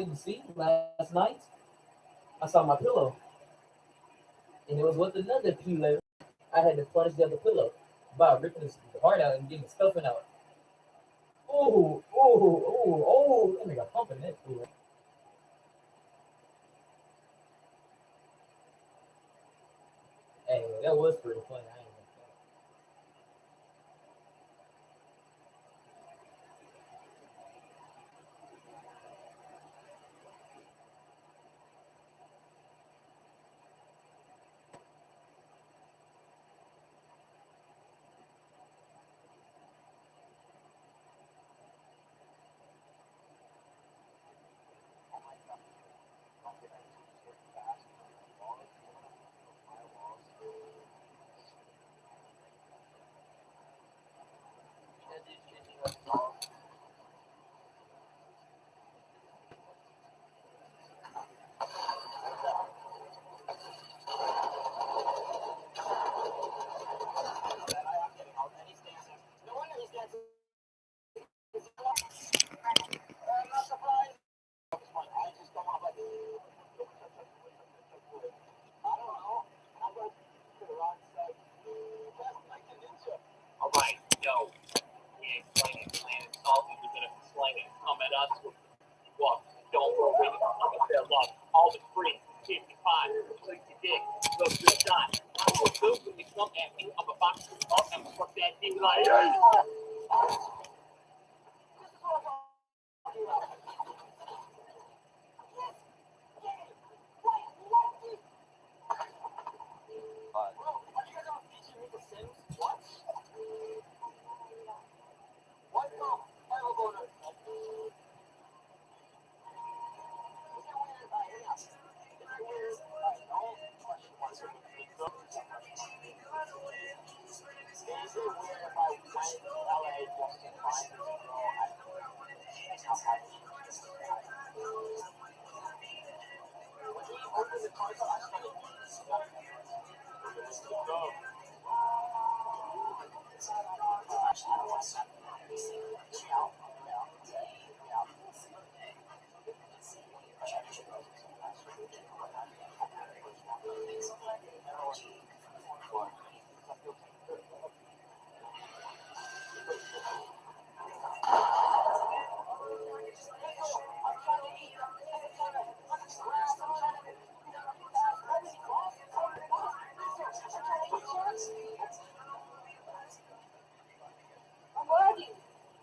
didn't see last night, I saw my pillow, and it was with another pillow. I had to punish the other pillow by ripping his heart out and getting the stuffing out. Oh! That nigga pumping that pillow. Hey, that was pretty funny. I ain't gonna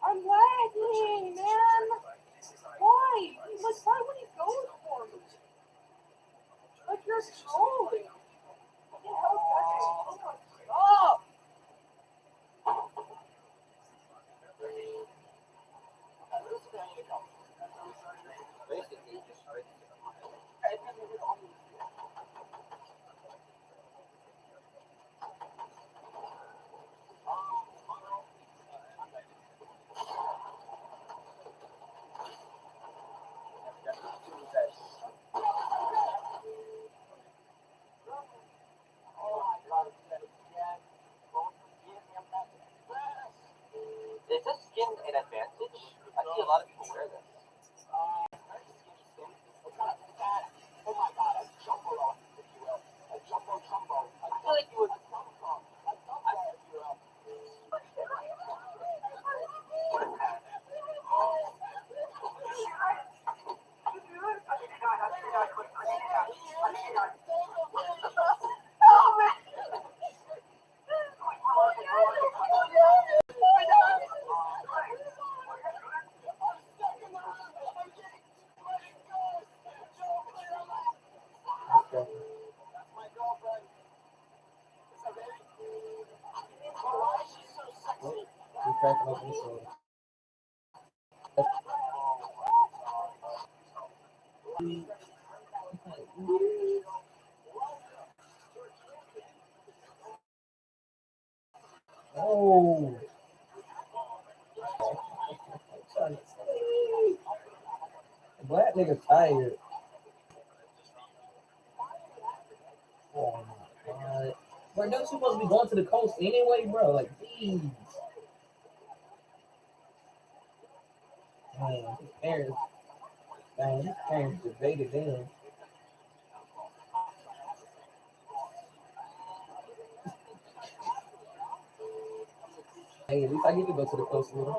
I'm lagging, man. Why? Like, why would you go for me? Like, you're trolling. What the hell, guys? Oh Is this skin an advantage? I see a lot of people wear this. I feel like you would. Okay. You cracking open this soda. Oh, black nigga tired. Oh my god. Bro, don't you supposed to be going to the coast anyway, bro? Like, jeez. Man, his parents. Man, this game debated in. Hey, at least I get to go to the coast with him.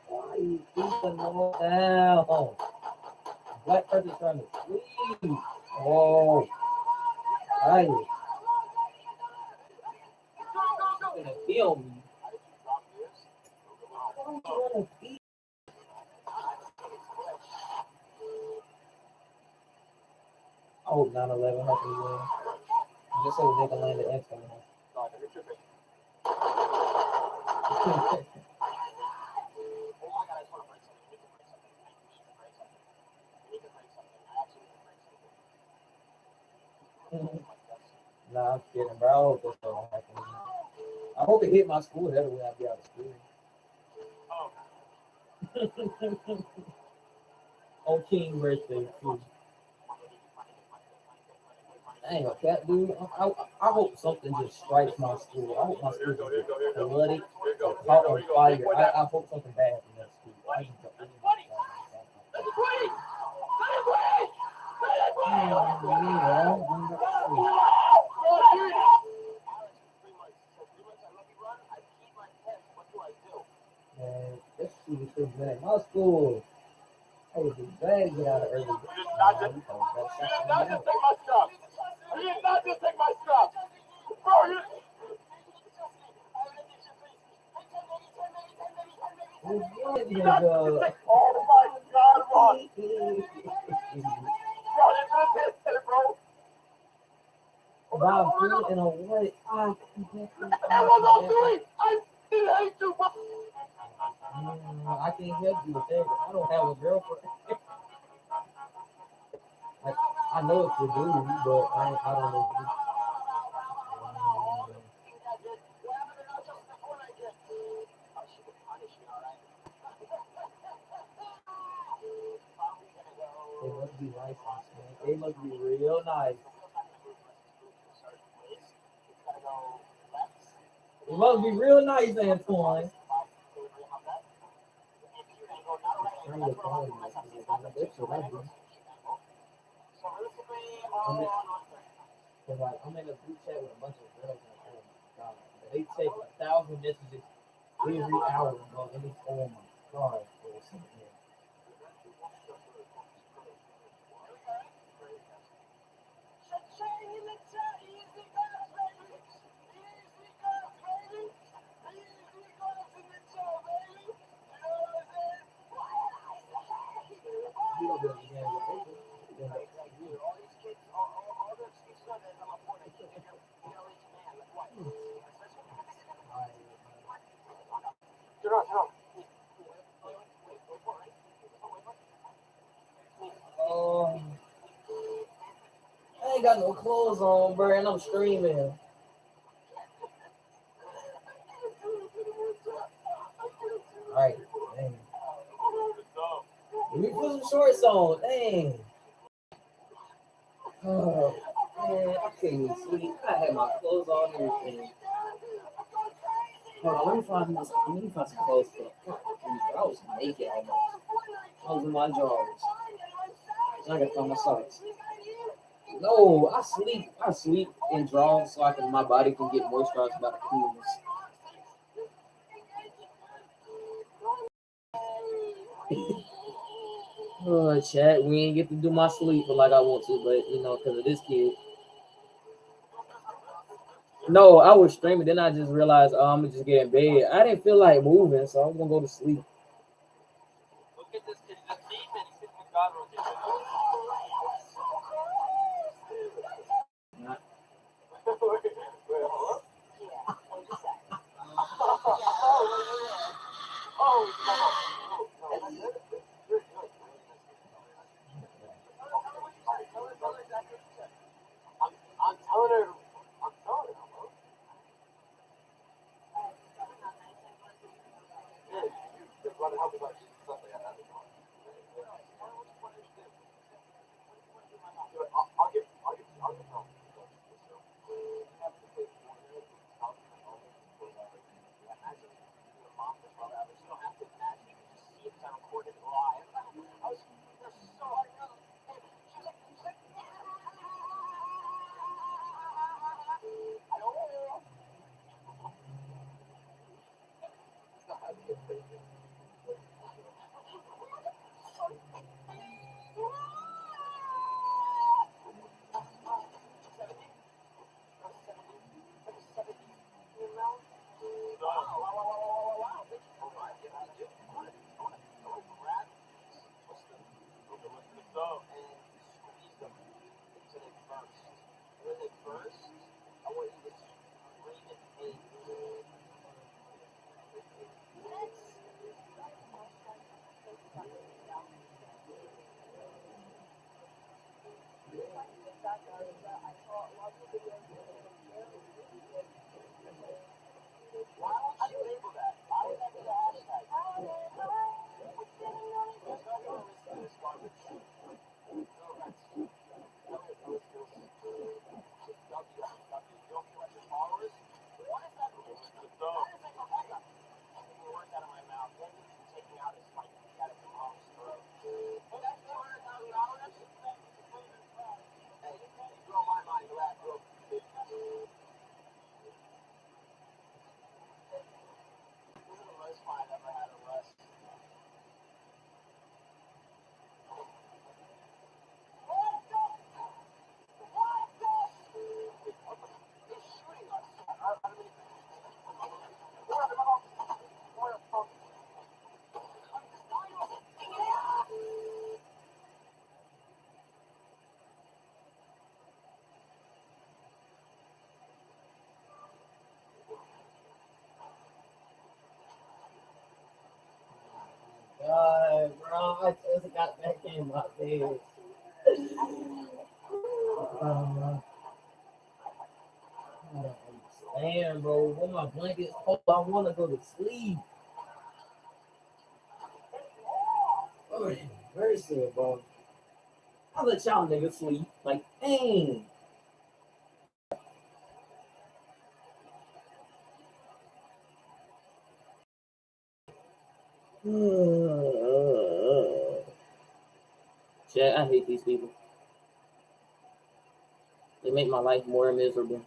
Why you keeping them down? Black person trying to sleep. Oh, I gonna feel me. Why don't you wanna be? I hope 9/11 helped me win. Just so they can land the X on us. Nah, I'm kidding, bro. I hope this don't happen. I hope it hit my school head when I be out of school. On King birthday too. I ain't gonna cap, dude. I hope something just strikes my school. I hope my school just gets flooded or caught on fire. I hope something bad happens in that school. I just don't really Man, this school is so bad. My school, I was just bad to get out of early. Bob Green and a what? I can't help you with that. I don't have a girlfriend. Like, I know it's your dude, but I don't know. They must be nice, man. They must be real nice. It must be real nice, Antoine. Turn your phone off, man. That's what I do. I'm in, 'cause, like, I'm in a group chat with a bunch of girls, and oh my god, they take 1,000 messages every hour, bro. And it's, oh my god, bro. You don't be able to get it. You know, oh, I ain't got no clothes on, bro, and I'm screaming. Alright, dang. Let me put some shorts on, dang. Oh, man, I can't even sleep. I had my clothes on and everything. Hold on, let me find some clothes for. I was naked almost. I was in my drawers. I gotta find my socks. No, I sleep in drawers so my body can get moisturized by the coolness. Oh, chat, we ain't get to do my sleep like I want to, but you know, because of this kid. No, I was streaming, then I just realized, I'm gonna just get in bed. I didn't feel like moving, so I'm gonna go to sleep. Look at this kid. He's a thief and he's sitting in God rotation. Not- Wait, hold up. I'm telling her. I'm telling her. Bro. Yeah, you want to help me like stuff like that. I'll get help. God, bro, I just got back in my bed. I don't understand, bro. When my blanket's cold, I want to go to sleep. Oh, mercy, bro. I'll let y'all niggas sleep. Like, dang. Shit, I hate these people. They make my life more miserable.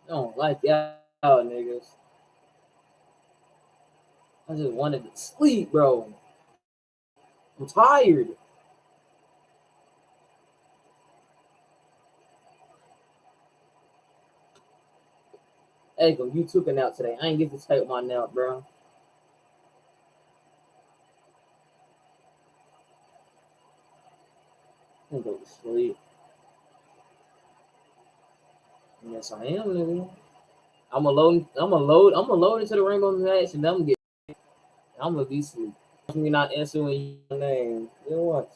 I don't like y'all niggas. I just wanted to sleep, bro. I'm tired. Hey, you took a nap today. I ain't get to take my nap, bro. I'm gonna go to sleep. Yes, I am, nigga. I'm gonna load into the Rainbow Match and I'm gonna be sleep. You're not answering your name. You know what?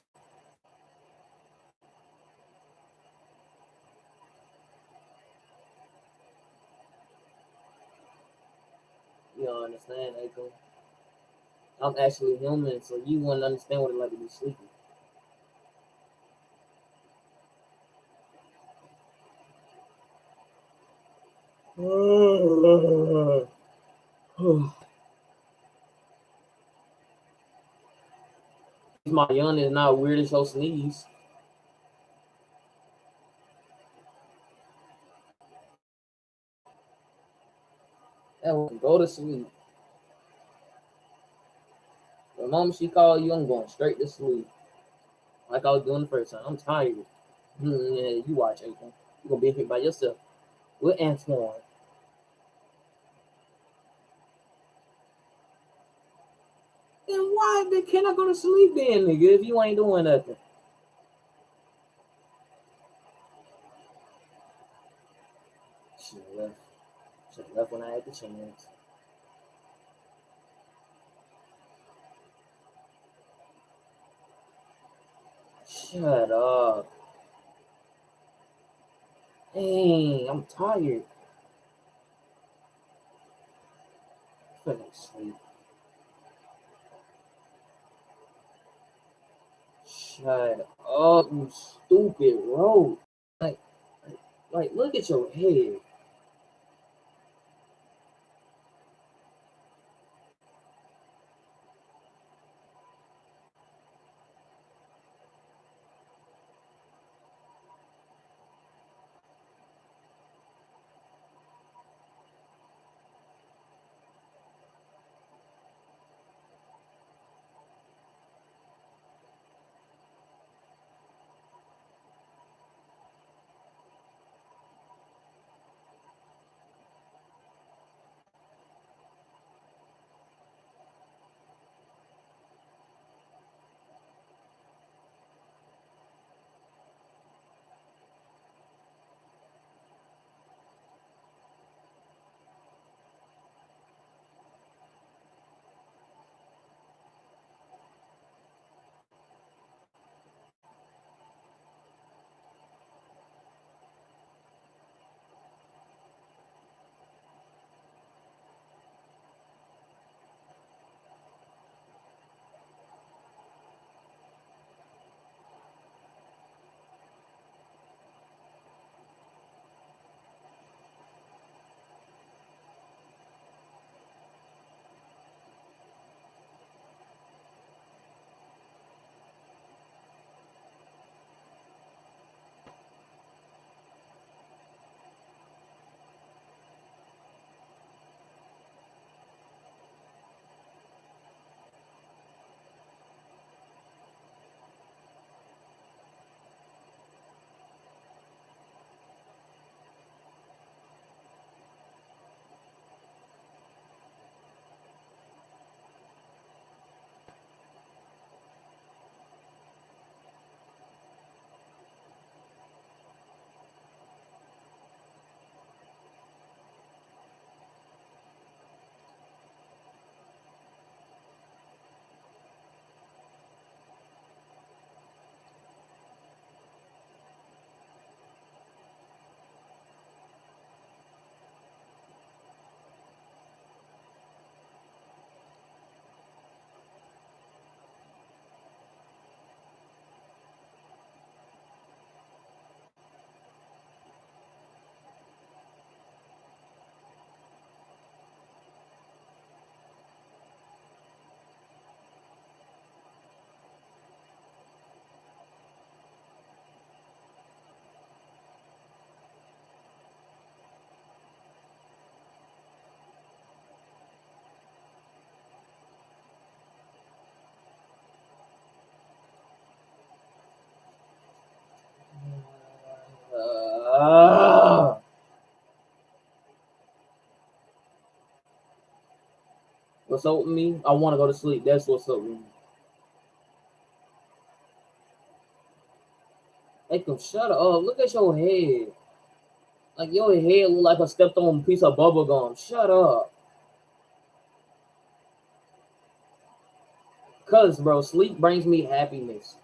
You don't understand, April. I'm actually human, so you wouldn't understand what it's like to be sleepy. My yawn is not weird as your sneeze. Go to sleep. The moment she called you, I'm going straight to sleep. Like I was doing the first time. I'm tired. Yeah, you watch everything. You're gonna be here by yourself with Antoine. Then why can I go to sleep then, nigga, if you ain't doing nothing? Should have left. Should have left when I had the chance. Shut up. Dang, I'm tired. I feel like sleep. Shut up, you stupid road. Like, look at your head. What's up with me? I want to go to sleep. That's what's up with me. Make them shut up. Look at your head. Like your head look like a stepped on piece of bubble gum. Shut up. Cause bro, sleep brings me happiness.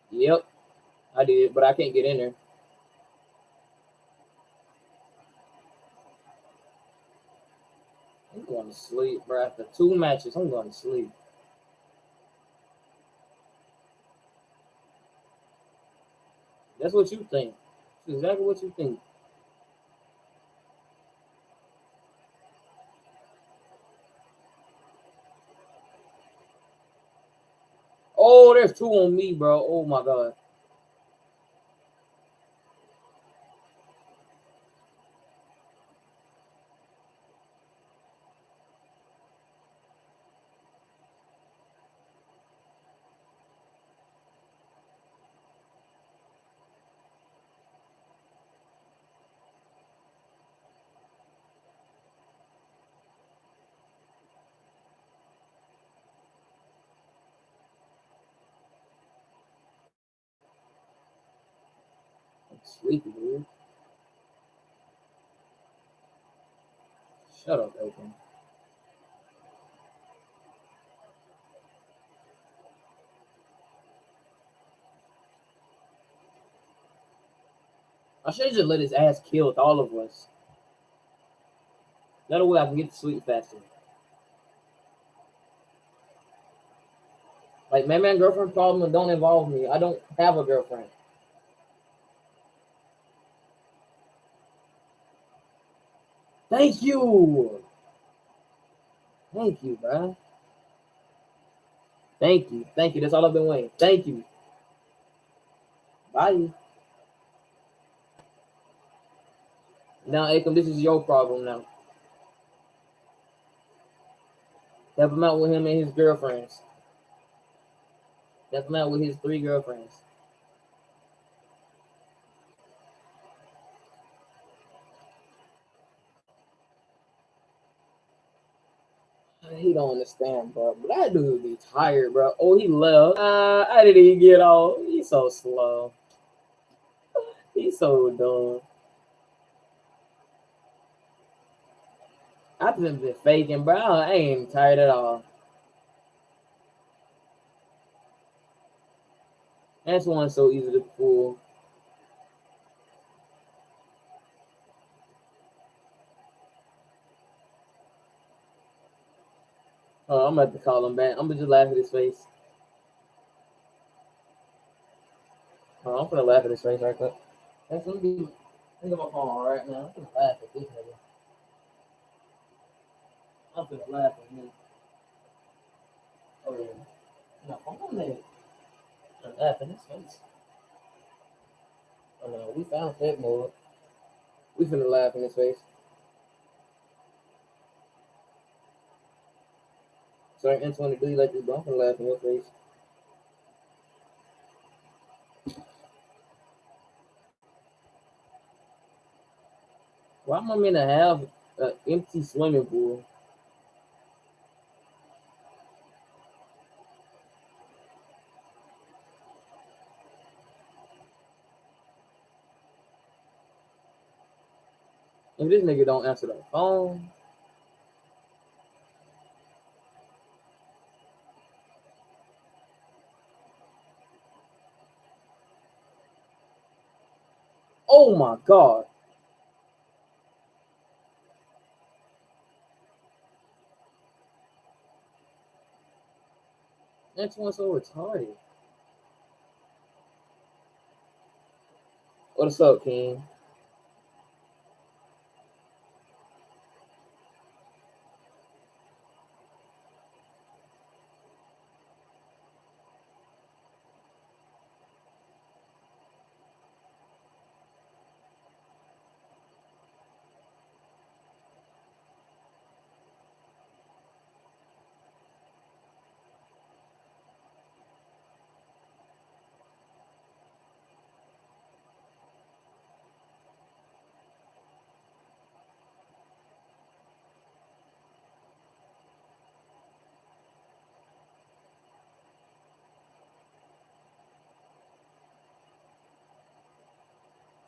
Yep, I did, but I can't get in there. I'm going to sleep, bro. After 2 matches, I'm going to sleep. That's what you think. That's exactly what you think. Oh, there's 2 on me, bro. Oh my god. I'm sleepy, dude. Shut up, Aiken. I should just let his ass kill with all of us. That way I can get to sleep faster. Like, man, girlfriend problem don't involve me. I don't have a girlfriend. Thank you. Thank you, bro. Thank you. Thank you. That's all I've been waiting. Thank you. Bye. Now, Akam, this is your problem now. Help him out with him and his girlfriends. Help him out with his 3 girlfriends. He don't understand, bro. But that dude be tired, bro. Oh, he left. How did he get off? He's so slow. He's so dumb. I've been faking, bro. I ain't tired at all. That's one so easy to pull. Oh, I'm gonna have to call him back. I'm gonna just laugh at his face. Oh, I'm gonna laugh at his face right quick. That's gonna be. Think of my phone right now. I'm gonna laugh at this nigga. I'm gonna laugh at me. Oh yeah. No, I'm gonna laugh at his face. Oh no, we found that mode. We finna laugh in his face. So Antoine, do you like this? I'm finna laugh in your face. Why am I meant to have an empty swimming pool? If this nigga don't answer the phone. Oh my god. Antoine's so retarded. What's up, King?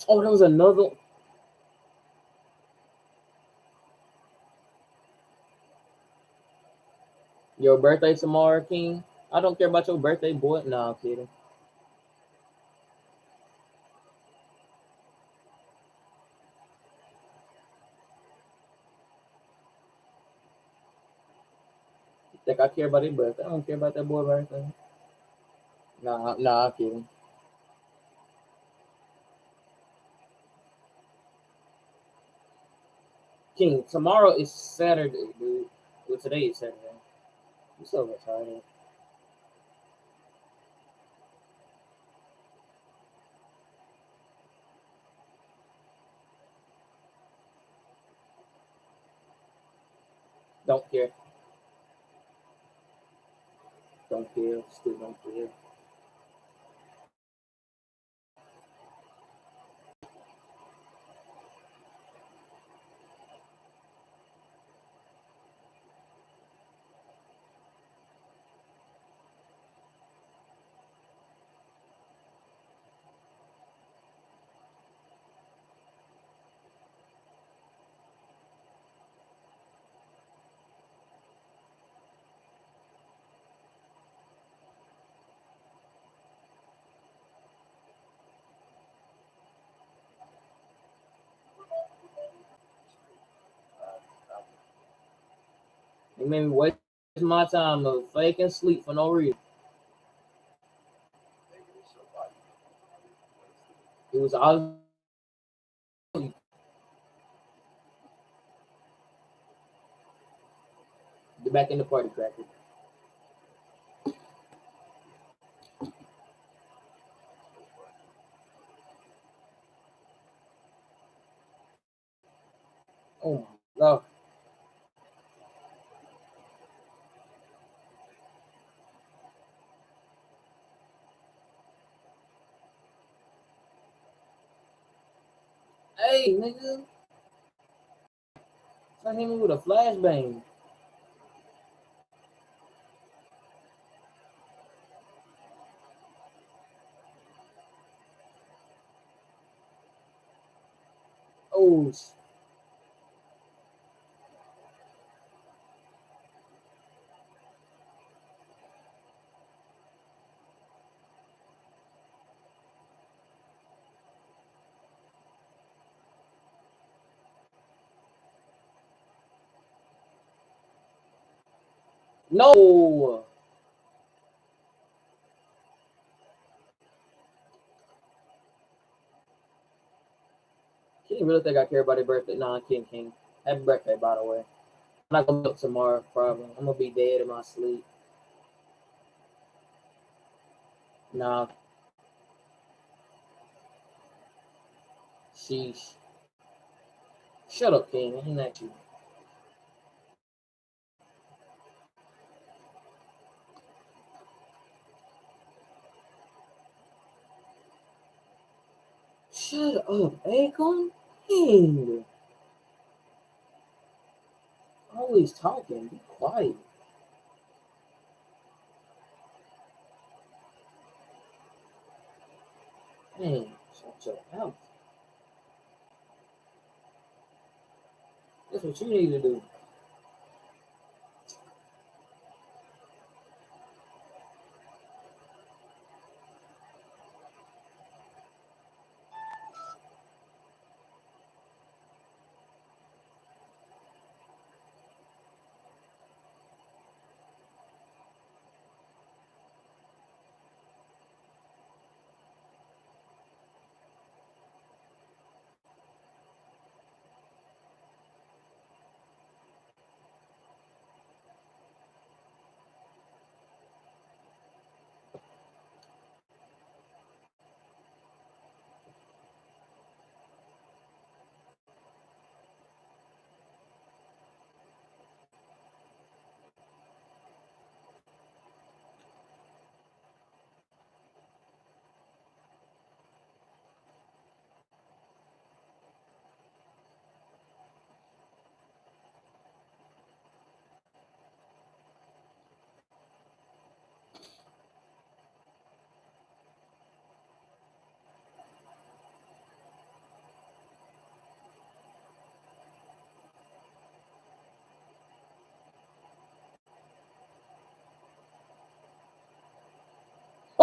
Oh, there was another. Your birthday tomorrow, King? I don't care about your birthday, boy. Nah, I'm kidding. You think I care about his birthday? I don't care about that boy birthday. Nah, I'm kidding. King, tomorrow is Saturday, dude. Well, today is Saturday. You so retarded. Don't care. Don't care. Still don't care. You made me waste my time of faking sleep for no reason. It was all get back in the party cracker. Oh my god. Hey, nigga. I hit me with a flashbang. Oh, no. King really think I care about their birthday? Nah, King. Happy birthday, by the way. I'm not gonna be up tomorrow, probably. I'm gonna be dead in my sleep. Nah, sheesh. Shut up, King. Ain't that you? Shut up, Akon. King. Always talking. Be quiet. Man, shut your mouth. That's what you need to do.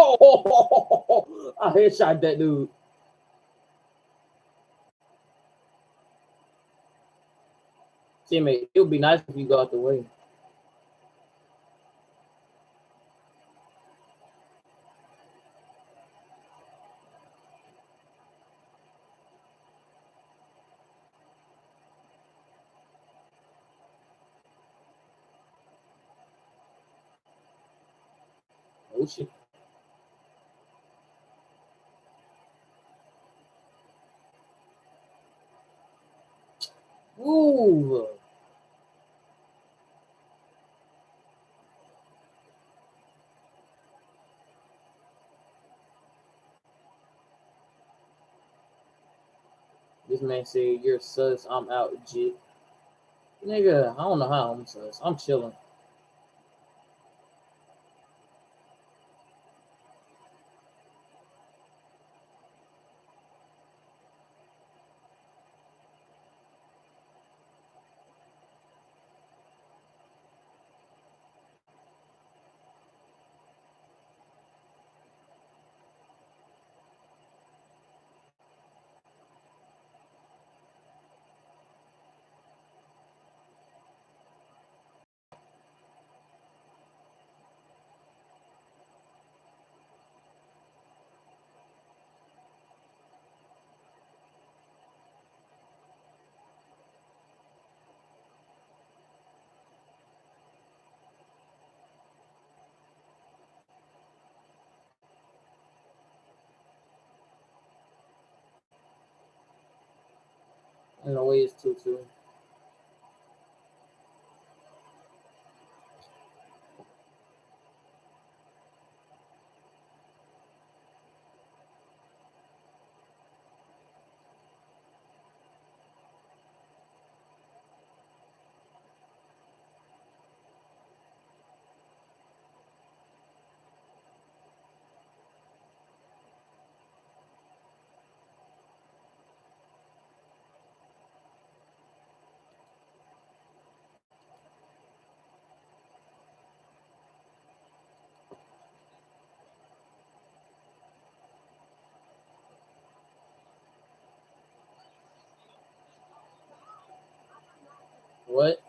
I headshot that dude. Teammate, it would be nice if you go out the way. Oh shit. Ooh. This man said, "You're sus. I'm out, jit." Nigga, I don't know how I'm sus. I'm chilling. In the way it's 2-2. What?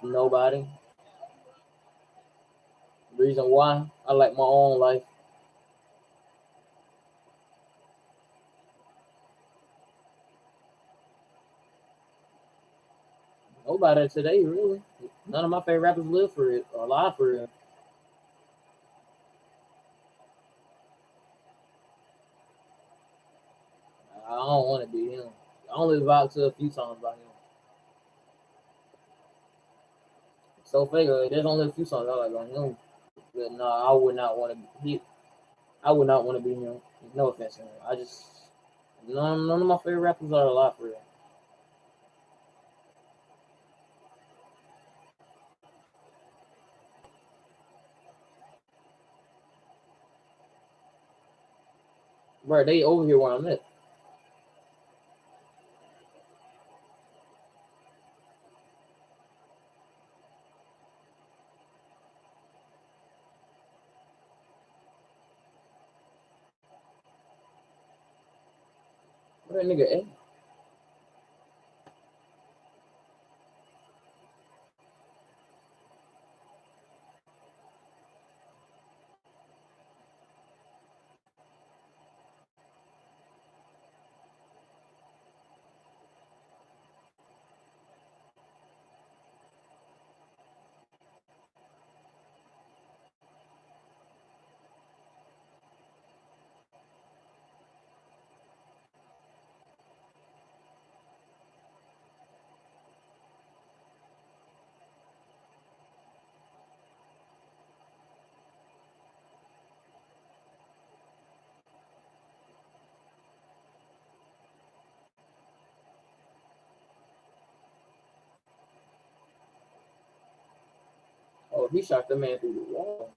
Nobody. Reason why? I like my own life. Nobody today, really. None of my favorite rappers live for it or alive for it. I don't want to be him. I only vibed to a few songs by him. So figure there's only a few songs I like on him. But no, I would not want to be. I would not want to be him. No offense to him. I just none of my favorite rappers are alive for real. Bro, they over here where I'm at. Where that nigga at? Oh, he shot the man through the wall.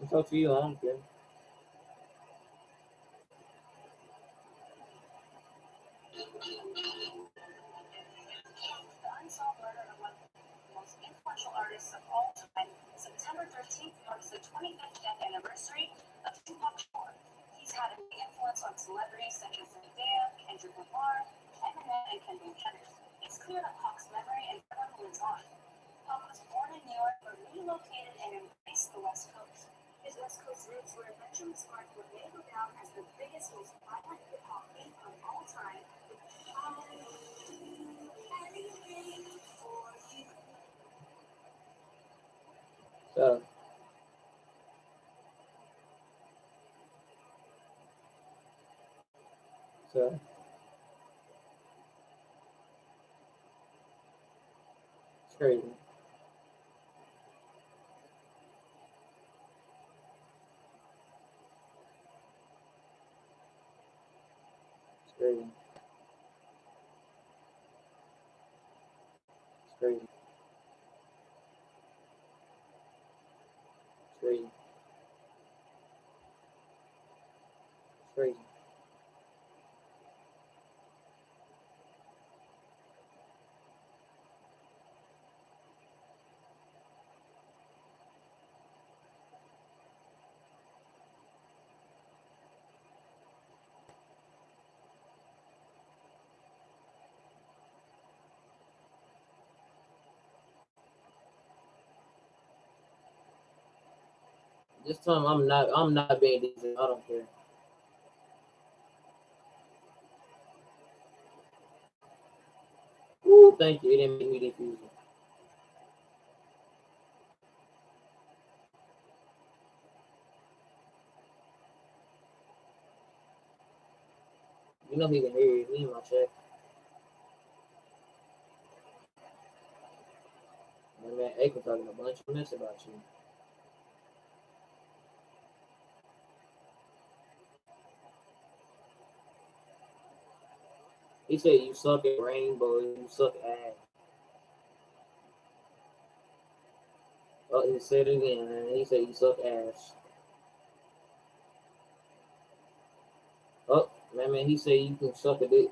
It's up to you. I don't care. The unsolved murder of one of the most influential artists of all time, September 13th marks the 25th death anniversary of Tupac Shakur. He's had a big influence on celebrities such as Zendaya, Kendrick Lamar, Eminem, and Kendall Jenner. It's clear that Pac's memory and forever lives on. Pac was born in New York but relocated and embraced the West Coast. His West Coast roots were eventually sparked what may go down as the biggest, most violent hip-hop beef of all time. So, so it's crazy. It's crazy. It's crazy. It's crazy. It's crazy. This time I'm not being decent. I don't care. Ooh, thank you. It didn't make me defuse it. You know he can hear you. He in my check. Man, Aikman talking a bunch of mess about you. He said you suck at rainbow. You suck ass. Oh, he said it again, man. He said you suck ass. Oh, man, he said you can suck a dick.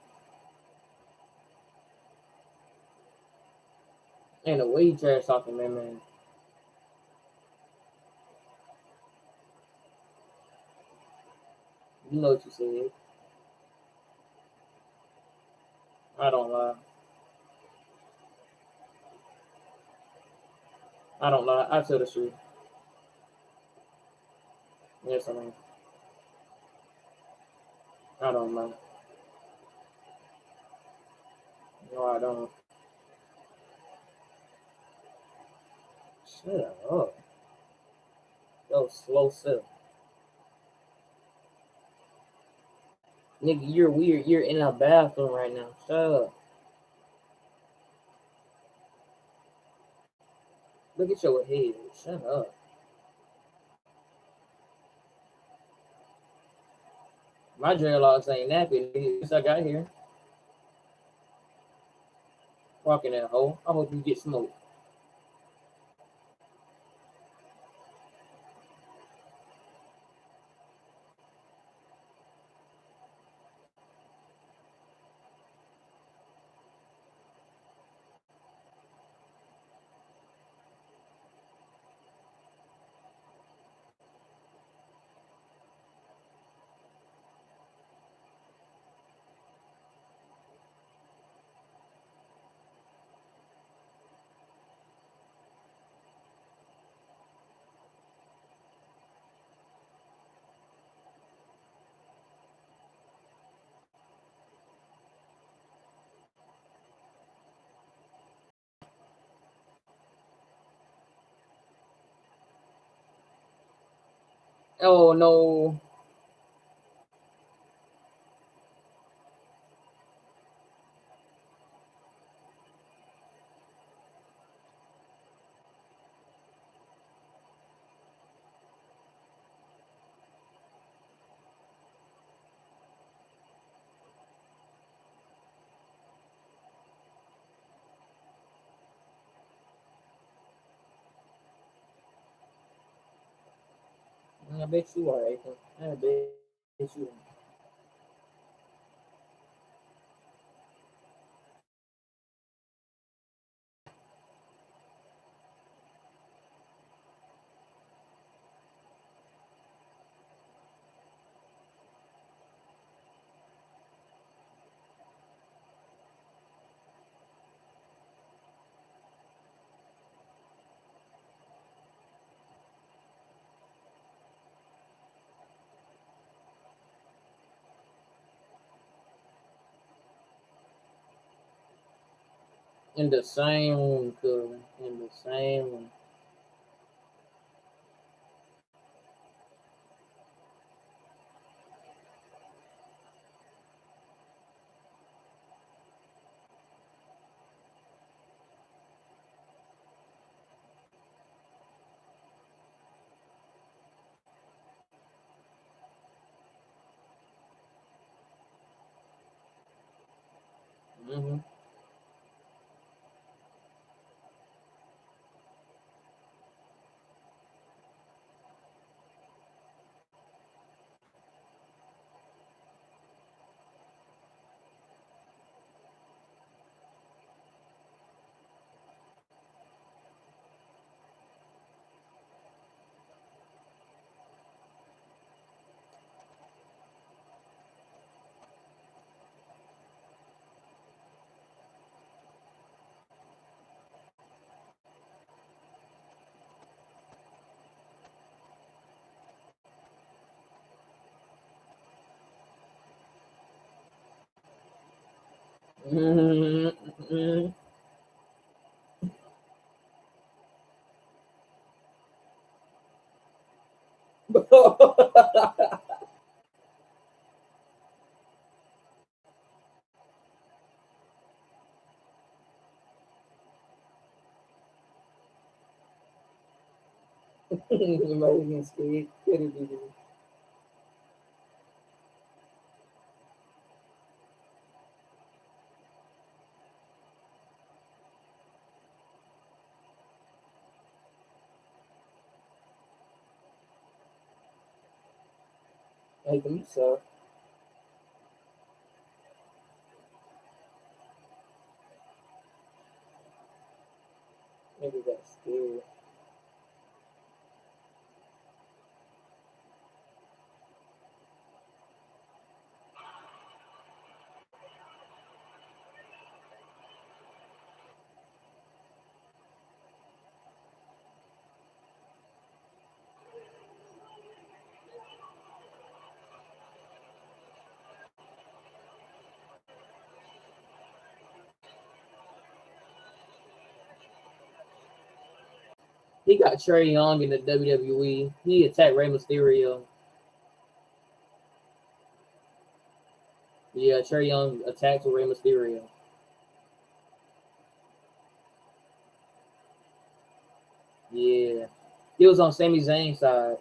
Ain't no way you trash talking, man. You know what you said. I don't lie. I don't lie. I tell the truth. Yes, I mean. I don't lie. No, I don't. Shut up. Yo, slow self. Nigga, you're weird. You're in a bathroom right now. Shut up. Look at your head. Shut up. My dreadlocks ain't nappy. Since I got here. Walking that hole. I hope you get smoked. Oh no. I bet you are, Ethan. I bet you are. In the same room, cuz. In the same room. Mm-hmm. Mm-hmm. Imagine scared. Could it be? I think so. Maybe that's scared. He got Trey Young in the WWE. He attacked Rey Mysterio. Yeah, Trey Young attacked Rey Mysterio. Yeah. He was on Sami Zayn's side.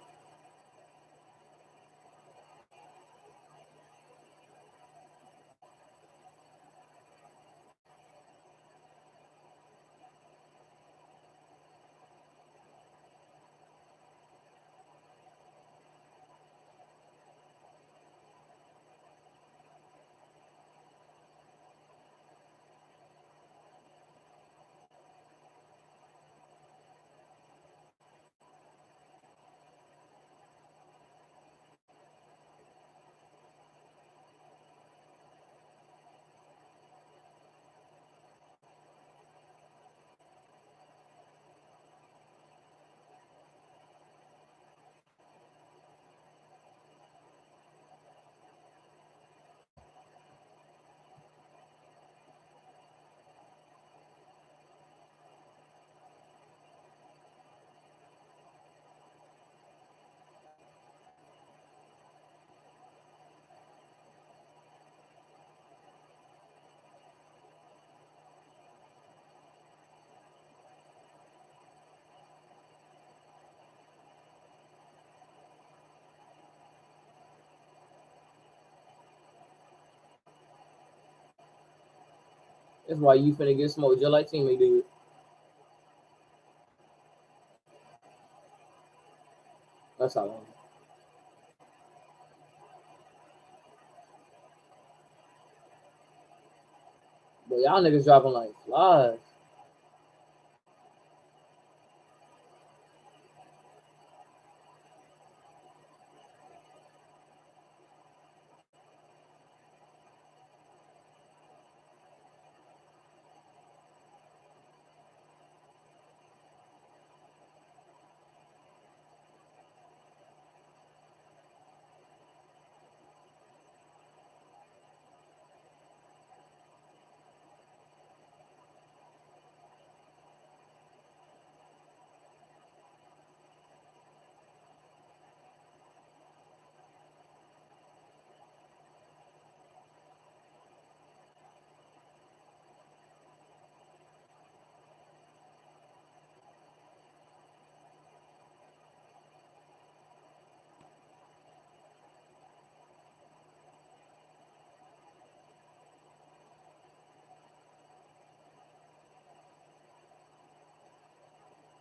That's why you finna get smoked just like Teammate did. That's how long. But y'all niggas dropping like flies.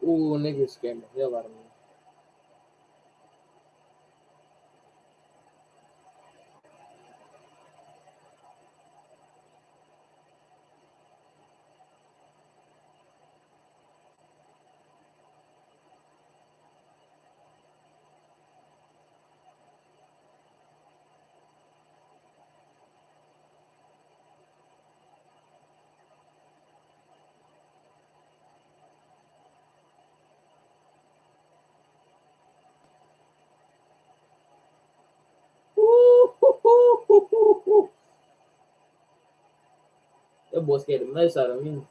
Ooh, niggas scared the hell out of me. Ooh, that boy scared the mess out of me.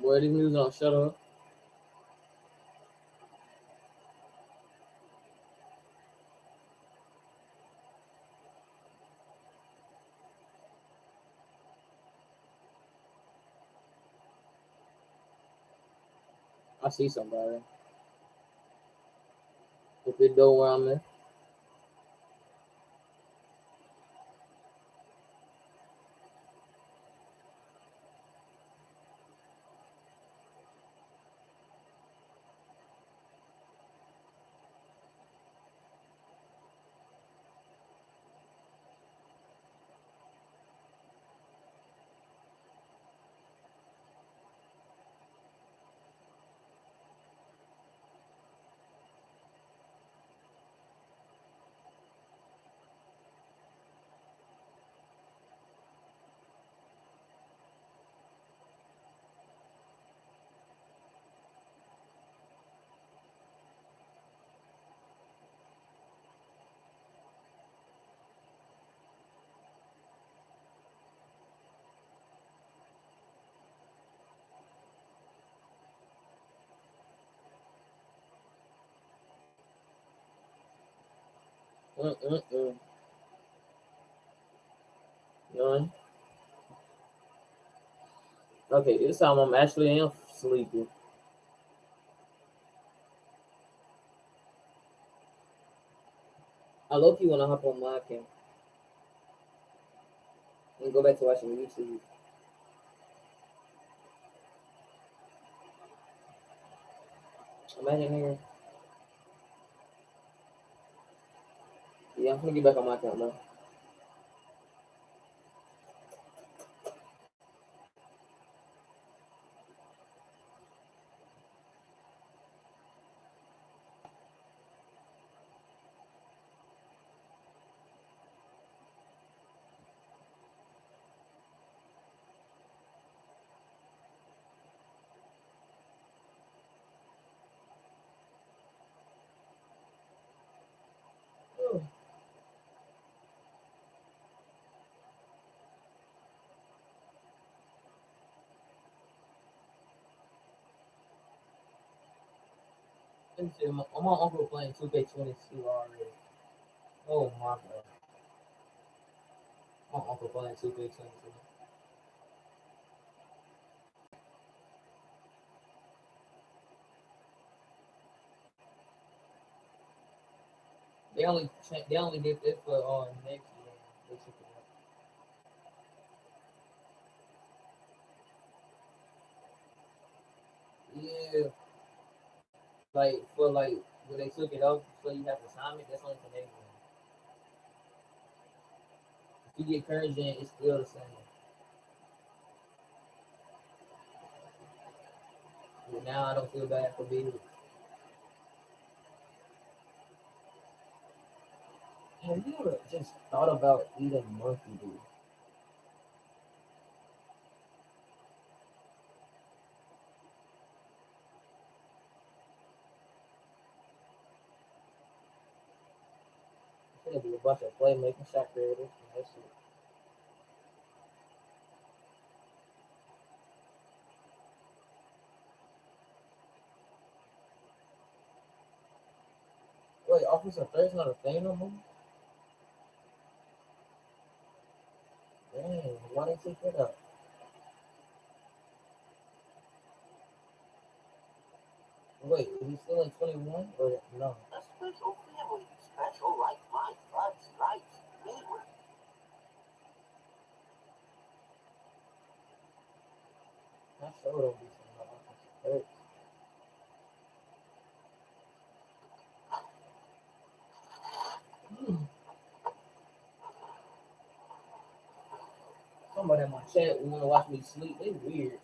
Boy, these niggas don't shut up. I see somebody. If it don't where I'm at. None. Okay, this time I'm actually am sleepy. I low key wanna hop on my account and go back to watching YouTube. Imagine here. Yeah, I'm gonna get back on my account now. Oh. Let me see. My uncle playing 2K22 already. Oh my god. My uncle playing 2K22. They only did this for next year. They took it out. Yeah, like for like when they took it off, so you have to sign it. That's only for next year. If you get current gen, it's still the same. But now I don't feel bad for being. Have you ever just thought about eating monkey dude? It's gonna be a bunch of playmaking shot creators and that shit. Wait, Officer Third's not a thing no more? Dang, why they take that out? Wait, is he still in 21 or no? A special family, special like my fudge stripes neighbor. I sure don't be saying no Officer Third. Somebody in my chat wanna watch me sleep. They weird.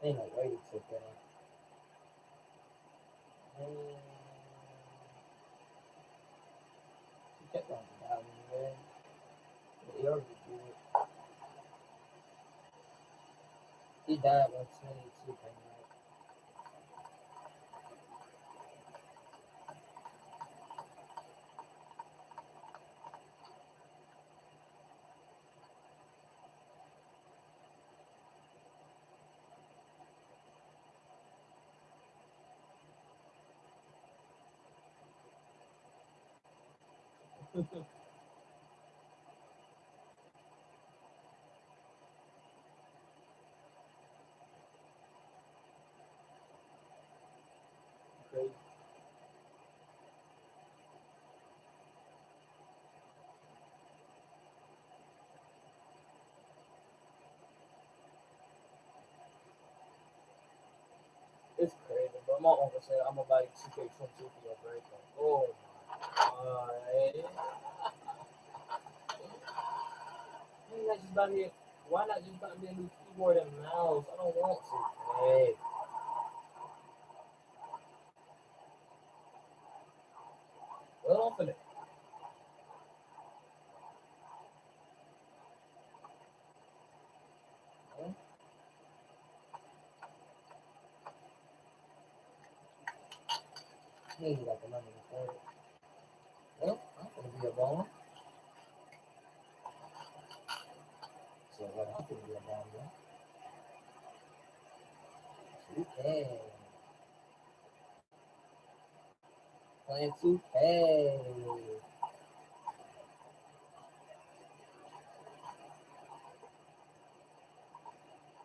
Ain't no way to take that out. He kept on dying, man. He already did. He died when 22 came out. Crazy. It's crazy, but my uncle said I'm gonna buy you 2K22 for your birthday. Oh my god. Why not just buy me why not just buy me a new keyboard and mouse? I don't want to. Hey. Well, I'm finna. Yeah, he got the money in the third. Well, I'm gonna be a ball. So I'm gonna be a ball, yeah. 2K. Playing 2K.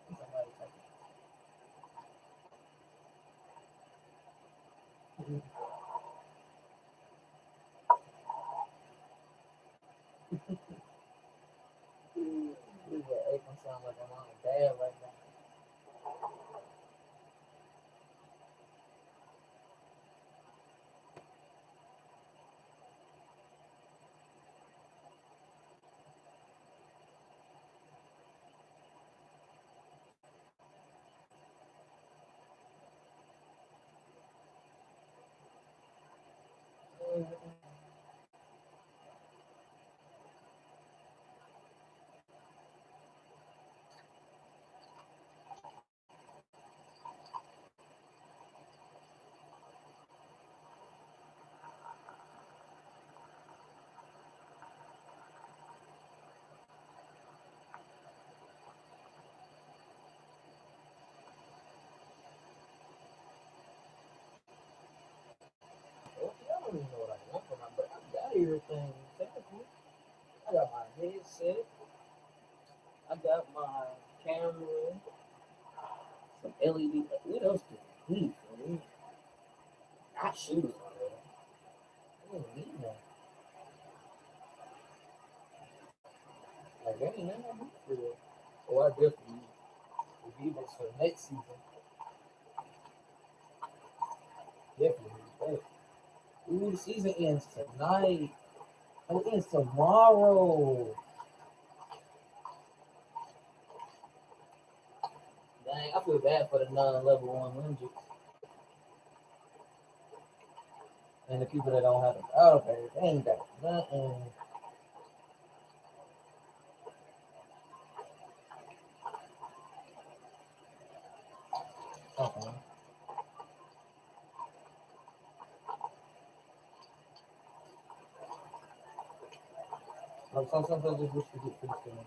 Somebody typing. This is Akon sound like I'm on bad right now. Okay, I don't even know what I want for my birthday. I got everything. Technically, I got my headset. I got my camera. Some LED. What else do we need? Man? I shooters already. I don't need that. Like, that ain't nothing I need for real. Oh, I definitely need the Vivos for next season. Definitely need that. Ooh, the season ends tonight. Oh, it ends tomorrow. Dang, I feel bad for the non-level 100 and the people that don't have it. Oh, okay, they ain't got nothing. Okay. Like, sometimes I just wish to get pretty soon.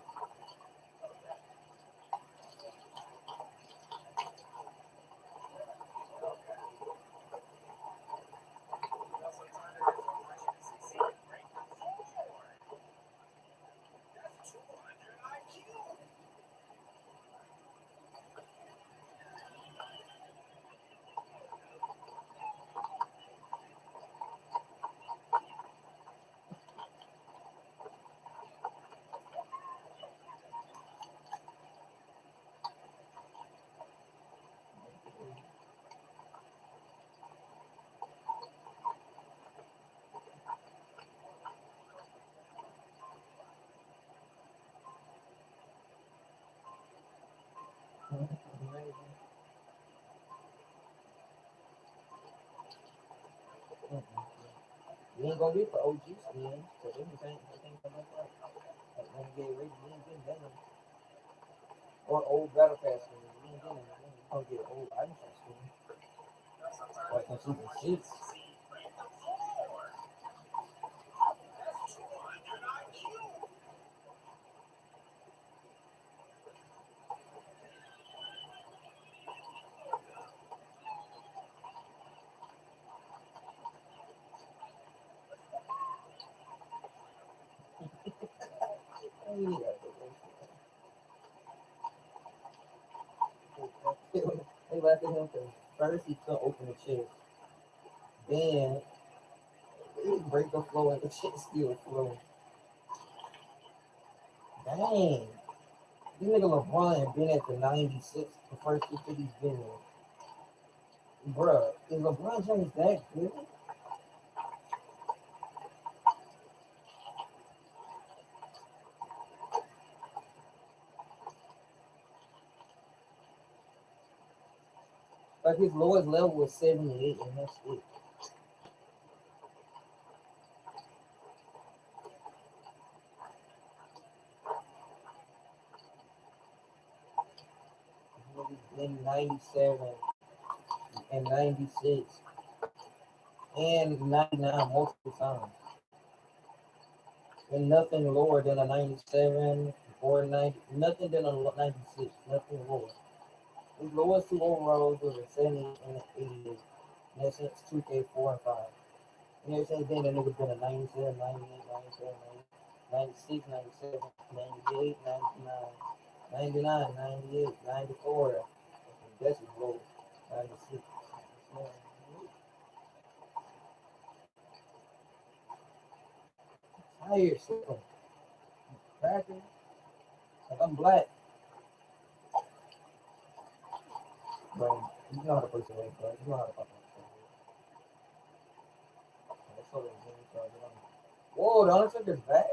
You ain't gonna get the OG skins, so anything come up like when you get ready, you ain't getting them. Or old battle pass skins, you ain't getting them. You gonna get old item shop skins. Like from Super 6. They laughed at him because first he couldn't open the chest. Then he break the flow and the chest still flow. Dang. This nigga LeBron been at the 96 the first 50 he's been in. Bruh, is LeBron James that good? Like his lowest level was 78 and that's it. In 97 and 96. and 99 multiple times. And nothing lower than a 97 or 90, nothing than a 96, nothing lower. His lowest two overalls was a 70 and an 88. And that's since 2K4 and 5. And ever since then, that nigga been a 97, 98, 97, 96, 97, 98, 99, 99, 98, 94. That's his lowest. 96. Tired, so cracking. Like I'm black, bro. You know how to play some game, bro. You know how to fucking play. That's all the game started. Whoa, the Undertaker's back.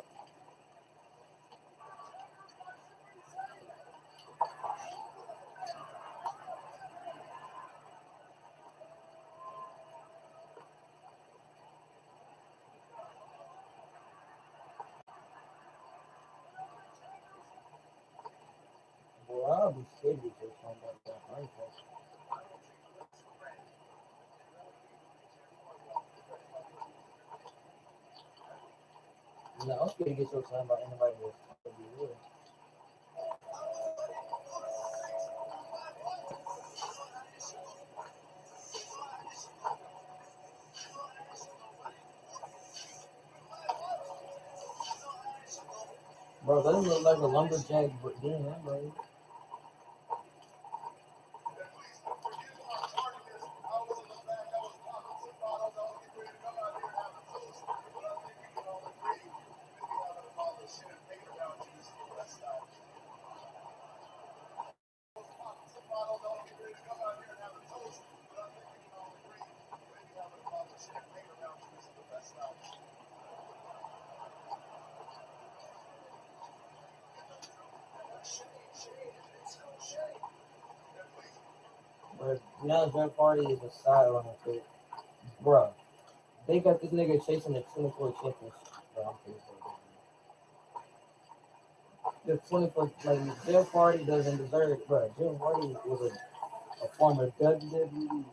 Boy, I'll be scared to get something like that. I ain't fucking. No, I'm scared to get so signed by anybody else. I'll be real. Bro, that look like a lumberjack, but damn, bro. But now Jeff Hardy is a sideline pick. Bro, they got this nigga chasing the 24 championship. Bro, I'm pretty sure. The 24, like, Jeff Hardy doesn't deserve it, bro. Jeff Hardy was a former WWE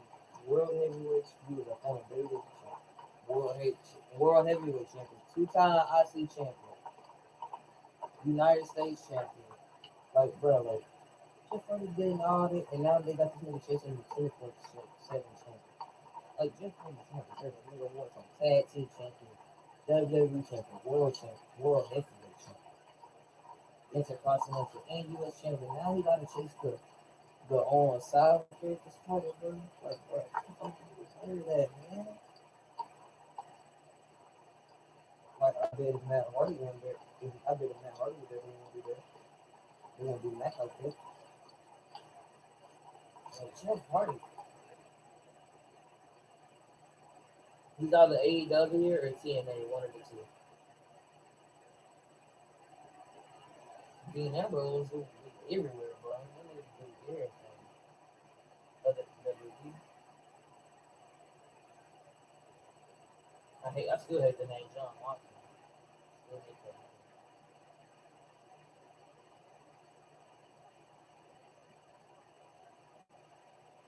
World Heavyweight, he was a former WWE World Heavyweight Champion, two-time IC champion, United States champion. Like, bro, like, Jeff Hardy did all that, and now they got this nigga chasing the 24/7 champion. Like, Jeff Hardy's not deserving. Nigga was a tag team champion, WWE champion, world champion, world heavyweight champion, intercontinental, and US champion. Now he got to chase the on side characters title, bro. Like, bro, you fucking deserve that, man. Like, I bet if Matt Hardy went there, I bet if Matt Hardy was there, he wouldn't be there. They won't do Matt like that. Like, Jeff Hardy, he's either AEW or TNA, one of the two. Dean Ambrose was everywhere, bro. That nigga do everything. Other than WWE. I still hate the name John Watson. Still hate that.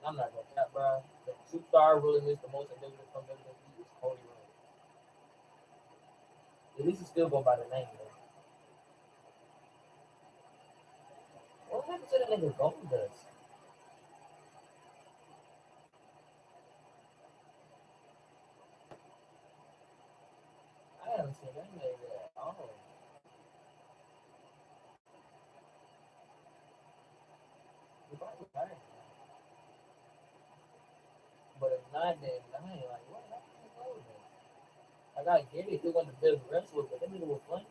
I'm not gonna cap, bro. The superstar really missed the most in WWE from WWE is Cody Rhodes. At least he still go by the name though. What happened to the nigga Goldust? I haven't seen that nigga at all. He probably retired. But if not, then I ain't like, what happened to Goldust? Like, I get it, he wasn't the best wrestler, but that nigga was playing.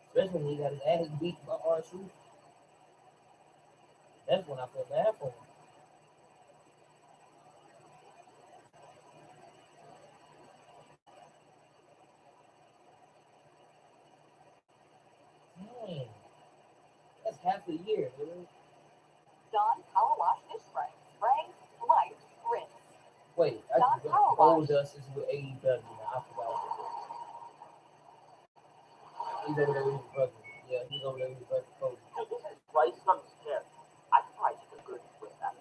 Especially when he got his ass beat by R-Truth. That's when I feel bad for him. Dang, that's half a year, dude. Dawn Power Wash Dish Spray. Spray, wipe, rinse. Wait, I Dawn just Power Wash. Goldust is with AEW now. I forgot. He's over there with his brother. Yeah, he's over there with his brother Cody. Hey, this is rice from Smith. I could probably take a good with that.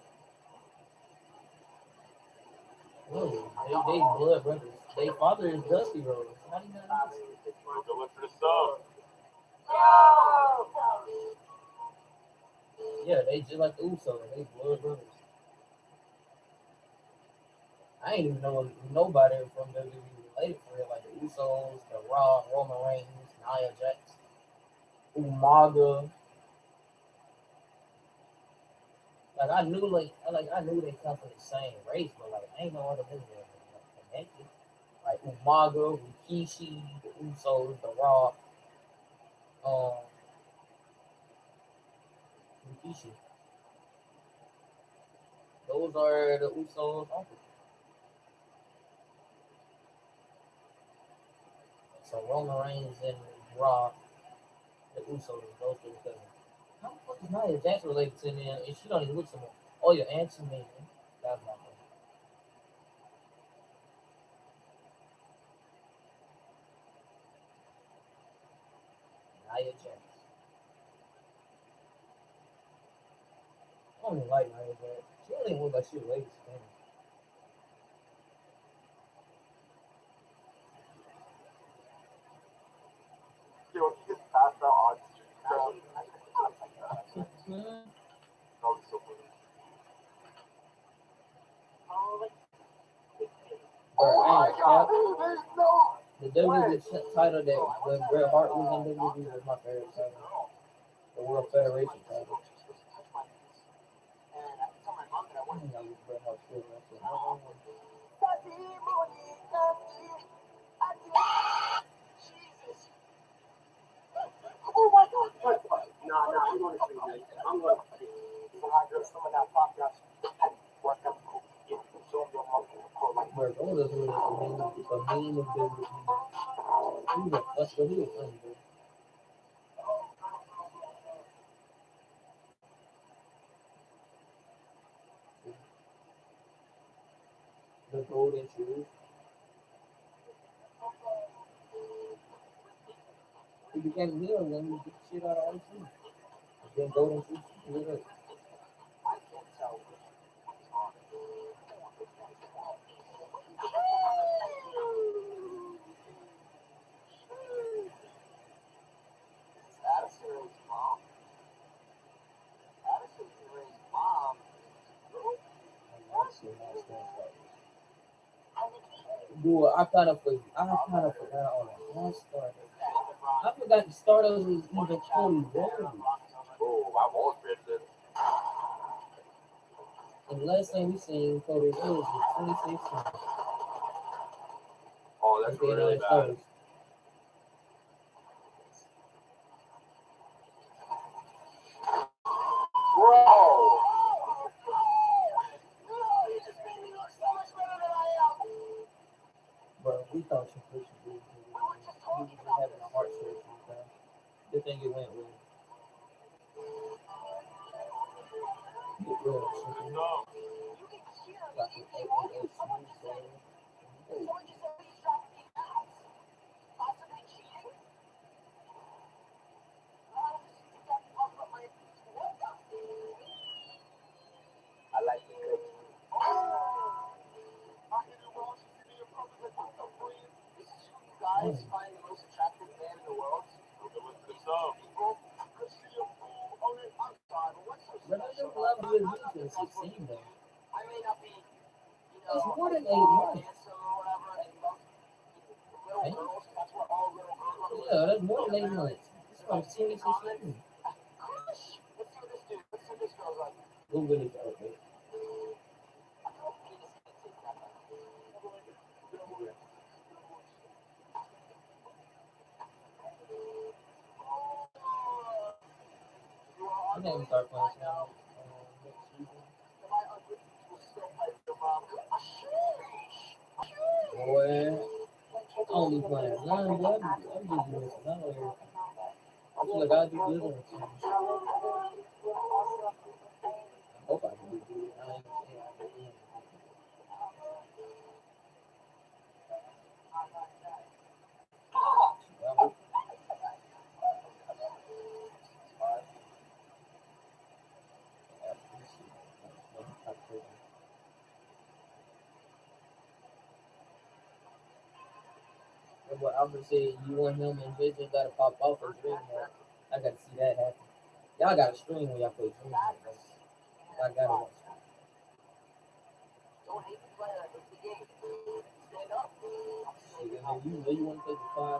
Oh, They blood brothers. Their father is Dusty Rhodes. How do you know this? We're going for the sub. Yeah, they just like the Usos. They blood brothers. I ain't even know nobody from WWE related for real. Like the Usos, the Raw, Roman Reigns, Nia Jax, Umaga. I knew they come from the same race, but like I ain't no other niggas like, connected. Like Umaga, Rikishi, the Usos, the Raw, um, Rikishi. Those are the Usos' uncles. So Roman Reigns and Raw, the Usos, those two cousins. How the fuck is Nia Jax related to them? And she don't even look similar. Oh yeah, and Tamina. That's my point. Nia Jax. I don't even like Nia Jax. She don't even look like she related to him. Yo, he gets passed out on street. That was so funny. Bro, I ain't God, gonna cap. there's no. The WWE title that when Bret Hart was in WWE was my favorite title. The World Federation title. I think I was Bret Hart's favorite wrestler. Oh my God! Nah, I'm going to see this. I'm going to see this. I got some of that podcast. Work up, get some of your money. Bro, those are the main of WWE. He was a funny, bro. The golden shoes. He became a heel and then he beat the shit out of all the shoes. Then golden shoes. He was like, dude, I kind of forgot all that. I started. I forgot the Stardust was even Cody Rhodes. Oh, I won't bet that. And the last time we seen Cody Rhodes was 2016. Oh, that's really bad. Stardust. Bro! Bro, we thought you pushed it. He was having a heart surgery, bro. Good thing it went well. Get real, chicken. Got the 888 smooth. I like the good. Guys find the most attractive man in the world. What's up? Could see a fool on the outside, but what's so But I special? think a lot of good news in 16 though. I may not be, It's more than 8 months. handsome or whatever, and love little girls. That's what all little girls Yeah, that's more than 8 months. It's from 2016. Let's see what this dude. Let's see what this girl's like. Google it out there. I think we start playing now next season. Boy, I don't be playing none, but I'm just doing some other everything. I feel like I'll do good on the team. I hope I can do good. I ain't saying I can win. Well, what Albert said, you want him and Vision gotta pop off for DreamHack. I gotta see that happen. Y'all gotta stream when y'all play DreamHack. I gotta watch. Don't hate the player. It's the game. Stand up. Shit, and then you know you want to take the $5,000.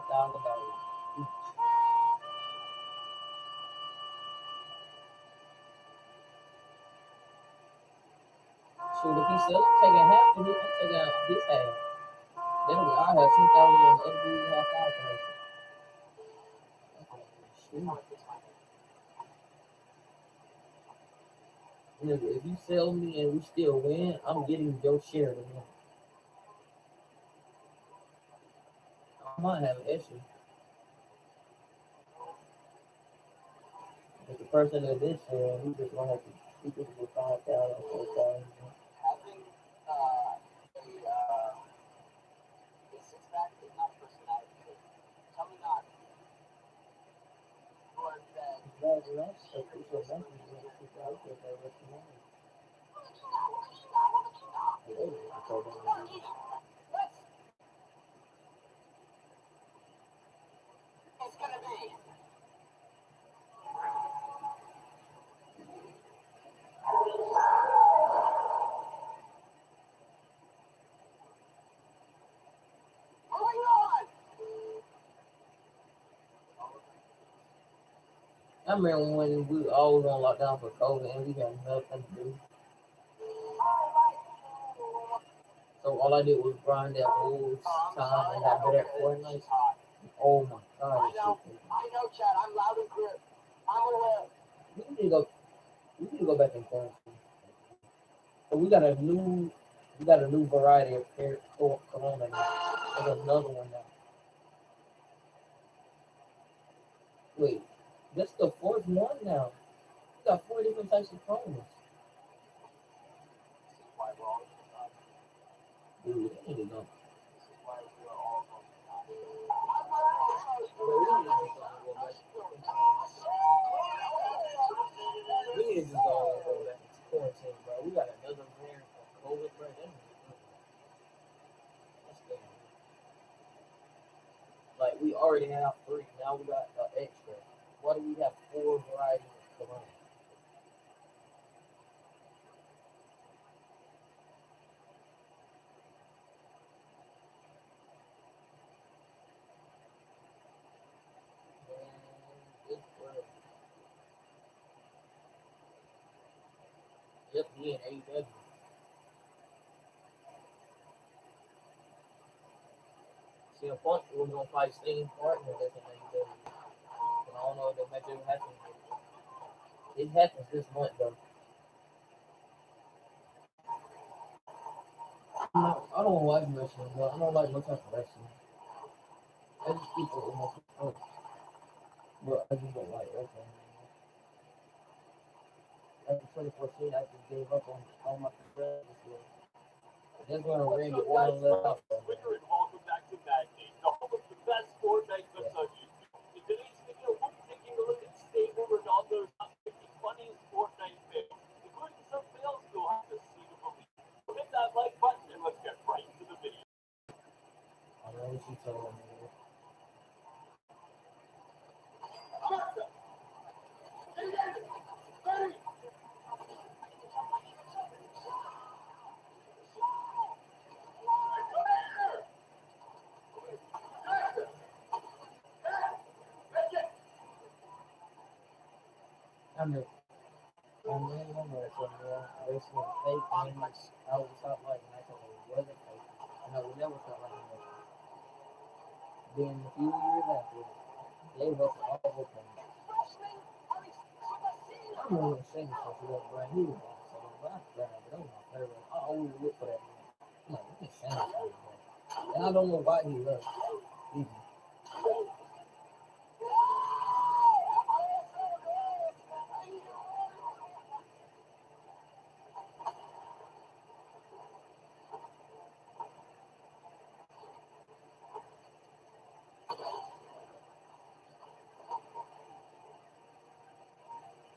Shoot, if he sells, taking half of it, I'm taking out this half. Then I have 10,000 and the other dude have 5,000. Nigga, if you sell me and we still win, I'm getting your share of the money. I might have an issue. But the person that did sell, he just gonna have to, he just get 5,000, 4,000. Having a six-pack is not personality trait. Tell me not. But that it's gonna be. Moving on. I remember when we all was on lockdown for COVID and we had nothing to do. So all I did was grind that whole time and got better at Fortnite. Oh my god, this shit. I know, Chad. I'm loud and clear. I'm aware. We need to go. We need to go back in quarantine. So we got a new variety of corona now. There's another one now. Wait, that's the fourth one now. We got 4 different types of coronas. This is why we're all going to die. Dude, we need to go. This is why we are all going to die. We need to just go back into quarantine, bro. We got another variant of COVID, bro. That's good. Like, we already have 3. Now we got extra. Why do we have 4 varieties of corona? Yep, he and AEW. CM Punk was gonna fight Sting partner that's in AEW. But I don't know if that match ever happened. It happens this month though. No, I don't like wrestling, but I don't like no type of wrestling. I just keep it with my friends. But I just don't like wrestling. After 2014, I just gave up on all my friends. That's when I ran the one left out. Twitter and welcome back to Mad Game, the home of the best Fortnite clips on YouTube. In today's video, we'll be taking a look at Stable Ronaldo's top 50 funniest Fortnite fails, including some fails you'll have to see to believe. So hit that like button and let's get right into the video. I don't know what she's talking about. I'm really racing fake games. I was top like and I thought it wasn't fake. And I would never felt like it was. Then a few years after, they were all over things. I remember when Shane was brand new. So when I grabbed it, that was my favorite. I always look for that. I'm like, look at Shane. And I don't know why he left. Even.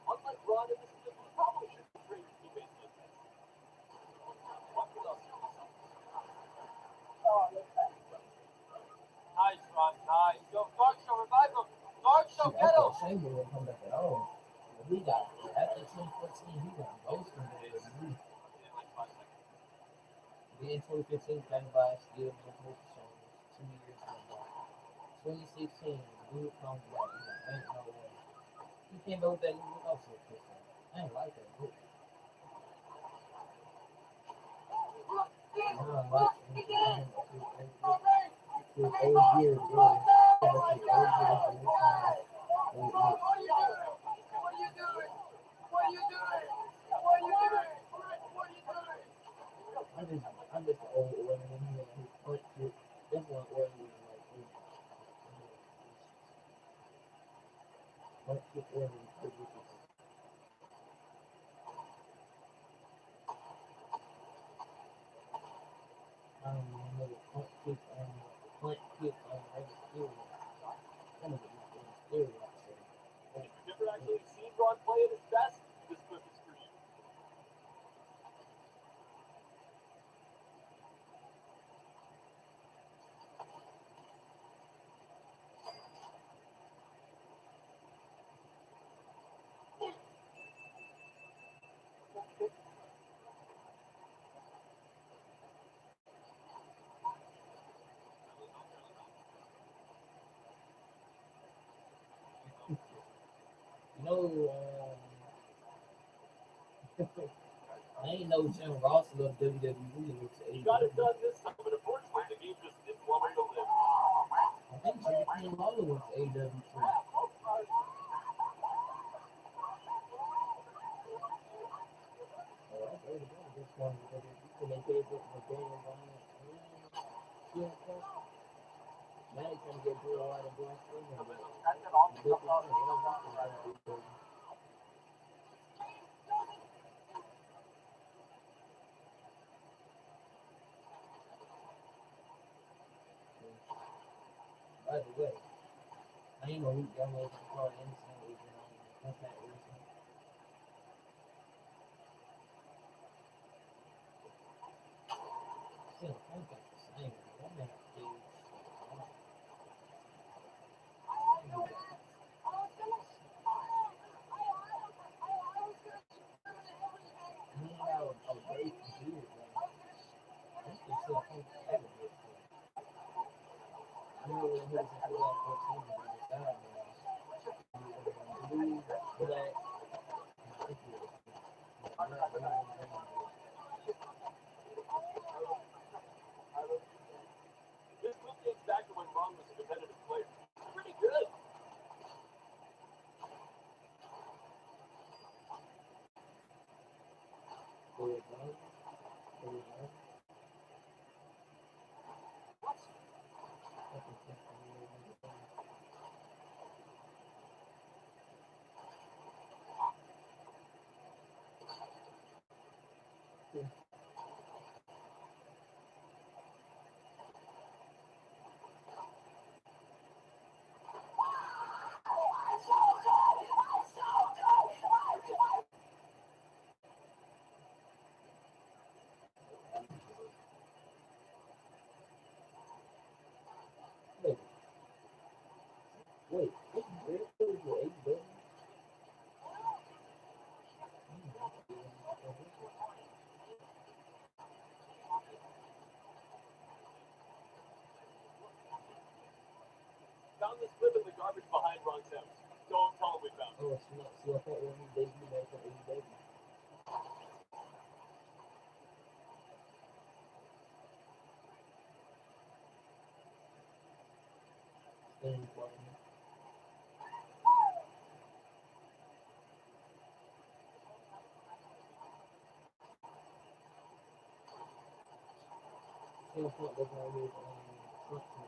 Unlike Ron and Mr. Nichols, probably should be great teammates with this. What else? Hi, Strong. Campbell will come back at all. But he got after 2014, he got most of the league. Then 2015, came by still no position. 2 years went by. 2016, dude comes back. He's like, ain't no way. He came back with that new also. I ain't like that book. I don't like him. His old years, really. I'm just an old order. His point to this one order was like point to order was pretty good. I don't even know the point kick on every skill. That nigga was skill like so. If you've never actually seen Ron play at his best, this clip is for you. You know, I ain't know Jim Ross loved WWE with He got it AEW. done this time, but unfortunately the game just didn't want him to live. I think Jimmy King Lawler was AEW too. Oh, I heard about this one because when they gave it the Daniel Bryan, now they trying to get Bray Wyatt and Braun Strowman. Big Wyatt, they don't want to go AEW. By the way, I ain't know who y'all know if Carl Anderson is contact recently. Still, contact the same. That man is. He have a very confused man. I'm still contact everything. I know when he was in 2014, he was sad, man. Blue, black, I think he was. This clip dates back to when Ron was a competitive player. Pretty good. Wait, this is real? This is your AEW? Found this clip in the garbage behind Ron's house. Don't tell him we found it. Oh, it's not. See, I thought when he debuted back on AEW. Staying quiet. Still thought they're going to use Trump to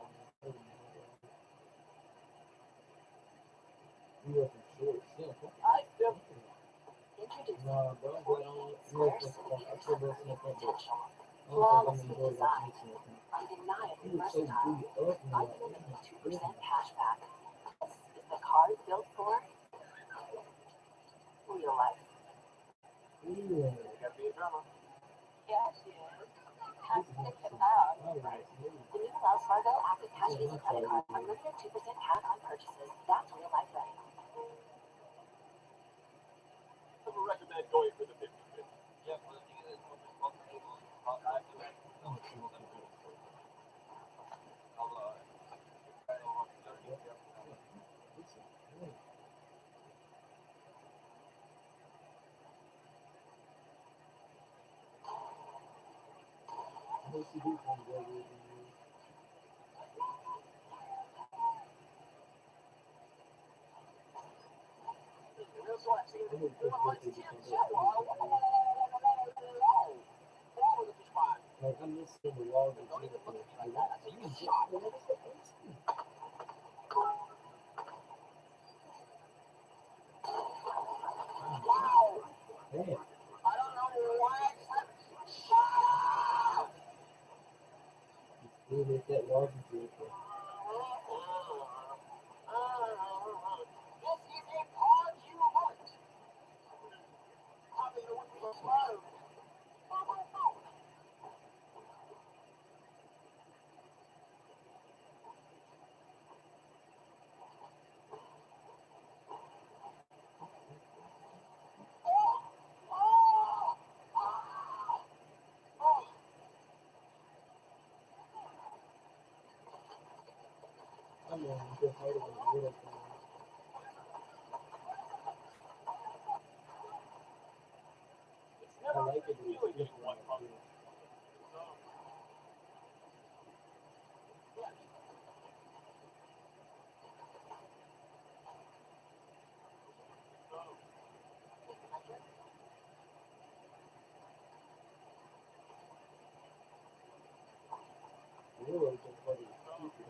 you wasn't sure. Still thought. Nah, bro, I'm going on. You were just like, I still don't see a thing. I don't think I'm enjoying watching this one. He was so booed up and like, oh my 2% goodness. cashback. Is the card built for real life? Ooh, Gotta be a drummer. Yes, yes. this is not so all right. The new Wells Fargo Active Cash Easy credit card, unlimited 2% cash on purchases. That's real life ready. would recommend going for the 50-50. Yeah, well, the thing is, both tables, both sides of it, some people that do it. Although, I don't want to learn it. Like, I'm just seeing the walls and like, you just damn. You hit that wall and beautiful. I'm going to go harder than the little thing. It's I never like it a when feeling it's getting one different. puck. Really just what it's stupid.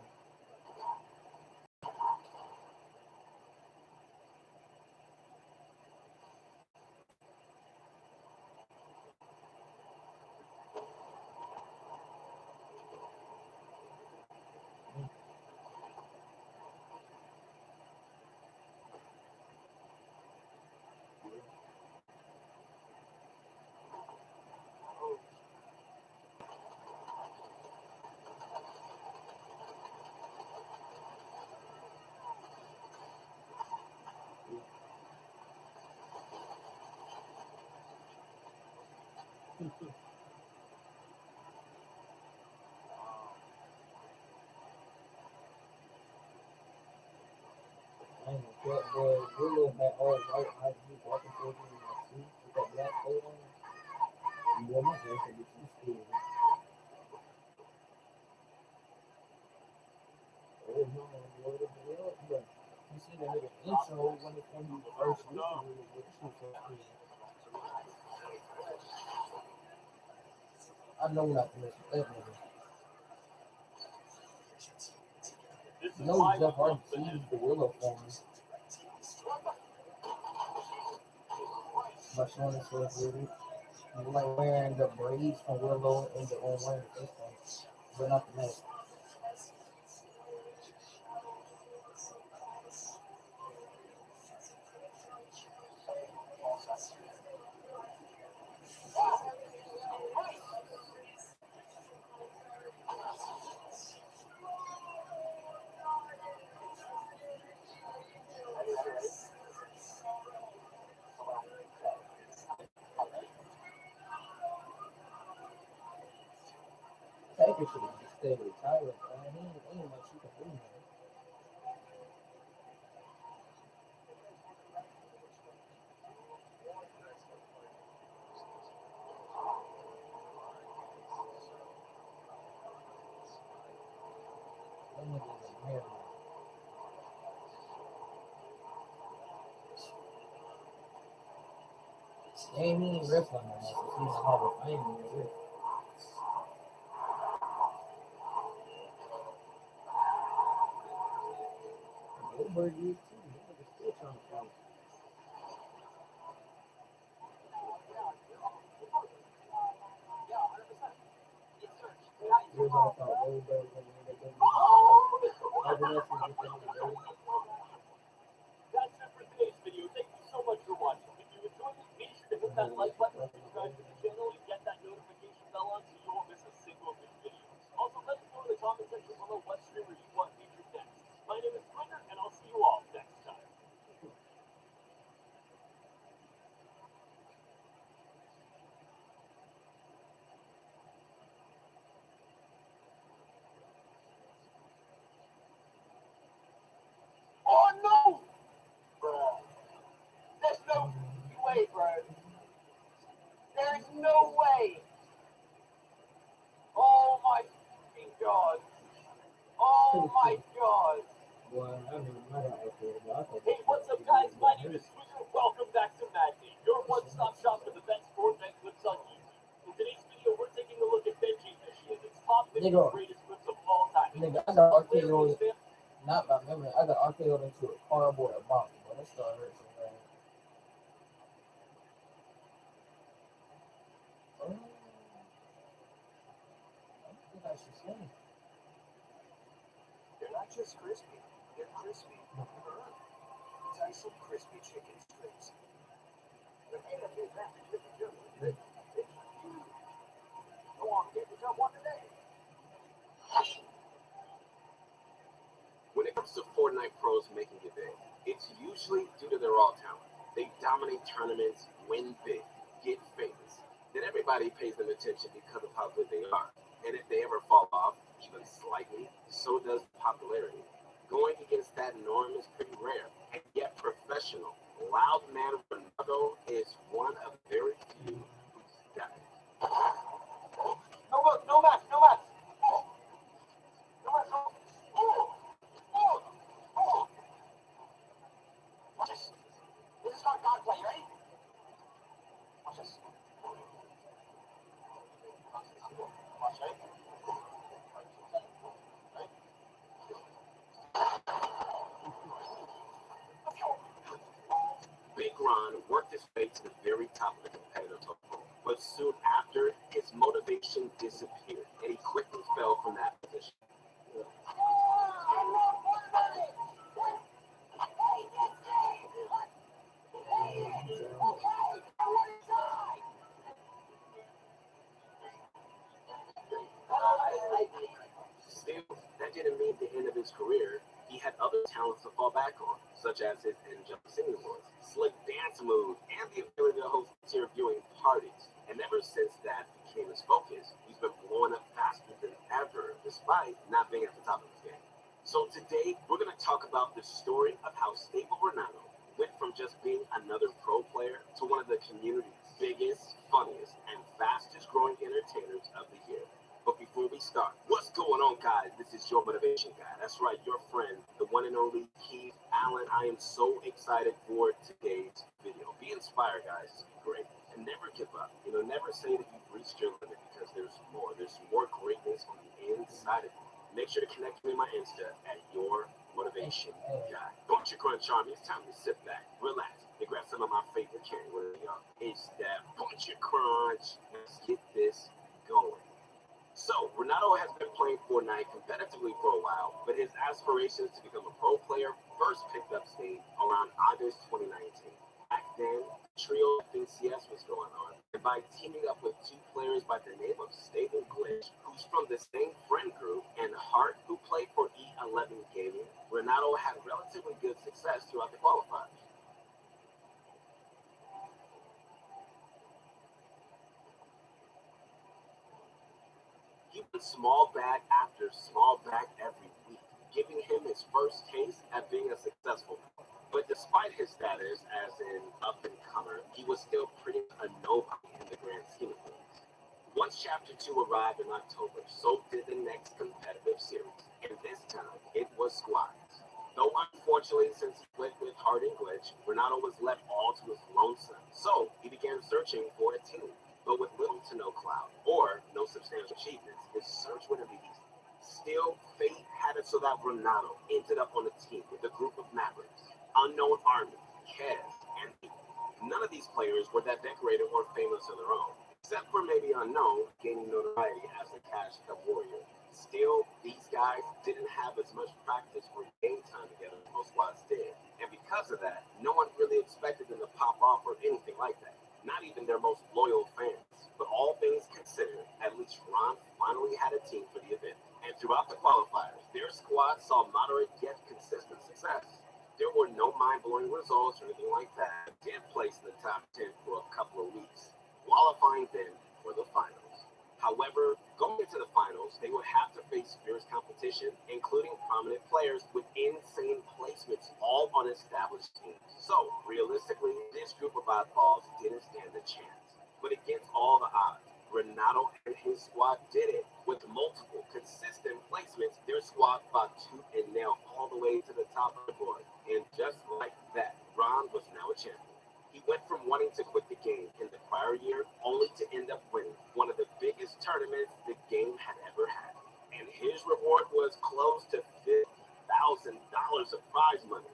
I ain't gonna that boy Willow had all white eyes. He was walking towards me in my seat with that black coat on. And boy, my girl said, "Bitch, you scared." Oh no, what the hell? But you see that nigga intro when it comes to the first week of it, but she so crazy. I know not to mess with that nigga. This is No, my Jeff already club, sees the Willow for me. My son is so good. I'm like wearing the braids from Willow and the on wearing the face mask. But not the mask. Taker should have just stayed retired, man. He ain't like she can do nothing. That nigga is married. And he ain't wrestling no more, so he's in Hall of Fame and that's it. Goldberg is too. That nigga still trying to fight. Here's what I thought Goldberg was going to do. Everyone else was just going to do. That's it for today's video. Thank you so much for watching. If you enjoyed it, make sure to hit that like button, subscribe to the channel, and get that notification bell on so you won't miss a single new video. Also, let us know in the comment section below what streamer you want featured next. My name is Twitter, and I'll see you all next time. No way! Oh my fucking god! Oh my god! Well, I mean, I got arcade, but I thought Hey, what's up, guys? My name is Squeezer. Welcome back to Mad Day, your one-stop shop for the best Fortnite clips on YouTube. In today's video, we're taking a look at Benji Machine, its top 50 Nigga. greatest clips of all time. Nigga, I got arcade Player rolling, fan, not by memory. I got arcade rolling into a cardboard box, but that started hurt so bad. Oh, I think I should say. They're not just crispy, they're crispy. It's like some crispy chicken strips. The peanut is that chicken good. Go on, get yourself one today. When it comes to Fortnite pros making it big, it's usually due to their raw talent. They dominate tournaments, win big, get famous. Then everybody pays them attention because of how good they are. And if they ever fall off, even slightly, so does popularity. Going against that norm is pretty rare, and yet professional. Loud man Ronaldo is one of very few who's done it. No match, no match. No match, no. Watch this. This is not God play, ready? Watch this. Watch, ready? Big Ron worked his way to the very top of the competitive total, but soon after, his motivation disappeared, and he quickly fell from that position. Still, that didn't mean the end of his career. He had other talents to fall back on, such as his angelic singing voice, slick dance moves, and the ability to host tier viewing parties. And ever since that became his focus, he's been blowing up faster than ever, despite not being at the top of his game. So today, we're going to talk about the story of how Stable Ronaldo went from just being another pro player to one of the community's biggest, funniest, and fastest growing entertainers of the year. But before we start, what's going on, guys? This is your motivation guy. That's right, your friend, the one and only Keith Allen. I am so excited for today's video. Be inspired, guys. To be great. And never give up. Never say that you've reached your limit, because there's more. There's more greatness on the inside of you. Make sure to connect me on my Insta at your motivation guy. Bunch of Crunch Army. It's time to sit back, relax, and grab some of my favorite candy. It's that Bunch of Crunch. Let's get this going. So, Ronaldo has been playing Fortnite competitively for a while, but his aspirations to become a pro player first picked up steam around August 2019. Back then, trio FNCS was going on, and by teaming up with two players by the name of Stable Glitch, who's from the same friend group, and Hart, who played for E11 Gaming, Ronaldo had relatively good success throughout the qualifiers. He won small bag after small bag every week, giving him his first taste at being a successful pro. But despite his status as an up-and-comer, he was still pretty a nobody in the grand scheme of things. Once Chapter 2 arrived in October, so did the next competitive series, and this time it was squads. Though unfortunately, since he went with Hart and Glitch, Ronaldo was left all to his lonesome, so he began searching for a team. But with little to no clout or no substantial achievements, his search wouldn't be easy. Still, fate had it so that Ronaldo ended up on a team with a group of Mavericks, Unknown Army, Kez, and Eagle. None of these players were that decorated or famous on their own, except for maybe Unknown gaining notoriety as the Cash Cup warrior. Still, these guys didn't have as much practice or game time together as most squads did, and because of that, no one really expected them to pop off or anything like that. Not even their most loyal fans. But all things considered, at least Ron finally had a team for the event. And throughout the qualifiers, their squad saw moderate yet consistent success. There were no mind-blowing results or anything like that. They did place in the top 10 for a couple of weeks, qualifying then for the finals. However, going into the finals, they would have to face fierce competition, including prominent players with insane placements, all on established teams. So, realistically, this group of oddballs didn't stand a chance. But against all the Renato and his squad did it. With multiple consistent placements, their squad fought tooth and nail all the way to the top of the board. And just like that, Ron was now a champion. He went from wanting to quit the game in the prior year only to end up winning one of the biggest tournaments the game had ever had. And his reward was close to $50,000 of prize money.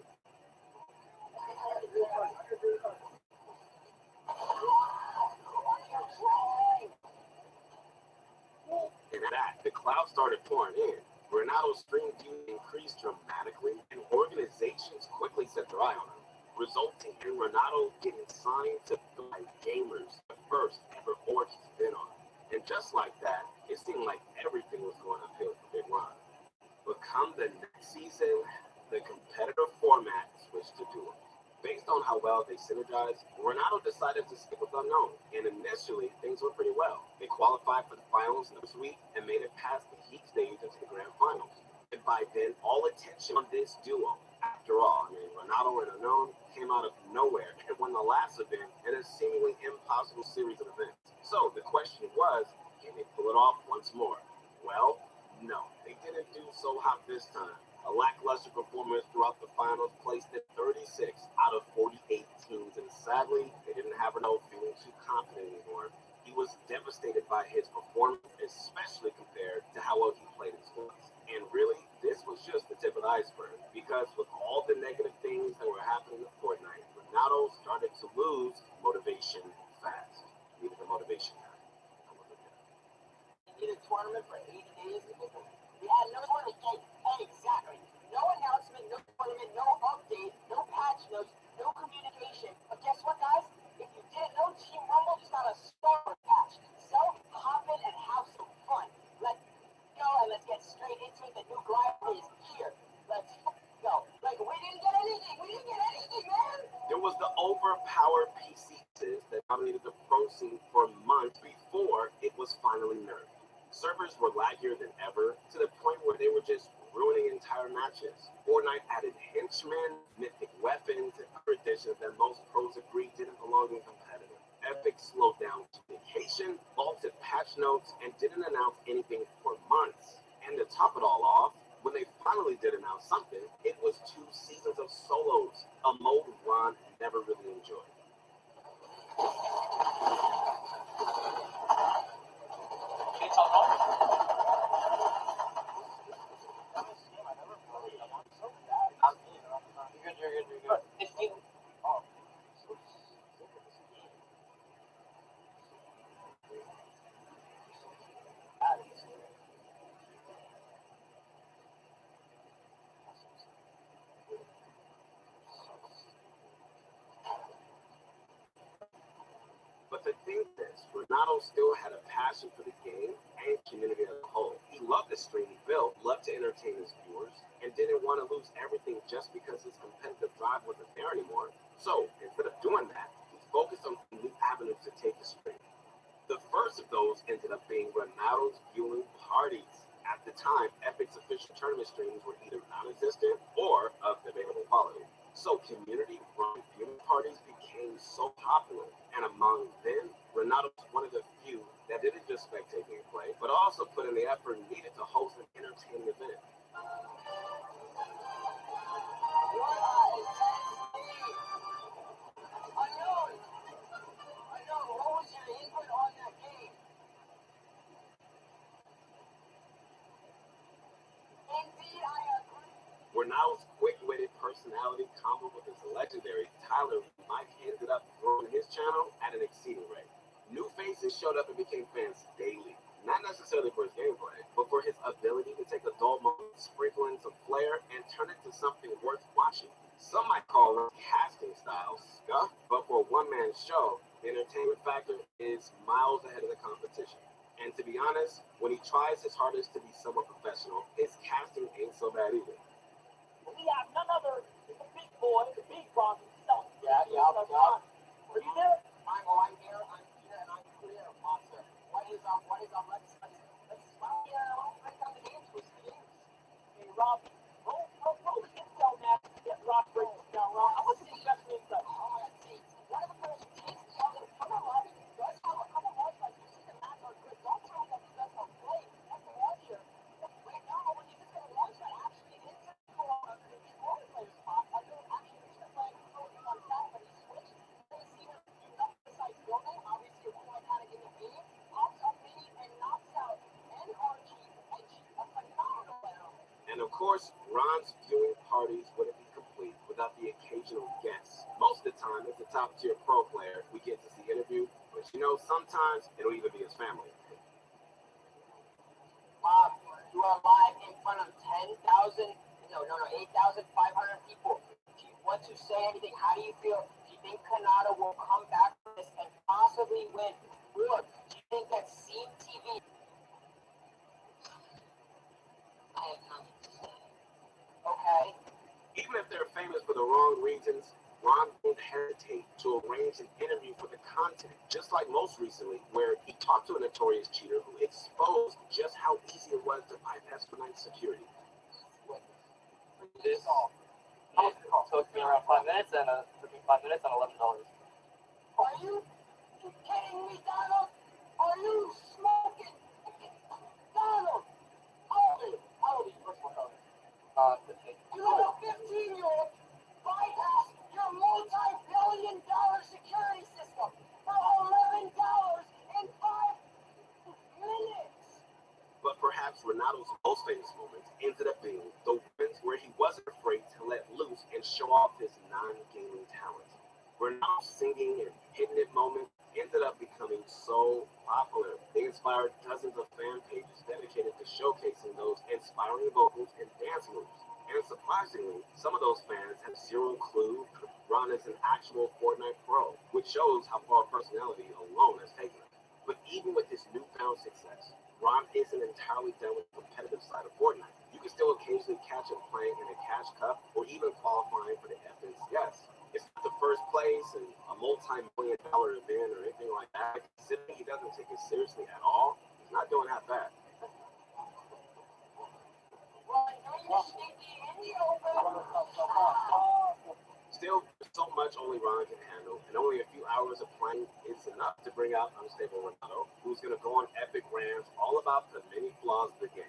And at that, the clouds started pouring in. Renato's stream view increased dramatically, and organizations quickly set their eye on him, resulting in Renato getting signed to Thrive Gamers, the first ever org he's been on. And just like that, it seemed like everything was going uphill for Big Ron. But come the next season, the competitive format switched to duo. Based on how well they synergized, Renato decided to stick with Unknown, and initially things went pretty well. They qualified for the finals next week and made it past the heat stage into the grand finals. And by then, all attention on this duo. After all, Renato and Unknown came out of nowhere and won the last event in a seemingly impossible series of events. So the question was, can they pull it off once more? Well, no, they didn't do so hot this time. A lackluster performance throughout the finals placed at 36 out of 48 teams, and sadly, they didn't have Renato feeling too confident anymore. He was devastated by his performance, especially compared to how well he played in sports. And really, this was just the tip of the iceberg, because with all the negative things that were happening in Fortnite, Renato started to lose motivation fast. He needed a motivation guy. He did a tournament for 80 days. Yeah, no tournament. Exactly. No announcement, no tournament, no update, no patch notes, no communication. But guess what, guys? If you didn't know, Team Rumble just got a star patch. So hop in and have some fun. Let's go and let's get straight into it. The new grind is here. Let's go. Like, we didn't get anything. We didn't get anything, man. There was the overpowered PCs that dominated the pro scene for months before it was finally nerfed. Servers were laggier than ever, to the point where they were just ruining entire matches. Fortnite added henchmen, mythic weapons, and other additions that most pros agreed didn't belong in competitive. Epic slowed down communication, vaulted patch notes, and didn't announce anything for months. And to top it all off, when they finally did announce something, it was 2 seasons of solos, a mode Ron never really enjoyed. But the thing is, Renato still had a passion for the game and community as a whole. He loved the stream he built, loved to entertain his viewers, and didn't want to lose everything just because his competitive drive wasn't there anymore. So, instead of doing that, he focused on new avenues to take the stream. The first of those ended up being Renato's viewing parties. At the time, Epic's official tournament streams were either non-existent or of debatable quality. So community-run viewing parties became so popular, and among them, Renato was one of the few that didn't just spectate gameplay, but also put in the effort needed to host an entertaining event. Renato's quick-witted personality combo with his legendary Tyler Mike ended up growing his channel at an exceeding rate. New faces showed up and became fans daily, not necessarily for his gameplay, but for his ability to take a dull moment, sprinkle in some flair, and turn it to something worth watching. Some might call it casting style stuff, but for a one-man show, the entertainment factor is miles ahead of the competition. And to be honest, when he tries his hardest to be somewhat professional, his casting ain't so bad either. We have none other than the big boy, the big boss himself. Yeah. Are you there? I'm here, and I'm clear, monster. What is up? Let's break down the games with the games. Hey, Rob, roll the intel map. Get Rob breaks it down, Rob. I want to see the best intel. Oh, yeah, takes. One of the players takes the other. Come on, Rob. You guys have a couple more fights. You see the map are good. course, Ron's viewing parties wouldn't be complete without the occasional guest. Most of the time, it's a top-tier pro player we get to see interview, but sometimes it'll even be his family. You are live in front of 8,500 people. Do you want to say anything? How do you feel? Do you think Kanata will come back from this and possibly win? Or do you think that Scene TV? Okay. Even if they're famous for the wrong reasons, Ron won't hesitate to arrange an interview for the content, just like most recently, where he talked to a notorious cheater who exposed just how easy it was to bypass Fortnite security. This took me around 5 minutes, and took me 5 minutes and $11. Are you kidding me, Donald? Are you smoking? Donald! How old are you? First one, 15. You let a 15-year-old bypass your multi-billion-dollar security system for $11 in 5 minutes. But perhaps Ronaldo's most famous moments ended up being the wins where he wasn't afraid to let loose and show off his non-gaming talent. Ronaldo's singing and hitting it moments ended up becoming so popular. They inspired dozens of fan pages dedicated to showcasing those inspiring vocals and dance moves. And surprisingly, some of those fans have zero clue Ron is an actual Fortnite pro, which shows how far personality alone has taken him. But even with his newfound success, Ron isn't entirely done with the competitive side of Fortnite. You can still occasionally catch him playing in a cash cup or even qualifying for the FNCS. It's not the first place in a multi-million-dollar event or anything like that. Considering he doesn't take it seriously at all, he's not doing half bad. Still, so much only Ron can handle, and only a few hours of playing is enough to bring out unstable Ronaldo, who's going to go on epic rants all about the many flaws of the game.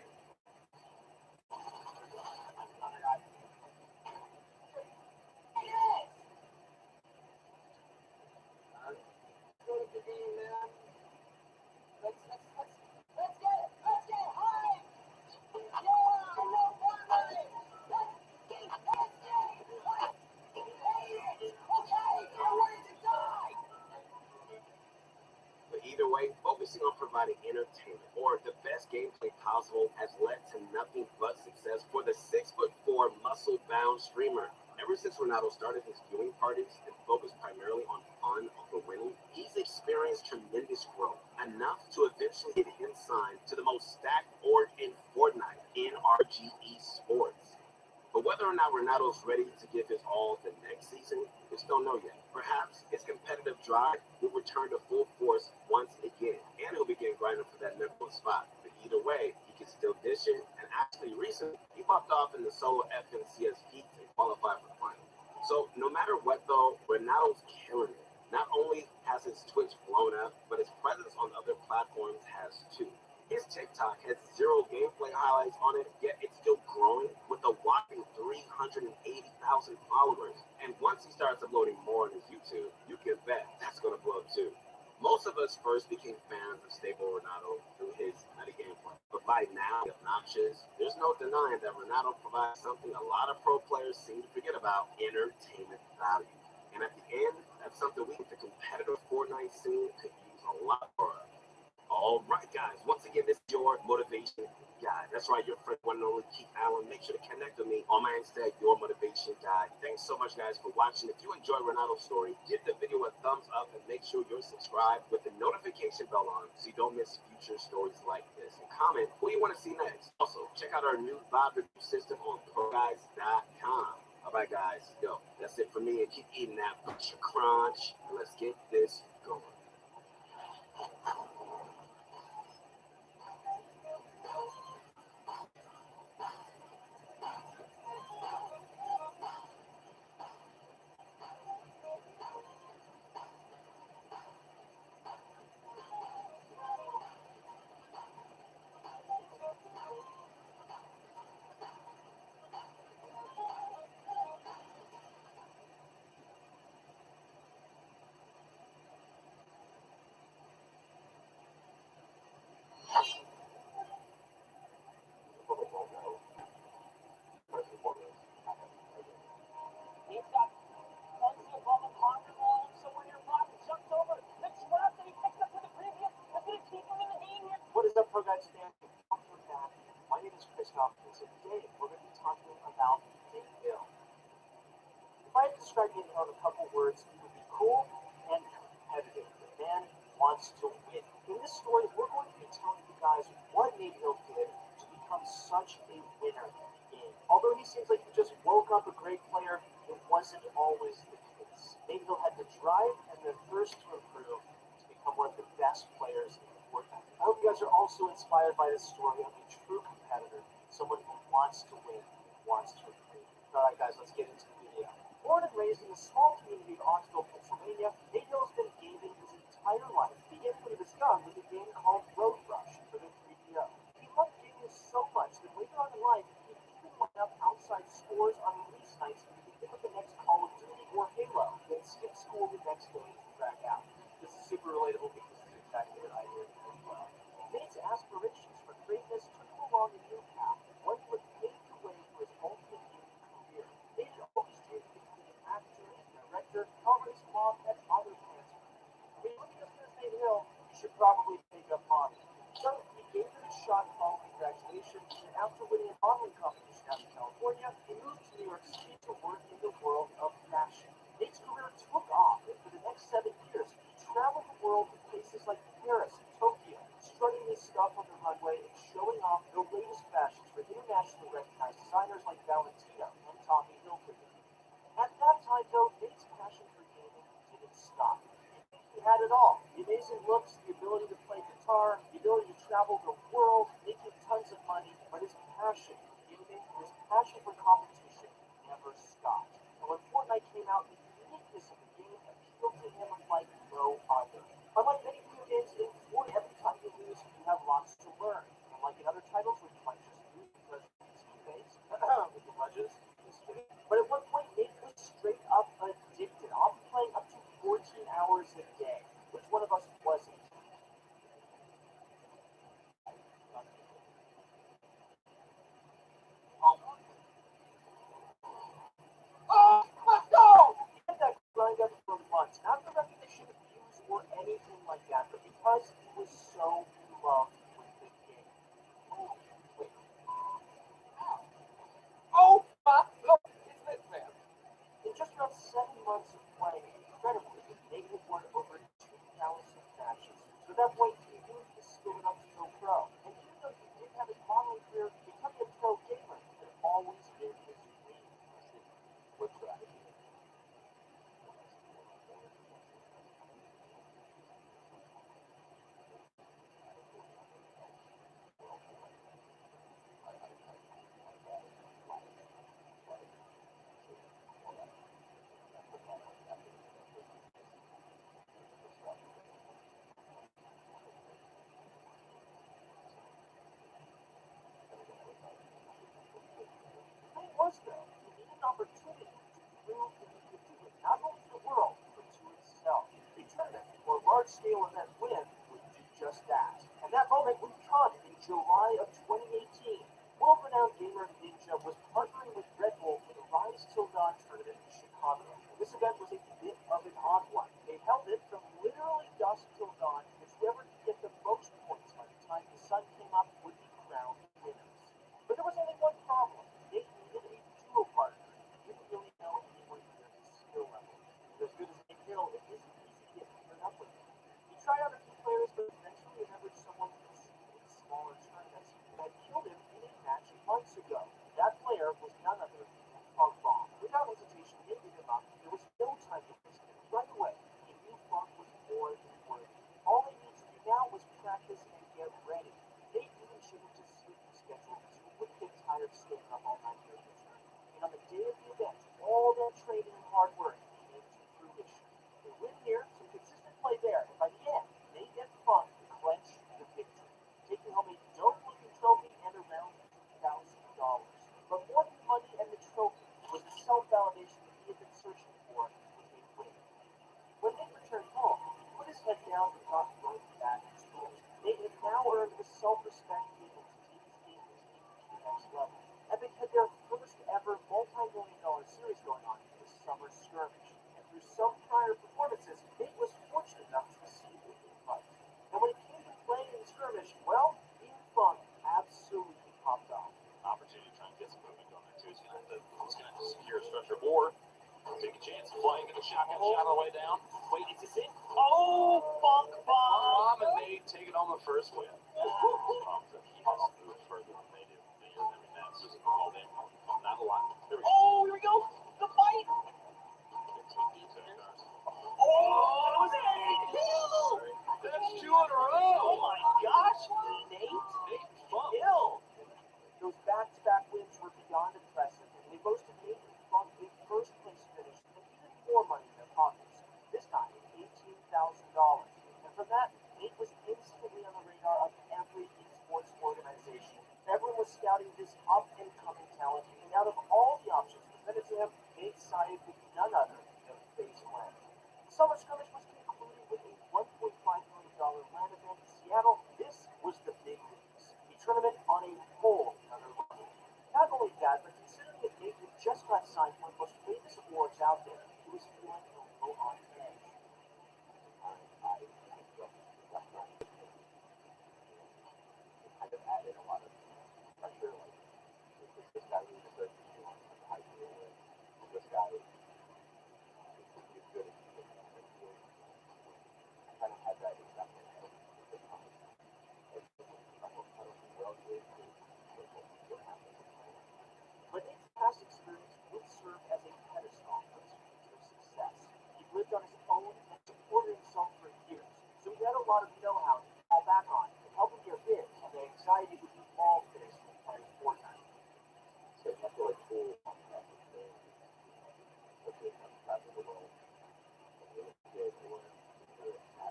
Either way, focusing on providing entertainment or the best gameplay possible has led to nothing but success for the 6'4" muscle-bound streamer. Ever since Ronaldo started his viewing parties and focused primarily on fun over winning, he's experienced tremendous growth, enough to eventually get him signed to the most stacked org in Fortnite, NRGE Sports. But whether or not Ronaldo's ready to give his all the next season, we just don't know yet. Perhaps his competitive drive will return to full force once again, and he'll begin grinding for that number one spot. But either way, he can still dish it, and actually recently, he popped off in the solo FNCS Heat and qualified for the final. So no matter what though, Ronaldo's killing it. Not only has his Twitch blown up, but his presence on other platforms has too. His TikTok has 0 gameplay highlights on it, yet it's still growing with a whopping 380,000 followers. And once he starts uploading more on his YouTube, you can bet that's going to blow up too. Most of us first became fans of Stable Ronaldo through his meta gameplay. But by now, obnoxious, there's no denying that Ronaldo provides something a lot of pro players seem to forget about: entertainment value. And at the end, that's something we think the competitive Fortnite scene could use a lot more of. All right, guys. Once again, this is your motivation guy. That's right, your friend, one and only Keith Allen. Make sure to connect with me on my Insta, your motivation guy. Thanks so much, guys, for watching. If you enjoyed Ronaldo's story, give the video a thumbs up and make sure you're subscribed with the notification bell on so you don't miss future stories like this. And comment who you want to see next. Also, check out our new vibe review system on ProGuys.com. All right, guys. Yo, that's it for me. And keep eating that butcher crunch. And let's get this going. Sports fans, welcome back. My name is Chris Hopkins, and today we're going to be talking about Big Bill. If I had to describe Big Bill in a couple words, it would be cool and competitive. The man wants to win. In this story, we're going to be telling you guys what Nate Hill did to become such a winner in the game. Although he seems like he just woke up a great player, it wasn't always the case. Nate Hill had the drive and the thirst to improve to become one of the best players in Fortnite. I hope you guys are also inspired by this story of a true competitor, someone who wants to win, wants to improve. Alright guys, let's get into the video. Born and raised in the small community of Oxville, Pennsylvania, Nate Hill has been gaming his entire life, beginning when he was young with a game called Road Rush for the 3DO. He loved gaming so much that later on in life, he even went up outside stores on release nights to pick up the next Call of Duty or Halo, then skip school the next day to track out. This is super relatable because this is exactly what I did as well. Nate's aspirations for greatness took him along a new path, one that would pave the way for his ultimate gaming career. Nate had always dreamed of becoming an actor and director, however his mom had other plans for him. When you look at this as Nate Hill, you should probably take up modeling. So he gave it a shot following graduation, and after winning a modeling competition out in California, he moved to New York City to work in the world of fashion. Nate's career took off, and for the next 7 years, he traveled the world to places like Paris and Tokyo, strutting his stuff on the runway and showing off the latest fashions for internationally recognized designers like Valentino and Tommy Hilfiger. At that time, though, Nate's passion for gaming didn't stop. He had it all. The amazing looks, the ability to play guitar, the ability to travel the world, making tons of money, but his passion for gaming, his passion for competition never stopped. And when Fortnite came out, the uniqueness of the game appealed to him like no other. Unlike many video games, in Fortnite, every time you lose, you have lots to learn. Unlike in other titles where you might just lose because it's teammates, with the legends, but at one point, Nate was straight up addicted, often playing up to 14 hours a day. Which one of us wasn't? Oh, let's go! He had that grind up for months, not for recognition, views, or anything like that, but because he was so in love with the game. Oh, wait. Oh, it's this man. In just around 7 months of playing, incredibly, Nate had won over 2,000 matches. So at that point, he knew he was skilled enough to go pro. And even though he didn't have a modeling career, becoming a pro gamer had always been his dream. What's that? Nate was though. He needed an opportunity to prove that he could do it, not only to the world, but to himself. A tournament or large-scale event win would do just that. And that moment would come in July of 2018. World-renowned gamer Ninja was partnering with Red Bull for the Rise Till Dawn tournament in Chicago. This event was a bit of an odd one. They held it from literally dusk till dawn, and whoever could get the most points by the time the sun came up would be crowned winners. But there was only one problem. Nate needed a duo partner. He didn't really know anyone near his skill level. As good as Nate Hill, it isn't easy to get paired up with him. He tried out a few players, but eventually remembered someone from a smaller tournaments that killed him in a match months ago. That player was none other than Funk Bomb. Without hesitation, Nate hit him up. There was no time to waste, and right away, he knew Funk was more than worthy. All they needed to do now was practice and get ready. Nate even shifted to sleeping schedule so he wouldn't get tired staying up all night during the tournament. And on the day of the event, all that training and hard work came to fruition. They win here, some consistent play there, and by the end, Nate and Funk clinched the victory, taking home a dope-looking trophy and around $2,000. But more than money and the trophy was the self-validation that he had been searching for with a win. When Nate returned home, he put his head down and got right back to school. Nate had now earned the self-respect needed to take his game to the next level. Epic had their first ever multi-million-dollar series going on, the Summer Skirmish. And through some prior performances, Nate was fortunate enough to receive an invite. And when it came to playing in the skirmish, well, he and Funk the first win. He has moved further than they did the year that we met. So all they not a lot. There we go. Oh, here we go. The fight. 15 detail cars. Oh, it was a That's 2 in a row. Oh my gosh, Nate Hill. Those back-to-back wins were beyond impressive, and they boasted Nate and Funk a first-place finish and even more money in their pockets. This time, $18,000. And from that, Nate was instantly on the radar of every esports organization. Everyone was scouting this up-and-coming talent, and out of all the options presented to him, Nate sided with none other than FaZe Clan. The summer scrimmage was concluded with a $1.5 million LAN event in Seattle. This was the big leagues, a tournament on a whole other level. Not only that, but considering that Nate had just got signed for the most famous awards out there, he was feeling a little on edge. Kind of added a lot of pressure. Like, is this guy really good? High school, is this guy is good? I kind of had that exactly. But Nate's past experience would serve as a pedestal for his future success. He'd lived on his own and supported himself for years, so he had a lot of know-how to fall back on and help him get rid of the anxiety that we all face when playing Fortnite. So I feel like cool on that thing. Okay, I'm traveling the world. I'm really good for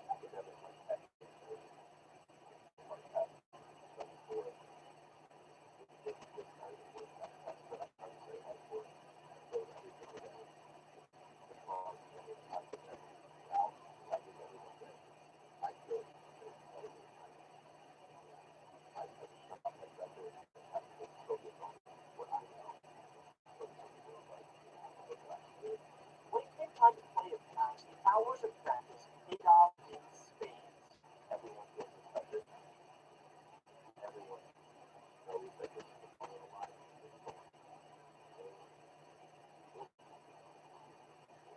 academic, like technical, like that. So for this kind of work, that's what I'm trying to say. I work so every single day. The cause and the time of everything out, like with everyone day. I feel like it's better than I just shut up like that. I just focus on what I know. When it came time to play a match, the hours of practice paid off in spades. Everyone feels expected. Everyone knows that this is the point of the line. There's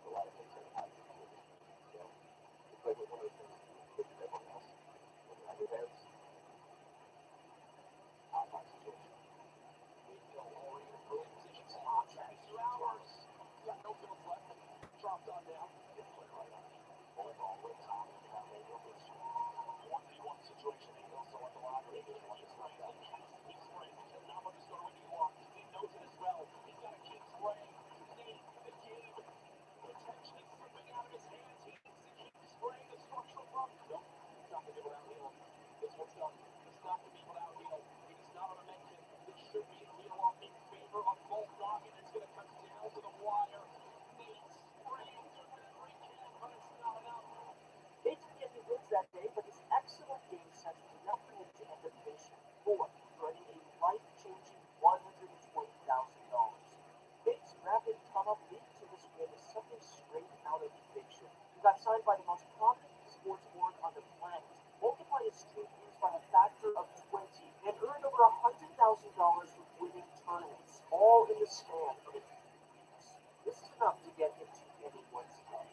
a lot of things that happen. So it's like one of those things with everyone else. When I get there, I'm not situation. Dropped on down. Volleyball with Tom. One-v-one situation. He also on the lottery. He's spraying. Now we're just going to walk. He knows it as well. He's got to keep spraying. Nate, the game. Potentially slipping out of his hands. He needs to keep spraying the structural pump. Nope. It's not going to be without Halo. This one's done. It's not going to be without Halo. It is not on a mention. This should be Halo on in favor of both Dog, and it's going to come down to the wire. Nate spraying to whatever he can, but it's not enough. Nate didn't get any wins that day, but his excellent game sense was enough for him to end up finishing fourth, earning a life-changing $120,000. Nate's rapid come-up leading to this win is something straight out of fiction. He got signed by the most prominent sports org on the planet, multiplied his streak views by a factor of 20, and earned over $100,000 from winning tournaments, all in the span of a few weeks. This is enough to get him to anyone's head.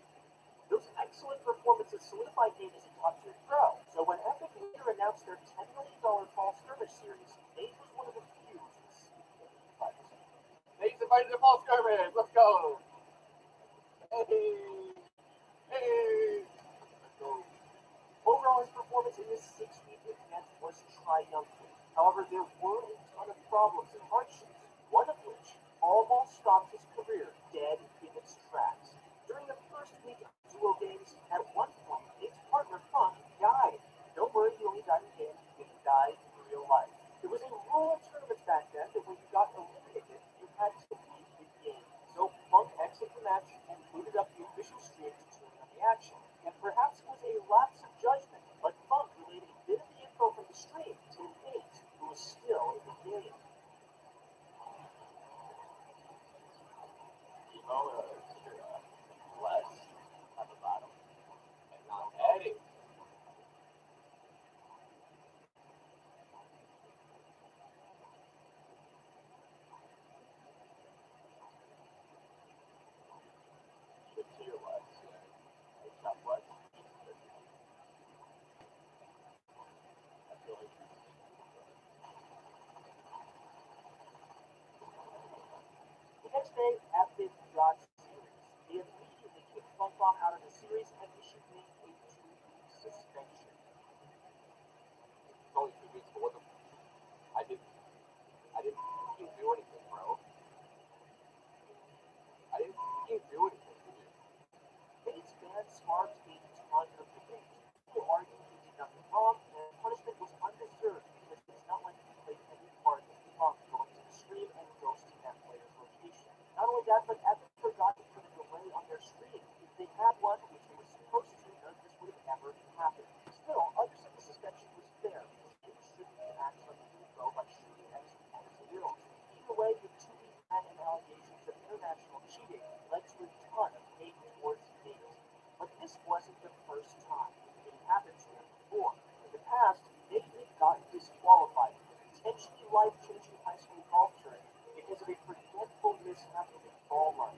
Those excellent performances solidified Nate as a top-tier pro. So when Epic later announced their $10 million fall skirmish series, Nate was one of the few to receive the prize. Nate's invited to fall skirmish. Let's go. Hey. Let's go. Overall, his performance in this 6-week event was triumphant. However, there were a ton of problems and hardships, one of which almost stopped his career dead in its tracks. During the first week of duo games, at one point, Nate's partner Funk died. Don't worry, he only died in game, he didn't die in real life. There was a rule in tournaments back then that when you got eliminated, you had to leave the game. So Funk exited the match and booted up the official stream to tune on the action. And perhaps it was a lapse of judgment, but Funk relayed a bit of day, Epic got serious. They immediately kicked FunCom out of the series and issued me a 2-week suspension. It's only 2 weeks, but what the? I didn't do anything, bro. I didn't do anything. Bates banned Smart a ton of debate. People argued he did nothing wrong, and punishment was undeserved because it's not like he played any part in the wrong going to the stream and ghosting that player's location. Not only that, but Epic forgot to put a delay on their stream. If they had one, which they were supposed to, none of this would have ever happened. Still, others said the suspension was fair because it shouldn't have acted like a hero by shooting at his opponent's wills. Either way, the 2-week ban and allegations of international cheating led to a ton of hate towards Bates. But this wasn't the first time it happened to him before. In the past, Nate had gotten disqualified from a potentially life-changing high school golf tournament because of a forgetful mishap in a ball run.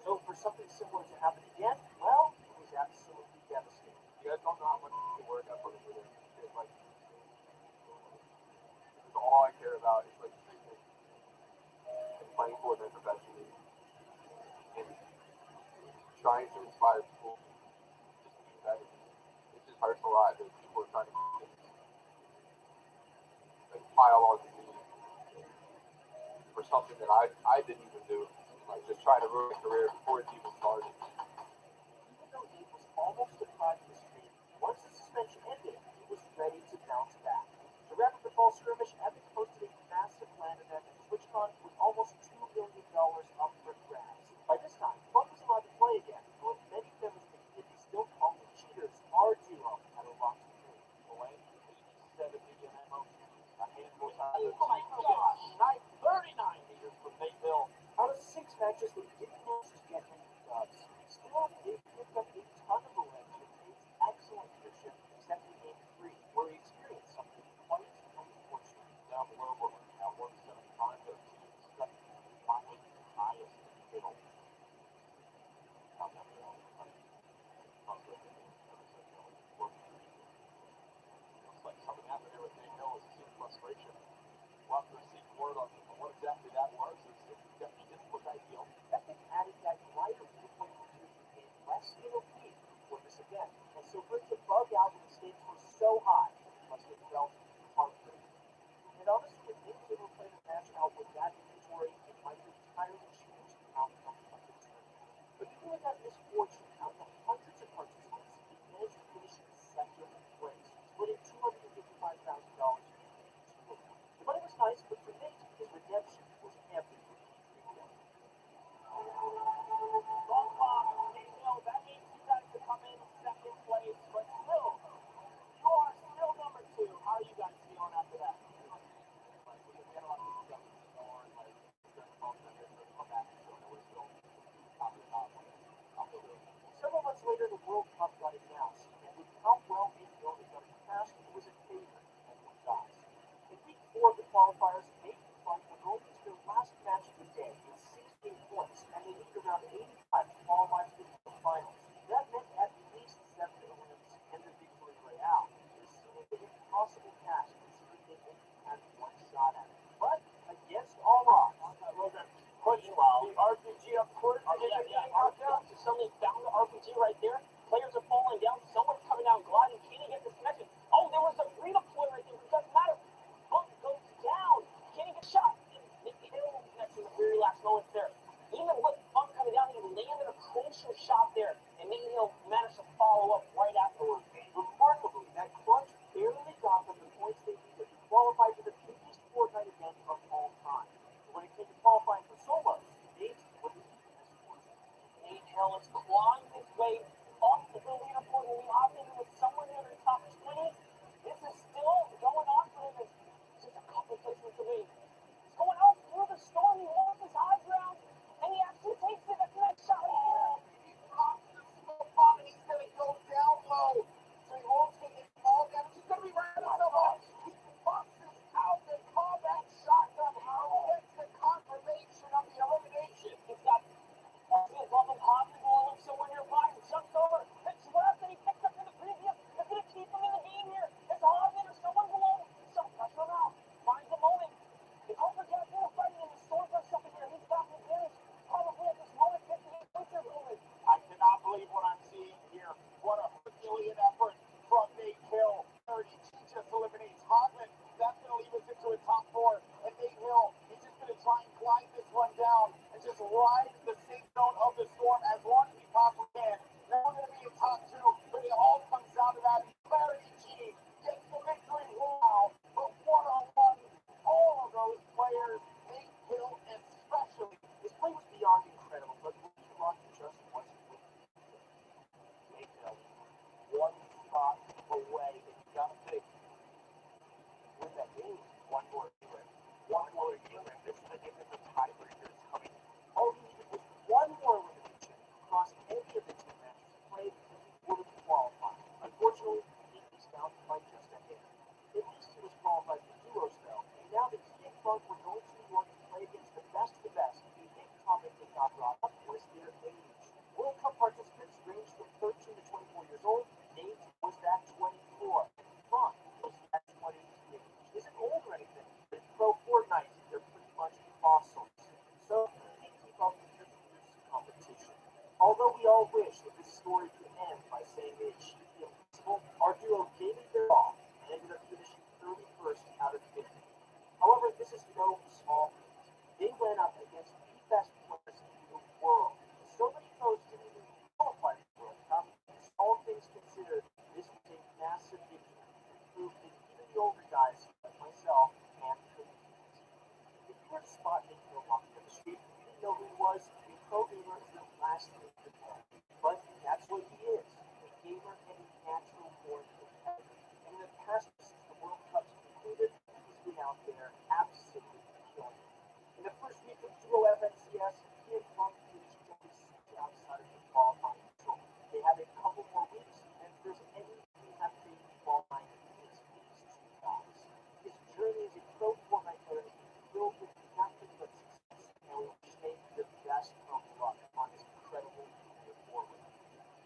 So for something similar to happen again, well, it was absolutely devastating. You guys don't know how much work I put into this. It's like, it's all I care about is like streaming and playing Fortnite professionally and trying to inspire people just to be better. It just hurts a lot that people are trying to like pile on me for something that I didn't even do. Like just trying to ruin a career before it's even started. Even though Nate was almost deprived of his stream, once the suspension ended, he was ready to bounce back. To wrap up the fall skirmish, Epic hosted a massive LAN event at TwitchCon with almost $2 million up for grabs. By this time, Funk was allowed to play again, though many members of the community still call the cheaters R-Duo at a rock stream. Blank 87 million ammo, a handful of times. Oh my gosh! 39 meters from Mayville. Out of 6 matches, they didn't manage to get any dubs. Still, they picked up a ton of momentum with Nate's excellent leadership, except in Game 3, where he experienced something quite unfortunate. Down below, we're at 175, but teams got finally the highest in the middle. Not that middle, like, not the middle, it's like coming out of everything else is in frustration. We'll have to receive word on what exactly that was. It's definitely didn't look ideal. Epic added that glider viewpoint feature to gain less AOP for this event, and so for it to bug out when the stakes were so high, it must have felt heartbreaking. And honestly, if Nate was able to play the match out with that inventory, it might have entirely changed the outcome of the tournament. But even with that misfortune, out of hundreds of participants, he managed to finish in second place, splitting $255,000. The money was nice, but for Nate, his redemption was everything. FunCom, Mayville, that means you guys to come in second place, but still, you are still number 2. How are you guys feeling after that? Like, we had a lot of people coming to the door and, like, during the phone, and they're going to come back and show that we're still top of the top. I'll feel good. Several months later, the World Cup got announced, and with how well Mayville had done in the past, it was a favorite of the guys. In week 4 of the qualifiers, Nate and Funk were going into their last match of the day with 16 points, and they needed around 85 to qualify for the finals. That meant at least 7 wins and the victory royale. It seemed an impossible task considering they only had one shot at it. But against all odds, The RPG up court. Suddenly found the RPG right there. Players are falling down. Someone's coming down gliding. Can he get disconnected? Oh, there was a redeploy right there. It doesn't matter. Funk goes down. Can he get shot? They killed next in the very last moments there. Even with Funk coming down, he landed a crucial shot there, and maybe he'll manage to follow up right afterwards. remarkably, that clutch barely got them the points they needed to qualify for the biggest Fortnite event of all time. When it came to qualifying for solos, Nate was the easiest one. Nate Hellis climbed his way up the leaderboard, and we score. And Nate Hill, he's just going to try and glide this one down and just ride the safe zone of the storm as long as he possibly can. Now we're going to be in top two, but it all comes down to that. Clarity G gets the victory. Wow. But one-on-one, all of those players, Nate Hill especially. His play was beyond incredible, but Ricky Rocky just wasn't with it. Nate Hill, one spot away, and you got to pick. Win that game. One more game. One more game. This is the tiebreaker is coming. All he needed was one more elimination across any of the two matches he played, and he would have qualified. Unfortunately, he missed out by just a hair. At least he was qualified for duos, though, and now that he and Funk were going to New York to play against the best of the best, the big topic that got brought up was their age. World Cup participants ranged from 13 to 24 years old. Nate was that 24. Funk was that 22. Isn't old or anything, but in pro Fortnite, they're pretty much fossils. So, they keep up with this fierce competition. Although we all wish that this story could end by saying it should be impossible, our duo gave it their all and ended up finishing 31st out of 50. However, this is no small feat. They went up against the best players in the world. So many pros didn't even qualify for the World Cup. All things considered, this was a massive victory. It proved that even the older guys, like myself, can compete. If you were to spot Nate Hill walking down the street, you didn't know who he was, a pro gamer is the last thing to know. But that's what he is, a gamer and a natural born competitor. And in the past, since the World Cup's concluded, he's been out there absolutely killing it. In the first week of Duo FNCS, he and Funk finished just outside of the qualifying control. They have a couple more weeks, and if there's any who have been qualifying, it's these two guys. His journey as a pro Fortnite player has been filled with nothing but success, and we wish Nate the best of luck on his incredible career forward.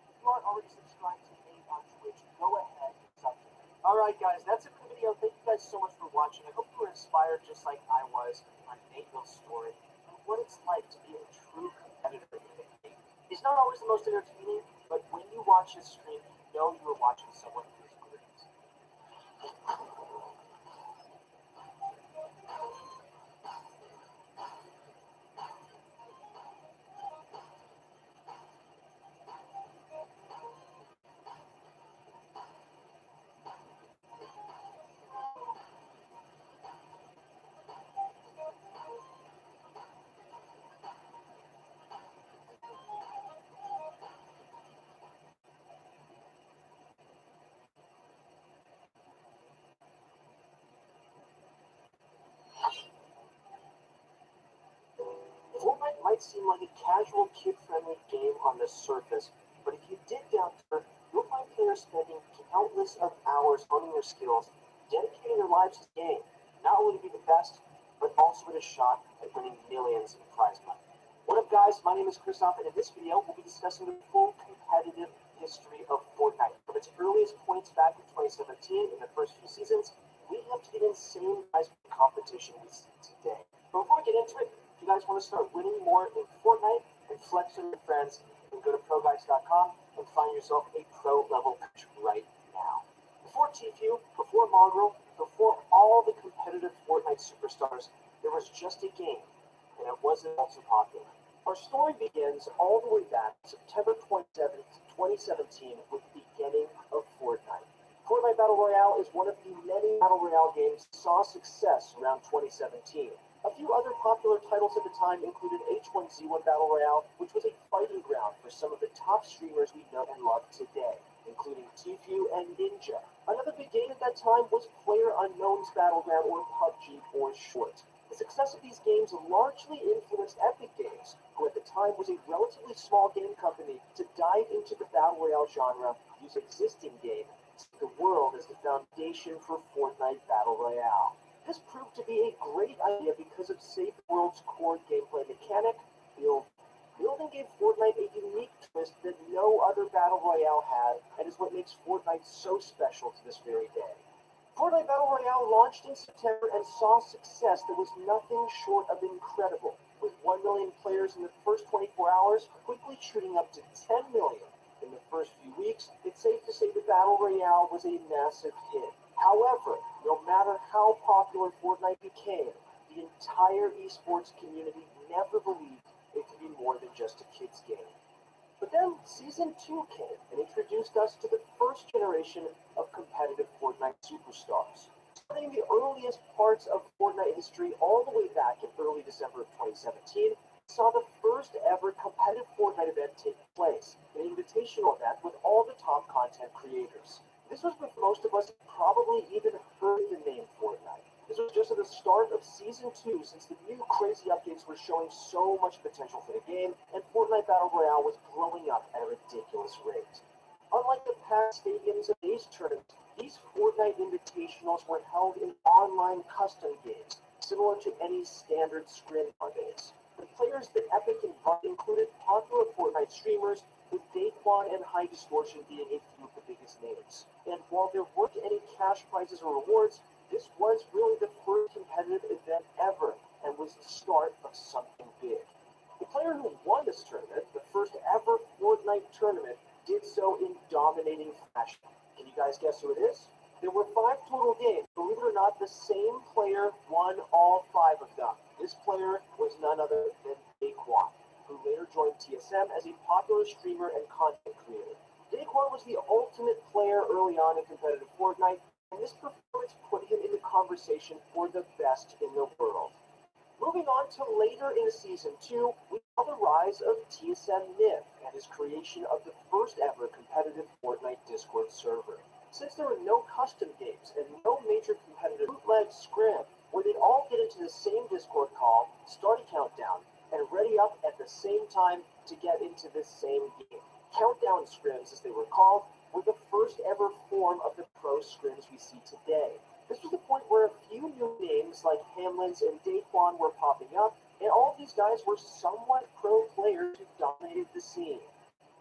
If you aren't already subscribed to Nate on Twitch, go ahead and subscribe. Alright guys, that's it for the video. Thank you guys so much for watching. I hope you were inspired just like I was on Nate Hill's story and what it's like to be a true competitor in the game. He's not always the most entertaining, but when you watch his stream, you know you are watching someone who is great. Fortnite might seem like a casual, kid-friendly game on the surface, but if you dig down deeper, you'll find players spending countless of hours honing their skills, dedicating their lives to the game, not only to be the best, but also with a shot at winning millions in prize money. What up, guys? My name is Christoph, and in this video, we'll be discussing the full competitive history of Fortnite. From its earliest points back in 2017, in the first few seasons, leading up to the insane prize competition we see today. But before we get into it, if you guys want to start winning more in Fortnite and flex with your friends, you can go to ProGuides.com and find yourself a pro level coach right now. Before TFU, before Mongrel, before all the competitive Fortnite superstars, there was just a game, and it wasn't also popular. Our story begins all the way back September 27th, 2017, with the beginning of Fortnite. Fortnite Battle Royale is one of the many Battle Royale games that saw success around 2017. A few other popular titles at the time included H1Z1 Battle Royale, which was a fighting ground for some of the top streamers we know and love today, including Tfue and Ninja. Another big game at that time was PlayerUnknown's Battleground, or PUBG for short. The success of these games largely influenced Epic Games, who at the time was a relatively small game company, to dive into the Battle Royale genre, use existing game, to the world as the foundation for Fortnite Battle Royale. This proved to be a great idea because of Save the World's core gameplay mechanic, build. Building gave Fortnite a unique twist that no other Battle Royale had, and is what makes Fortnite so special to this very day. Fortnite Battle Royale launched in September and saw success that was nothing short of incredible, with 1 million players in the first 24 hours, quickly shooting up to 10 million. In the first few weeks, it's safe to say that Battle Royale was a massive hit. However, no matter how popular Fortnite became, the entire esports community never believed it could be more than just a kid's game. But then Season 2 came and introduced us to the first generation of competitive Fortnite superstars. Starting the earliest parts of Fortnite history all the way back in early December of 2017, saw the first ever competitive Fortnite event take place, an invitational event with all the top content creators. This was when most of us probably even heard the name Fortnite. This was just at the start of Season 2, since the new crazy updates were showing so much potential for the game, and Fortnite Battle Royale was blowing up at a ridiculous rate. Unlike the past stadiums and base tournaments, these Fortnite invitationals were held in online custom games, similar to any standard scrim nowadays. The players that Epic invited included popular Fortnite streamers, with Daquan and High Distortion being a few of the biggest names. And while there weren't any cash prizes or rewards, this was really the first competitive event ever, and was the start of something big. The player who won this tournament, the first ever Fortnite tournament, did so in dominating fashion. Can you guys guess who it is? There were 5 total games. Believe it or not, the same player won all 5 of them. This player was none other than Daquan, who later joined TSM as a popular streamer and content creator. Daquan was the ultimate player early on in competitive Fortnite, and this performance put him in the conversation for the best in the world. Moving on to later in Season 2, we saw the rise of TSM Niv and his creation of the first ever competitive Fortnite Discord server. Since there were no custom games and no major competitive bootleg scrim, where they'd all get into the same Discord call, start a countdown, and ready up at the same time to get into the same game. Countdown scrims, as they were called, were the first ever form of the pro scrims we see today. This was the point where a few new names like Hamlins and Daquan were popping up, and all of these guys were somewhat pro players who dominated the scene.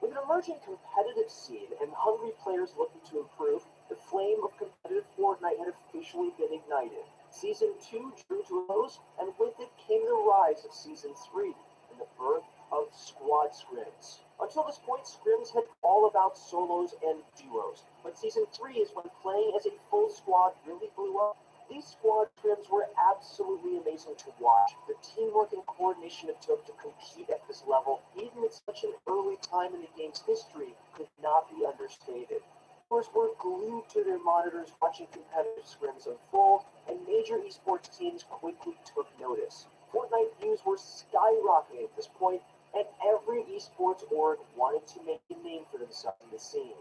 With an emerging competitive scene and hungry players looking to improve, the flame of competitive Fortnite had officially been ignited. Season 2 drew to a close, and with it came the rise of Season 3 and the birth of squad scrims. Until this point, scrims had been all about solos and duos, but Season 3 is when playing as a full squad really blew up. These squad scrims were absolutely amazing to watch. The teamwork and coordination it took to compete at this level, even at such an early time in the game's history, could not be understated. Viewers were glued to their monitors watching competitive scrims unfold, and major esports teams quickly took notice. Fortnite views were skyrocketing at this point, and every esports org wanted to make a name for themselves in the scene.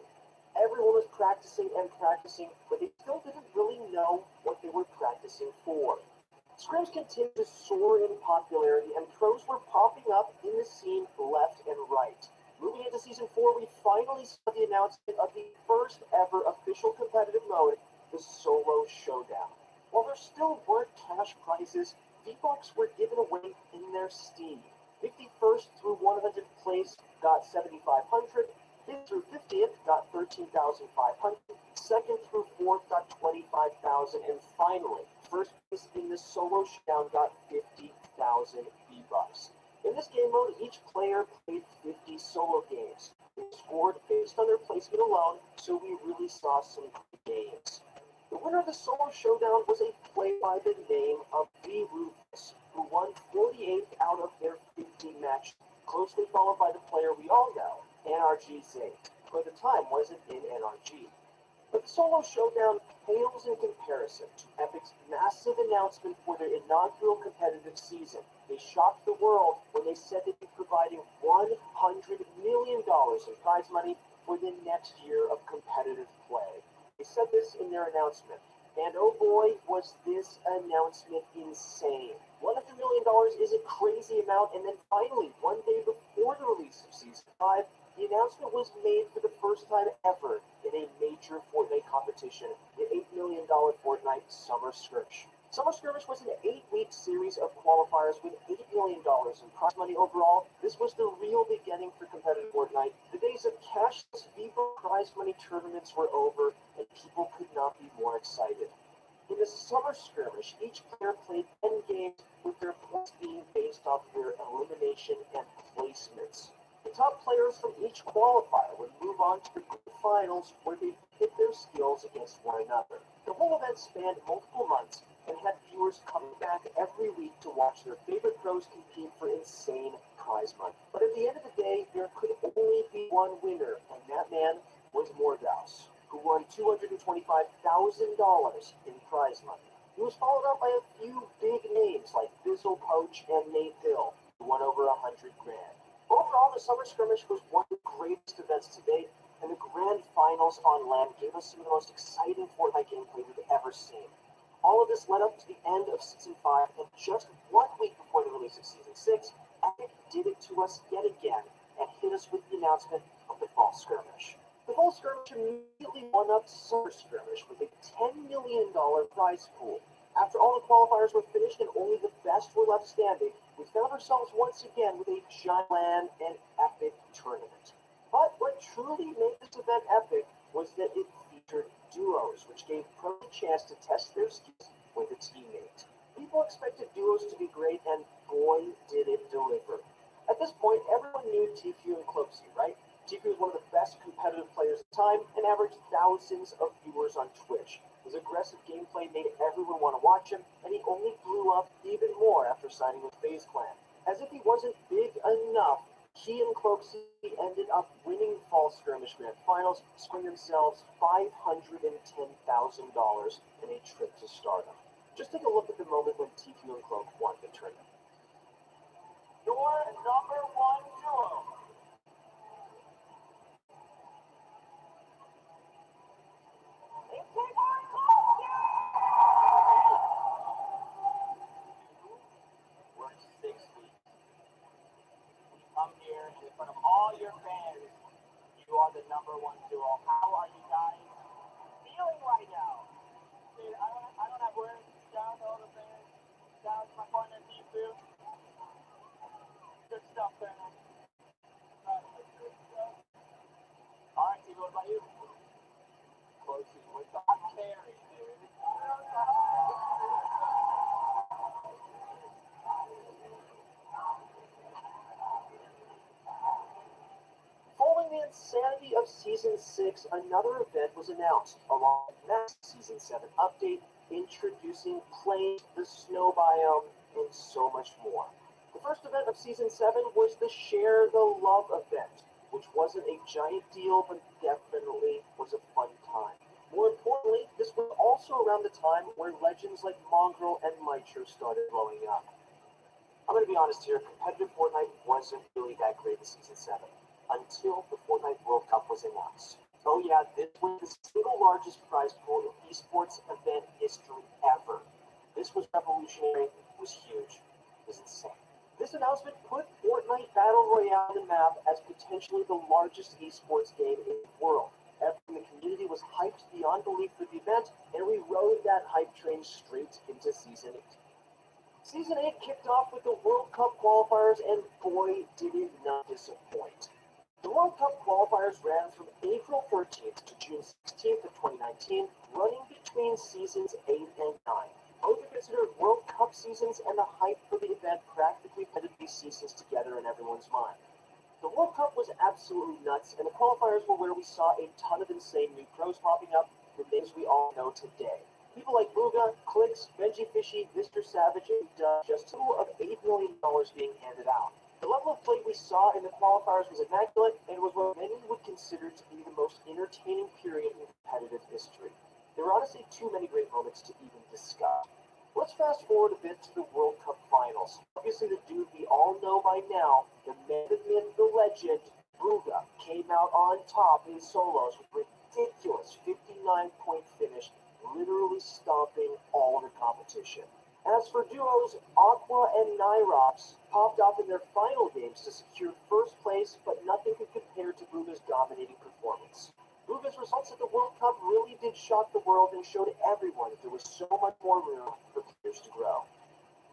Everyone was practicing and practicing, but they still didn't really know what they were practicing for. Scrims continued to soar in popularity, and pros were popping up in the scene left and right. Moving into Season 4, we finally saw the announcement of the first ever official competitive mode, the Solo Showdown. While there still weren't cash prizes, V-Bucks were given away in their stead. 51st through 100th place got 7,500, 5th through 50th got 13,500, 2nd through 4th got 25,000, and finally, first place in the Solo Showdown got 50,000 V-Bucks. In this game mode, each player played 50 solo games. They scored based on their placement alone, so we really saw some good games. The winner of the Solo Showdown was a player by the name of V. Rufus, who won 48 out of their 50 matches, closely followed by the player we all know, NRG Zane, who at the time wasn't in NRG. But the Solo Showdown pales in comparison to Epic's massive announcement for their inaugural competitive season. They shocked the world when they said they'd be providing $100 million in prize money for the next year of competitive play. They said this in their announcement, and oh boy, was this announcement insane. $100 million is a crazy amount, and then finally, one day before the release of Season 5, the announcement was made for the first time ever in a major Fortnite competition, the $8 million Fortnite Summer Skirmish. Summer Skirmish was an 8-week series of qualifiers with $8 million in prize money overall. This was the real beginning for competitive Fortnite. The days of cashless FIFA prize money tournaments were over, and people could not be more excited. In the Summer Skirmish, each player played 10 games, with their points being based off their elimination and placements. The top players from each qualifier would move on to the group finals, where they pit their skills against one another. The whole event spanned multiple months and had viewers coming back every week to watch their favorite pros compete for insane prize money. But at the end of the day, there could only be one winner, and that man was Mordaus, who won $225,000 in prize money. He was followed up by a few big names like Bizzle Poach and Nate Hill, who won over $100,000. Overall, the Summer Skirmish was one of the greatest events to date, and the grand finals on land gave us some of the most exciting Fortnite gameplay we've ever seen. All of this led up to the end of Season 5, and just 1 week before the release of Season 6, Epic did it to us yet again and hit us with the announcement of the Fall Skirmish. The Fall Skirmish immediately one-upped Summer Skirmish with a $10 million prize pool. After all the qualifiers were finished and only the best were left standing, we found ourselves once again with a giant LAN and epic tournament. But what truly made this event epic was that it featured duos, which gave pros a chance to test their skills with a teammate. People expected duos to be great, and boy, did it deliver. At this point, everyone knew Tfue and Cloakzy, right? Tfue was one of the best competitive players at the time and averaged thousands of viewers on Twitch. His aggressive gameplay made everyone want to watch him, and he only blew up even more after signing with FaZe Clan. As if he wasn't big enough, he and Cloakzy ended up winning Fall Skirmish Grand Finals, scoring themselves $510,000 in a trip to stardom. Just take a look at the moment when Tfue and Cloak won the tournament. Your number one duo. We're 6 weeks. We come here and in front of all your fans, you are the number one duo. How are you guys feeling right now? Dude, I don't have words. Down to all the fans. Down to my partner, Tfue. Good stuff, man. Alright, Tfue, what about you? Closing with the carry, dude. Following the insanity of Season 6, another event was announced, along with Max Season 7 update, introducing Plains, the snow biome, and so much more. The first event of Season 7 was the Share the Love event, which wasn't a giant deal, but definitely was a fun time. More importantly, this was also around the time where legends like Mongraal and Mitro started blowing up. I'm going to be honest here, competitive Fortnite wasn't really that great in Season 7, until the Fortnite World Cup was announced. Oh yeah, this was the single largest prize pool in esports event history ever. This was revolutionary, it was huge, it was insane. This announcement put Fortnite Battle Royale on the map as potentially the largest esports game in the world. Everyone in the community was hyped beyond belief for the event, and we rode that hype train straight into Season 8. Season 8 kicked off with the World Cup qualifiers, and boy, did it not disappoint. The World Cup qualifiers ran from April 13th to June 16th of 2019, running between Seasons 8 and 9. Both are considered World Cup seasons, and the hype for the event practically put these seasons together in everyone's mind. The World Cup was absolutely nuts, and the qualifiers were where we saw a ton of insane new pros popping up, the names we all know today. People like Bugha, Clix, Benji Fishy, Mr. Savage, and just a total of $8 million being handed out. The level of play we saw in the qualifiers was immaculate, and was what many would consider to be the most entertaining period in competitive history. There were honestly too many great moments to even discuss. Let's fast forward a bit to the World Cup finals. Obviously, the dude we all know by now, the man, the myth, the legend, Bugha, came out on top in solos with a ridiculous 59-point finish, literally stomping all the competition. As for duos, Aqua and Nyrox popped off in their final games to secure first place, but nothing could compare to Bugha's dominating performance. Bugha's results at the World Cup really did shock the world and showed everyone that there was so much more room for players to grow.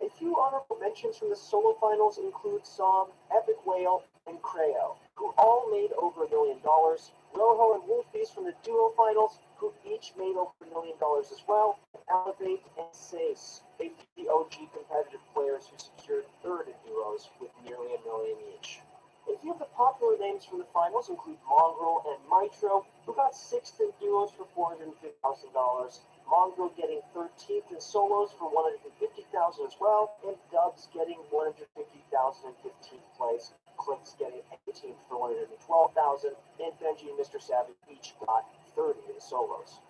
A few honorable mentions from the solo finals include Som, Epic Whale, and Creo, who all made over $1 million, Rojo and Wolfbeast from the duo finals, who each made over $1 million as well, and Elevate and Sace, a few OG competitive players who secured third in duos with nearly $1 million each. A few of the popular names from the finals include Mongraal and Mitro, who got sixth in duos for $450,000, Mongo getting 13th in solos for 150,000 as well, and Dubs getting 150,000 in 15th place. Clicks getting 18th for 112,000, and Benji and Mr. Savage each got 30 in solos.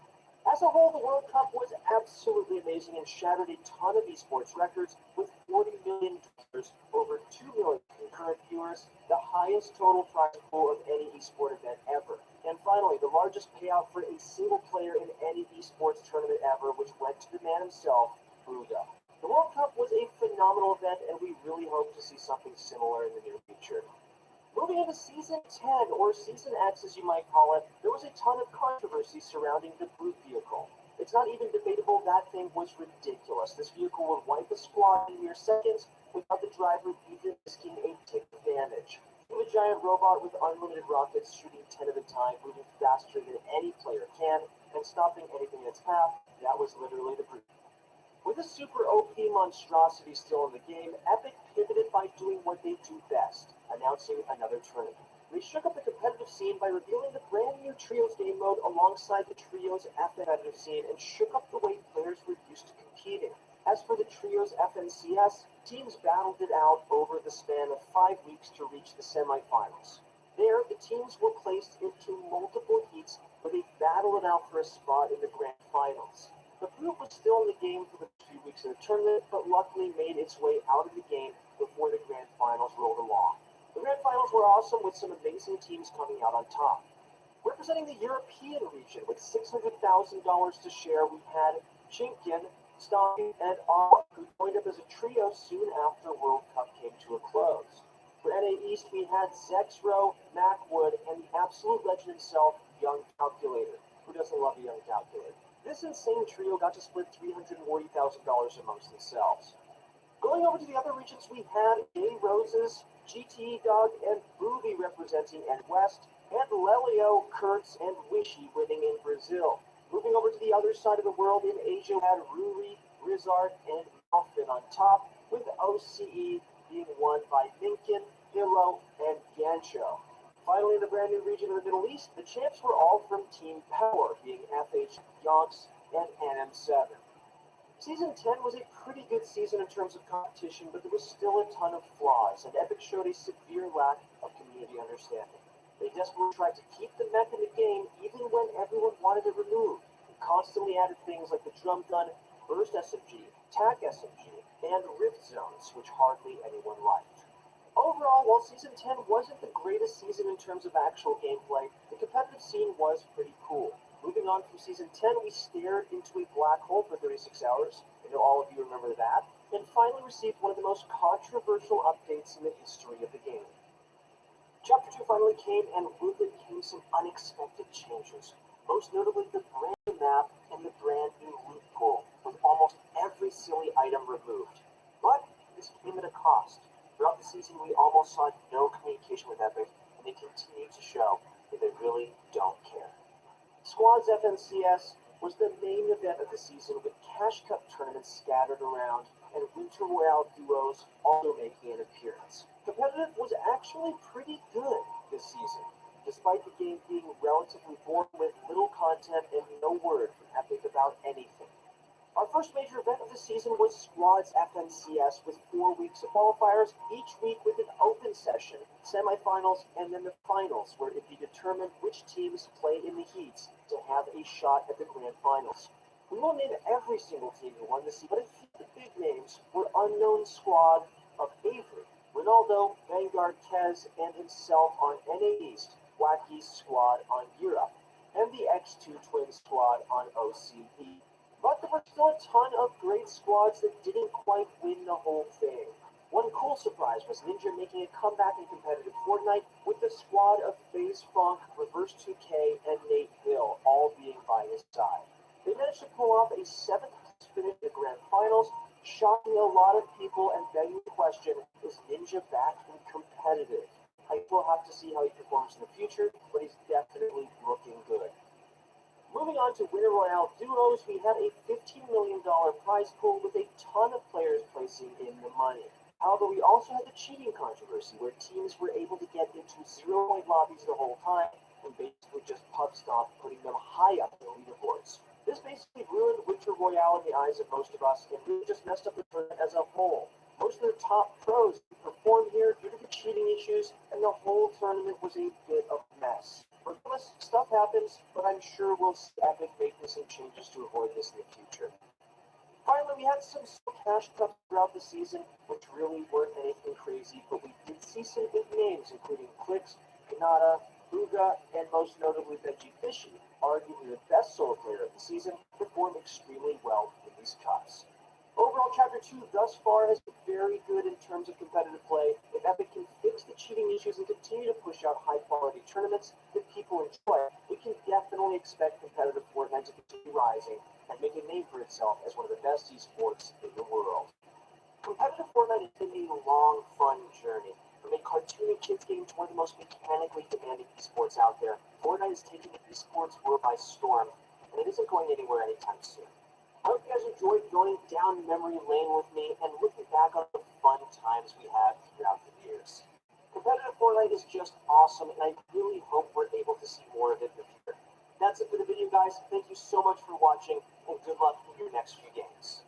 As a whole, the World Cup was absolutely amazing and shattered a ton of esports records with 40 million viewers, over 2 million concurrent viewers, the highest total prize pool of any esport event ever. And finally, the largest payout for a single player in any esports tournament ever, which went to the man himself, Bruga. The World Cup was a phenomenal event, and we really hope to see something similar in the near future. Moving into Season 10, or Season X as you might call it, there was a ton of controversy surrounding the Brute vehicle. It's not even debatable that thing was ridiculous. This vehicle would wipe a squad in mere seconds without the driver even risking a tick advantage. A giant robot with unlimited rockets shooting 10 at a time, moving faster than any player can, and stopping anything in its path, that was literally the Brute. With a super OP monstrosity still in the game, Epic pivoted by doing what they do best, announcing another tournament. They shook up the competitive scene by revealing the brand new Trios game mode alongside the Trios FN competitive scene and shook up the way players were used to competing. As for the Trios FNCS, teams battled it out over the span of 5 weeks to reach the semifinals. There, the teams were placed into multiple heats where they battled it out for a spot in the grand finals. The Brute was still in the game for the few weeks of the tournament, but luckily made its way out of the game before the grand finals rolled along. The grand finals were awesome with some amazing teams coming out on top. Representing the European region with $600,000 to share, we had Chinkin, Stompy, and Awa, who joined up as a trio soon after World Cup came to a close. For NA East, we had Zexro, Macwood, and the absolute legend himself, Young Calculator. Who doesn't love a Young Calculator? This insane trio got to split $340,000 amongst themselves. Going over to the other regions, we had Jay Roses, GTE Dog, and Booby representing N West, and Lelio, Kurtz, and Wishy winning in Brazil. Moving over to the other side of the world in Asia, we had Ruri, Rizard, and Malfin on top, with OCE being won by Minkin, Hilo, and Gancho. Finally, in the brand new region of the Middle East, the champs were all from Team Power, being FH, Yonks, and NM7. Season 10 was a pretty good season in terms of competition, but there was still a ton of flaws, and Epic showed a severe lack of community understanding. They desperately tried to keep the mech in the game even when everyone wanted it removed, and constantly added things like the drum gun, burst SMG, tac SMG, and rift zones, which hardly anyone liked. Overall, while Season 10 wasn't the greatest season in terms of actual gameplay, the competitive scene was pretty cool. Moving on from Season 10, we stared into a black hole for 36 hours. I know all of you remember that. And finally received one of the most controversial updates in the history of the game. Chapter 2 finally came, and with it came some unexpected changes. Most notably, the brand new map and the brand new loot pool, with almost every silly item removed. But this came at a cost. Throughout the season, we almost saw no communication with Epic, and they continue to show that they really don't care. Squads FNCS was the main event of the season, with Cash Cup tournaments scattered around, and Winter Royale duos also making an appearance. Competitive was actually pretty good this season, despite the game being relatively boring with little content and no word from Epic about anything. Our first major event of the season was Squads FNCS with 4 weeks of qualifiers, each week with an open session, semifinals, and then the finals, where it be determined which teams play in the heats to have a shot at the grand finals. We won't name every single team who won the season, but a few of the big names were Unknown Squad of Avery, Ronaldo, Vanguard, Kez, and himself on NA East, Wacky's Squad on Europe, and the X2 Twin Squad on OCE. But there were still a ton of great squads that didn't quite win the whole thing. One cool surprise was Ninja making a comeback in competitive Fortnite with the squad of FaZe Funk, Reverse 2K, and Nate Hill all being by his side. They managed to pull off a 7th finish in the grand finals, shocking a lot of people and begging the question, is Ninja back in competitive? I will have to see how he performs in the future, but he's definitely looking good. Moving on to Winter Royale duos, we had a $15 million prize pool with a ton of players placing in the money. However, we also had the cheating controversy, where teams were able to get into 0-point lobbies the whole time and basically just pub stomp, putting them high up in the leaderboards. This basically ruined Winter Victor Royale in the eyes of most of us, and really just messed up the tournament as a whole. Most of the top pros performed here due to the cheating issues, and the whole tournament was a bit of a mess. Regardless, stuff happens, but I'm sure we'll see Epic making some changes to avoid this in the future. Finally, we had some cash cups throughout the season, which really weren't anything crazy, but we did see some big names, including Clix, Kanata, Uga, and most notably Benji Fishy, arguably the best solo player of the season, performed extremely well in these cups. Overall, Chapter 2 thus far has been very good in terms of competitive play. If Epic can fix the cheating issues and continue to push out high-quality tournaments that people enjoy, we can definitely expect competitive Fortnite to continue rising and make a name for itself as one of the best esports in the world. Competitive Fortnite has been a long, fun journey. From a cartoony kids game to one of the most mechanically demanding esports out there, Fortnite is taking the esports world by storm, and it isn't going anywhere anytime soon. I hope you guys enjoyed going down memory lane with me and looking back on the fun times we had throughout the years. Competitive Fortnite is just awesome, and I really hope we're able to see more of it in the future. That's it for the video, guys. Thank you so much for watching, and good luck in your next few games.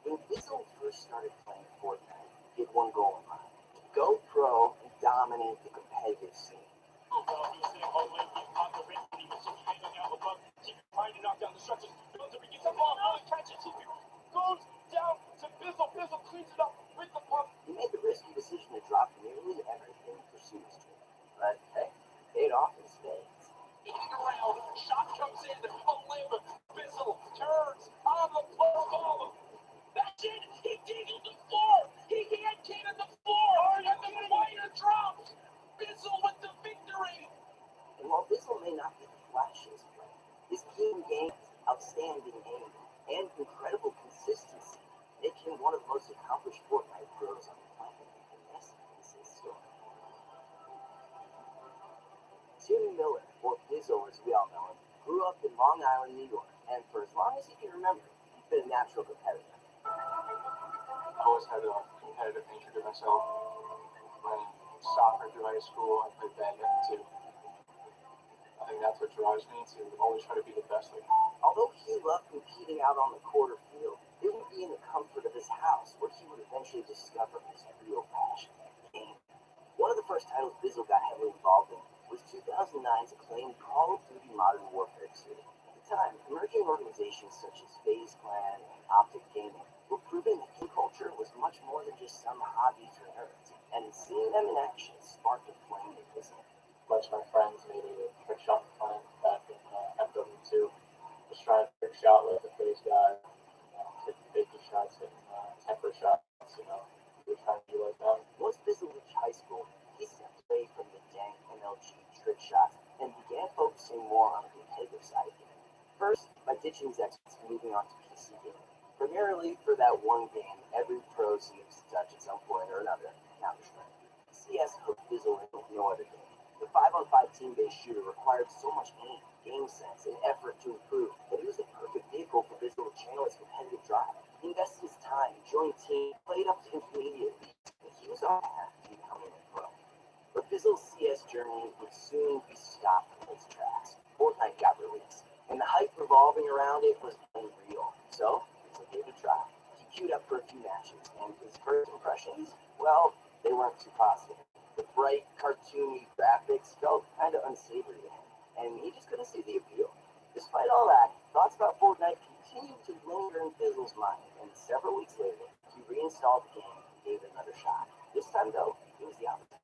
When Bizzle first started playing Fortnite, he had one goal in mind: go pro and dominate the competitive scene. He made the risky decision to drop nearly everything in pursuit of stream, but hey, paid off in spades. Shot comes in, a limb, Bizzle turns on the play. That's it! He dingled the floor! He hand-cannon the floor! And the wire dropped! Bizzle with the victory! And while Bizzle may not be the flashiest player, his keen games, outstanding aim, and incredible consistency make him one of the most accomplished Fortnite pros on the planet. And this is his story. Tim Miller, or Bizzle as we all know him, grew up in Long Island, New York, and for as long as he can remember, he's been a natural competitor. I always had a competitive nature to myself. Playing soccer through high school, I played badminton too. I think that's what drives me to always try to be the best I can. Although he loved competing out on the quarter field, it would be in the comfort of his house where he would eventually discover his real passion, gaming. One of the first titles Bizzle got heavily involved in was 2009's acclaimed Call of Duty Modern Warfare 2. At the time, emerging organizations such as FaZe Clan and Optic Gaming were proving that game culture was much more than just some hobby for nerds, and seeing them in action sparked a flame in Bizzle. A bunch of my friends made a trick shot plan back in FW2. Just trying to trick shot with the FaZe guy, taking 50 shots and temper shots, we were trying to be like that. Once Bizzle reached high school, he stepped away from the dank MLG trick shots and began focusing more on the competitive side of it. First, by ditching his experts and moving on to PC gaming. Primarily for that one game every pro seems to touch at some point or another, Counter-Strike. CS hooked Bizzle in with no other game. The 5-on-5 team-based shooter required so much aim, game sense, and effort to improve that it was the perfect vehicle for Bizzle to channel his competitive drive. He invested his time, joined teams, played up to intermediate leagues, and he was on path to becoming a pro. But Bizzle's CS journey would soon be stopped in its tracks. Fortnite got released, and the hype revolving around it was unreal. So, Bizzle gave it a try. He queued up for a few matches, and his first impressions, well, they weren't too positive. The bright, cartoony graphics felt kind of unsavory to him, and he just couldn't see the appeal. Despite all that, thoughts about Fortnite continued to linger in Bizzle's mind, and several weeks later, he reinstalled the game and gave it another shot. This time, though, it was the opposite.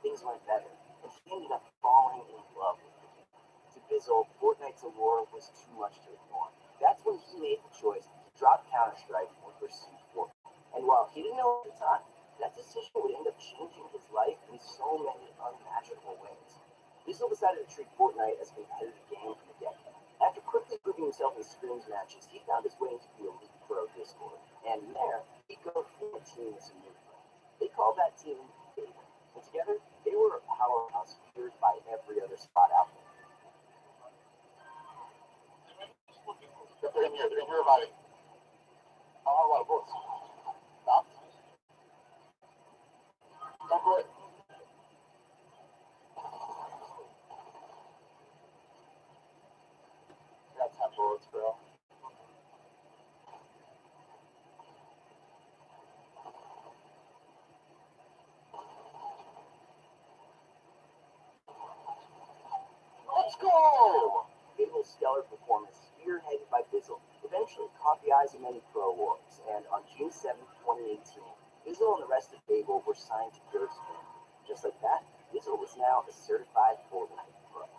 Things went better, and he ended up falling in love with the game. To Bizzle, Fortnite's allure was too much to ignore. That's when he made the choice to drop Counter-Strike and pursue Fortnite. And while he didn't know at the time, that decision would end up changing his life in so many unimaginable ways. Bizzle decided to treat Fortnite as a competitive game for the decade. After quickly proving himself in scrims matches, he found his way into the Elite Pro Discord, and there, he co-formed a team with some new friends. They called that team Fable, and together, they were a powerhouse feared by every other spot out there. They're in here about it. I want a lot of votes. Stop. Don't go ahead. Got 10 votes, bro. Let's go! Fable's stellar performance, spearheaded by Bizzle, eventually caught the eyes of many pro awards, and on June 7, 2018, Bizzle and the rest of Fable were signed to Gertzman. Just like that, Bizzle was now a certified Fortnite pro.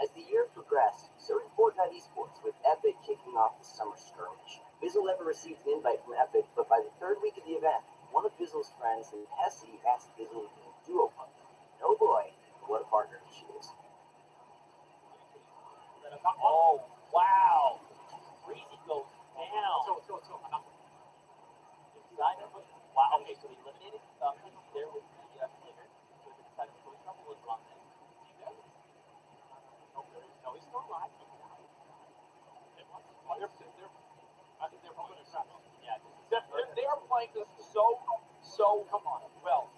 As the year progressed, so did Fortnite esports, with Epic kicking off the summer skirmish. Bizzle never received an invite from Epic, but by the third week of the event, one of Bizzle's friends named Hesse asked Bizzle to be a duo partner. No boy, what a partner she is. Oh, wow. Crazy goes down. Let's go. Wow, okay, so they eliminated there with the player. So they decided to put a couple of on there. See that? No, he's still alive. I think they're probably going to stop. Yeah, they are playing this so, come on, well.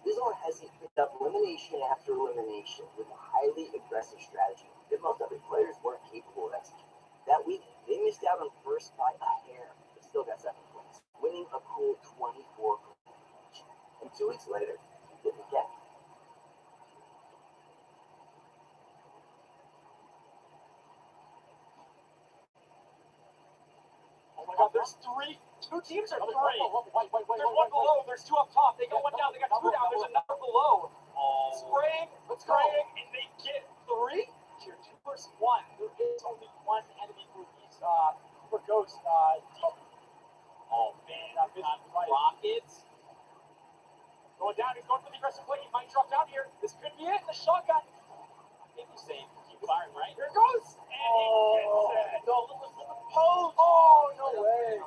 Bizzle and Hesse picked up elimination after elimination with a highly aggressive strategy that most other players weren't capable of executing. That week, they missed out on first by a hair, but still got second place, winning a cool 24 each. And 2 weeks later, he did it again. Oh my God, there's three. Two teams are three. There's one below. There's two up top. They got one down. They got two down. There's another below. Spraying, and they get three. Tier 2 versus 1. There is only one enemy for these for Ghost. Oh, man, I've been on Rockets. Going down. He's going for the aggressive play. He might drop down here. This could be it. The shotgun. I think he's saying keep firing, right? Here it goes. And he gets it. No, look at the pose. Oh, no way.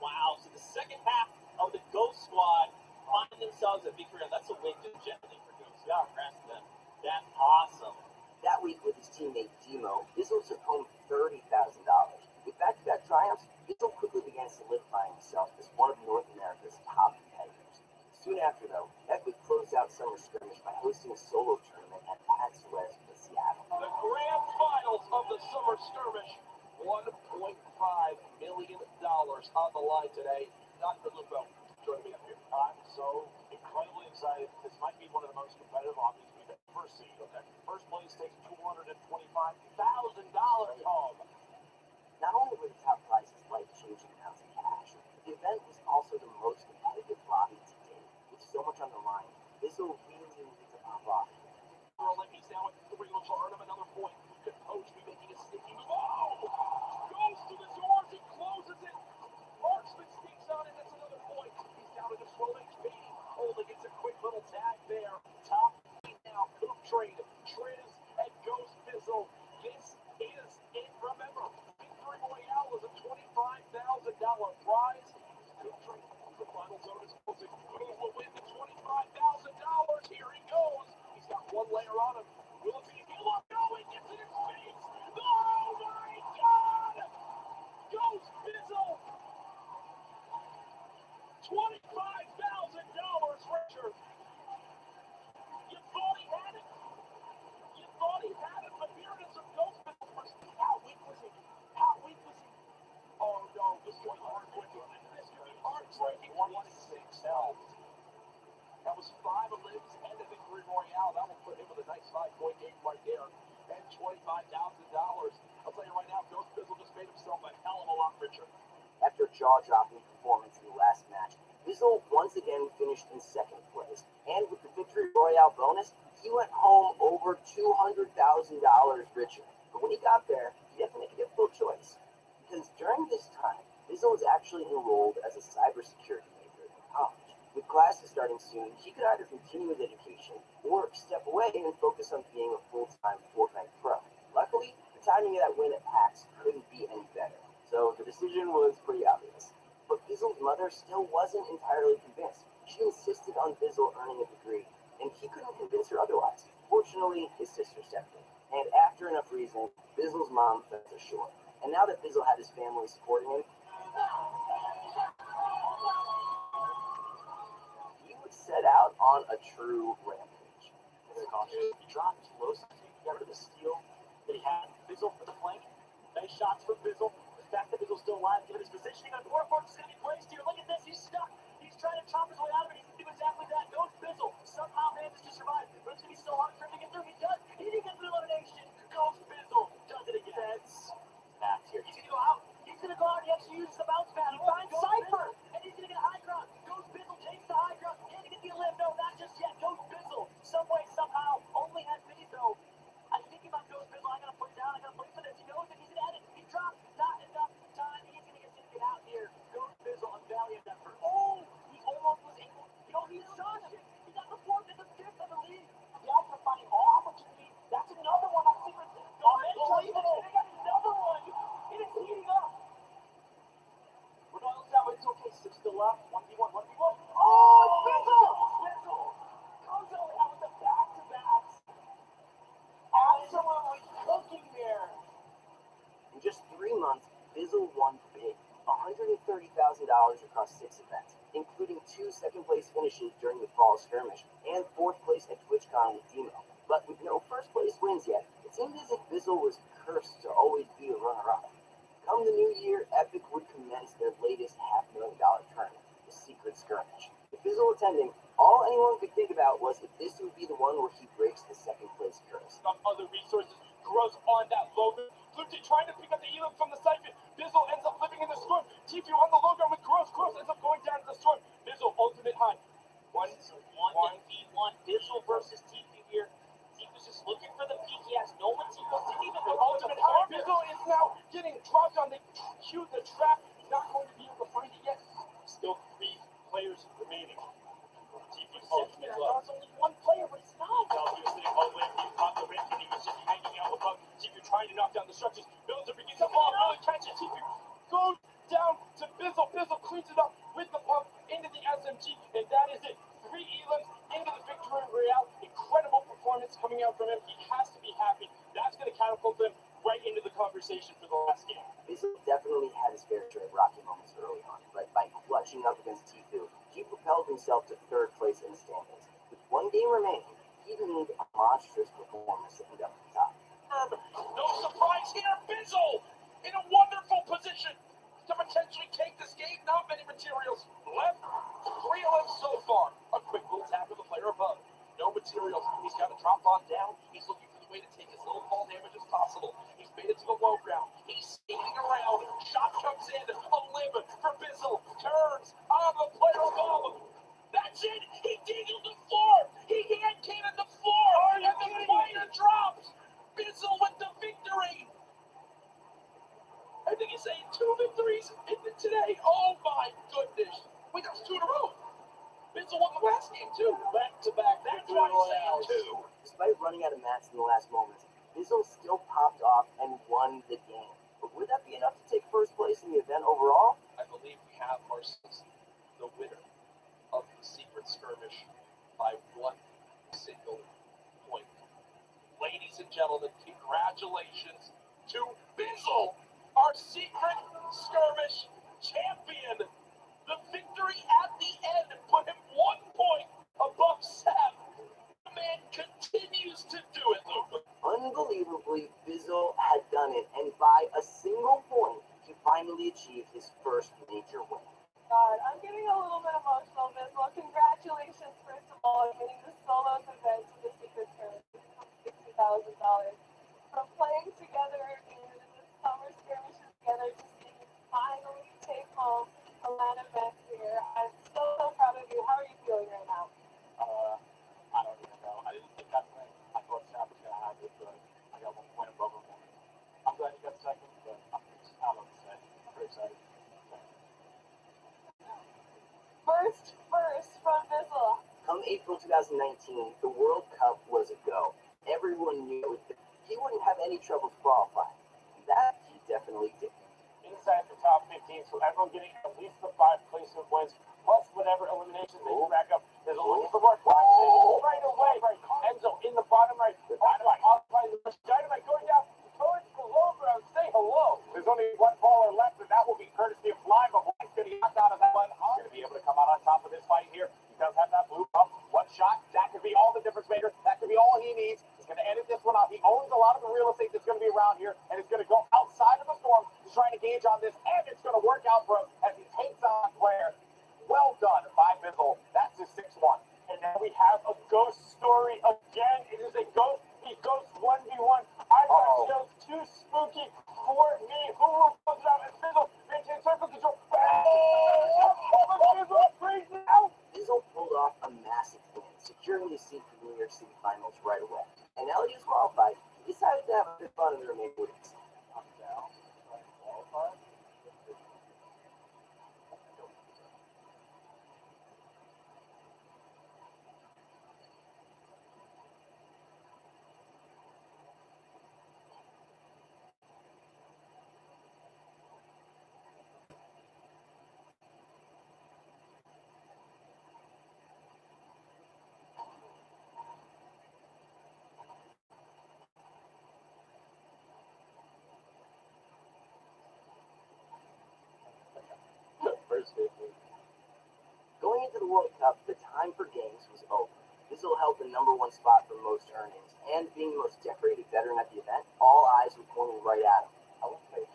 Wow, so the second half of the Ghost Squad find themselves a victory. That's a win generally for Ghost. Yeah, congrats to them. That's awesome. That week with his teammate Demo, Bizzle took home $30,000. With back-to-back triumphs, Bizzle quickly began solidifying himself as one of North America's top competitors. Soon after, though, Epic closed out Summer Skirmish by hosting a solo tournament at PAX West in Seattle. The grand finals of the Summer Skirmish. $1.5 million on the line today. Dr. Lupo, joining me up here. I'm so incredibly excited. This might be one of the most competitive hobbies we've ever seen. Okay. First place takes $225,000 home. Not only were the top prizes life-changing amounts of cash, the event was also the most competitive lobby to date. With so much on the line, Bizzle really needed to pop off. Olympics now at 3. Let's earn him another point. Could Poach be making a sticky move? Oh! Goes to the doors. He closes it. Marksman sneaks on it. That's another point. He's down to just 12 HP. Holding gets a quick little tag there. Top 8 now. Coop trade. Triz and Ghost Bizzle. This is it. Remember, Victory Royale was a $25,000 prize. Coop trade. The final zone is closing. Who will win the $25,000? Here he goes. He's got one layer on him. Will it be look? No, he gets it in space. Oh my God! Ghost Bizzle! $25,000, Richard. You thought he had it. But here it is from Ghost Bizzle. How weak was he? Oh no, this is heartbreaking. Heartbreaking. 1-6 held. That was 5 limbs and a Victory Royale. That will put him with a nice 5.8 right there. And $25,000. I'll tell you right now, Ghost Bizzle just made himself a hell of a lot richer. After a jaw-dropping performance in the last match, Bizzle once again finished in second place. And with the Victory Royale bonus, he went home over $200,000 richer. But when he got there, he had to make a difficult choice. Because during this time, Bizzle was actually enrolled as a cybersecurity major in college. With classes starting soon, he could either continue his education or work step away and focus on being a full-time Fortnite pro. Luckily, the timing of that win at PAX couldn't be any better, so the decision was pretty obvious. But Bizzle's mother still wasn't entirely convinced. She insisted on Bizzle earning a degree, and he couldn't convince her otherwise. Fortunately, his sister stepped in, and after enough reasoning, Bizzle's mom felt assured. And now that Bizzle had his family supporting him, he would set out on a true rampage. He dropped low safety, got rid of the steal that he had. Bizzle for the flank. Nice shots from Bizzle. The fact that Bizzle's still alive, given his positioning on Warforged is going to be placed here. Look at this, he's stuck. He's trying to chop his way out of it. He's going to do exactly that. Goes Bizzle. Somehow manages to survive. But it's going to be so hard for him to get through. He does. He didn't get through elimination. Goes Bizzle. Does it again. Matt here. He's going to go out. He's going to go out. He actually uses the bounce pad. He finds Cypher. And he's going to get a high ground. Goes Bizzle. Takes the high ground. Can he get the elim? No, not just yet. Goes Bizzle. Some way, somehow. Only has mini though. I think about Goes Bizzle. I got to put it down. I got to play for this. He knows that he's going to end it. He drops. Not enough time. He's going to get out here. Goes Bizzle. A valiant effort. Oh, he almost was able. He's done it. He got the fourth and the fifth of the league. The Alpha finding all opportunities. That's another one. I think it's unbelievable. They got another one. It is heating up. Ronaldo's out, but it's okay. Six still left. 1v1, 1v1. Oh, Bizzle! Bizzle comes out with the back-to-backs. Absolutely cooking there. in just 3 months, Bizzle won big. $130,000 across 6 events, including 2 second-place finishes during the fall skirmish and 4th place at TwitchCon with Demo. But with no first-place wins yet, it seemed as if Bizzle was cursed to always be a runner-up. Come the new year, Epic would commence their latest $500,000 tournament, the Secret Skirmish. With Bizzle attending, all anyone could think about was that this would be the one where he breaks the second-place curse. Some other resources grows on that logo. Luchi trying to pick up the elim from the siphon. Bizzle ends up living in the storm. Tfue on the logo with Gross. Gross ends up going down to the storm. Bizzle ultimate high. 1v1. Bizzle versus Tfue here. Tfue's just looking for the peak. He has no one. Tfue didn't even The know ultimate high. Bizzle is now getting dropped on the cue, the trap. Not going to be able to find it yet. Still 3 players remaining. Tfue's ultimate low. It's only 1 player, but it's not. Now he was sitting all the way. He caught the rim and he was just hanging out above. Tfue trying to knock down the structures. Builder begins to fall. Really catches Tfue. Goes down to Bizzle. Bizzle cleans it up with the pump into the SMG. And that is it. 3 elims into the victory royale. Incredible performance coming out from him. He has to be happy. That's going to catapult him right into the conversation for the last game. Bizzle definitely had his fair share of rocky moments early on, but by clutching up against Tfue, he propelled himself to 3rd place in the standings. With 1 game remaining, he needed a monstrous performance to end up at the top. No surprise here. Bizzle in a wonderful position to potentially take this game. Not many materials left. 3 elims so far. A quick little tap of the player above. No materials. He's got to drop on down. He's looking for the way to take as little fall damage as possible. He's made it to the low ground. He's skating around. Shot comes in. A limb for Bizzle. Turns on the player above. That's it. He dangled the floor. He hand cannoned the floor. And the player drops. Bizzle with the victory. I think he's saying 2 victories today. Oh my goodness. Wait, that was 2 in a row. Bizzle won the last game too. Back to back. That's why he's saying 2. Despite running out of mats in the last moments, Bizzle still popped off and won the game. But would that be enough to take 1st place in the event overall? I believe we have ourselves the winner of the Secret Skirmish by 1 single point. Ladies and gentlemen, congratulations to Bizzle, our Secret Skirmish champion. The victory at the end put him 1 point above Seth. The man continues to do it, Luke. Unbelievably, Bizzle had done it, and by a single point, he finally achieved his first major win. God, I'm getting a little bit emotional, Bizzle. Congratulations, first of all, on winning the solos event with the Secret Skirmish for $60,000. From playing together in the summer skirmishes together to seeing you finally take home a LAN event here. I'm so proud of you. How are you feeling right now? I don't even know. I didn't think I'd win. I thought Sam was going to have it, but I got 1 point above him. I'm glad he got second, but I don't know what to say. I'm very excited. First, April 2019, the World Cup was a go. Everyone knew he wouldn't have any trouble qualifying. That he definitely did. Inside the top 15, so everyone getting at least the 5 placement wins, plus whatever eliminations they can rack up. There's a look at the mark right away. Enzo in the bottom right. Dynamite going down towards the low ground. Say hello. There's only one baller left, and that will be courtesy of Fly, but he's going to get out of that one. He's going to be able to come out on top of this fight here. He does have that blue pump. One shot. That could be all the difference maker. That could be all he needs. He's going to edit this one out. He owns a lot of the real estate that's going to be around here, and it's going to go outside of the storm. He's trying to gauge on this, and it's going to work out for him as he takes on Blair. Well done by Bizzle. That's his 6-1. And now we have a ghost story again. It is a ghost. He goes 1v1. I thought it was too spooky for me. Who will close it out? And Bizzle maintains circle control. Bizzle freezes out. Bizzle pulled off a massive win, securing his seat for the New York City Finals right away. And now that he was qualified, he decided to have a bit of fun in the remaining weeks. Going into the World Cup, the time for games was over. Bizzle held the #1 spot for most earnings, and being the most decorated veteran at the event, all eyes were pointing right at him. I won't say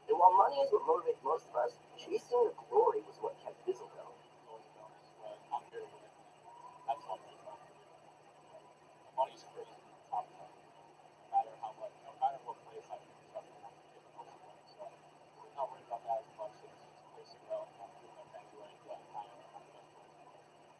and while money is what motivates most of us, chasing the glory was what kept Bizzle going. Money's crazy. No matter how much, no matter what place I can stuff in, so we're not worried about that as much as placing well and not doing that anyway.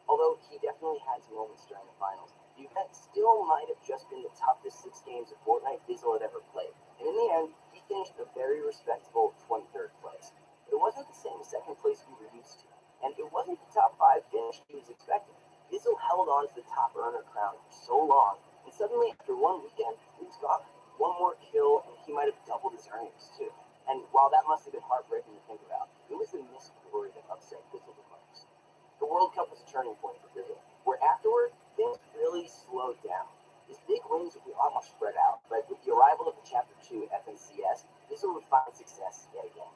Although he definitely had his moments during the finals, the event still might have just been the toughest 6 games of Fortnite Bizzle had ever played. And in the end, he finished a very respectable 23rd place. But it wasn't the same second place we were used to, and it wasn't the top 5 finish he was expecting. Bizzle held on to the top earner crown for so long, and suddenly after one weekend, he was gone. One more kill, and he might have doubled his earnings too. And while that must have been heartbreaking to think about, it was the missed glory that upset Bizzle the most. The World Cup was a turning point for Bizzle, where afterward, things really slowed down. His big wins would be a lot more spread out, but with the arrival of the Chapter 2 FNCS, Bizzle would find success yet again.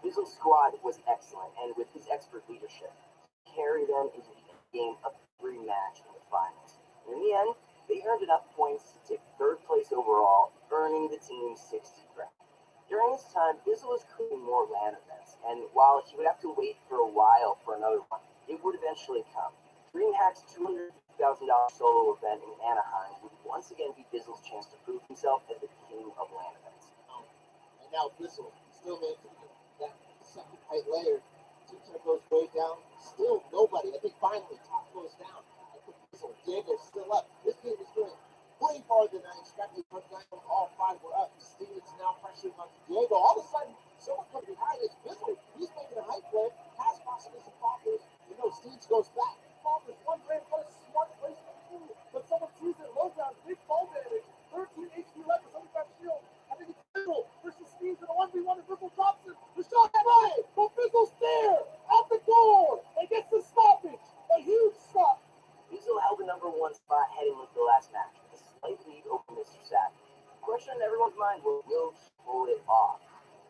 Bizzle's squad was excellent, and with his expert leadership, carried them into the game of 3 match in the finals. And in the end, they earned enough points to take 3rd place overall, earning the team 60 grand. During this time, Bizzle was creating more LAN events, and while he would have to wait for a while for another one, it would eventually come. DreamHack's $250,000 solo event in Anaheim would once again be Bizzle's chance to prove himself as the king of LAN events. And now Bizzle still maintains that second height layer. Teacher goes way down. Still nobody. I think finally top goes down. I think Bizzle, Diego's still up. This game is going way farther than I expected. But all 5 were up. Steven's now pressuring on Diego. All of a sudden, someone comes behind us. Bizzle, he's making a high play. Pass possibly some poppers. Steves goes back. Poppers, 1 grand plus smart placement too. But someone sees it low ground. Big ball damage. 13 HP left. 75 shield. I think it's Bizzle versus Steves in a 1v1 and Bizzle drops it. The shot away, but Bizzle's there at the door and gets the stoppage. A huge stop. Bizzle held the #1 spot heading into the last match, with a slight lead over Mr. Sack. The question in everyone's mind was, will he pull it off?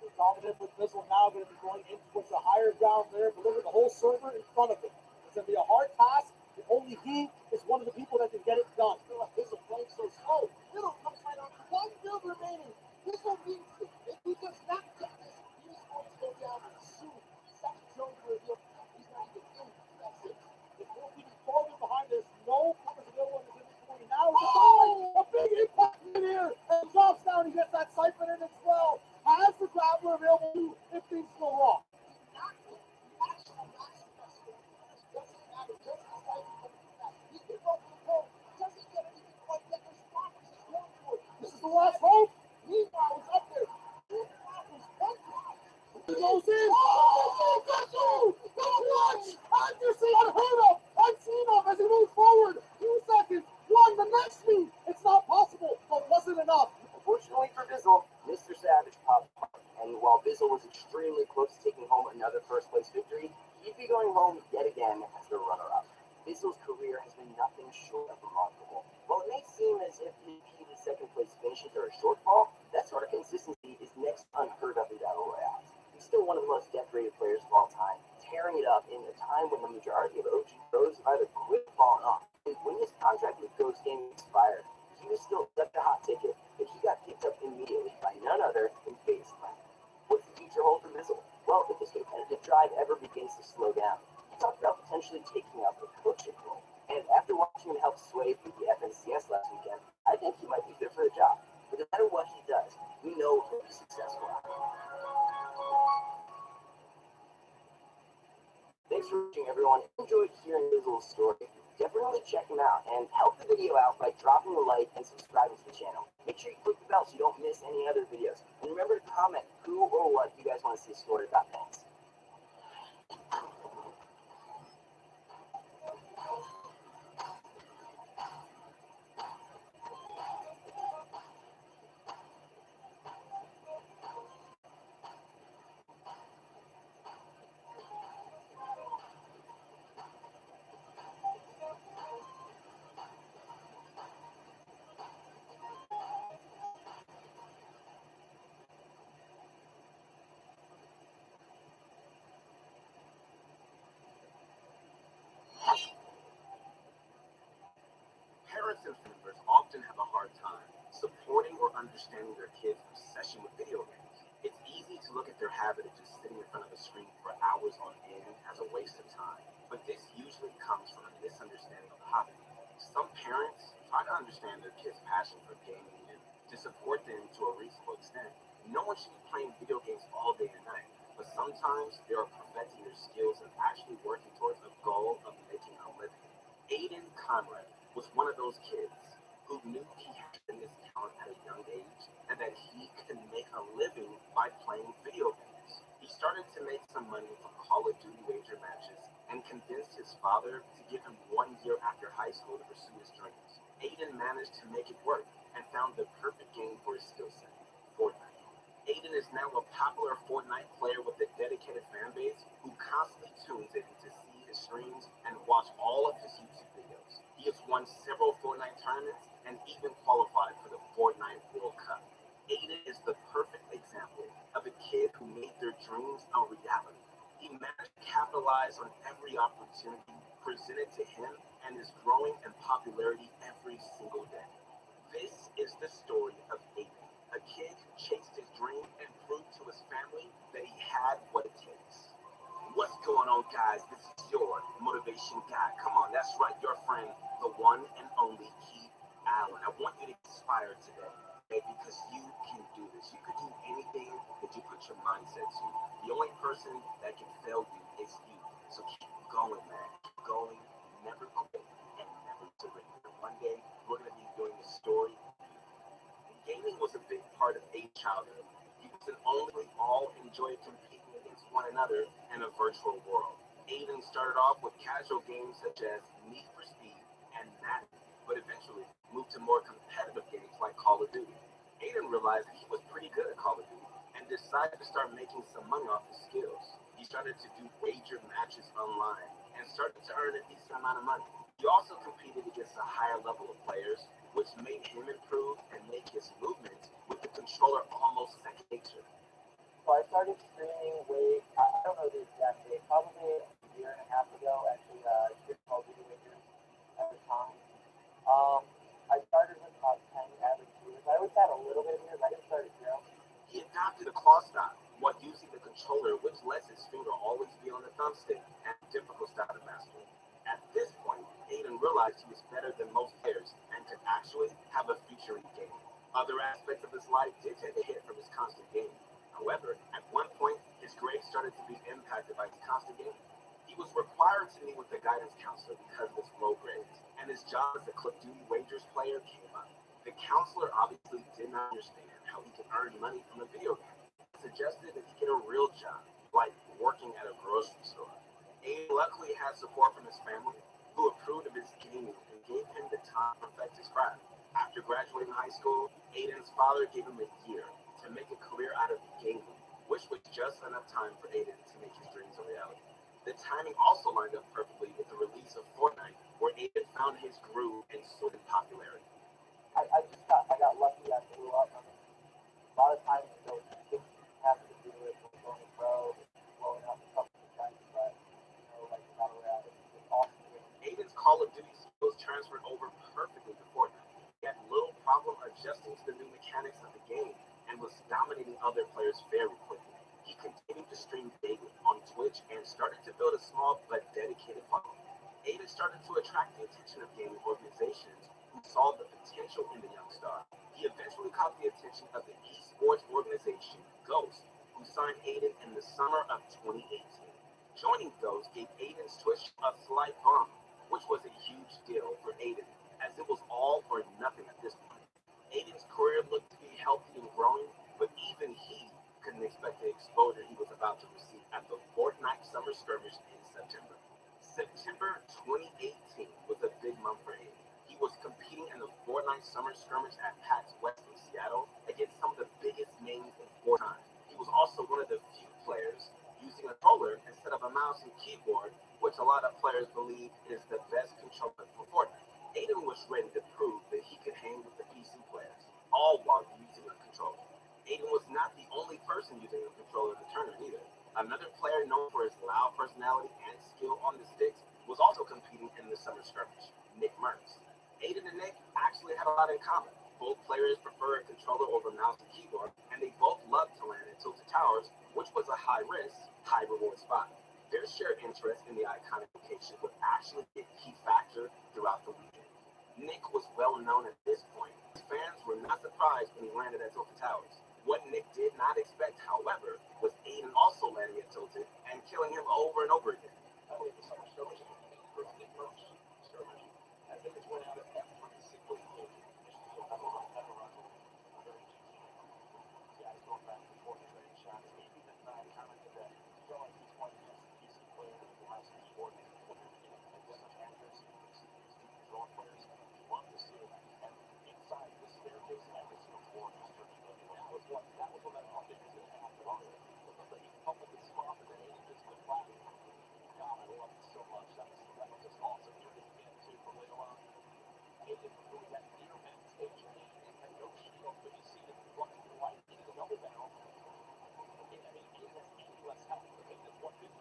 The confidence with Bizzle now going to be going in towards the higher ground there, but look at the whole server in front of him. It's going to be a hard task, and only he is one of the people that can get it done. Bizzle playing so slow. Bizzle comes right on. 1 build remaining. Bizzle needs it. If he does not get this career has been nothing short of remarkable. While it may seem as if his repeated second place finishes are a shortfall, that sort of consistency is next unheard of in battle royales. He's still one of the most decorated players of all time, tearing it up in a time when the majority of OG pros have either quit or fallen off. And when his contract with Ghost Gaming expired, he was still such a hot ticket that he got picked up immediately by none other than FaZe Clan. What's the future hold for Bizzle? Well, if his competitive drive ever begins to slow down, he talked about potentially taking up a coaching role. And after watching him help Sway through the FNCS last weekend, I think he might be fit for the job. But no matter what he does, we know he'll be successful. Thanks for watching, everyone. Enjoyed hearing Bizzle's story. Definitely check him out and help the video out by dropping a like and subscribing to the channel. Make sure you click the bell so you don't miss any other videos. And remember to comment who or what you guys want to see a story about next. Parents and members often have a hard time supporting or understanding their kids' obsession with video games. It's easy to look at their habit of just sitting in front of a screen for hours on end as a waste of time, but this usually comes from a misunderstanding of the hobby. Some parents try to understand their kids' passion for gaming and to support them to a reasonable extent. No one should be playing video games all day and night, but sometimes they are perfecting their skills and actually working towards a goal of making a living. Aiden Conrad was one of those kids who knew he had this talent at a young age and that he could make a living by playing video games. He started to make some money from Call of Duty wager matches and convinced his father to give him 1 year after high school to pursue his dreams. Aiden managed to make it work and found the perfect game for his skill set, Fortnite. Aiden is now a popular Fortnite player with a dedicated fan base who constantly tunes in to see his streams and watch all of his YouTube videos. He has won several Fortnite tournaments and even qualified for the Fortnite World Cup. Aiden is the perfect example of a kid who made their dreams a reality. He managed to capitalize on every opportunity presented to him and is growing in popularity every single day. This is the story of Aiden, a kid who chased his dream and proved to his family that he had what it takes. What's going on, guys? This is your motivation guy. Come on, that's right, your friend, the one and only Keith Allen. I want you to get inspired today, okay? Because you can do this. You can do anything that you put your mindset to. The only person that can fail you is you. So keep going, man. Keep going, never quit, and never surrender. One day, we're going to be doing a story. Gaming was a big part of Aiden's childhood. He wasn't only all enjoyed competing against one another in a virtual world. Aiden started off with casual games such as Need for Speed and Madden, but eventually moved to more competitive games like Call of Duty. Aiden realized that he was pretty good at Call of Duty and decided to start making some money off his skills. He started to do wager matches online and started to earn a decent amount of money. He also competed against a higher level of players, which made him improve and make his movement with the controller almost second nature. So I started streaming I don't know the exact date, probably a year and a half ago, actually, did Call of Duty Wagers at the time. I started with about 10 average viewers. I always had a little bit of viewers, I just started zero. He adopted a claw style while using the controller, which lets his finger always be on the thumbstick, and a difficult style to master. At this point, Aiden realized he was better than most players and could actually have a future in gaming. Other aspects of his life did take a hit from his constant gaming. However, at one point, his grades started to be impacted by his constant gaming. He was required to meet with the guidance counselor because of his low grades, and his job as a Call of Duty Wagers player came up. The counselor obviously did not understand how he could earn money from a video game. He suggested that he get a real job, like working at a grocery store. Aiden luckily had support from his family, who approved of his gaming and gave him the time to perfect his craft. After graduating high school, Aiden's father gave him a year to make a career out of gaming, which was just enough time for Aiden to make his dreams a reality. The timing also lined up perfectly with the release of Fortnite where Aiden found his groove and soared in popularity. I got lucky. I blew up. I mean, a lot of times, things have to do with going pro, blowing up a couple of times, but like battle royale, it's awesome. Aiden's Call of Duty skills transferred over perfectly to Fortnite. He had little problem adjusting to the new mechanics of the game and was dominating other players very quickly. He continued to stream daily on Twitch and started to build a small but dedicated following. Aiden started to attract the attention of gaming organizations who saw the potential in the young star. He eventually caught the attention of the esports organization Ghost, who signed Aiden in the summer of 2018. Joining Ghost gave Aiden's Twitch a slight bump, which was a huge deal for Aiden, as it was all or nothing at this point. Aiden's career looked to be healthy and growing, but even he couldn't expect the exposure he was about to receive at the Fortnite Summer Skirmish in September. September 2018 was a big month for Aiden. He was competing in the Fortnite Summer Skirmish at PAX West in Seattle against some of the biggest names in Fortnite. He was also one of the few players using a controller instead of a mouse and keyboard, which a lot of players believe is the best controller for Fortnite. Aiden was ready to prove that he could hang with the PC players, all while using a controller. Aiden was not the only person using a controller in the tournament either. Another player known for his loud personality and skill on the sticks was also competing in the Summer Skirmish, Nick Merckx. Aiden and Nick actually had a lot in common. Both players prefer a controller over mouse and keyboard, and they both loved to land at Tilted Towers, which was a high-risk, high-reward spot. Their shared interest in the iconic location would actually be a key factor throughout the weekend. Nick was well known at this point. His fans were not surprised when he landed at Tilted Towers. What Nick did not expect, however, was Aiden also landing at Tilted and killing him over and over again. I believe the Summer Skirmish for Nick Merckx skirmish. As image went out at F-26 so have a run, very easy. Yeah, he's going back and forth trading shots. He even commented that he felt like he's one against the PC player with the mouse and keyboard and different accuracy these two control players. He wanted to see it and inside the staircase at the floor of his church building. That was what I thought they was going to happen on it. But he come up with this small and then he just went flat. God, I love it so much. That was just awesome. You're going to get to from later on. Aiden doing that near mid stage and no shield, but you see the front light in the double down. Aiden has any less health. Okay, that's 150.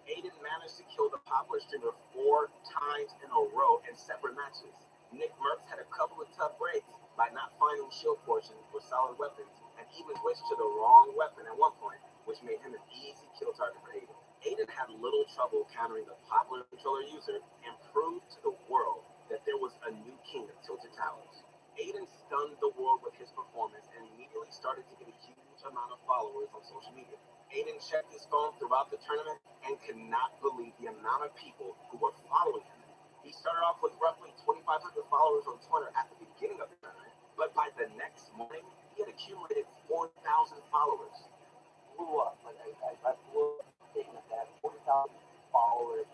Aiden managed to kill the popular streamer 4 times in a row in separate matches. Nick Merckx had a couple of tough breaks by not finding shield portions or solid weapons, and even switched to the wrong weapon at one point, which made him an easy kill target for Aiden. Aiden had little trouble countering the popular controller user and proved to the world that there was a new king of Tilted Towers. Aiden stunned the world with his performance and immediately started to get a huge amount of followers on social media. Aiden checked his phone throughout the tournament and could not believe the amount of people who were following him. He started off with roughly 2,500 followers on Twitter at the beginning of the tournament, but by the next morning, he had accumulated 4,000 followers. Blew up. Like I blew up thinking of that. 40,000 followers.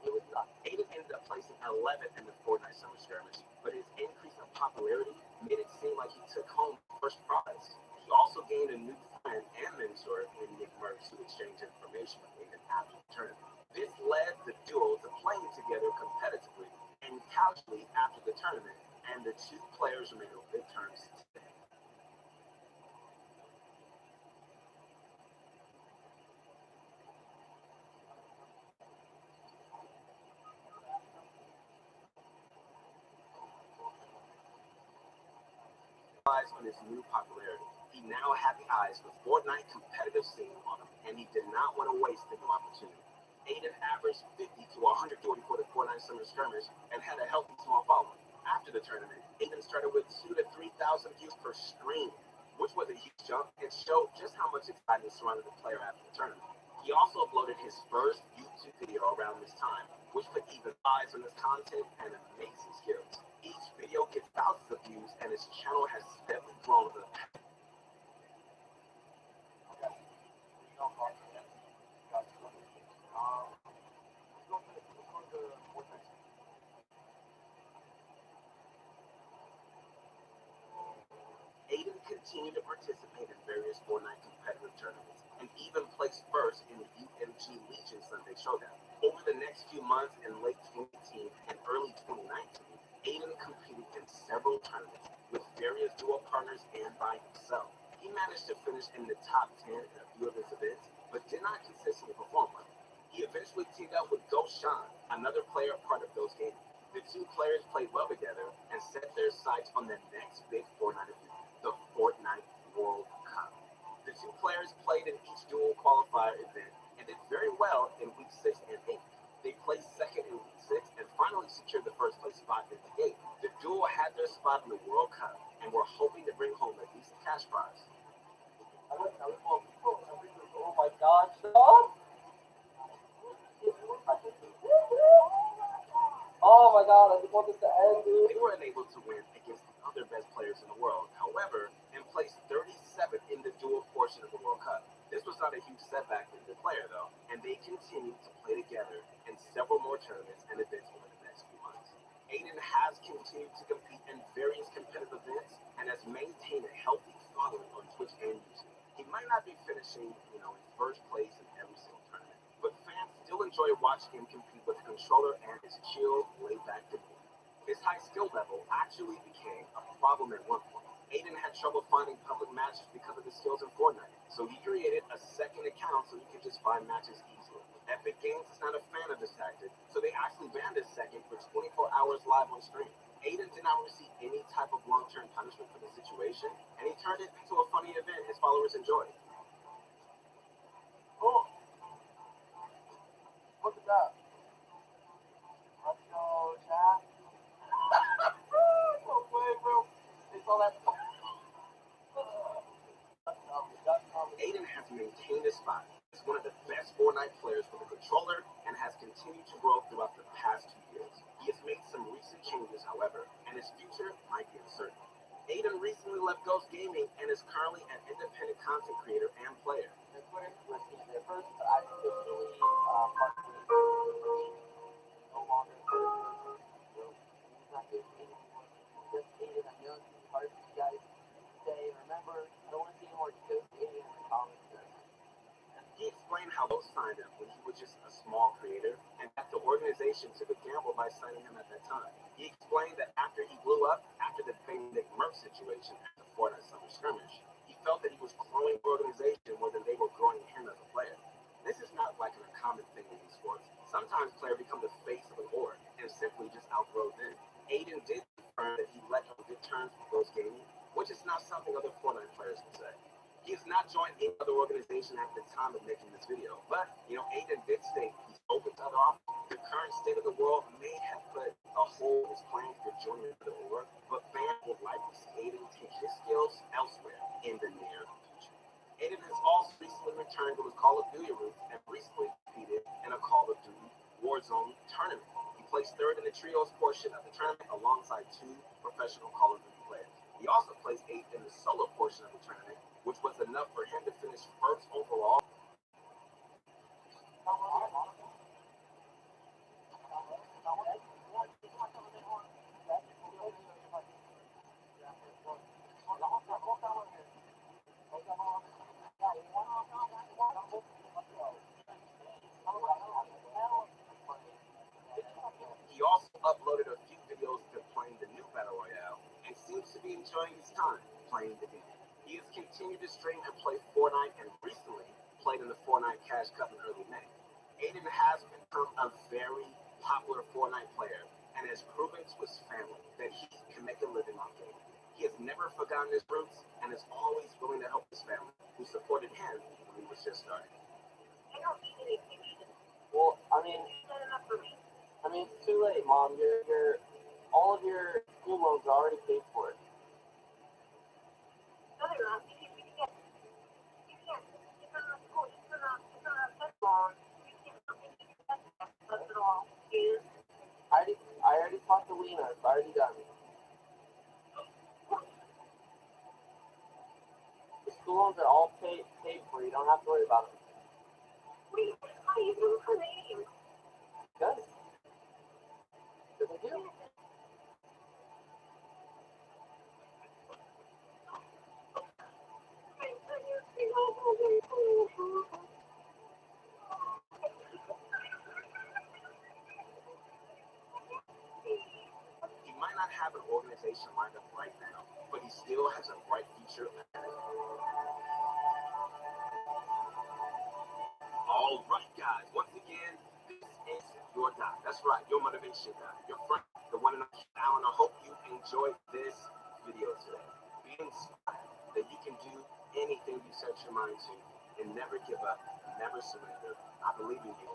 It was nuts. Aiden ended up placing 11th in the Fortnite Summer Skirmish, but his increase in popularity made it seem like he took home first prize. He also gained a new friend and mentor in Nick Merckx, who exchanged information with Aiden after the tournament. This led the duo to playing together competitively and casually after the tournament, and the two players remain on good terms today. On his new popularity, he now had the eyes of the Fortnite competitive scene on him, and he did not want to waste the new opportunity. Aiden averaged 50 to 140 for the Fortnite Summer Skirmish and had a healthy small following. After the tournament, Aiden started with 2,000 to 3,000 views per stream, which was a huge jump and showed just how much excitement surrounded the player after the tournament. He also uploaded his first YouTube video around this time, which put even eyes on his content and amazing skills. Each video gets thousands of views, and his channel has steadily grown over the past. Aiden continued to participate in various Fortnite competitive tournaments and even placed first in the UMG Legion Sunday Showdown. Over Over the next few months in late 2018 and early 2019, Aiden competed in several tournaments with various dual partners and by himself. He managed to finish in the top 10 in a few of his events, but did not consistently perform well. He eventually teamed up with Ghost Sean, another player part of Ghost Gaming. The two players played well together and set their sights on the next big Fortnite event, the Fortnite World Cup. The two players played in each dual qualifier event and did very well in week 6 and 8. They placed second in week 6 and finally secured the first place spot in the game. The duo had their spot in the World Cup and were hoping to bring home a decent cash prize. Oh my God, stop! Oh my God, I just want this to end, dude. They were unable to win against the other best players in the world, however, and placed 37th in the dual portion of the World Cup. This was not a huge setback for the player, though, and they continued to play together in several more tournaments and events over the next few months. Aiden has continued to compete in various competitive events and has maintained a healthy following on Twitch and YouTube. He might not be finishing, in first place in every single tournament, but fans still enjoy watching him compete with a controller and his chill, laid-back demeanor. His high skill level actually became a problem at one point. Aiden had trouble finding public matches because of his skills in Fortnite, so he created a second account so he could just find matches easily. Epic Games is not a fan of this tactic, so they actually banned his second for 24 hours live on stream. Aiden did not receive any type of long-term punishment for the situation, and he turned it into a funny event his followers enjoyed. Oh, look at that. Let's go, Jack. No way, bro. They saw that. Aiden has maintained his spot as one of the best Fortnite players with a controller and has continued to grow throughout the past 2 years. He has made some recent changes, however, and his future might be uncertain. Aiden recently left Ghost Gaming and is currently an independent content creator and player. The Twitter was their first officially partly no longer he's not doing anything. Just Aiden, I know it's hard for you guys to say. Remember, I don't want to see any more Ghost Aiden in the comments. He explained how those signed him when he was just a small creator and that the organization took a gamble by signing him at that time. He explained that after he blew up, after the Nick Merc situation at the Fortnite Summer Skirmish, he felt that he was growing the organization more than they were growing him as a player. This is not like an uncommon thing in esports. Sometimes players become the face of an org and simply just outgrow them. Aiden did confirm that he left on good terms with Ghost Gaming, which is not something other Fortnite players would say. He has not joined any other organization at the time of making this video, but, Aiden did state he's open to other offers. The current state of the world may have put a hold on his plans for joining the org, but fans would like to see Aiden take his skills elsewhere in the near future. Aiden has also recently returned to his Call of Duty roots and recently competed in a Call of Duty Warzone tournament. He placed third in the trios portion of the tournament alongside 2 professional Call of Duty players. He also placed 8th in the solo portion of the tournament, which was enough for him to finish first overall. He also uploaded a few videos of him playing the new Battle Royale and seems to be enjoying his time playing the game. He has continued to stream and play Fortnite and recently played in the Fortnite Cash Cup in early May. Aiden has become a very popular Fortnite player and has proven to his family that he can make a living off gaming. He has never forgotten his roots and is always willing to help his family, who supported him when he was just starting. Well, I mean, it's too late, Mom. All of your school loans are already paid for it. I already talked to Lena. It's already done. The school loans are all paid for. You don't have to worry about them. Good. Because I do. have an organization lined up right now, but he still has a bright future ahead. All right, guys. Once again, this is your guy. That's right, your motivation guy, your friend, the one and only Alan. I hope you enjoyed this video today. Be inspired that you can do anything you set your mind to and never give up, never surrender. I believe in you.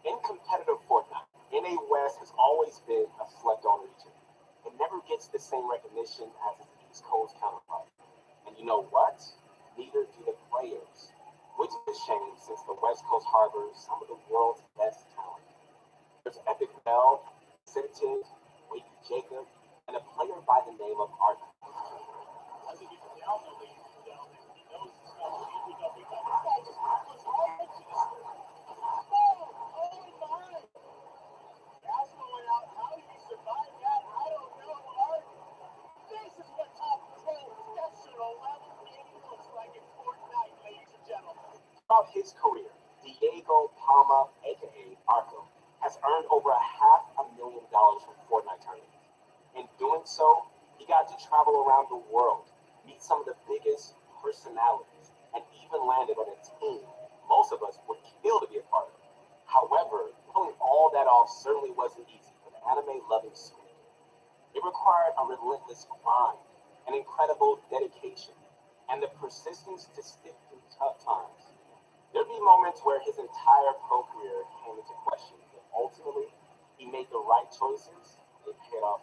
In competitive Fortnite, NA West has always been a slept-on region. It never gets the same recognition as its East Coast counterpart. And you know what? Neither do the players, which is a shame since the West Coast harbors some of the world's best talent. There's Epic Bell, Sensitive, Wakey Jacob, and a player by the name of Art. I think you can tell the lead down there. He knows his stuff. He knows This guy just was right into the Throughout his career, Diego Palma, aka Arco, has earned over $500,000 from Fortnite tournaments. In doing so, he got to travel around the world, meet some of the biggest personalities, and even landed on a team most of us would kill to be a part of. However, pulling all that off certainly wasn't easy for the anime-loving Swede. It required a relentless grind, an incredible dedication, and the persistence to stick through tough times. There'd be moments where his entire pro career came into question, but ultimately, he made the right choices. It paid off.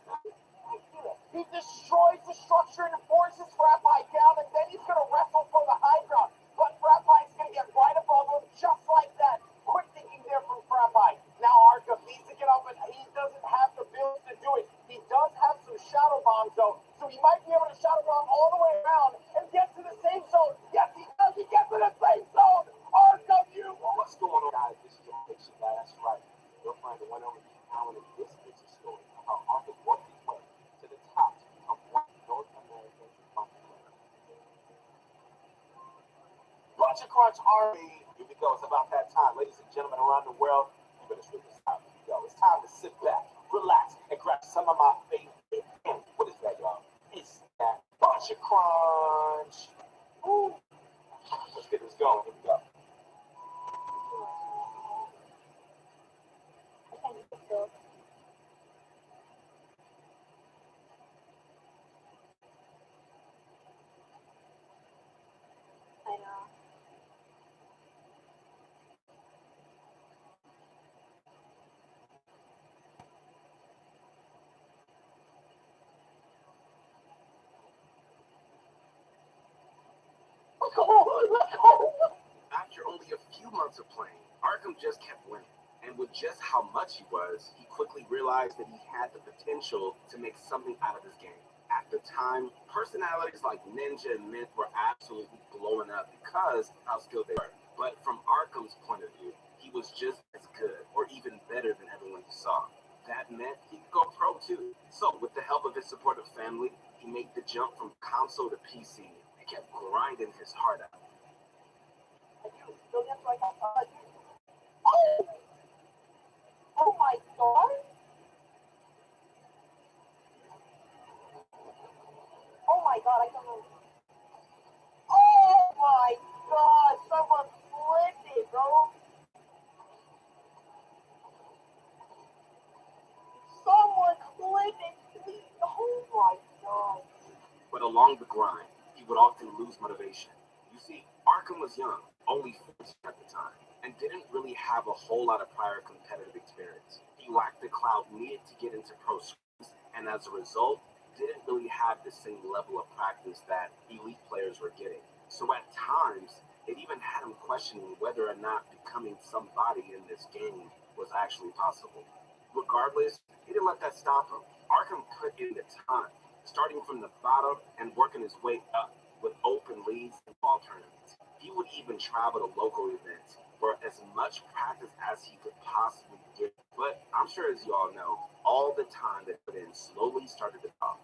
He destroys the structure and forces Frappi down, and then he's going to wrestle for the high ground. But Frappi's going to get right above him just like that. Quick thinking there from Frappi. Now Arkham needs to get up, and he doesn't have the build to do it. He does have some shadow bombs, though, so he might be able to shadow bomb all the way around and get to the same zone. Yes, he does. He gets to the same zone. Arkham, you. What's going on, guys? This is your fiction guy. That's right. You'll find the one over Alan in this fiction story of how Arkham worked his way to the top of one North American company. Bunch of Crunch Army. Here we go. It's about that time. Ladies and gentlemen around the world, you better switch this out. Here we go. It's time to sit back, relax, and grab some of my favorite. What is that, y'all? It's that Bunch of Crunch. Woo. Let's get this going. Here we go. I know. After only a few months of playing, Arkham just kept winning. And with just how much he was, he quickly realized that he had the potential to make something out of his game. At the time, personalities like Ninja and Myth were absolutely blowing up because of how skilled they were. But from Arkham's point of view, he was just as good or even better than everyone he saw. That meant he could go pro too. So with the help of his supportive family, he made the jump from console to PC and kept grinding his heart out. Oh my God. Oh my God, I don't know. Oh my God, someone flipped it, bro. Someone flipped it, please. Oh my God. But along the grind, he would often lose motivation. You see, Arkham was young, only 14 at the time, and didn't really have a whole lot of prior competitive experience. He lacked the clout needed to get into pro scrims, and as a result, didn't really have the same level of practice that elite players were getting. So at times, it even had him questioning whether or not becoming somebody in this game was actually possible. Regardless, he didn't let that stop him. Arkham put in the time, starting from the bottom and working his way up with open leads and ball tournaments. He would even travel to local events for as much practice as he could possibly get. But I'm sure, as you all know, all the time that put in slowly started to come.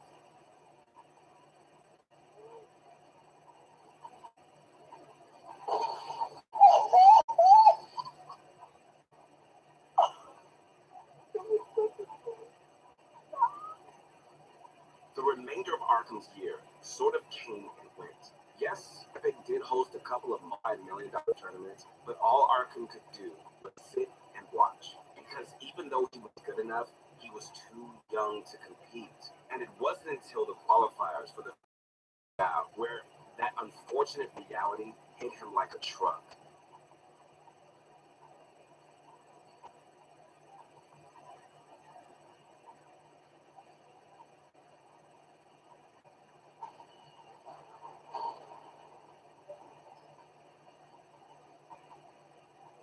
The remainder of Arkham's year sort of came and went. Yes, Epic did host a couple of multi-million-dollar tournaments, but all Arkham could do was sit and watch. Because even though he was good enough, he was too young to compete. And it wasn't until the qualifiers for the where that unfortunate reality hit him like a truck.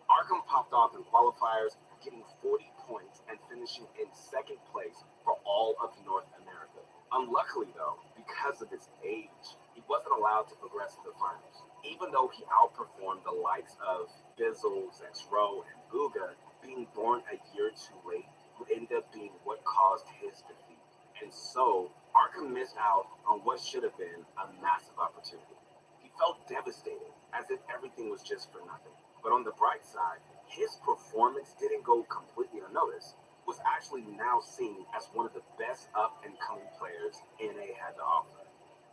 Arkham popped off in qualifiers, getting 40 points and finishing in second place for all of North America. Unluckily, though, because of his age, he wasn't allowed to progress to the finals. Even though he outperformed the likes of Bizzle, Zexrow, and Booga, being born a year too late would end up being what caused his defeat. And so, Arkham missed out on what should have been a massive opportunity. He felt devastated, as if everything was just for nothing. But on the bright side, his performance didn't go completely unnoticed. He was actually now seen as one of the best up-and-coming players NA had to offer.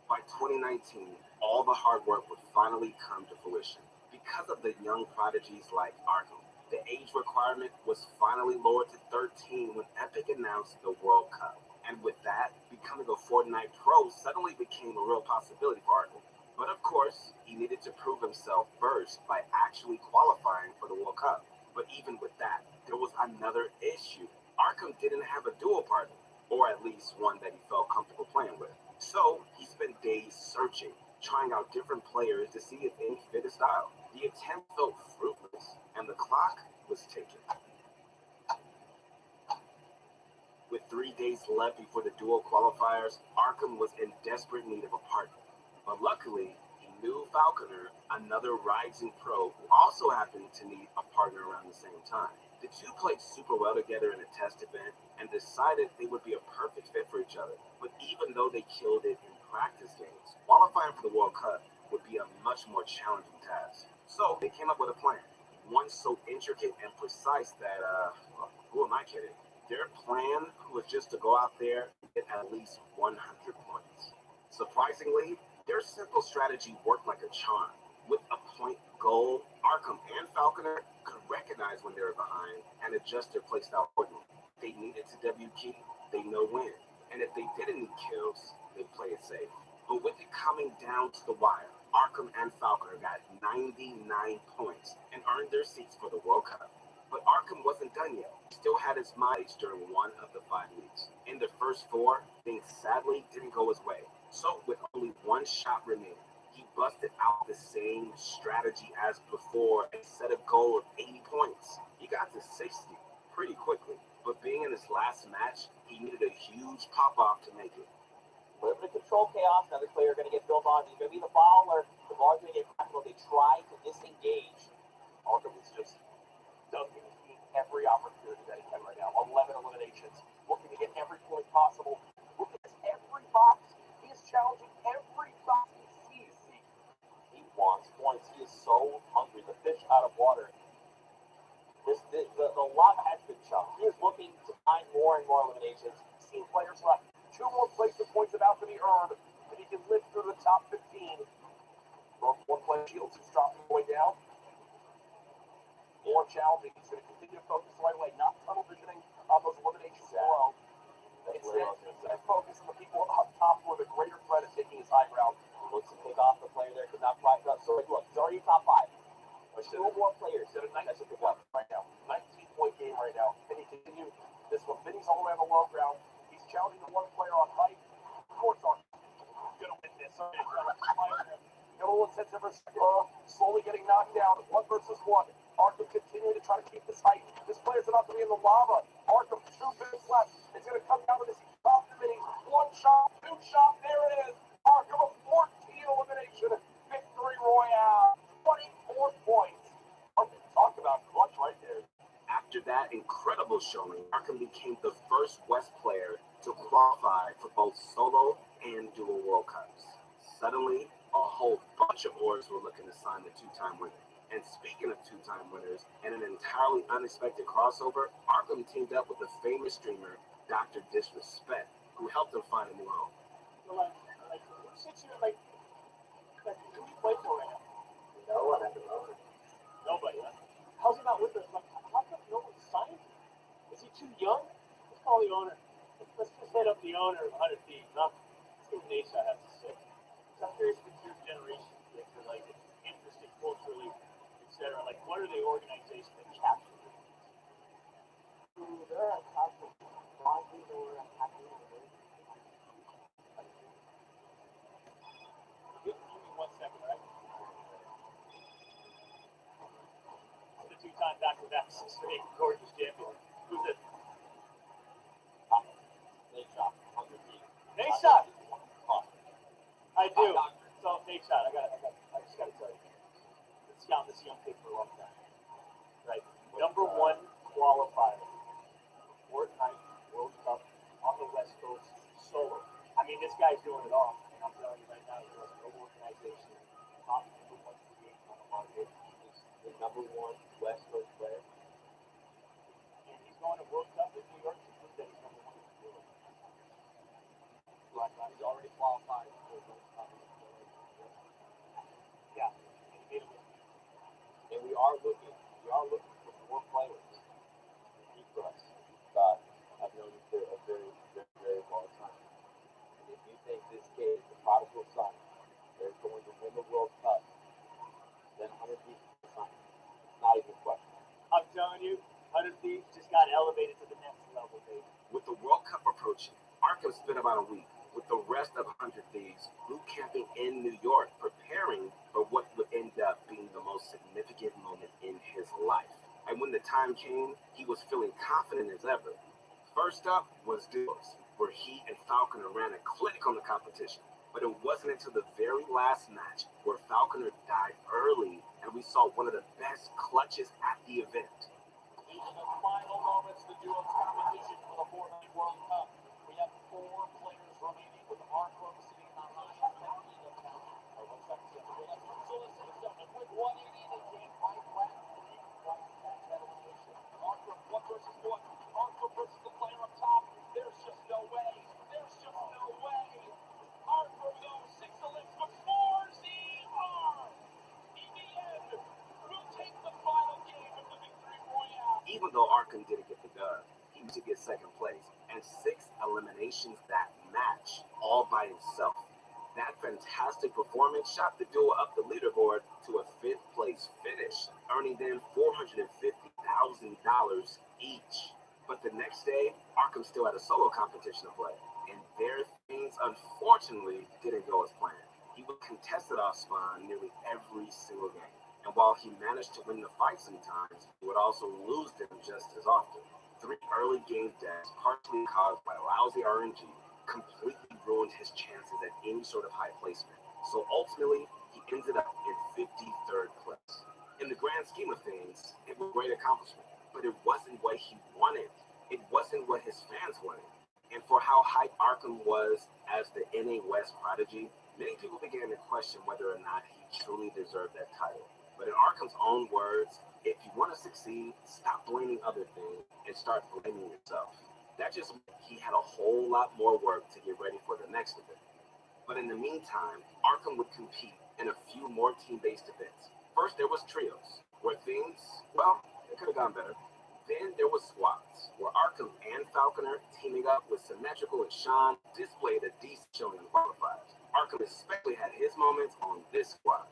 By 2019, all the hard work would finally come to fruition. Because of the young prodigies like Arkham, the age requirement was finally lowered to 13 when Epic announced the World Cup. And with that, becoming a Fortnite pro suddenly became a real possibility for Arkham. But of course, he needed to prove himself first by actually qualifying for the World Cup. But even with that, there was another issue. Arkham didn't have a dual partner, or at least one that he felt comfortable playing with. So he spent days searching, trying out different players to see if any fit his style. The attempt felt fruitless, and the clock was ticking. With 3 days left before the dual qualifiers, Arkham was in desperate need of a partner. But luckily, he knew Falconer, another rising pro who also happened to need a partner around the same time. The two played super well together in a test event and decided they would be a perfect fit for each other. But even though they killed it in practice games, qualifying for the World Cup would be a much more challenging task. So they came up with a plan, one so intricate and precise that, who am I kidding? Their plan was just to go out there and get at least 100 points. Surprisingly, their simple strategy worked like a charm. With a point goal, Arkham and Falconer could recognize when they were behind and adjust their playstyle accordingly. If they needed to W key, they know when. And if they didn't need kills, they play it safe. But with it coming down to the wire, Arkham and Falconer got 99 points and earned their seats for the World Cup. But Arkham wasn't done yet. He still had his mileage during one of the 5 weeks. In the first 4, things sadly didn't go his way. So with only one shot remaining, he busted out the same strategy as before and set a goal of 80 points. He got to 60 pretty quickly, but being in his last match, he needed a huge pop-off to make it. Limited control chaos, another player going to get built on. He's going to be the bowler. The ball's going to get tackled. They try to disengage. Arkham is just dumping every opportunity that he can right now. 11 eliminations, looking to get every point possible. Look at every box. He is challenging every box he sees. He wants points. He is so hungry. The fish out of water. The lava has been chucked. He is looking to find more and more eliminations. Seen players left. 2 more places points about to be earned, and he can lift through the top 15. One player shields is dropping way down. More challenging. He's going to continue to focus right away, not tunnel visioning on those eliminations below. Instead, focus on the people up top who are the greater threat of taking his high ground. Looks to pick off the player there, could not quite up. So, look, he's already top 5. 2 more players. Instead of 19 right now. 19-point game right now. Can he continue this one? Vinny's all the way on the low ground. He's challenging the one player on height. Of course, Arkham going to win this. A little intensive slowly getting knocked down. 1 versus 1. Arkham continuing to try to keep this height. This player's about to be in the lava. Arkham, 2 minutes left. It's going to come down to this top 2 Two shot, there it is. Arkham, a 14 elimination victory royale. 24 points. Talk about clutch right there. After that incredible showing, Arkham became the first West player to qualify for both solo and dual World Cups. Suddenly, a whole bunch of orbs were looking to sign the two-time winner. And speaking of two-time winners, and an entirely unexpected crossover, Arkham teamed up with the famous streamer Dr. Disrespect, who helped him find a new home. Who sits here like who you play for right now? No one at the moment. Nobody. Huh? How's he not with us? Like, how come no one signed him? Is he too young? Let's call the owner. Let's just hit up the owner of 100 Thieves. Let's see what Nate has to say. So I'm curious if your generation kids are like interested culturally, etc. Like, what are the organizations that capture them? They're a couple. Broadly, they were a couple. Give me 1 second, right? The two-time back-to-back 6-8 gorgeous champion. Who's it? They shot 100 feet. Nate Shot. I do. So Nate Shot. I just gotta tell you. Been scouting this young kid for a long time. Right. Number one qualifier. Fortnite World Cup on the West Coast solo. I mean, this guy's doing it all. And I'm telling you right now, he has no organization. Top number one game on the market. He's the number one West Coast player. And he's going to World Cup in New York to prove that he's number one in the world. Like, he's already qualified for the World Cup. Yeah. And he made it with me. And we are looking for more players to compete for us. But I've known you for a very, very, very long time. And if you think this kid is the prodigal son, they're going to win the World Cup, then 100 people will sign. It's not even a question. I'm telling you, 100 Thieves just got elevated to the next level, baby. With the World Cup approaching, Arkham spent about a week with the rest of 100 Thieves boot camping in New York, preparing for what would end up being the most significant moment in his life. And when the time came, he was feeling confident as ever. First up was Duos, where he and Falconer ran a clinic on the competition. But it wasn't until the very last match where Falconer died early and we saw one of the best clutches at the event. These are the final moments of the duos competition for the Fortnite World Cup. We have 4 players remaining with Arkham sitting on the high 10 account. Or what's up to the winner? So let's see something. With 180, they came right back. That elimination. Arkham, 1 versus 1. Arkham versus the player up top. There's just no way. There's just no way. Arkham goes 6 elims before ZR. In the end, will take the final game of the victory royale. Even though Arkham didn't get the dub, he was to get second place and 6 eliminations that match, all by himself. That fantastic performance shot the duo up the leaderboard to a 5th place finish, earning them $450,000 each. But the next day, Arkham still had a solo competition to play, and there things unfortunately didn't go as planned. He would contest it off spawn nearly every single game, and while he managed to win the fight sometimes, he would also lose them just as often. 3 early game deaths, partially caused by lousy RNG, completely ruined his chances at any sort of high placement. So ultimately, he ended up in 53rd place. In the grand scheme of things, it was a great accomplishment, but it wasn't what he wanted. It wasn't what his fans wanted. And for how hyped Arkham was as the NA West prodigy, many people began to question whether or not he truly deserved that title. But in Arkham's own words, if you want to succeed, stop blaming other things and start blaming yourself. That just meant he had a whole lot more work to get ready for the next event. But in the meantime, Arkham would compete in a few more team-based events. First, there was trios, where things, well, it could have gone better. Then there was squads, where Arkham and Falconer, teaming up with Symmetrical and Sean, displayed a decent showing in qualifiers. Arkham especially had his moments on this squad.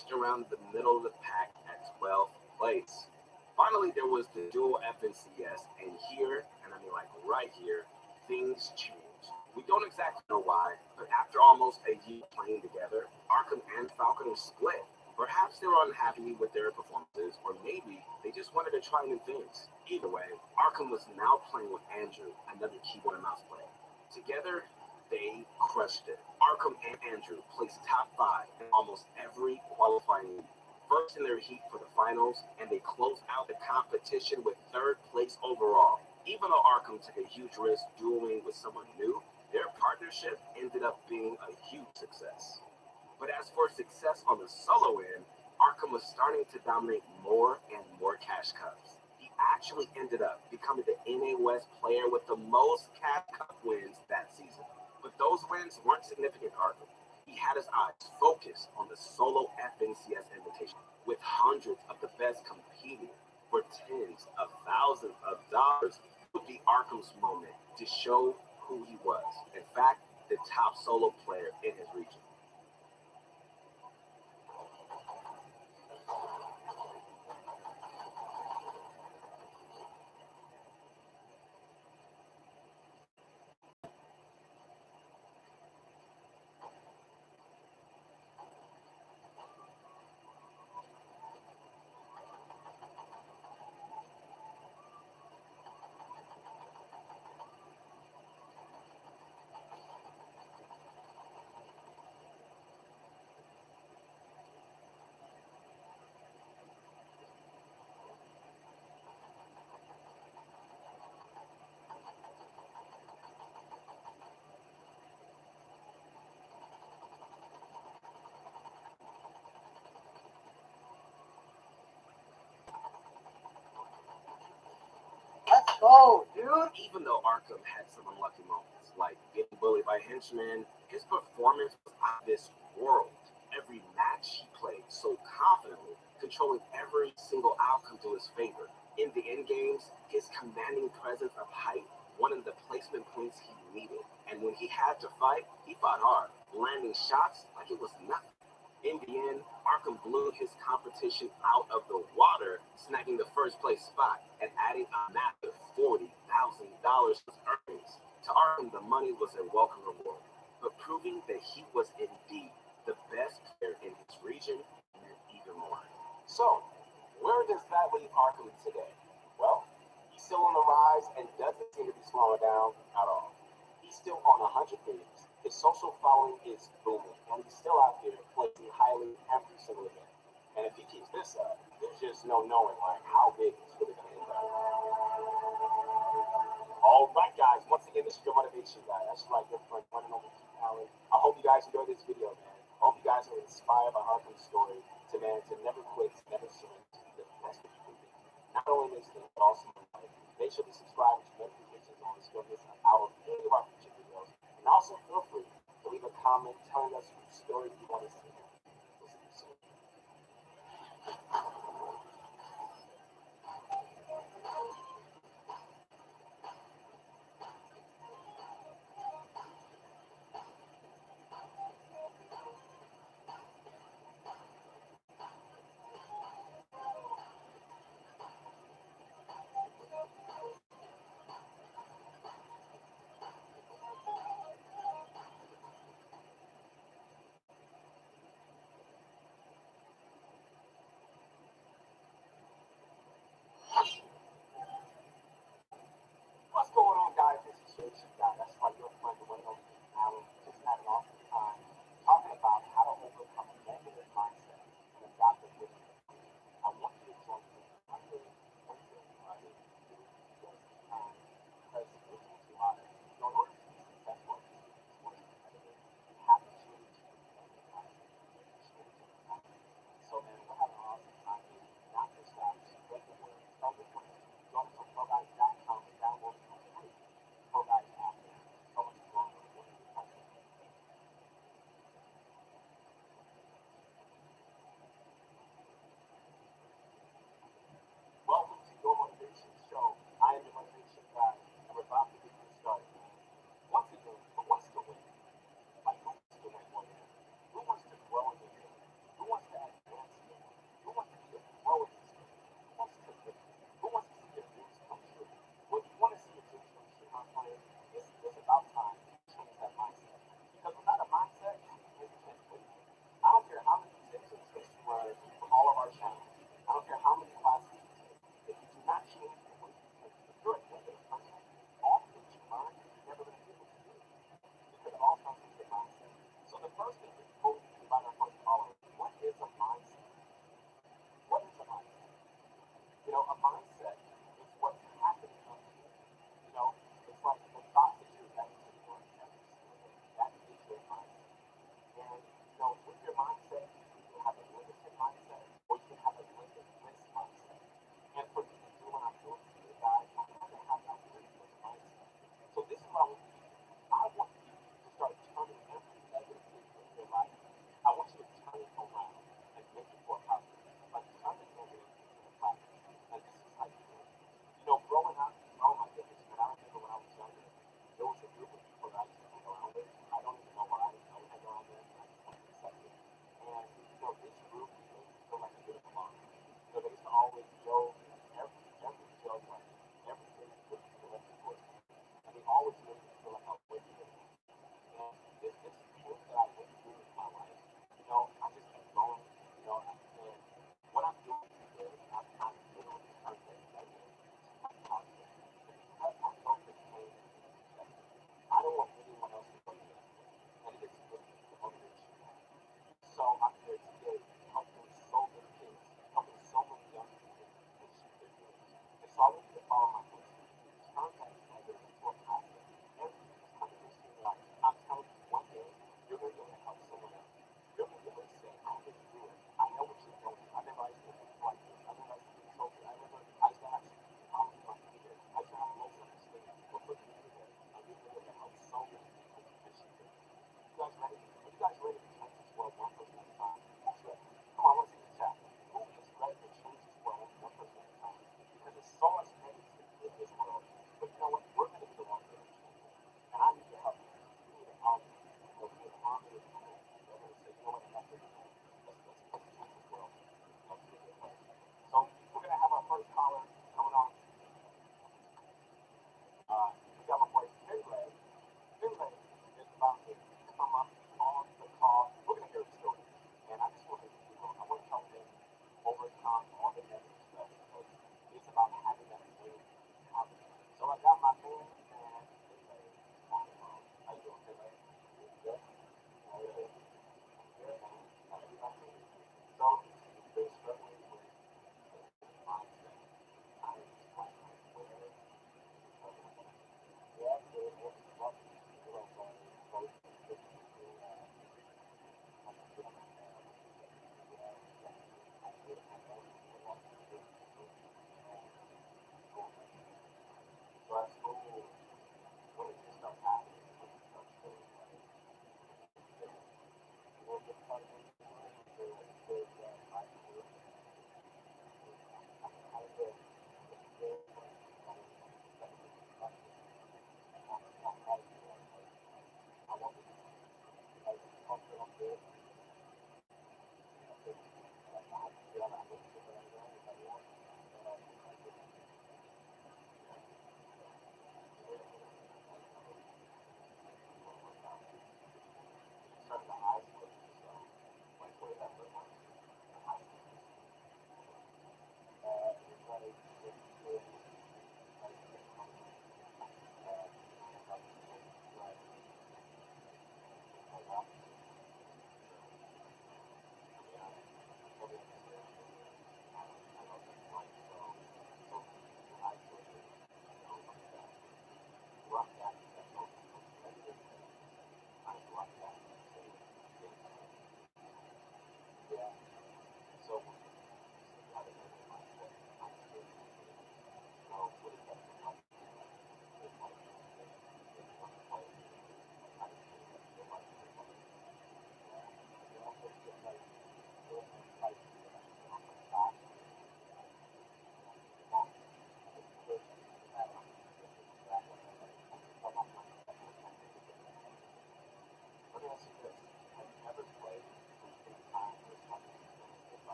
finished around the middle of the pack at 12th place. Finally, there was the dual FNCS, and here, and I mean like right here, things changed. We don't exactly know why, but after almost a year playing together, Arkham and Falcon split. Perhaps they were unhappy with their performances, or maybe they just wanted to try new things. Either way, Arkham was now playing with Andrew, another keyboard and mouse player. Together, they crushed it. Arkham and Andrew placed top 5 in almost every qualifying week. First in their heat for the finals, and they closed out the competition with 3rd place overall. Even though Arkham took a huge risk dueling with someone new, their partnership ended up being a huge success. But as for success on the solo end, Arkham was starting to dominate more and more cash cups. He actually ended up becoming the NA West player with the most cash cup wins that season. But those wins weren't significant to Arkham. He had his eyes focused on the solo FNCS invitation, with hundreds of the best competing for tens of thousands of dollars. Would be Arkham's moment to show who he was. In fact, the top solo player in his region. Let's go, dude. Even though Arkham had some unlucky moments, like getting bullied by henchmen, his performance was out of this world. Every match he played so confidently, controlling every single outcome to his favor. In the end games, his commanding presence of height wanted the placement points he needed. And when he had to fight, he fought hard, landing shots like it was nothing. In the end, Arkham blew his competition out of the water, snagging the 1st place spot and adding a massive $40,000 to his earnings. To Arkham, the money was a welcome reward, but proving that he was indeed the best player in his region meant even more. So, where does that leave Arkham today? Well, he's still on the rise and doesn't seem to be slowing down at all. He's still on 100 games. His social following is booming, and he's still out there placing highly every single event. And if he keeps this up, there's just no knowing like how big he's really going to end up. All right, guys. Once again, this is your motivation guy. That's right, your friend, running over Keith Allen. I hope you guys enjoyed this video, man. I hope you guys are inspired by Arkham's story to never quit, never surrender, to be the best that you can be. Not only in this game, but also in life. Make sure to subscribe to notifications on this video out of any of our future videos. And also feel free to leave a comment telling us which story you want us to hear. We'll see you soon.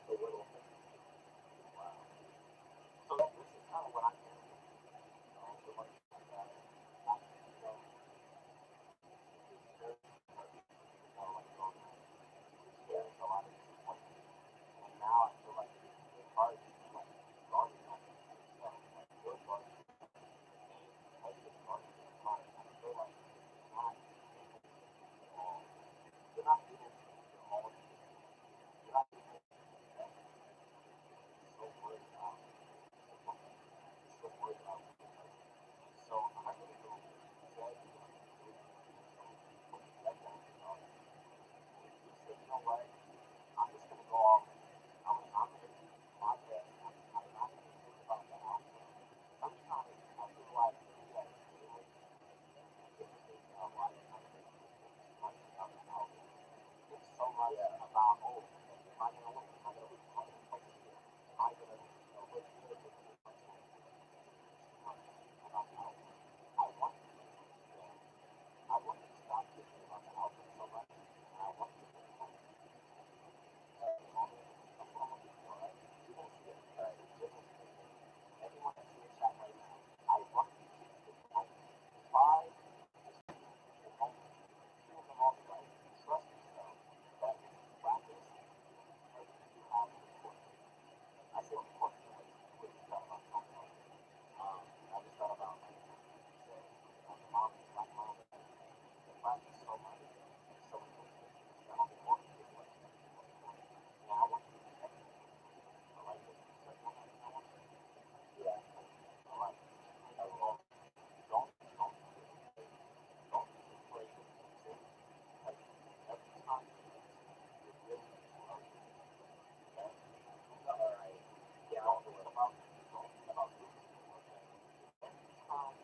the little things. Wow. So this is kind of what I'm hearing. So much like that. Yeah, it's a lot of disappointment. And now I feel like it's hard to be like guarding on stuff, like good guarding. And I just guarding is hard. I feel like not you're not able to do all of it. You're not able to do that. So worried about so worried about so I'm gonna go say that down to God. You say, you know what? I'm just gonna go all in. I'm gonna do my best. I'm not gonna think about the outcome. Sometimes I feel like that feeling is a lot of times it's much about the outcome. It's so much about, oh, am I gonna win? Am I gonna lose? Am I gonna play here? Am I gonna, look good? Much about the outcome. I want to win. I want to stop thinking about the outcome so much. And I want to win. That's what I'm gonna do. All right? You're gonna see it. All right? You're gonna see it. Everyone that's in the chat right now, I want you to take the moment. Try the moment. Feel the moment, right? Trust yourself. That is practice everything you have in the course. I say of course, what you thought about something. I just thought about like you said, the mom, black mom, the practice so much, so many things. I don't think more people do it. Now I want you to do everything. I like this. I want you to do that. I like it. I love it. Don't be afraid. Don't be afraid of anything. Like every time you're really learning, okay? All right. Yeah, don't think about losing. Okay? Every time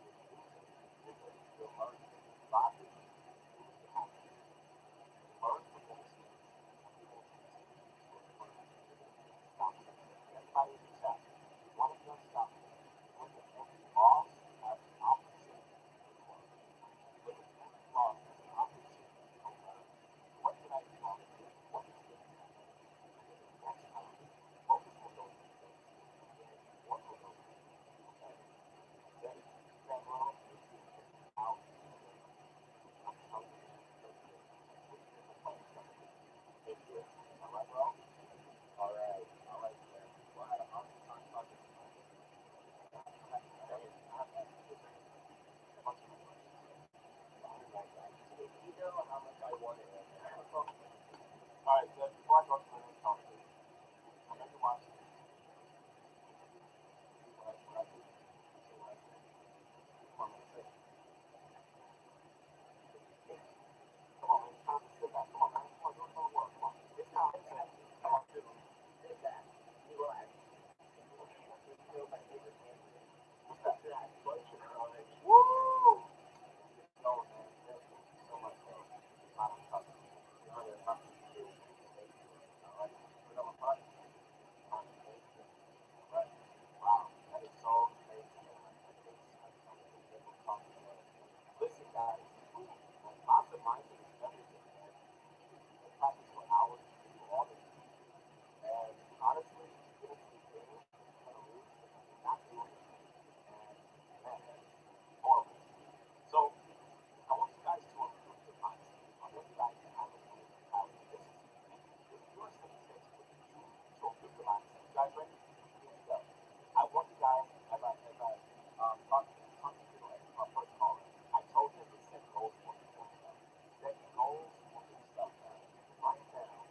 you're losing, you're learning. God is really happy. Learn from your mistakes. You're going to continue to learn. You're going to stop it. Everybody in the chat, one of them stop it. Look at every loss as an opportunity to learn. Look at every loss as an opportunity to learn. What did I do wrong today? What mistakes did I make? Next time, focus on those mistakes and work on those mistakes. Okay? Then that world is out today. I'm telling you, it's the plan coming. It is. All right, bro? All right. All right, man. Well, I had an awesome time talking to you. You know how much I wanted it. All right, so before I go to the next conversation, I know you're watching this. What I do. See what I do. Come on, man. Say it. Come on, man. It's time to sit back. Come on, man. Come on, don't work. Come on. It's time to sit back. Come on, sit back. Relax. Feel my favorite thing. What's that? Woo! No, man. Thank you so much, bro. I'm talking to you. I'm talking to you. All right. We're on my podcast. Wow, that is so amazing. Listen, guys, optimizing is everything, man. I practice for hours, for all the time. And honestly, get into the game, you're going to lose because you're not doing it. And man, that's horrible. So, I want you guys to improve your mindset. I want you guys to have a winning mentality. This is your safe space for you to improve your mindset. You guys ready? Here we go. I want you guys, as I talked to our first caller, I told him to set goals for himself. Set goals for yourself, guys. Write down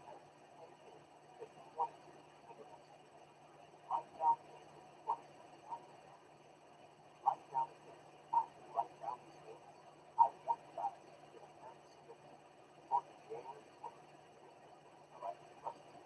anything that you want to do for the next year. Write down things that you want to do for the next year. Write down the things. Actually, write down these things. I want you guys to get a very specific for the daily, for the future. All right? Trust me.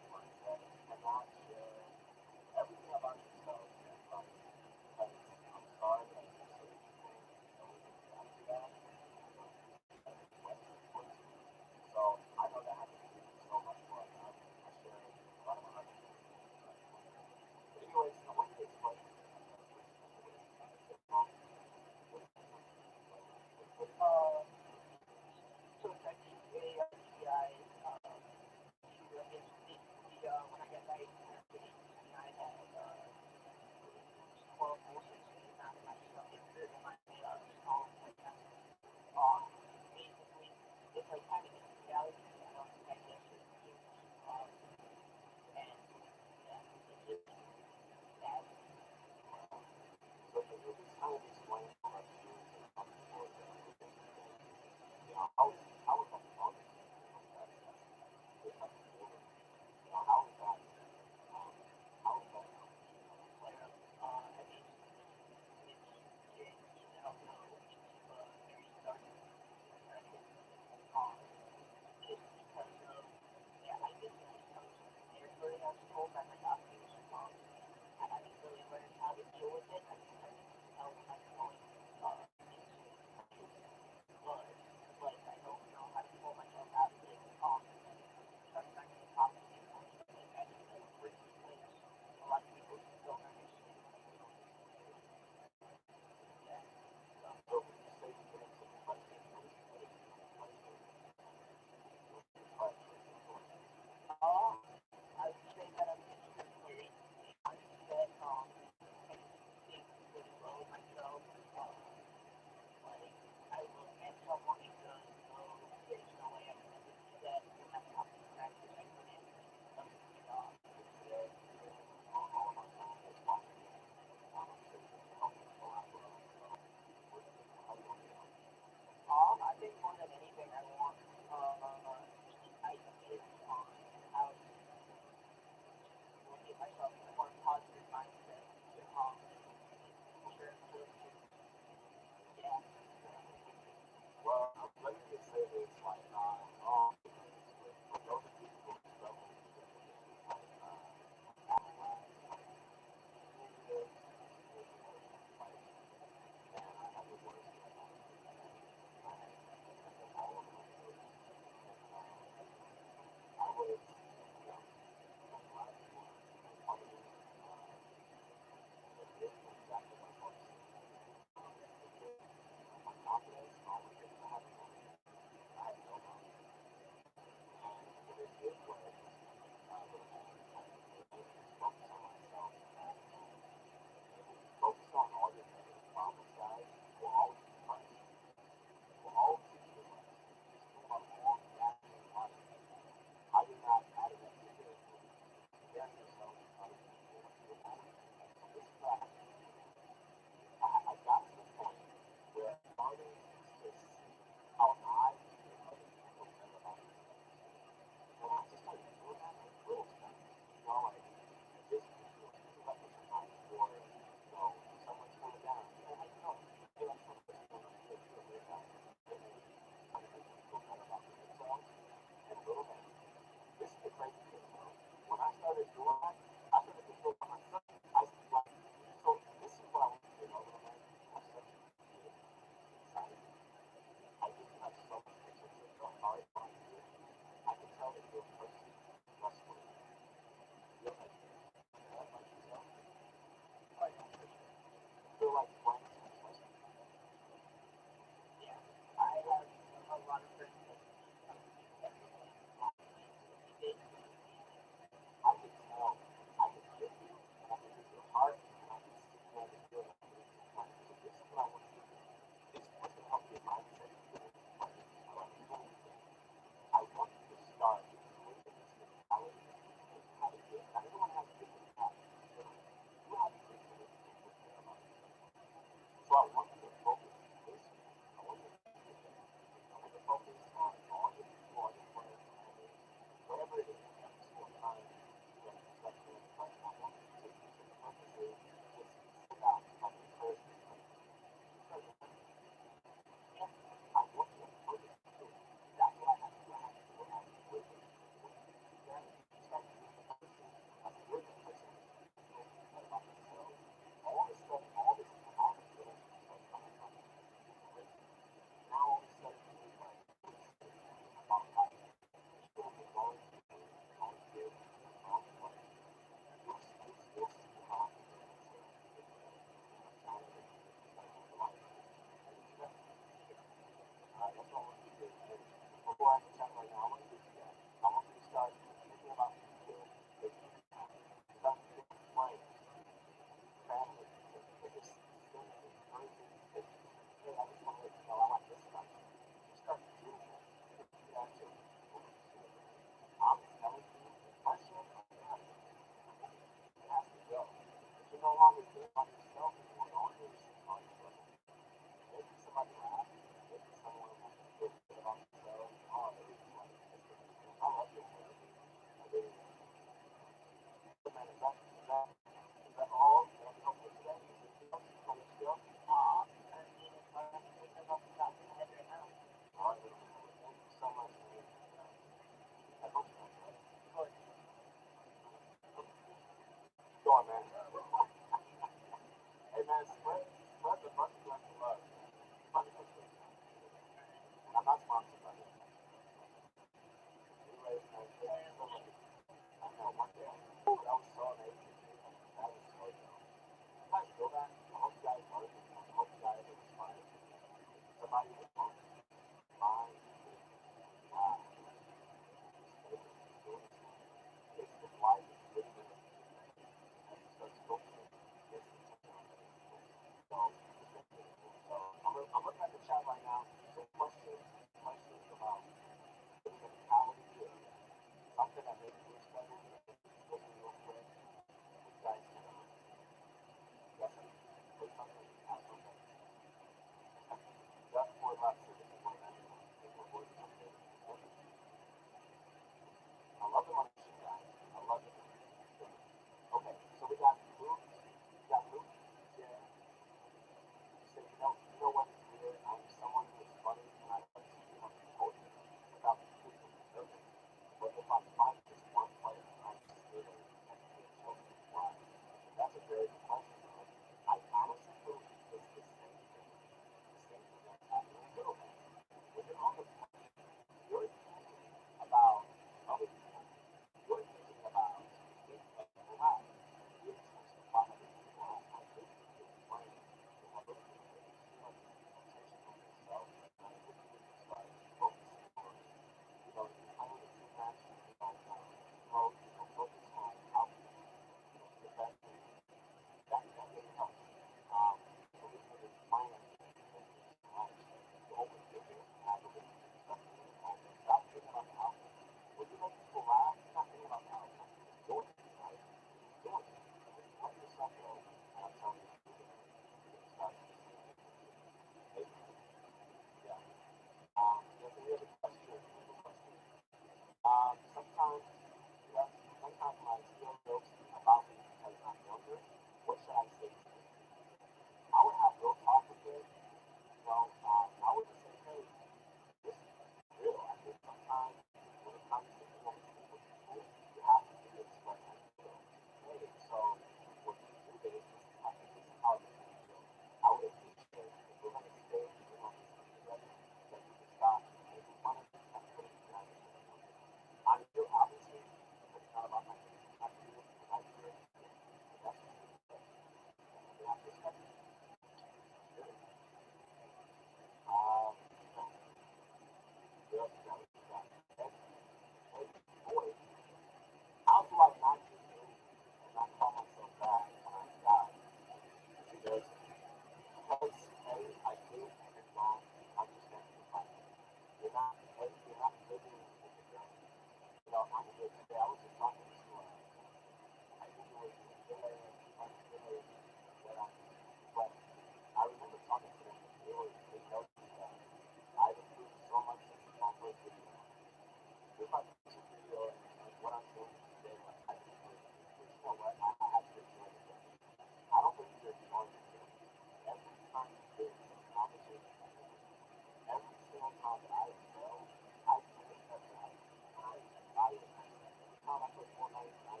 time that I failed, I took a step back. I evaluated myself. Every time I put Fortnite, I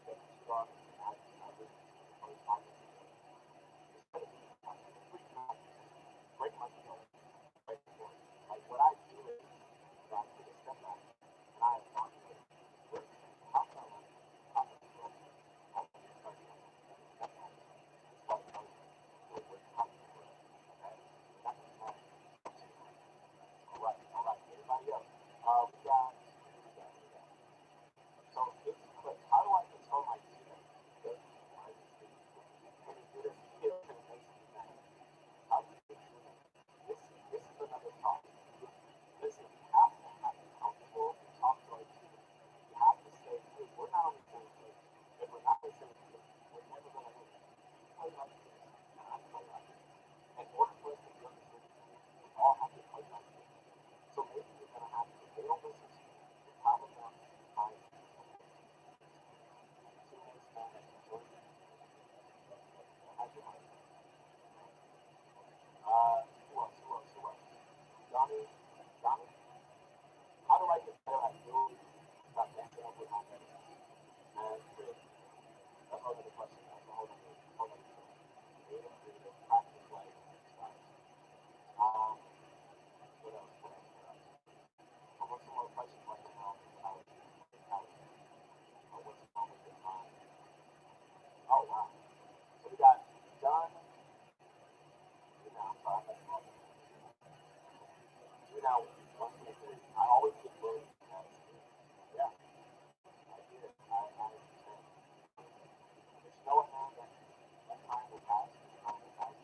get too long and I was always talking to them. Instead of being freaking out, break my ego, break the board. Like what I do is that I take a step back and I evaluate what how can I learn? How can I grow? How can I start doing it? Step back. Start growing. What how can I grow? Okay? That's the plan. All right. Everybody else. We got. So it's quick. How do I control my teammates? Good. Why is this thing? Can you do this? Kill and makes me mad. How do you get through that? This is another talk. Listen, you have to be comfortable and talk to our team. You have to say, hey, we're not on the same page. If we're not on the same page, we're never going to win. You play like this, and I play like this. In order for us to be on the same team, we all have to play like this. So maybe you're going to have to, if they don't listen to you, you're probably going to find teammates that enjoy you. Have your money. Who else? Johnny, how do I get better at building that messing up with my medicine? And really, that's all the question. That's the whole other thing. Creative, practice like stuff. What else? I'll look some more questions right now. What's wrong with your mind? Oh wow. So we got John. I'm sorry, that's wrong. Now, I always get worried because, yeah, I did. I understand. But you know what, man? That time will pass. Time will pass.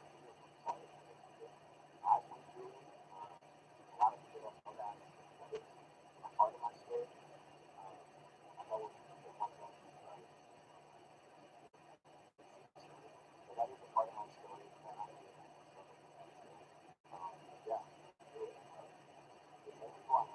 I went through it. A lot of people don't know that. That is a part of my story. I know it won't know. But that is a part of my story that I did. Yeah. It made me go on.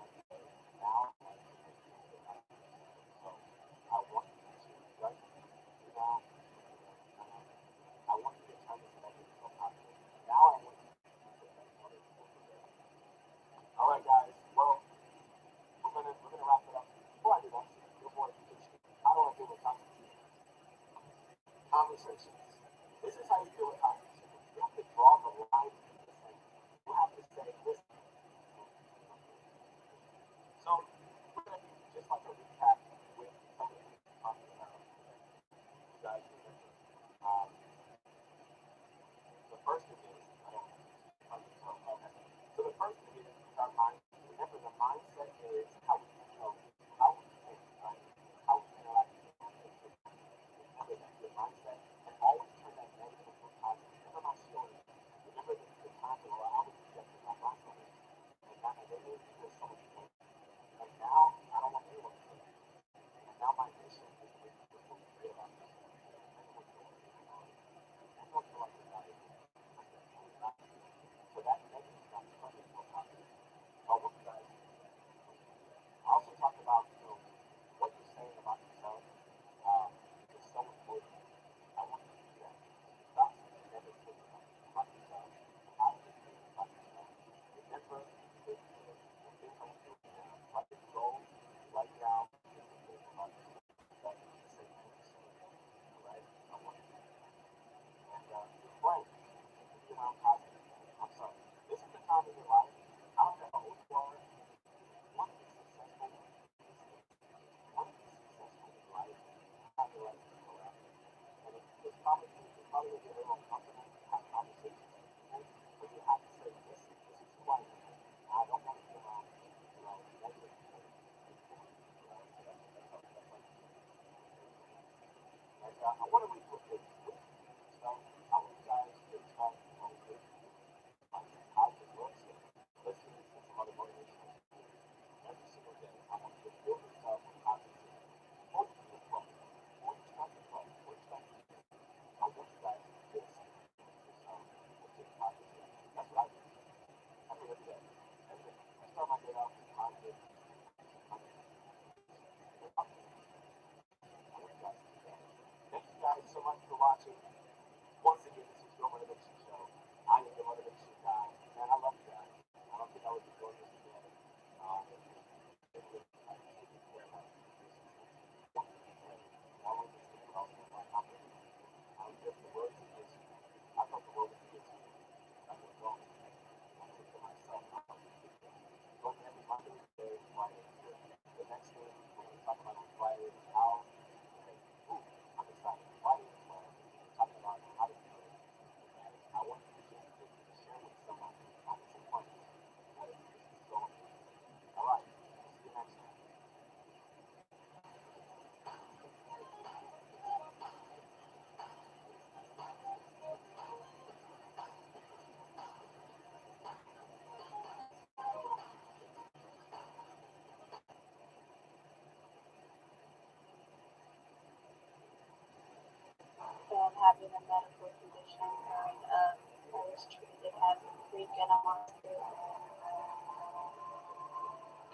having a medical condition growing up. I was treated as a freak and a monster.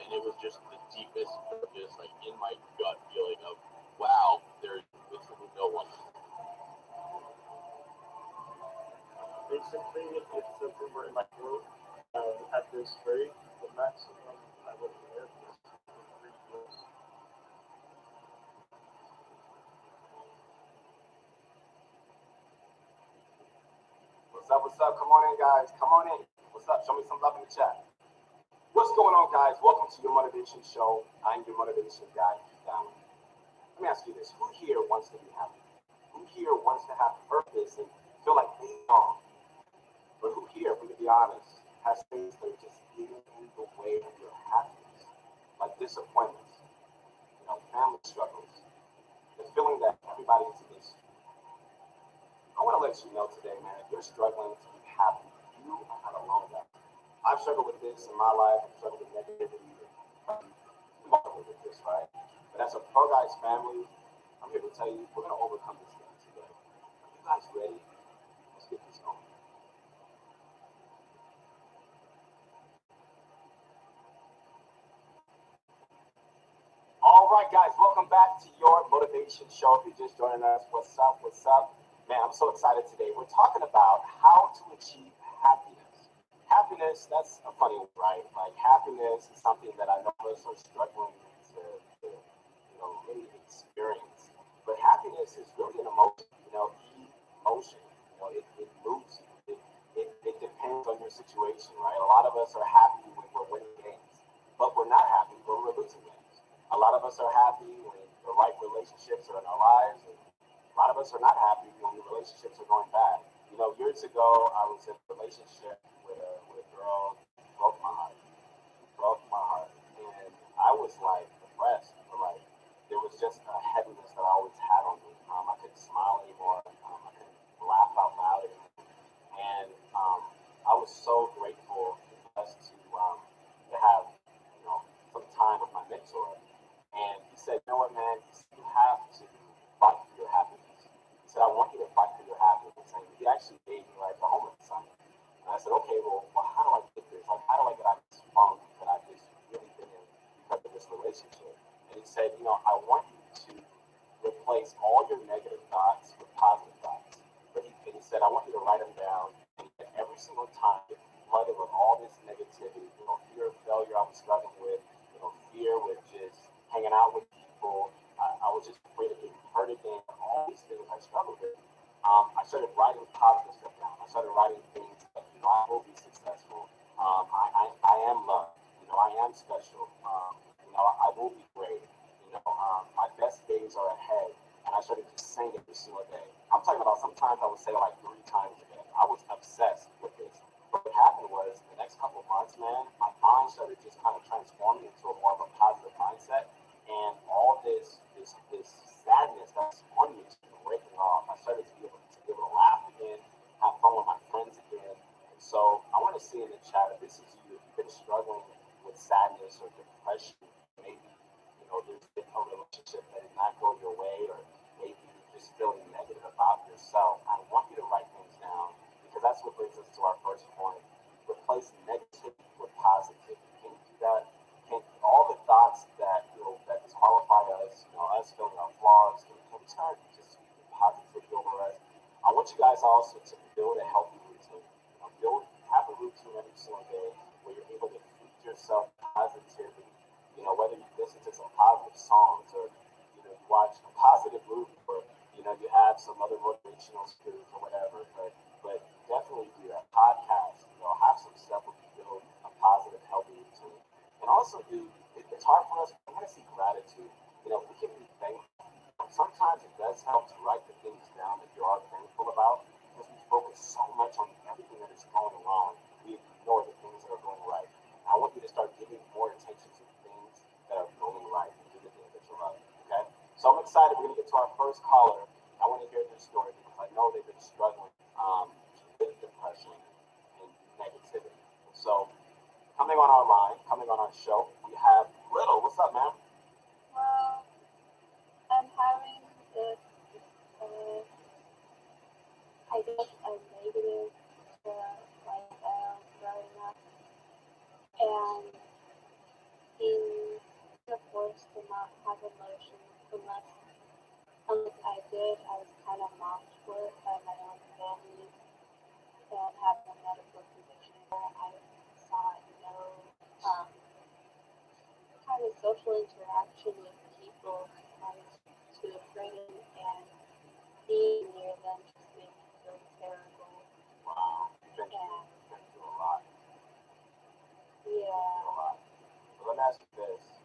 And it was just the deepest purpose, like in my gut feeling of, wow, there's literally no one. Basically, it's a rumor in my group. At this rate, the maximum I would live is 3 years. What's up? What's up? Come on in, guys. Come on in. What's up? Show me some love in the chat. What's going on, guys? Welcome to your motivation show. I'm your motivation guy, Keith Allen. Let me ask you this: who here wants to be happy? Who here wants to have purpose and feel like they belong? But who here, if we can be honest, has things that are just getting in the way of your happiness, like disappointments, family struggles, the feeling that everybody is against you? I want to let you know today, man, if you're struggling to be happy, you are not alone. I've struggled with this in my life. I've struggled with negativity. We've all struggled with this, right? But as a Pro Guys family, I'm here to tell you, we're going to overcome this thing today. Are you guys ready? Let's get this going. All right, guys, welcome back to your motivation show. If you're just joining us, what's up? What's up? Man, I'm so excited today. We're talking about how to achieve happiness. Happiness, that's a funny one, right? Like, happiness is something that I know us are struggling to really experience. But happiness is really an emotion, emotion. It moves you. It depends on your situation, right? A lot of us are happy when we're winning games, but we're not happy when we're losing games. A lot of us are happy when the right relationships are in our lives, and a lot of us are not happy when the relationships are going bad. Years ago, I was in a relationship with a girl who broke my heart. And I was like depressed. Like, there was just a heaviness that I always had on me. I couldn't smile anymore. I couldn't laugh out loud anymore. And I was so grateful just to have some time with my mentor. And he said, "You know what, man? You have to fight for your happiness." He said, "I want you to fight for your happiness." And he actually gave me like a homework assignment. And I said, "Okay, well, how do I get this? Like, how do I get out of this funk that I've just really been in because of this relationship?" And he said, "I want you to replace all your negative thoughts with positive thoughts." And he said, "I want you to write them down. And every single time you're flooded with all this negativity, fear of failure I was struggling with, fear with just hanging out with people. I was just afraid of getting hurt again. All these things I struggled with. I started writing positive stuff down. I started writing things like, I will be successful. I am loved. I am special. I will be great. My best days are ahead." And I started just saying it every single day. I'm talking about sometimes I would say like 3 times a day. I was obsessed with this. But what happened was the next couple of months, man, my mind started just kind of transforming into a more of a positive mindset. And all this sadness that's on me started breaking off. I started to be able to laugh again, have fun with my friends again. And so I want to see in the chat if this is you. If you've been struggling with sadness or depression, maybe there's been a relationship that did not go your way, or maybe you're just feeling negative about yourself. I want you to write things down, because that's what brings us to our first point. Replace negativity with positivity. Can you do that? Can all the thoughts that that disqualify us, us feeling our flaws, can we start just speaking positivity over us? I want you guys also to build a healthy routine. Have a routine every single day where you're able to feed yourself positivity. Whether you listen to some positive songs, or you watch a positive movie, or you have some other motivational speakers or whatever. But definitely do that podcast. Have some stuff where you build a positive, healthy routine. And also, it's hard for us. I want to see gratitude. We can be thankful. Sometimes it does help to write the things down that you are thankful about, because we focus so much on everything that is going wrong. We ignore the things that are going right. And I want you to start giving more attention to the things that are going right, and do the things that you love. Okay? So I'm excited. We're going to get to our first caller. I want to hear their story, because I know they've been struggling with depression and negativity. So coming on our line, coming on our show, we have Little. What's up, man? Well, I'm having this not have emotions unless I did. I was kind of mocked for it by my own family and having a medical condition where I saw no kind of social interaction with people. I was too afraid, and being near them just made me feel terrible. Wow. You've been through a lot. Yeah. A lot. So let me ask you this.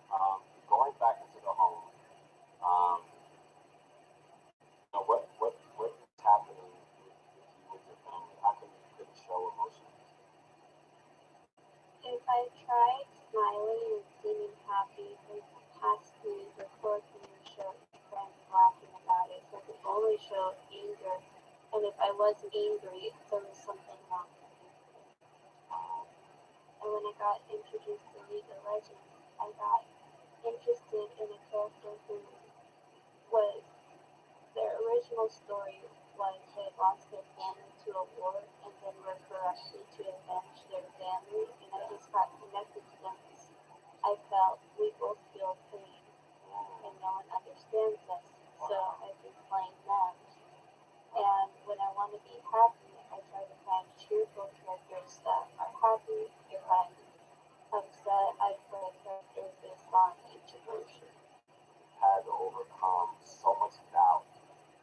Going back into the home, what's happening with your family? How come you couldn't show emotions? If I tried smiling and seeming happy, they passed me the fork and showed friends laughing about it. So I could only show anger. And if I wasn't angry, there was something wrong with me. And when I got introduced to League of Legends, I got interested in a character who was, their original story was they lost their family to a war and then were corrupted to avenge their family, and I just got connected to them because I felt we both feel pain and no one understands us, so I've been playing them. And when I want to be happy, I try to find cheerful characters that are happy. If I'm upset, I play characters based on each emotion. Had to overcome so much doubt.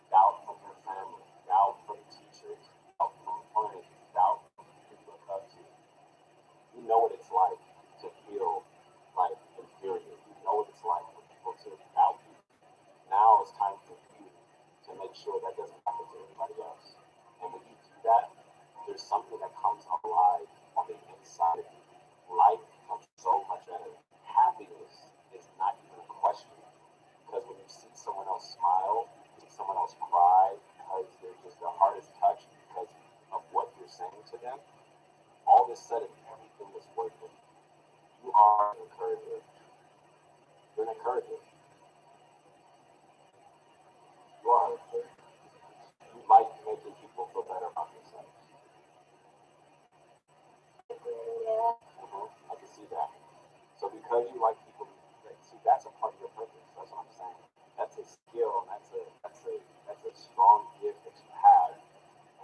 Doubt from your family, doubt from teachers, doubt from friends, doubt from people that love you. You know what it's like to feel like inferior. You know what it's like for people to doubt you. Now it's time for you to make sure that doesn't happen to anybody else. And when you do that, there's something that comes alive on the inside of you. Life becomes so much better. Happiness is not even a question. Because when you see someone else smile, see someone else cry, because their heart is touched because of what you're saying to them, all of a sudden everything is worth it. You are an encourager. You're an encourager. You are. You like making people feel better about themselves. Yeah. I can see that. So because you like people, see that's a part of your purpose. That's what I'm saying. That's a skill. That's a strong gift that you have,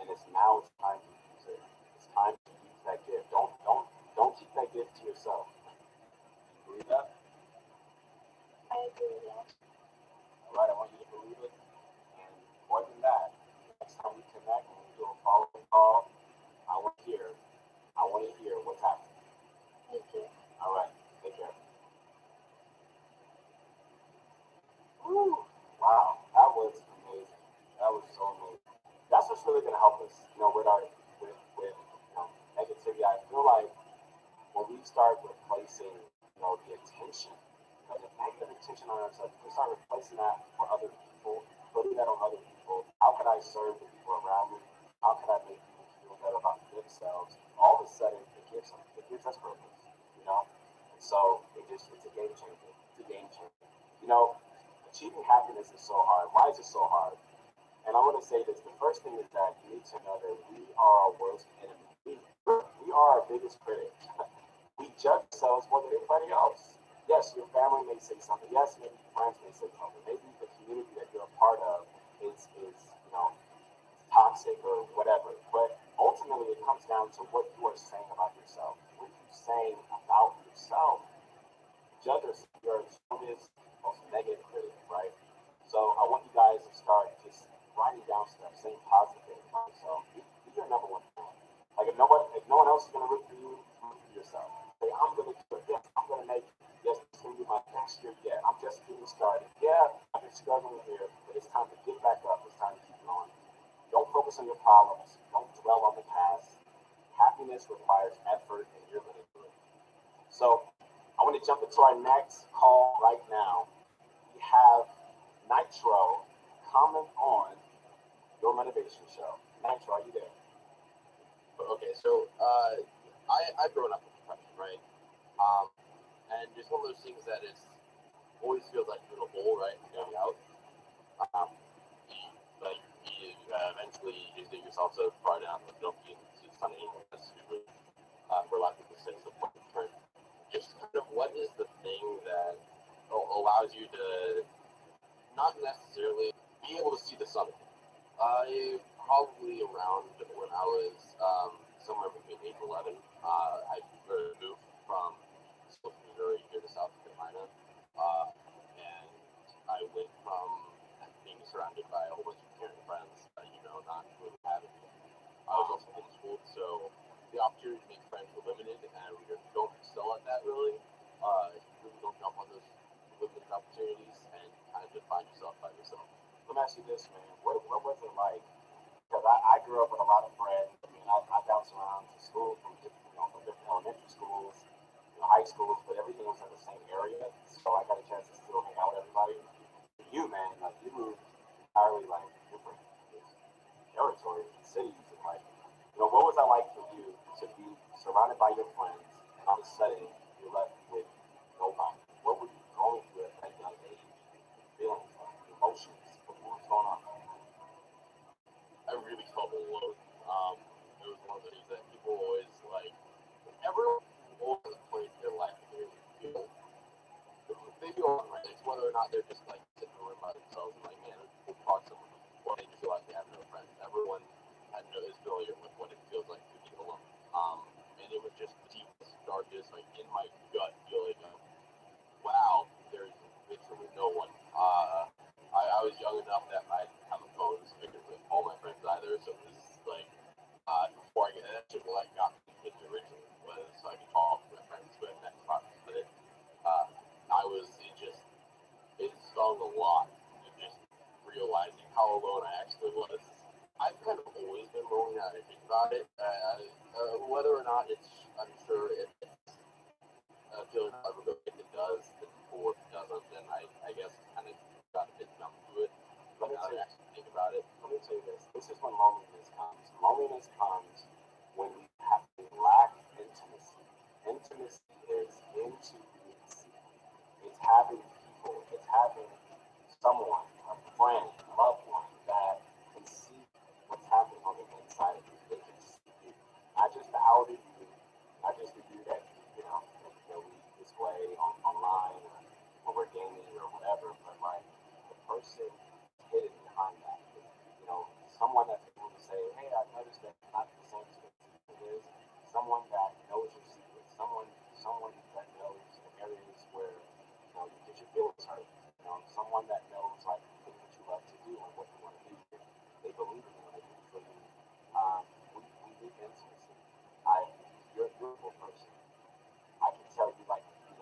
and it's time to use it. It's time to use that gift. Don't keep that gift to yourself. You believe that? I agree, yeah. All right. I want you to believe it, and more than that, next time we connect and we do a follow-up call, I want to hear what's happening. Thank you. All right. Take care. Woo. Wow, that was amazing. That was so amazing. That's what's really gonna help us, with negativity. I feel like when we start replacing, the attention, the negative attention on ourselves, we start replacing that for other people, putting that on other people. How can I serve the people around me? How can I make people feel better about themselves? All of a sudden, it gives us purpose, And so it's a game changer. It's a game changer. Achieving happiness is so hard. Why is it so hard? And I want to say this. The first thing is that you need to know that we are our worst enemy. We are our biggest critic. We judge ourselves more than anybody else. Yes, your family may say something. Yes, maybe friends may say something. Maybe the community that you're a part of is toxic or whatever. But ultimately, it comes down to what you are saying about yourself. What you're saying about yourself. Judge yourself. You're the strongest, most negative critic, right? So I want you guys to start just writing down stuff, saying positive things about yourself. Be your number one fan. Like if no one else is gonna root for you, root for yourself. Say I'm gonna do it. Yes, I'm gonna make it. Yes, it's gonna be my next year yet. I'm just getting started. Yeah, I've been struggling here, but it's time to get back up. It's time to keep going. Don't focus on your problems. Don't dwell on the past. Happiness requires effort, and you're gonna do it. So I want to jump into our next call right now. We have Nitro comment on your motivation show. Nitro, are you there? Okay, so I've grown up with depression, right? And it's one of those things that is always feels like a little hole, right, going out. But you eventually you dig yourself so far down that you don't get to something that's usually, for a lot of people, say support turn. Just kind of what is the thing that allows allows you to not necessarily be able to see the sun. I probably around when I was somewhere between 8 and 11, I moved from South Missouri here to South Carolina, and I went from being surrounded by a whole bunch of caring friends, not really having it. I was also homeschooled, so the opportunity to make friends were limited, and we don't excel at that really. You really don't jump on those limited opportunities, and kind of just find yourself by yourself. Let me ask you this, man. What was it like? Because I grew up with a lot of friends. I mean, I bounced around to school from different elementary schools, high schools, but everything was in the same area. So I got a chance to still hang out with everybody. For you, man, like you moved entirely like different territories and cities, and like, what was that like for you to be surrounded by your friends, and all of a sudden you're left with nobody? What were you going through at that young age? Feelings, emotions, what was going on? I really felt alone. It was one of the things that people always like. Everyone all over the place in their life, they feel right. It's whether or not they're just like sitting in a room by themselves and like, man, we'll talk to someone, or they just feel like they have no friends. Everyone is familiar with what it feels like to be alone. And it was just the deepest, darkest, like in my gut feeling of, wow, there's literally no one. I was young enough that I didn't have a phone to speak with all my friends either, so it was like, before I get that shit, like, got me into originally was so I could talk with my friends with next class. But it stung a lot, and just realizing how alone I actually was. I've kind of always been lonely now that I think about it. Whether or not I'm sure if it's a feeling I would go if it does, or if it doesn't, then I guess kind of got a bit numb to it. But now that I actually think about it, Let me tell you this. This is when loneliness comes. Loneliness comes when you have to lack intimacy. Intimacy is intimacy. It's having people. It's having someone, a friend, a loved one that can see what's happening on the inside of you. They can see you. Not just the outer you, not just the you that we display online or when we're gaming or whatever, but like the person hidden behind that. Someone that's able to say, hey, I noticed that it's not the same space as it is. Someone that knows your secrets. Someone that knows the areas where you get your feelings hurt. Someone that knows like the things that you love to do and what you want to do. They believe in you and they do for you. We need intimacy. You're a beautiful person. I can tell you like you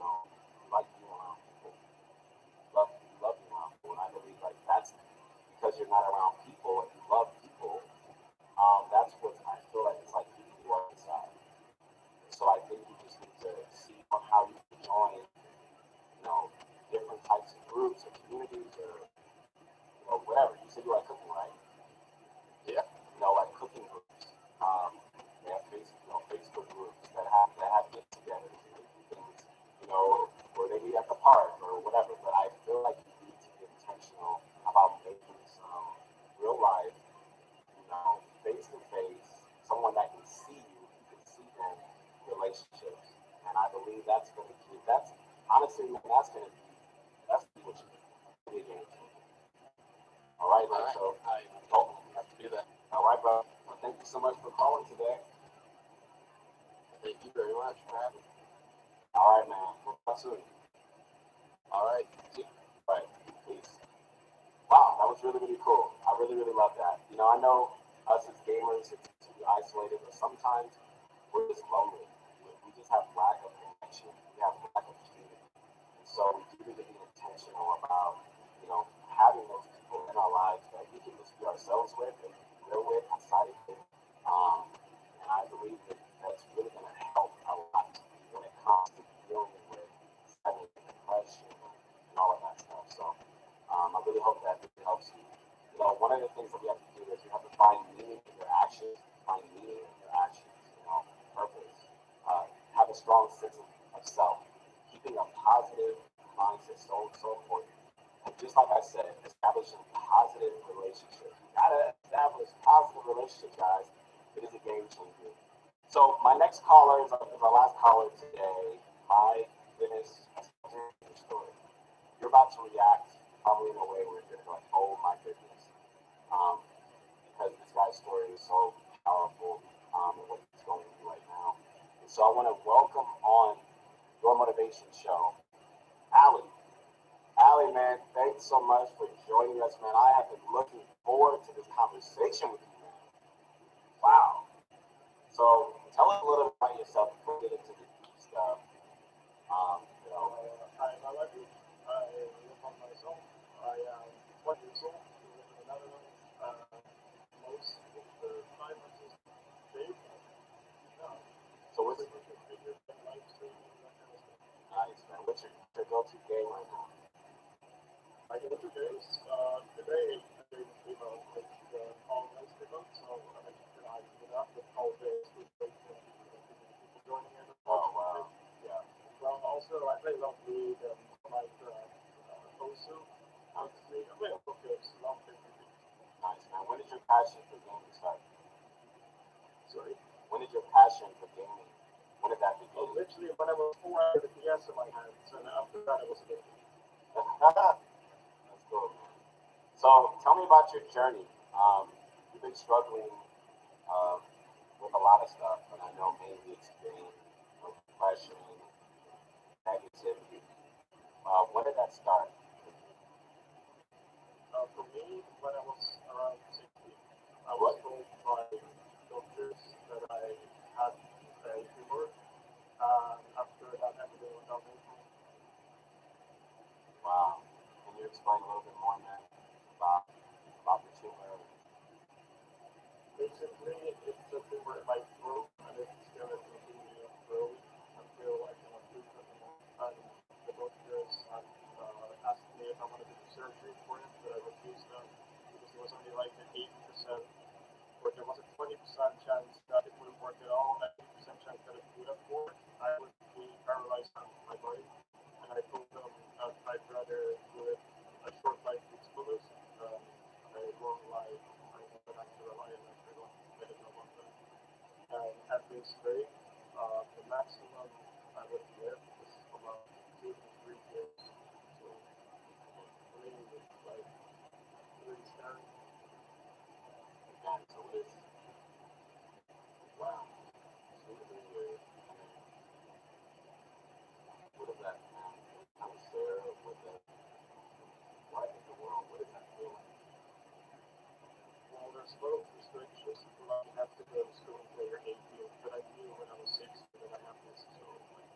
like being around people. You love being around people, and I believe like that's because you're not around people and you love people. That's what I feel like it's like keeping you on inside. So I think you just need to see how you can join, different types of groups or communities or whatever. You said you like cooking, right? yeah. Like cooking groups. They have Facebook groups that have get together to do things, where they meet at the park or whatever. But I feel like you need to be intentional about making some real life, face to face, someone that can see you can see them, relationships. And I believe that's going to keep. That's honestly, man, that's what you need. Be a game changer. All right, man. So I have to do that. all right, bro. Well, thank you so much for calling today. Thank you very much for having me. All right, man. We'll talk soon. All right. All right. Peace. Wow, that was really, really cool. I really, really love that. I know us as gamers, it's to be isolated, but sometimes we're just lonely. We just have lack of connection. We have lack of community. And so we do need to be intentional about, having those people in our lives that we can just be ourselves with and real with, outside of it. And I believe that that's really going to help a lot when it comes to dealing with anxiety, depression, and all of that stuff. So I really hope that really helps you. One of the things that we have to do is we have to find meaning in your actions, purpose, have a strong sense of self, keeping a positive mindset, so important. And just like I said, establishing positive relationships. You gotta establish positive relationships, guys. It is a game changer. So my next caller is our last caller today. My goodness, that's a story. You're about about to react probably in a way where you're like, oh my goodness. Because this guy's story is so powerful, and what he's going through right now. And so I want to welcome on your motivation show, Allie. Allie, man, thanks so much for joining us, man. I have been looking forward to this conversation with you, man. Wow. So tell us a little bit about yourself before we get into the deep stuff. You know, Hi, my life is I live on myself. I am 20 years old. I live in the Netherlands. Most of the time I'm just big. so what's Figure live streaming, that kind of stuff. nice, man? What's your go-to game right now? I go to days. Today I did like all nice pickup, so I did that with all days with people joining in. Oh wow, yeah, Well, also I play Love League and like Osu. Honestly, I play a book of Love League. nice, man. When did your passion for gaming start? Sorry. When did your passion for gaming? When did that Well, begin? literally when I was 4, I had a DS in my hands, and after that it was a game. That's cool, man. So tell me about your journey. You've been struggling with a lot of stuff, but I know mainly it's been depression, negativity. When did that start? For me, when I was around 16, I was told by doctors that I had a tumor. After that, everything went downhill. Wow. Can you explain a little bit more, man, about the tumor? Basically, it's a tumor in my throat, and it's going to continue to grow until I cannot breathe anymore. And the doctors had asked me if I wanted to do surgery for it, but I refused that because it was only like an 80%, or there was a 20% chance that it wouldn't work at all, and 80% chance that it would have worked. I would be paralyzed out of my body, and I told them that I'd rather do it a short life with spoilers, a long life. I want an actual life, and I didn't want that. And at this rate, the maximum I would live is about 2 to 3 years. So, really, it's like really scary. Again, so it is. Wow. 2 to 3 years. What is that, man? Kind of share with the life in the world. What does that feel like? Well, there's a lot of restrictions. Like you have to go to school until you're 18, but I knew when I was 16 that I have this. So, like,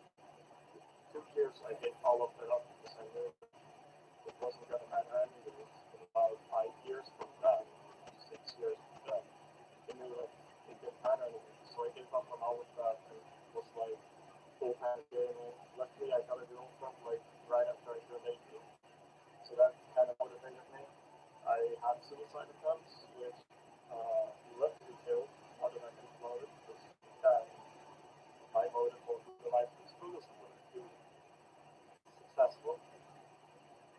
2 years I gave all of it up because I knew it wasn't going to matter anyways. In about 5 years from that, 6 years from that, I knew that it didn't matter anyways. So I gave up on all of that and was like full time gaming. Luckily, I got a girlfriend like right after I turned 18. So that kind of motivated me. I had suicide attempts, which left me killed more than I can explode because my motive was the life was fullest was to be successful.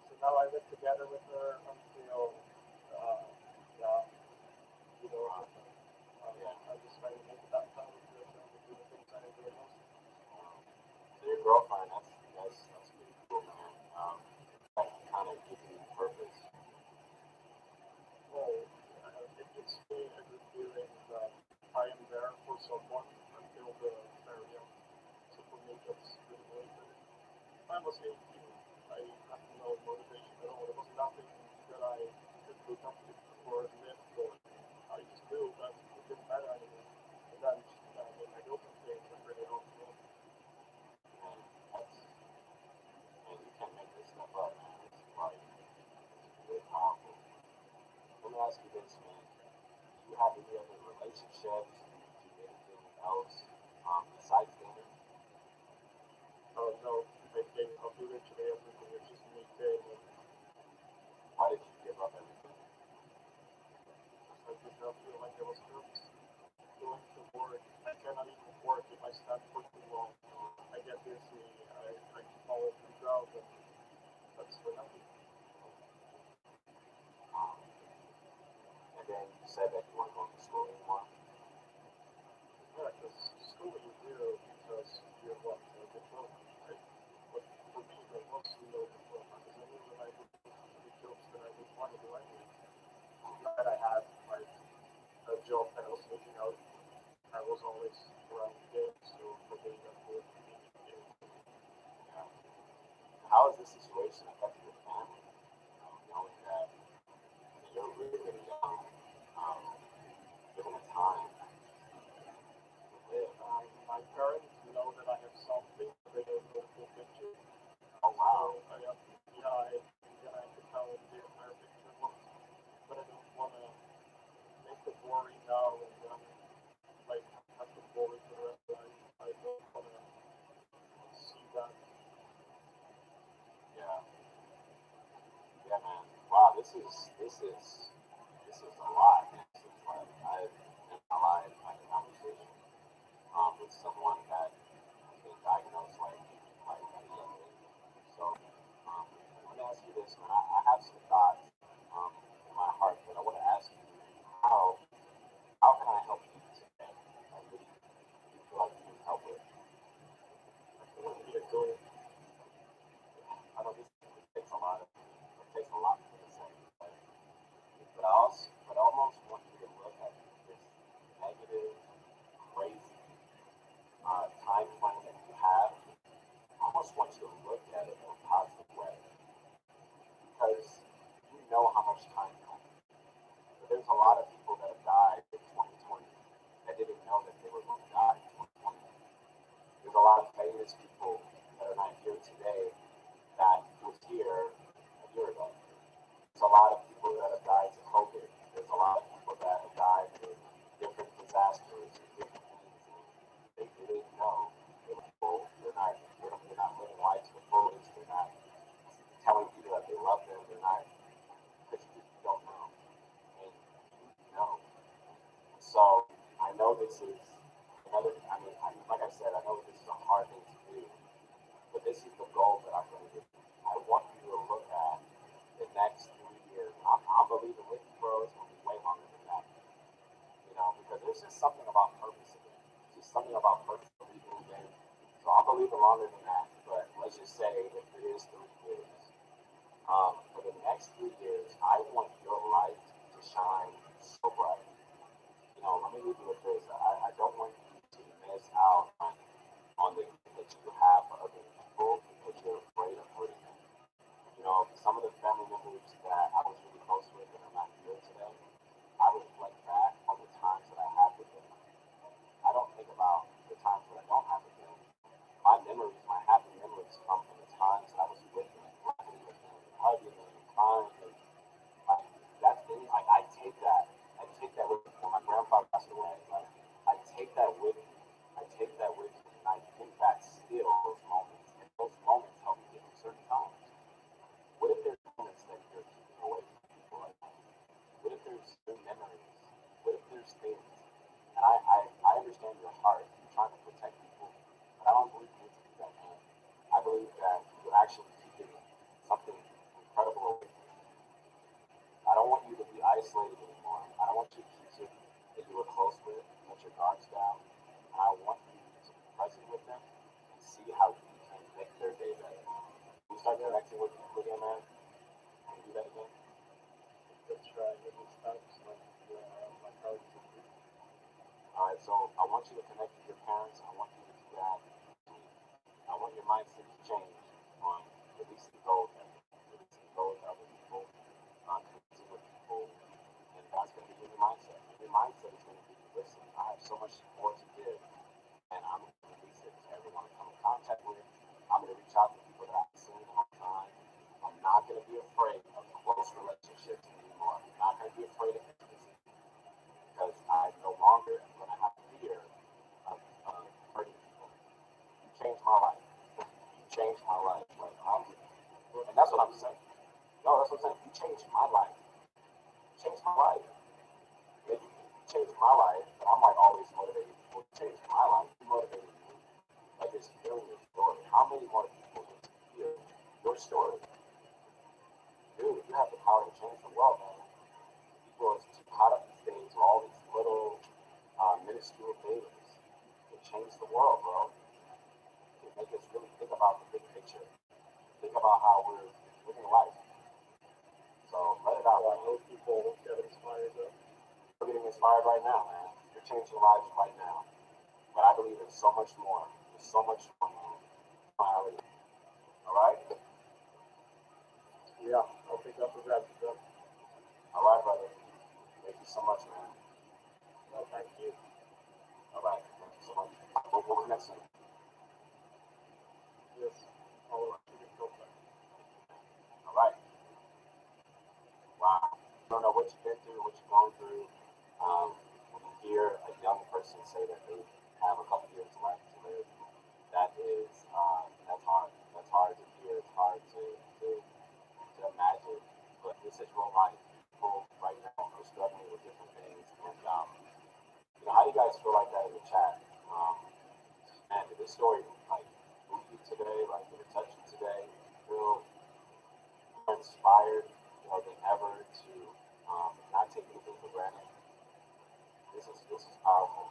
So now I live together with her until, yeah, you know, I just try to make that time with her and do the things I enjoy most. So your girlfriend, that's pretty cool, man. That kind of gives you purpose. Well, it gives me a good feeling that I am there for someone until the very end. So for me, that's really motivating. I was 18. I had no motivation at all. There was nothing that I could look up to or live for. I just knew that it didn't matter anymore. And then when my girlfriend came, it really helped me. And that's, and you can't make this stuff up, man. It's like, it's really powerful. Let me ask you this, man. Do you have any other relationships? Do you do anything else besides gaming? No, I gave up literally everything. It's just me gaming. Why did you give up everything? I did not feel like I was good. Going to work, I cannot even work if I stand for too long. I get dizzy, I fall off the ground, and that's what happened. And then you said that you weren't going to school anymore. Yeah, because school you do because you're what? Like a diploma, right? But for me, there was no diploma because I knew when I that was always around kids, so for me, that would be Yeah. How has this situation affected your family? Knowing that you're really, really young, given the time to live. my parents know that I have something, but they don't know the full picture. Oh wow. So I could tell the entire picture, but I don't want to make them worry now and then like have to worry for the rest of their life. I don't want to see that. Yeah. Yeah, man. Wow, this is a lot. This is like I've in my life had a conversation with someone that has been diagnosed like at a young age. So let me ask you this, man. I have some thoughts in my heart, but I want to ask you how how can I help you today? Like, what do you feel like you need help with? I want to be a goal. I know this takes a lot of it takes a lot for me to say, but I almost want you to look at this negative, crazy time frame that you have. I almost want you to look at it in a positive way because you know how much time comes. But there's a lot of people that have died in 2020 that didn't know that they were going to die in 2020. There's a lot of famous people that are not here today that was here a year ago. There's a lot of people that have died to COVID. There's a lot of people that have died to different disasters and different things. And they didn't know. They were full. They're not living life to the fullest. They're not telling people that they love them. They're not because you don't know. And you know. So I know this is another. Like I said, I know this is a hard thing to do, but this is the goal that I'm going to do. I want you to look at the next 3 years. I'm believing with you, bro. It's going to be way longer than that. Because there's just something about purpose in it. There's just something about purpose that we move in. So I'm believing longer than that. But let's just say if it is 3 years, for the next 3 years, I want your light to shine so bright. Let me leave you with this. I don't want you to miss out on the gift that you have for other people because you're afraid of hurting them. Some of the family members that I was really close with that are not here today, I reflect back on the times that I had with them. I don't think about the times that I don't have with them. My memories, my happy memories come from the times that I was with them, laughing with them, hugging them, crying. And I take that. I take that with me. When my grandfather passed away, I take that with me. I take that with me. And I think back still those moments. And those moments help me get through certain times. What if there's moments that you're keeping away from people right now? What if there's new memories? What if there's things? And I understand your heart. You're trying to protect people. But I don't believe you need to do that, man. I believe that you're actually keeping something incredible away from you. I don't want you to be isolated anymore. I don't want you to keep people that you were close with, let your guards down. And I want you to be present with them and see how you can make their day better. You start connecting with people again, man. Can you do that again? That's right. It was times like my parents. Alright, so I want you to connect with your parents. I want you to do that. I want your mindset to change on releasing goals to other people, connecting with people, and that's going to be your mindset. Your mindset is going to be, listen, I have so much support to give, and I'm going to release it to everyone I come in contact with. I'm going to reach out to people that I've seen all the time. I'm not going to be afraid of close relationships anymore. I'm not going to be afraid of intimacy because I no longer am going to have fear of hurting people. You changed my life. You changed my life. And that's what I'm saying. No, that's what I'm saying. You changed my life. You changed my life. Yeah, you changed my life, and I'm like always motivating people to change my life. You motivated me. Like just hearing your story. How many more people need to hear your story? Dude, you have the power to change the world, man. People are too caught up in things, all these little minuscule things. It change the world, bro. It make us really think about the big picture. Think about how we're living life. So let it out. I hope people get inspired. You're getting inspired right now, man. You're changing lives right now. I believe in so much more. There's so much more. All right? Yeah, I'll pick up the rest. All right, brother. Thank you so much, man. No, thank you. All right. Thank you so much. We'll connect soon. Yes, I'll keep it open. All right. Wow. I don't know what you've been through, what you've gone through. When you hear a young person say that they have a couple years left to live, that's hard. That's hard to hear. It's hard to imagine. But this is real life. People right now are struggling with different things. And how do you guys feel like that in the chat? Man, did this story like move you today? Like, did it touch you today? Feel more inspired, than ever to not take anything for granted. This is powerful.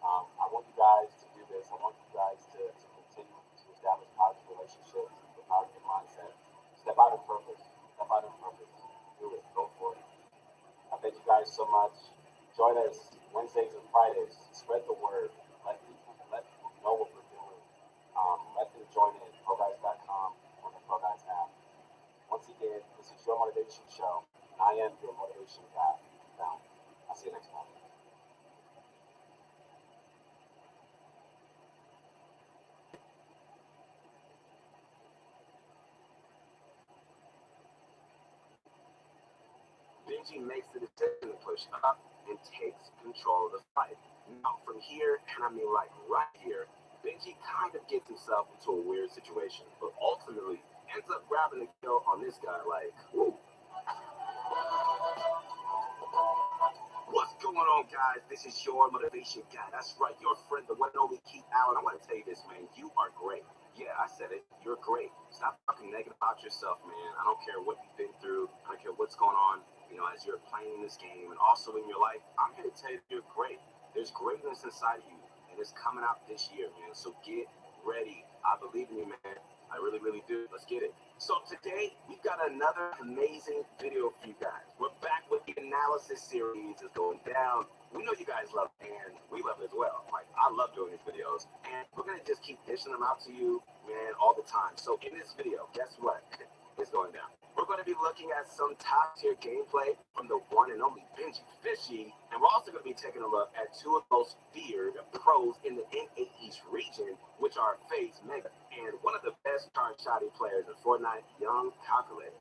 I want you guys to do this. I want you guys to continue to establish positive relationships with positive mindset. Step out in purpose. Step out in purpose. Do it. Go for it. I thank you guys so much. Join us Wednesdays and Fridays. Spread the word. Let people know what we're doing. Let them join in. ProGuys.com on the ProGuys app. Once again, this is your motivation show. I am your motivation guy. Now, I'll see you next time. Benji makes the decision to push up and takes control of the fight. Now, from here, and I mean like right here, Benji kind of gets himself into a weird situation, but ultimately ends up grabbing the kill on this guy like, whoo. What's going on, guys? This is your motivation guy. That's right, your friend, the one and only Keith Allen. I want to tell you this, man. You are great. Yeah, I said it. You're great. Stop talking negative about yourself, man. I don't care what you've been through. I don't care what's going on, as you're playing this game and also in your life. I'm here to tell you you're great. There's greatness inside of you, and it's coming out this year, man. So get ready. I believe in you, man. I really, really do. Let's get it. So today, we've got another amazing video for you guys. We're back with the analysis series. It's going down. We know you guys love it, and we love it as well. Like, I love doing these videos, and we're going to just keep dishing them out to you, man, all the time. So in this video, guess what? It's going down. We're going to be looking at some top-tier gameplay from the one and only Benji Fishy, and we're also going to be taking a look at two of the most feared pros in the NA East region, which are FaZe Mega and one of the best shoddy players in Fortnite, Young Calculator.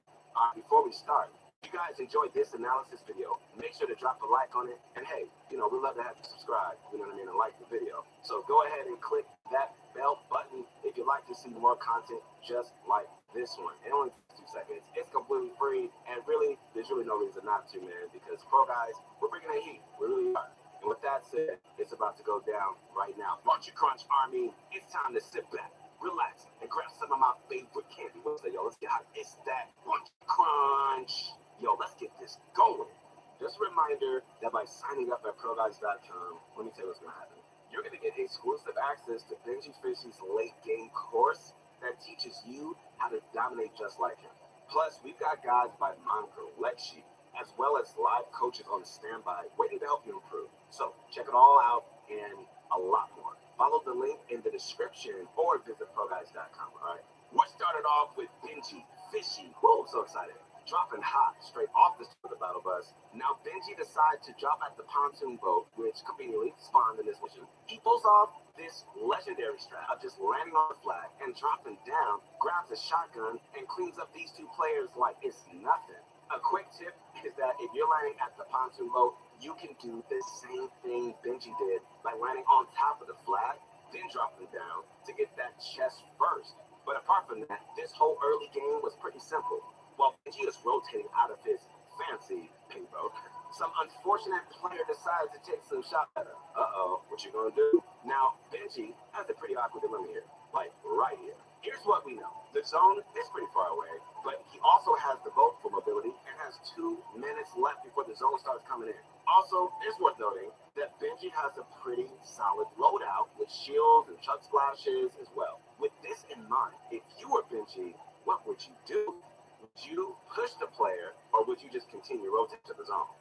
Before we start, if you guys enjoyed this analysis video, make sure to drop a like on it, and hey, we love to have you subscribe, and like the video. So go ahead and click that bell button if you'd like to see more content just like this one. It only takes 2 seconds. It's completely free, and really, there's really no reason not to, man, because Pro Guys, we're bringing the heat. We really are. And with that said, it's about to go down right now. Bunch of Crunch Army, it's time to sit back, relax, and grab some of my favorite candy. What's that, yo? Let's get hot. It's that Bunch of Crunch. Yo, let's get this going. Just a reminder that by signing up at ProGuys.com, let me tell you what's going to happen. You're going to get exclusive access to Benji Fishy's late game course that teaches you how to dominate just like him. Plus, we've got guides by Monica, Lexi, as well as live coaches on standby waiting to help you improve. So check it all out and a lot more. Follow the link in the description or visit ProGuys.com, all right? We're started off with Benji Fishy. Whoa, so excited. Dropping hot straight off the battle bus. Now Benji decides to drop at the pontoon boat, which conveniently spawned in this mission. He pulls off this legendary strat of just landing on the flag and dropping down, grabs a shotgun, and cleans up these two players like it's nothing. A quick tip is that if you're landing at the pontoon boat, you can do the same thing Benji did by landing on top of the flag, then dropping down to get that chest first. But apart from that, this whole early game was pretty simple. While Benji is rotating out of his fancy pink boat, some unfortunate player decides to take some shots at her. Uh-oh, what you gonna do? Now, Benji has a pretty awkward dilemma here, like right here. Here's what we know. The zone is pretty far away, but he also has the boat for mobility and has 2 minutes left before the zone starts coming in. Also, it's worth noting that Benji has a pretty solid loadout with shields and chuck splashes as well. With this in mind, if you were Benji, what would you do? Would you push the player, or would you just continue rotating to the zone?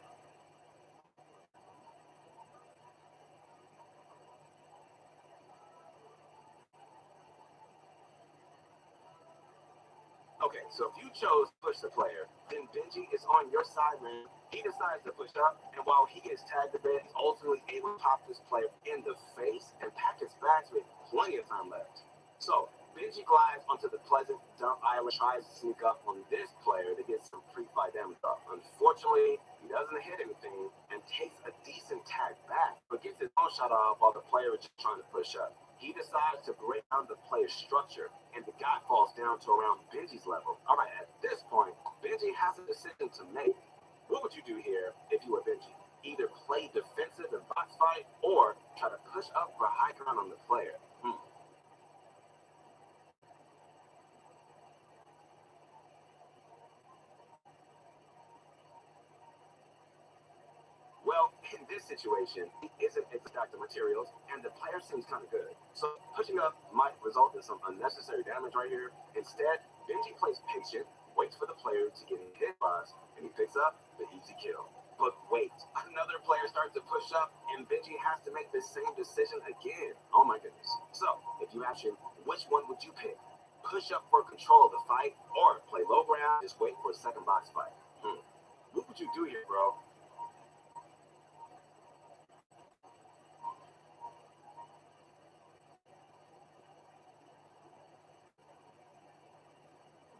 so if you chose to push the player, then Benji is on your side, man. He decides to push up, and while he gets tagged a bit, he's ultimately able to pop this player in the face and pack his bags with plenty of time left. So Benji glides onto the pleasant dump island, tries to sneak up on this player to get some pre-fight damage off. Unfortunately, he doesn't hit anything and takes a decent tag back, but gets his own shot off while the player is just trying to push up. He decides to break down the player's structure, and the guy falls down to around Benji's level. All right, at this point, Benji has a decision to make. What would you do here if you were Benji? Either play defensive and box fight, or try to push up for high ground on the player. Well, in this situation, he isn't exact materials, and the player seems kind of good. So pushing up might result in some unnecessary damage right here. Instead, Benji plays patient, waits for the player to get hit by us, and he picks up the easy kill. But wait, another player starts to push up, and Benji has to make the same decision again. Oh my goodness. So, if you ask him, which one would you pick? Push up for control of the fight, or play low ground, just wait for a second box fight? What would you do here, bro?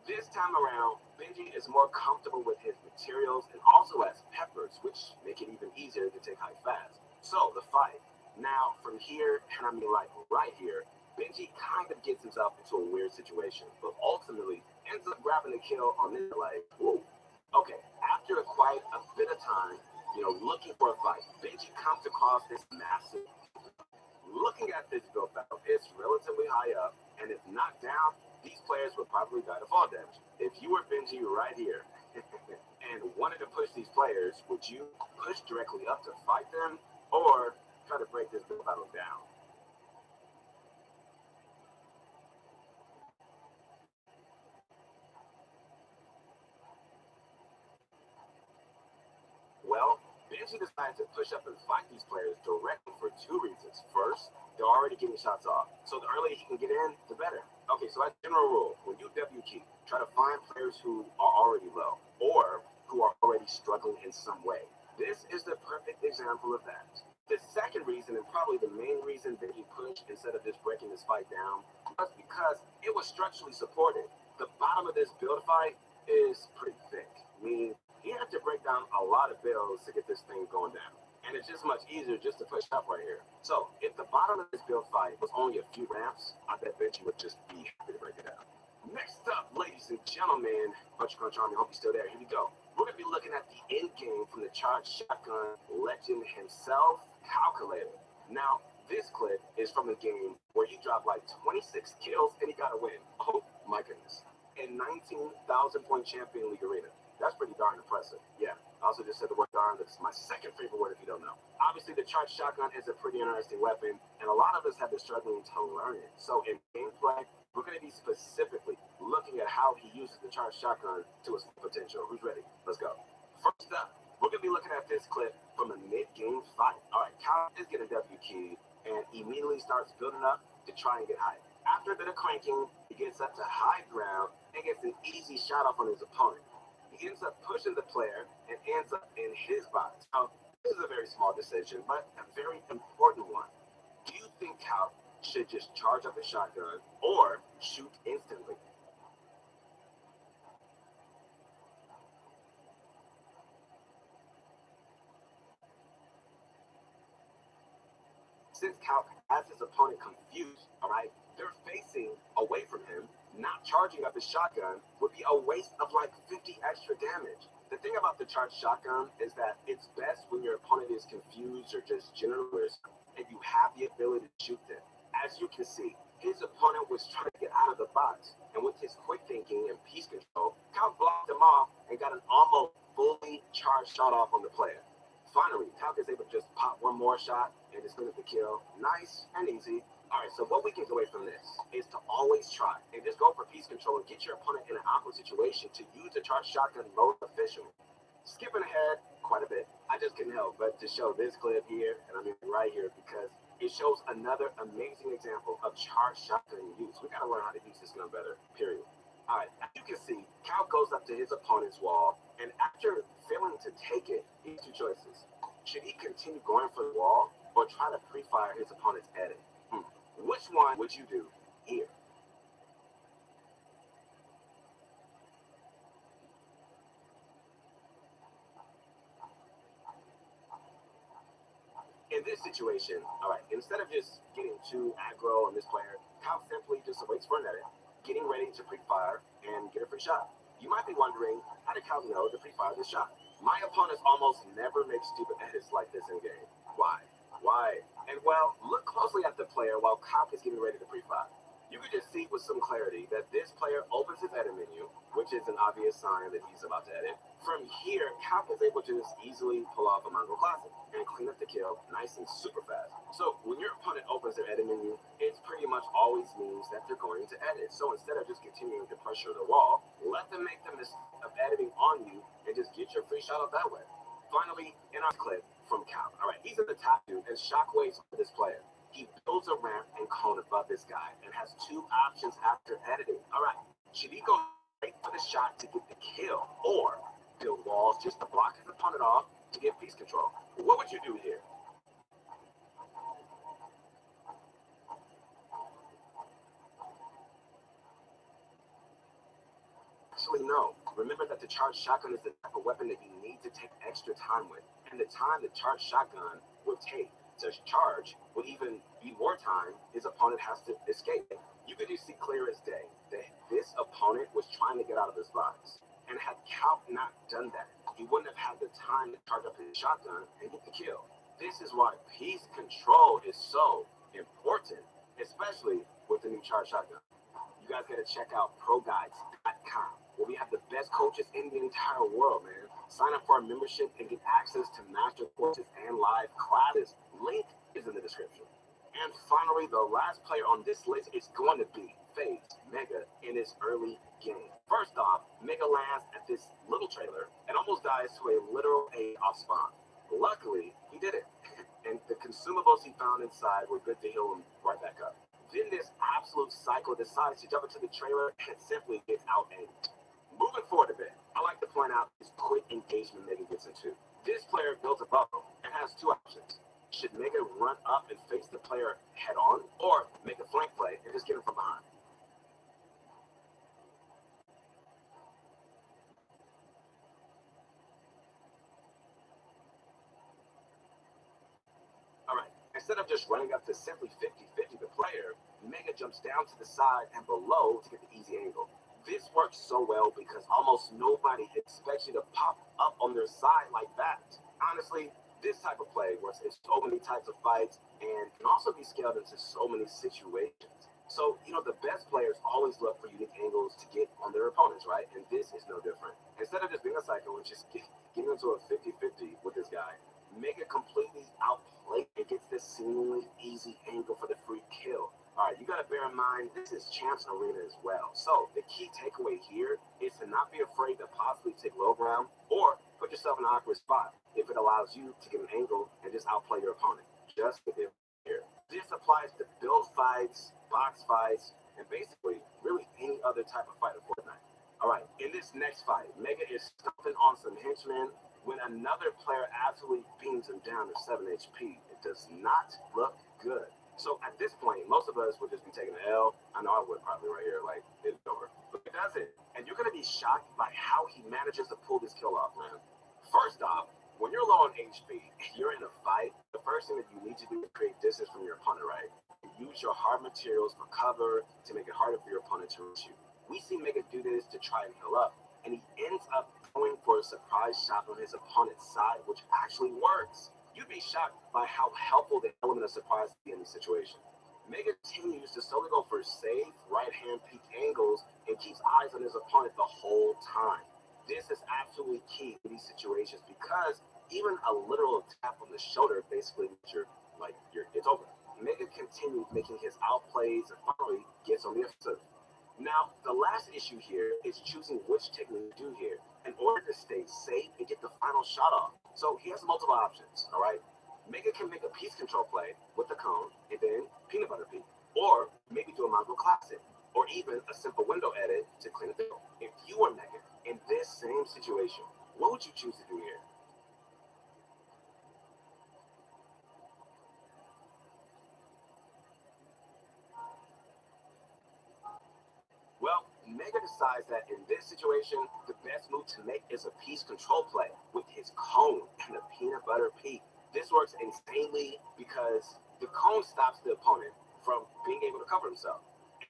This time around, Benji is more comfortable with his materials and also has peppers, which make it even easier to take height fast. So, the fight. Now, from here, and I mean like right here, Benji kind of gets himself into a weird situation, but ultimately ends up grabbing the kill on this, like, woo. Okay, after quite a bit of time, looking for a fight, Benji comes across this massive. Looking at this build battle, it's relatively high up, and if knocked down, these players would probably die to fall damage. If you were Benji right here and wanted to push these players, would you push directly up to fight them, or try to break this build battle down? Well, Benji decides to push up and fight these players directly for two reasons. First, they're already getting shots off, so the earlier he can get in, the better. Okay, so as a general rule, when you W key, try to find players who are already low or who are already struggling in some way. This is the perfect example of that. The second reason, and probably the main reason Benji pushed instead of just breaking this fight down, was because it was structurally supported. The bottom of this build fight is pretty thick, meaning he had to break down a lot of builds to get this thing going down. And it's just much easier just to push up right here. So if the bottom of this build fight was only a few ramps, I bet Benji would just be happy to break it down. Next up, ladies and gentlemen, Punch Crunch Army, hope you're still there. Here we go. We're going to be looking at the end game from the Charged Shotgun legend himself, Calculator. Now, this clip is from a game where he dropped like 26 kills and he got a win. Oh my goodness. In 19,000 point champion league arena. That's pretty darn impressive. Yeah, I also just said the word darn. That's my second favorite word if you don't know. Obviously, the Charged Shotgun is a pretty interesting weapon, and a lot of us have been struggling to learn it. So in gameplay, we're going to be specifically looking at how he uses the Charged Shotgun to its potential. Who's ready? Let's go. First up, we're going to be looking at this clip from a mid-game fight. All right, Cal is getting a W key and immediately starts building up to try and get high. After a bit of cranking, he gets up to high ground and gets an easy shot off on his opponent. He ends up pushing the player and ends up in his box. Now, this is a very small decision, but a very important one. Do you think Cal should just charge up a shotgun or shoot instantly? Since Cal has his opponent confused, all right, they're facing away from him. Not charging up his shotgun would be a waste of like 50 extra damage. The thing about the charged shotgun is that it's best when your opponent is confused or just generous and you have the ability to shoot them. As you can see, his opponent was trying to get out of the box, and with his quick thinking and piece control, Cal blocked him off and got an almost fully charged shot off on the player. Finally, Cal is able to just pop one more shot and just finish the kill. Nice and easy. All right, so what we can get away from this is to always try and just go for piece control and get your opponent in an awkward situation to use the charged shotgun most efficiently. Skipping ahead quite a bit, I just couldn't help but to show this clip here, and I mean right here, because it shows another amazing example of charged shotgun use. We gotta learn how to use this gun better, period. All right, as you can see, Cal goes up to his opponent's wall, and after failing to take it, he has two choices. Should he continue going for the wall or try to pre-fire his opponent's edit? Which one would you do here? In this situation, all right, instead of just getting too aggro on this player, Cal simply just waits for an edit, getting ready to pre-fire and get a free shot. You might be wondering, how did Cal know to pre-fire this shot? My opponents almost never make stupid edits like this in game. Why? And well, look closely at the player while Cal is getting ready to pre-fire. You can just see with some clarity that this player opens his edit menu, which is an obvious sign that he's about to edit. From here, Cap is able to just easily pull off a Mongol Classic and clean up the kill nice and super fast. So when your opponent opens their edit menu, it pretty much always means that they're going to edit. So instead of just continuing to pressure the wall, let them make the mistake of editing on you and just get your free shot out that way. Finally, in our clip from Cap, all right, he's in the top dude and shockwaves with this player. He builds a ramp and cone above this guy and has two options after editing. All right, should he go straight for the shot to get the kill or build walls just to block his opponent off to get piece control? What would you do here? Actually, no. Remember that the charged shotgun is the type of weapon that you need to take extra time with. And the time the charged shotgun would take to charge would even be more time his opponent has to escape. You could just see clear as day that this opponent was trying to get out of his box. And had Cal not done that, he wouldn't have had the time to charge up his shotgun and get the kill. This is why piece control is so important, especially with the new charged shotgun. You guys gotta check out ProGuides.com, where we have the best coaches in the entire world, man. Sign up for our membership and get access to master courses and live classes. Link is in the description. And finally, the last player on this list is going to be FaZe Mega in his early game. First off, Mega lands at this little trailer and almost dies to a literal A off spawn. Luckily, he did it, and the consumables he found inside were good to heal him right back up. Then this absolute psycho decides to jump into the trailer and simply gets out-aimed. Moving forward a bit, I like to point out this quick engagement Mega gets into. This player builds a bubble and has two options. Should Mega run up and face the player head on, or make a flank play and just get him from behind? Alright, instead of just running up to simply 50-50 the player, Mega jumps down to the side and below to get the easy angle. This works so well because almost nobody expects you to pop up on their side like that. Honestly, this type of play works in so many types of fights and can also be scaled into so many situations. So, the best players always look for unique angles to get on their opponents, right? And this is no different. Instead of just being a psycho and just getting into a 50-50 with this guy, Mega completely outplayed and gets this seemingly easy angle for the free kill. All right, you got to bear in mind, this is Champs Arena as well. So the key takeaway here is to not be afraid to possibly take low ground or put yourself in an awkward spot if it allows you to get an angle and just outplay your opponent. Just with it here. This applies to build fights, box fights, and basically really any other type of fight in Fortnite. All right, in this next fight, Mega is stomping on some henchmen when another player absolutely beams him down to 7 HP. It does not look good. So at this point, most of us would just be taking an L. I know I would probably right here, like, it's over. But it doesn't. And you're going to be shocked by how he manages to pull this kill off, man. First off, when you're low on HP, you're in a fight, the first thing that you need to do is create distance from your opponent, right? Use your hard materials for cover to make it harder for your opponent to reach you. We see Mega do this to try and heal up, and he ends up going for a surprise shot on his opponent's side, which actually works. You'd be shocked by how helpful the element of surprise is in this situation. Mega continues to slowly go for safe right-hand peek angles and keeps eyes on his opponent the whole time. This is absolutely key in these situations because even a literal tap on the shoulder basically means it's over. Mega continues making his outplays and finally gets on the offensive. Now, the last issue here is choosing which technique to do here in order to stay safe and get the final shot off. So he has multiple options, all right? Mega can make a piece control play with the cone and then peanut butter peek, or maybe do a Mongol Classic, or even a simple window edit to clean the bill. If you were Mega in this same situation, what would you choose to do here? Well, Mega decides that in this situation, the best move to make is a piece control play with his cone and the peanut butter peak. This works insanely because the cone stops the opponent from being able to cover himself.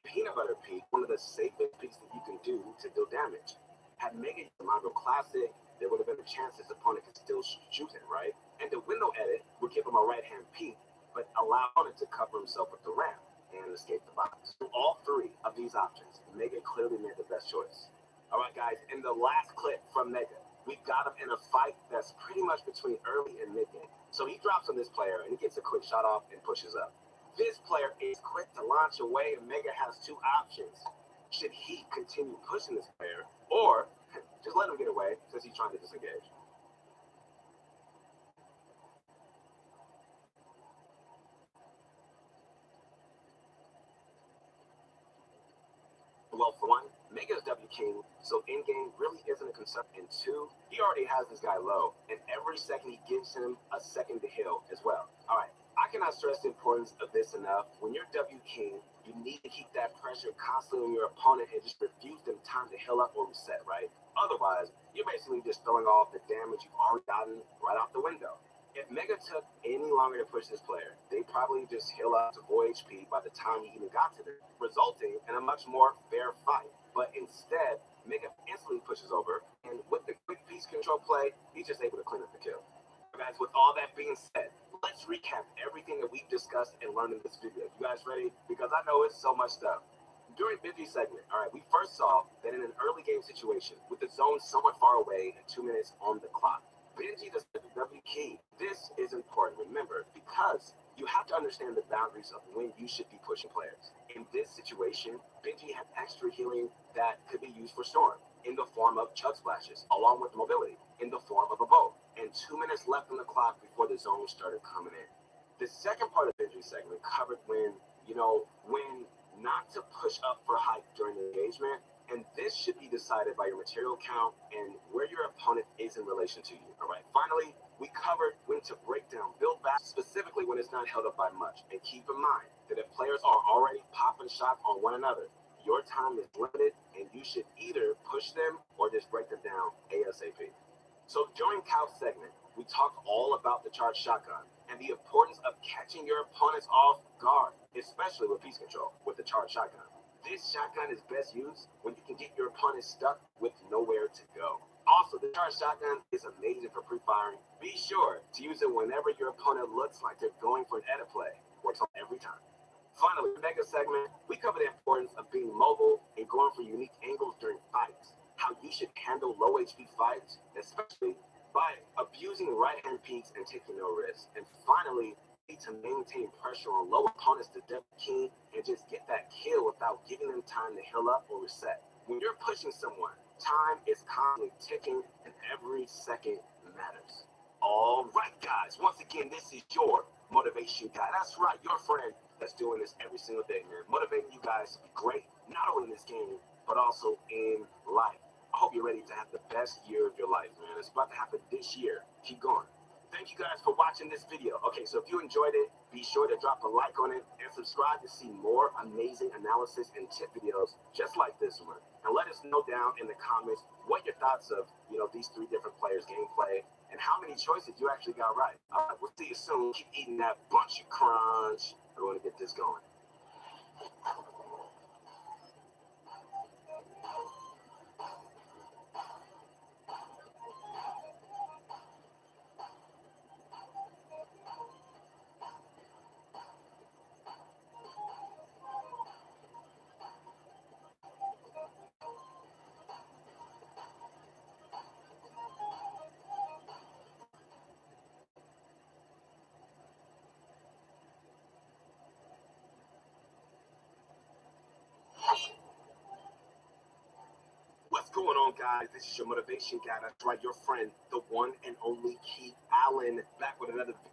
Peanut butter peak, one of the safest peaks that you can do to deal damage. Had Mega used the Mongo Classic, there would have been a chance his opponent could still shoot him, right? And the window edit would give him a right hand peek, but allow him to cover himself with the ramp and escape the box. Through all three of these options, Mega clearly made the best choice. All right, guys, in the last clip from Mega, we've got him in a fight that's pretty much between early and mid game. So he drops on this player and he gets a quick shot off and pushes up. This player is quick to launch away, and Mega has two options. Should he continue pushing this player, or just let him get away because he's trying to disengage? Well, for one, Mega's W King, so in-game really isn't a concern. And two, he already has this guy low, and every second he gives him a second to heal as well. All right, I cannot stress the importance of this enough. When you're W King, you need to keep that pressure constantly on your opponent and just refuse them time to heal up or reset, right? Otherwise, you're basically just throwing off the damage you've already gotten right out the window. If Mega took any longer to push this player, they probably just heal up to full HP by the time he even got to them, resulting in a much more fair fight. But instead, Mega instantly pushes over, and with the quick piece control play, he's just able to clean up the kill. Guys, with all that being said, let's recap everything that we've discussed and learned in this video. You guys ready? Because I know it's so much stuff. During Benji's segment, all right, we first saw that in an early game situation, with the zone somewhat far away and 2 minutes on the clock, Benji does the W key. This is important, remember, because you have to understand the boundaries of when you should be pushing players. In this situation, Benji had extra healing that could be used for Storm in the form of chug splashes, along with mobility in the form of a bow, and 2 minutes left on the clock before the zone started coming in. The second part of Benji's segment covered when not to push up for hype during the engagement, and this should be decided by your material count and where your opponent is in relation to you. All right. Finally, we covered when to break down build back, specifically when it's not held up by much. And keep in mind that if players are already popping shots on one another, your time is limited, and you should either push them or just break them down ASAP. So during Cal's segment, we talked all about the charged shotgun and the importance of catching your opponents off guard, especially with piece control with the charged shotgun. This shotgun is best used when you can get your opponent stuck with nowhere to go. Also, the charged shotgun is amazing for pre-firing. Be sure to use it whenever your opponent looks like they're going for an edit play. Works on every time. Finally, in the Mega segment, we cover the importance of being mobile and going for unique angles during fights. How you should handle low HP fights, especially by abusing right-hand peeks and taking no risks. And finally, to maintain pressure on low opponents to W King and just get that kill without giving them time to heal up or reset. When you're pushing someone, time is constantly ticking and every second matters. All right, guys, once again, this is your motivation guy. That's right, your friend that's doing this every single day, man. Motivating you guys to be great, not only in this game, but also in life. I hope you're ready to have the best year of your life, man. It's about to happen this year. Keep going. Thank you guys for watching this video. Okay, so if you enjoyed it, be sure to drop a like on it and subscribe to see more amazing analysis and tip videos just like this one. And let us know down in the comments what your thoughts of, these three different players' gameplay and how many choices you actually got right. All right, we'll see you soon. Keep eating that bunch of crunch. We're going to get this going. What's going on, guys? This is your motivation guy. That's right, your friend, the one and only Keith Allen, back with another video.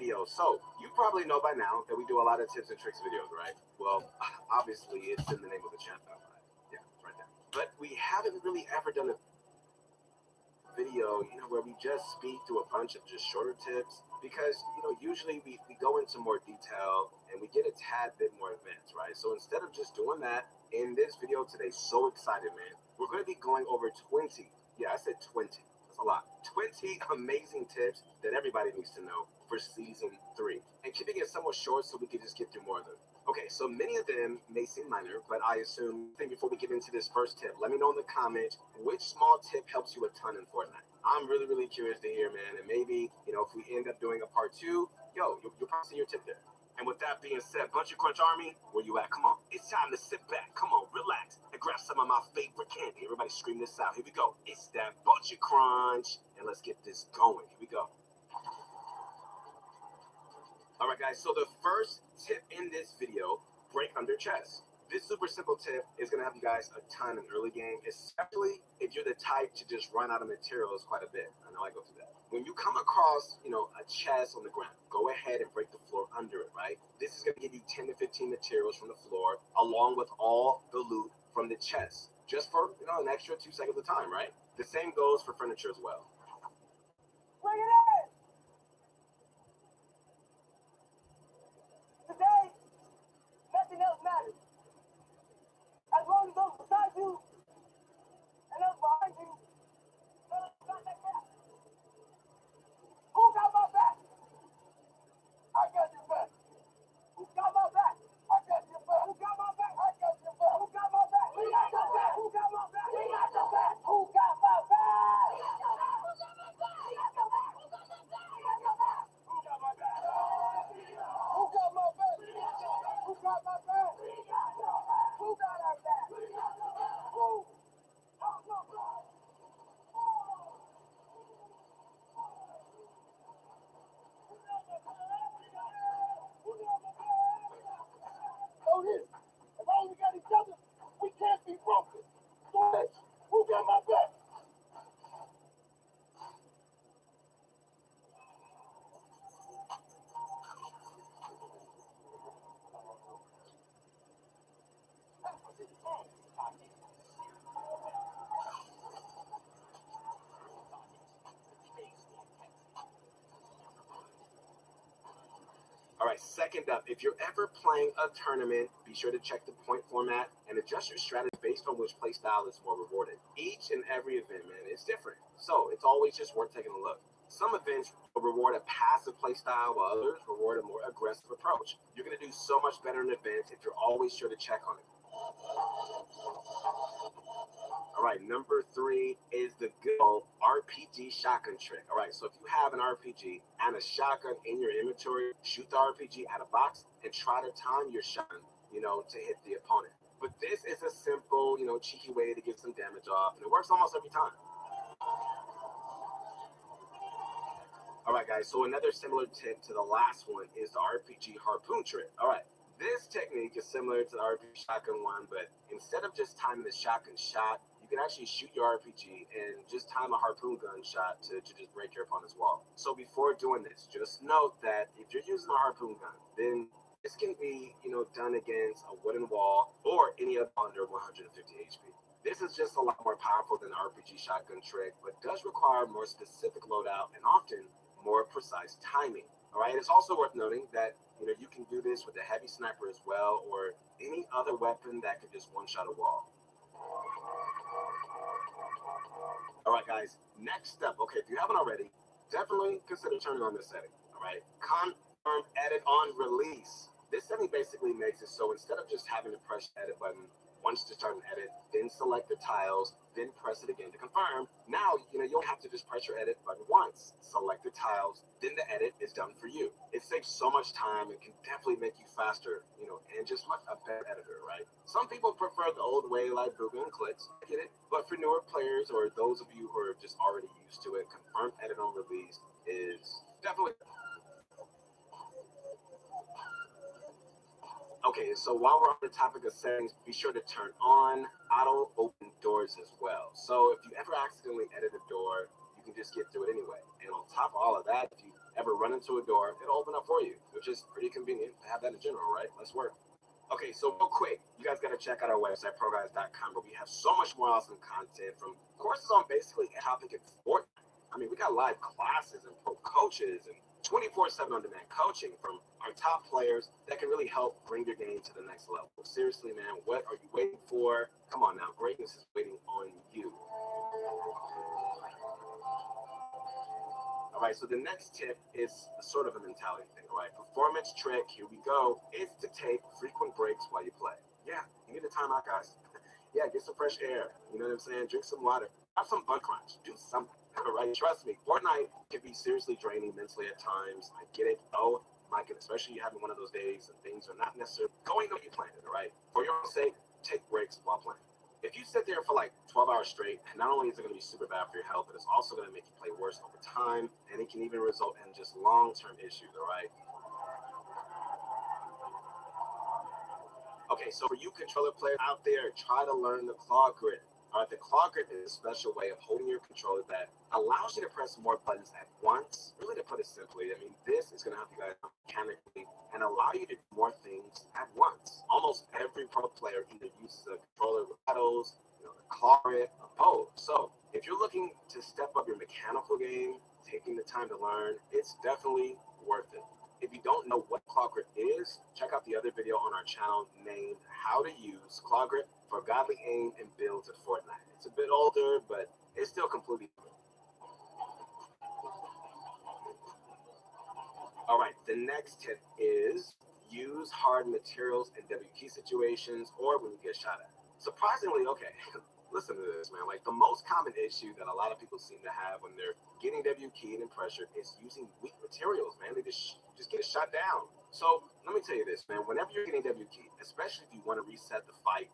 video. So you probably know by now that we do a lot of tips and tricks videos, right? Well, obviously it's in the name of the channel. Right? Yeah, it's right there. But we haven't really ever done a video, where we just speak through a bunch of just shorter tips because, usually we go into more detail and we get a tad bit more advanced, right? So instead of just doing that, in this video today, so excited, man, we're going to be going over 20. Yeah, I said 20. That's a lot. 20 amazing tips that everybody needs to know for season 3. And keeping it somewhat short so we can just get through more of them. Okay, so many of them may seem minor, but I assume, before we get into this first tip, let me know in the comments which small tip helps you a ton in Fortnite. I'm really, really curious to hear, man, and maybe, if we end up doing a part 2, you'll probably see your tip there. And with that being said, Bunch of Crunch Army, where you at? Come on, it's time to sit back. Come on, relax, and grab some of my favorite candy. Everybody scream this out. Here we go. It's that Bunch of Crunch, and let's get this going. Here we go. All right, guys, so the first tip in this video, break under chest. This super simple tip is going to help you guys a ton in early game, especially if you're the type to just run out of materials quite a bit. I know I go through that. When you come across, a chest on the ground, go ahead and break the floor under it, right? This is going to give you 10 to 15 materials from the floor, along with all the loot from the chest, just for, an extra 2 seconds of time, right? The same goes for furniture as well. Bring it in! Today, nothing else matters. As long as those beside you and those behind you, got that back. Who got my back? I got your back. Who got my back? I got your back. Who got my back? I got your back. Who got my back? We got your back. Who got my back? We got your back. Who got my back? We got your back. Who got my back? We got your back. Who got my back? We got your back. Who got my back? Who got my back? Who got my back? Who got our back? Who? Got my back? Know this. As long as we got each other, we can't be broken. Who got my back? All right, second up, if you're ever playing a tournament, be sure to check the point format and adjust your strategy based on which playstyle is more rewarded. Each and every event, man, is different. So it's always just worth taking a look. Some events will reward a passive playstyle, while others reward a more aggressive approach. You're going to do so much better in events if you're always sure to check on it. All right, number 3 is the good old RPG shotgun trick. All right, so if you have an RPG and a shotgun in your inventory, shoot the RPG out of box and try to time your shotgun, to hit the opponent. But this is a simple, cheeky way to get some damage off, and it works almost every time. All right, guys, so another similar tip to the last one is the RPG harpoon trick. All right, this technique is similar to the RPG shotgun one, but instead of just timing the shotgun shot, you can actually shoot your RPG and just time a harpoon gun shot to just break your opponent's wall. So before doing this, just note that if you're using a harpoon gun, then this can be, done against a wooden wall or any other under 150 HP. This is just a lot more powerful than the RPG shotgun trick, but does require more specific loadout and often more precise timing. All right, it's also worth noting that you can do this with a heavy sniper as well, or any other weapon that could just one-shot a wall. All right, guys, next up, okay, if you haven't already, definitely consider turning on this setting. All right, confirm edit on release. This setting basically makes it so instead of just having to press the edit button once to start an edit, then select the tiles, then press it again to confirm. Now, you don't have to just press your edit button once. Select the tiles, then the edit is done for you. It saves so much time and can definitely make you faster, and just like a better editor, right? Some people prefer the old way like Google and clicks, I get it. But for newer players or those of you who are just already used to it, confirm edit on release is definitely. Okay, so while we're on the topic of settings, be sure to turn on auto open doors as well. So if you ever accidentally edit a door, you can just get through it anyway. And on top of all of that, if you ever run into a door, it'll open up for you, which is pretty convenient to have that in general, right? Let's work. Okay, so real quick, you guys got to check out our website, ProGuys.com, where we have so much more awesome content from courses on basically any topic in sport. I mean, we got live classes and pro coaches and 24/7 on-demand coaching from our top players that can really help bring your game to the next level. Seriously, man, what are you waiting for? Come on now, greatness is waiting on you. All right, so the next tip is sort of a mentality thing, all right? Performance trick, here we go, is to take frequent breaks while you play. Yeah, you need a timeout, guys. Yeah, get some fresh air. You know what I'm saying? Drink some water. Have some Bun Crunch. Do something. All right, trust me, Fortnite can be seriously draining mentally at times. I get it. Oh my goodness, especially you having one of those days and things are not necessarily going the way you planned it, all right? For your own sake, take breaks while playing. If you sit there for like 12 hours straight, not only is it going to be super bad for your health, but it's also going to make you play worse over time, and it can even result in just long-term issues, all right? Okay, so for you controller players out there, try to learn the claw grip. All right, the claw grip is a special way of holding your controller that allows you to press more buttons at once. Really, to put it simply, I mean, this is going to help you guys mechanically and allow you to do more things at once. Almost every pro player either uses a controller with pedals, the claw grip, or both. So if you're looking to step up your mechanical game, taking the time to learn, it's definitely worth it. If you don't know what claw grip is, check out the other video on our channel named How to Use Claw Grip for Godly Aim and Builds at Fortnite. It's a bit older, but it's still completely good. All right, the next tip is use hard materials in W key situations or when you get shot at. Surprisingly, okay, listen to this, man. Like, the most common issue that a lot of people seem to have when they're getting W keyed and pressured is using weak materials, man. They just get shot down. So let me tell you this, man. Whenever you're getting W keyed, especially if you want to reset the fight,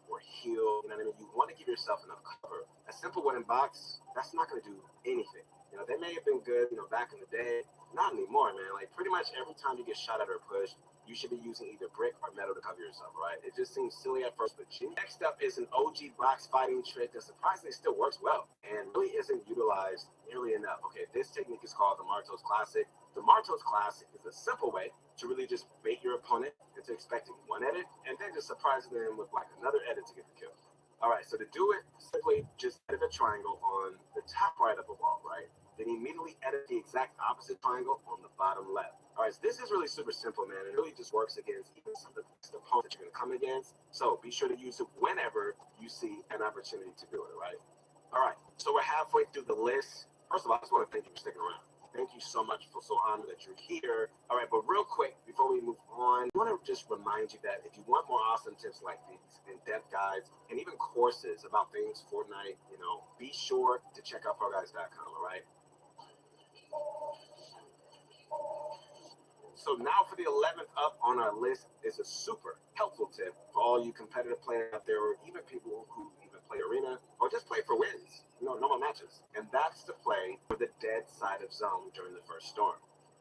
or heal, you know what I mean? You want to give yourself enough cover. A simple wooden box, that's not going to do anything. They may have been good, back in the day. Not anymore, man. Like, pretty much every time you get shot at or pushed, you should be using either brick or metal to cover yourself, right? It just seems silly at first, but next up is an OG box fighting trick that surprisingly still works well and really isn't utilized nearly enough. Okay, this technique is called the Martos Classic. The Martos Classic is a simple way to really just bait your opponent into expecting one edit and then just surprising them with like another edit to get the kill. All right, so to do it, simply just edit a triangle on the top right of the wall, right? Then immediately edit the exact opposite triangle on the bottom left. All right, so this is really super simple, man. It really just works against even some of the opponents that you're going to come against. So be sure to use it whenever you see an opportunity to do it, right? All right, so we're halfway through the list. First of all, I just want to thank you for sticking around. Thank you so much. For so honored that you're here. All right, but real quick, before we move on, I want to just remind you that if you want more awesome tips like these, in-depth guides, and even courses about things Fortnite, be sure to check out ProGuys.com, all right? So now for the 11th up on our list is a super helpful tip for all you competitive players out there, or even people who even play arena or just play for wins, normal matches. And that's to play for the dead side of zone during the first storm.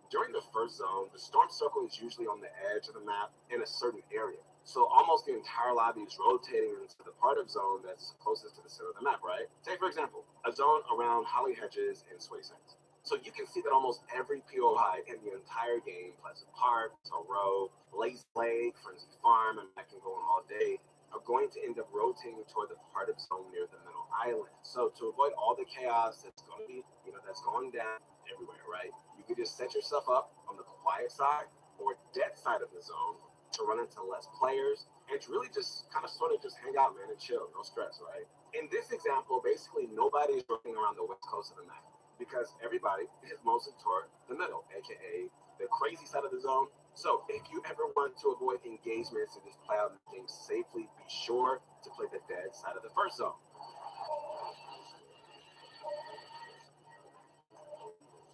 During the first zone, the storm circle is usually on the edge of the map in a certain area. So almost the entire lobby is rotating into the part of zone that's closest to the center of the map, right? Take, for example, a zone around Holly Hedges and Sweaty Sands. So you can see that almost every POI in the entire game, Pleasant Park, Toll Road, Lazy Lake, Frenzy Farm, and I can go on all day, are going to end up rotating toward the part of zone near the middle island. So to avoid all the chaos that's going to be, that's going down everywhere, right? You could just set yourself up on the quiet side or dead side of the zone to run into less players and to really just kind of sort of just hang out, man, and chill, no stress, right? In this example, basically nobody is running around the west coast of the map, because everybody is mostly toward the middle, aka the crazy side of the zone. So if you ever want to avoid engagements and just play out the game safely, be sure to play the dead side of the first zone.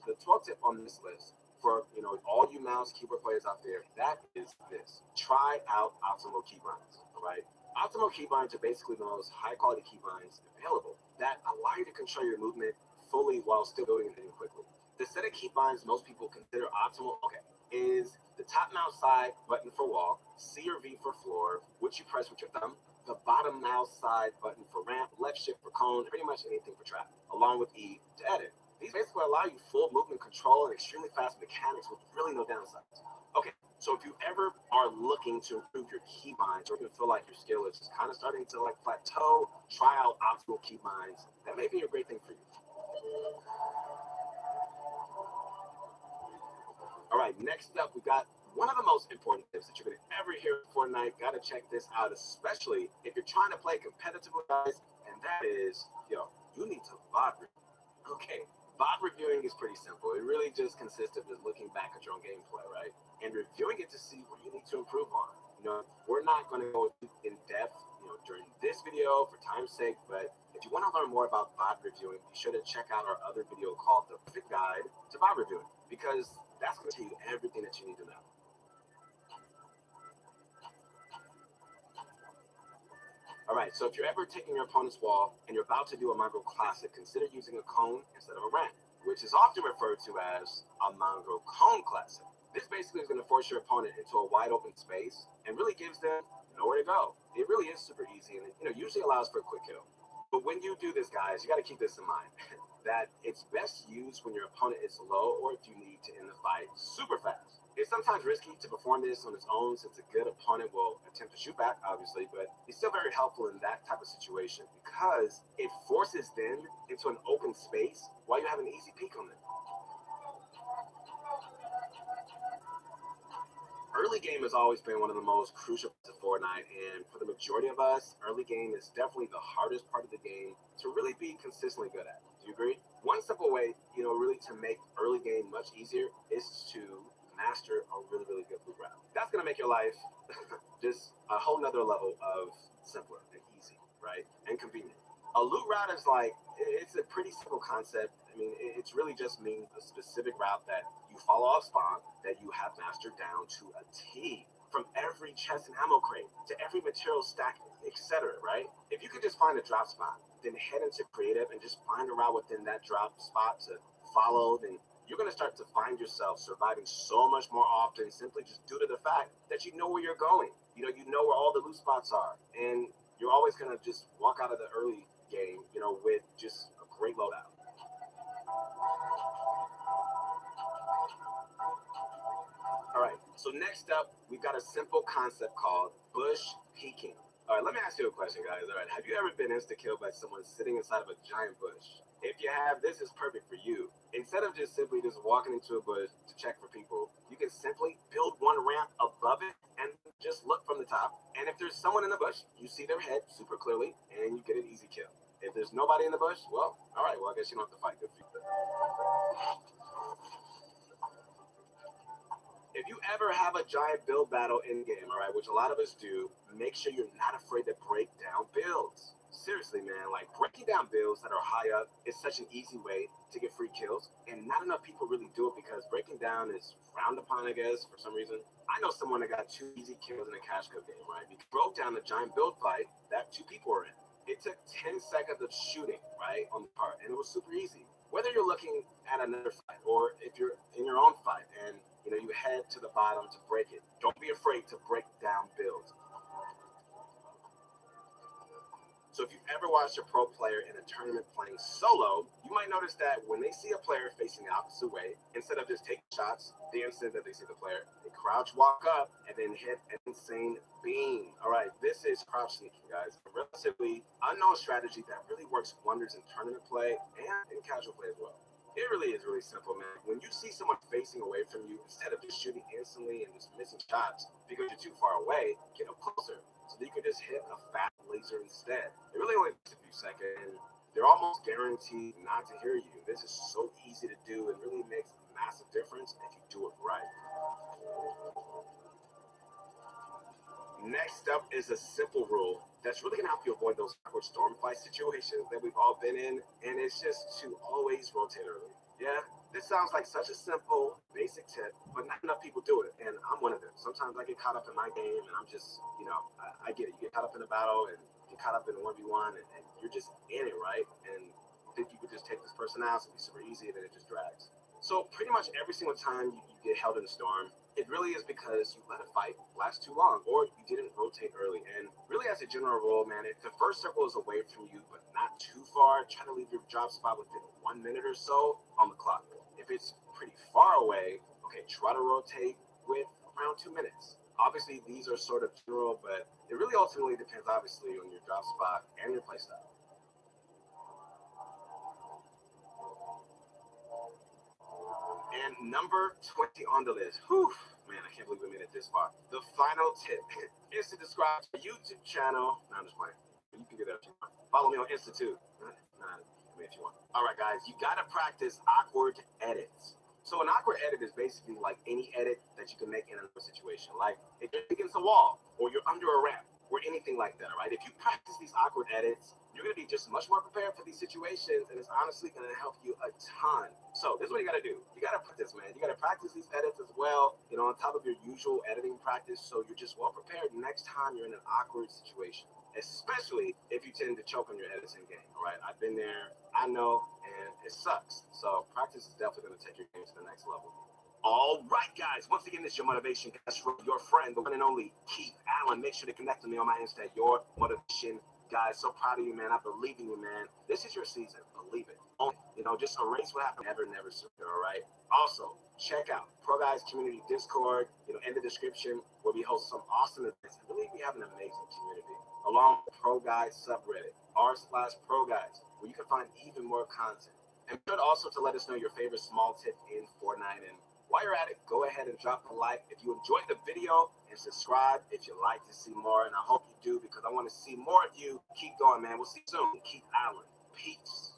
The 12th tip on this list for all you mouse keyboard players out there, that is this: try out optimal keybinds. All right, optimal keybinds are basically the most high quality keybinds available that allow you to control your movement fully while still building and hitting quickly. The set of keybinds most people consider optimal, is the top mouse side button for wall, C or V for floor, which you press with your thumb, the bottom mouse side button for ramp, left shift for cone, pretty much anything for trap, along with E to edit. These basically allow you full movement control and extremely fast mechanics with really no downsides. Okay, so if you ever are looking to improve your keybinds, or you feel like your skill is just kind of starting to like plateau, try out optimal keybinds. That may be a great thing for you. All right, next up, we got one of the most important tips that you're going to ever hear in Fortnite. Got to check this out, especially if you're trying to play competitively, guys, and that is, you need to VOD review. Okay, VOD reviewing is pretty simple. It really just consists of just looking back at your own gameplay, right? And reviewing it to see what you need to improve on. We're not going to go in depth, during this video for time's sake, but if you want to learn more about VOD reviewing, be sure to check out our other video called The Perfect Guide to VOD Reviewing, because that's going to tell you everything that you need to know. All right, so if you're ever taking your opponent's wall and you're about to do a Mongraal Classic, consider using a cone instead of a ramp, which is often referred to as a Mongraal Cone Classic. This basically is going to force your opponent into a wide open space and really gives them nowhere to go. It really is super easy, and it usually allows for a quick kill. But when you do this, guys, you got to keep this in mind, that it's best used when your opponent is low or if you need to end the fight super fast. It's sometimes risky to perform this on its own, since a good opponent will attempt to shoot back, obviously, but it's still very helpful in that type of situation because it forces them into an open space while you have an easy peek on them. Early game has always been one of the most crucial parts of Fortnite, and for the majority of us, early game is definitely the hardest part of the game to really be consistently good at. Do you agree? One simple way, really to make early game much easier is to master a really, really good loot route. That's going to make your life just a whole nother level of simpler and easy, right? And convenient. A loot route is it's a pretty simple concept. I mean, it's really just means a specific route that you follow off spawn that you have mastered down to a T, from every chest and ammo crate to every material stack, etc., right? If you could just find a drop spot, then head into creative and just find a route within that drop spot to follow, then you're going to start to find yourself surviving so much more often, simply just due to the fact that you know where you're going. You know where all the loot spots are, and you're always going to just walk out of the early game, with just a great loadout. All right, so next up, we've got a simple concept called bush peeking. All right, let me ask you a question, guys. All right, have you ever been insta-killed by someone sitting inside of a giant bush? If you have, this is perfect for you. Instead of simply walking into a bush to check for people, you can simply build one ramp above it and just look from the top. And if there's someone in the bush, you see their head super clearly, and you get an easy kill. If there's nobody in the bush, well, all right, I guess you don't have to fight. Good for you. If you ever have a giant build battle in game, all right, which a lot of us do, make sure you're not afraid to break down builds. Seriously, man, breaking down builds that are high up is such an easy way to get free kills, and not enough people really do it because breaking down is frowned upon, I guess, for some reason. I know someone that got 2 easy kills in a Cash Cup game, right? He broke down the giant build fight that 2 people were in. It took 10 seconds of shooting, right, on the part, and it was super easy. Whether you're looking at another fight or if you're in your own fight and you head to the bottom to break it, don't be afraid to break down builds. So if you've ever watched a pro player in a tournament playing solo, you might notice that when they see a player facing the opposite way, instead of just taking shots the instant that they see the player, they crouch walk up and then hit an insane beam. All right, this is crouch sneaking, guys. A relatively unknown strategy that really works wonders in tournament play and in casual play as well. It really is really simple, man. When you see someone facing away from you, instead of just shooting instantly and just missing shots because you're too far away, get up closer so that you can just hit a fast laser instead. It really only takes a few seconds, and they're almost guaranteed not to hear you. This is so easy to do and really makes a massive difference if you do it right. Next up is a simple rule that's really going to help you avoid those awkward storm fight situations that we've all been in, and it's just to always rotate early. Yeah, this sounds like such a simple, basic tip, but not enough people do it, and I'm one of them. Sometimes I get caught up in my game, and I'm just, I get it. You get caught up in a battle, and get caught up in a 1v1, and you're just in it, right? And you think you could just take this person out, so it'd be super easy, and then it just drags. So pretty much every single time you get held in a storm, it really is because you let a fight last too long, or you didn't rotate early. And really, as a general rule, man, if the first circle is away from you, but not too far, try to leave your drop spot within 1 1 minute or so on the clock. If it's pretty far away, okay, try to rotate with around 2 minutes. Obviously, these are sort of general, but it really ultimately depends, obviously, on your drop spot and your play style. And number 20 on the list. Whew, man, I can't believe we made it this far. The final tip is to subscribe to my YouTube channel. No, I'm just playing. You can do that if you want. Follow me on Insta too. If you want. All right, guys, you got to practice awkward edits. So an awkward edit is basically like any edit that you can make in another situation. Like if you're against a wall or you're under a ramp or anything like that, all right? If you practice these awkward edits, you're going to be just much more prepared for these situations, and it's honestly going to help you a ton. So this is what you got to do. You got to practice, man. You got to practice these edits as well, you know, on top of your usual editing practice, so you're just well prepared next time you're in an awkward situation, especially if you tend to choke on your editing game, all right? I've been there, I know, and it sucks. So practice is definitely going to take your game to the next level. All right, guys. Once again, this is your motivation guest, your friend, the one and only Keith Allen. Make sure to connect with me on my Insta, Your Motivation Guy. So proud of you, man. I believe in you, man. This is your season. Believe it. You know, just erase what happened. Never surrender, all right? Also, check out Pro Guys Community Discord, you know, in the description, where we host some awesome events. I believe we have an amazing community, along with Pro Guys subreddit, r/Pro Guys, where you can find even more content. And be sure also to let us know your favorite small tip in Fortnite. And while you're at it, go ahead and drop a like if you enjoyed the video, and subscribe if you'd like to see more. And I hope you do, because I want to see more of you. Keep going, man. We'll see you soon. Keith Allen. Peace.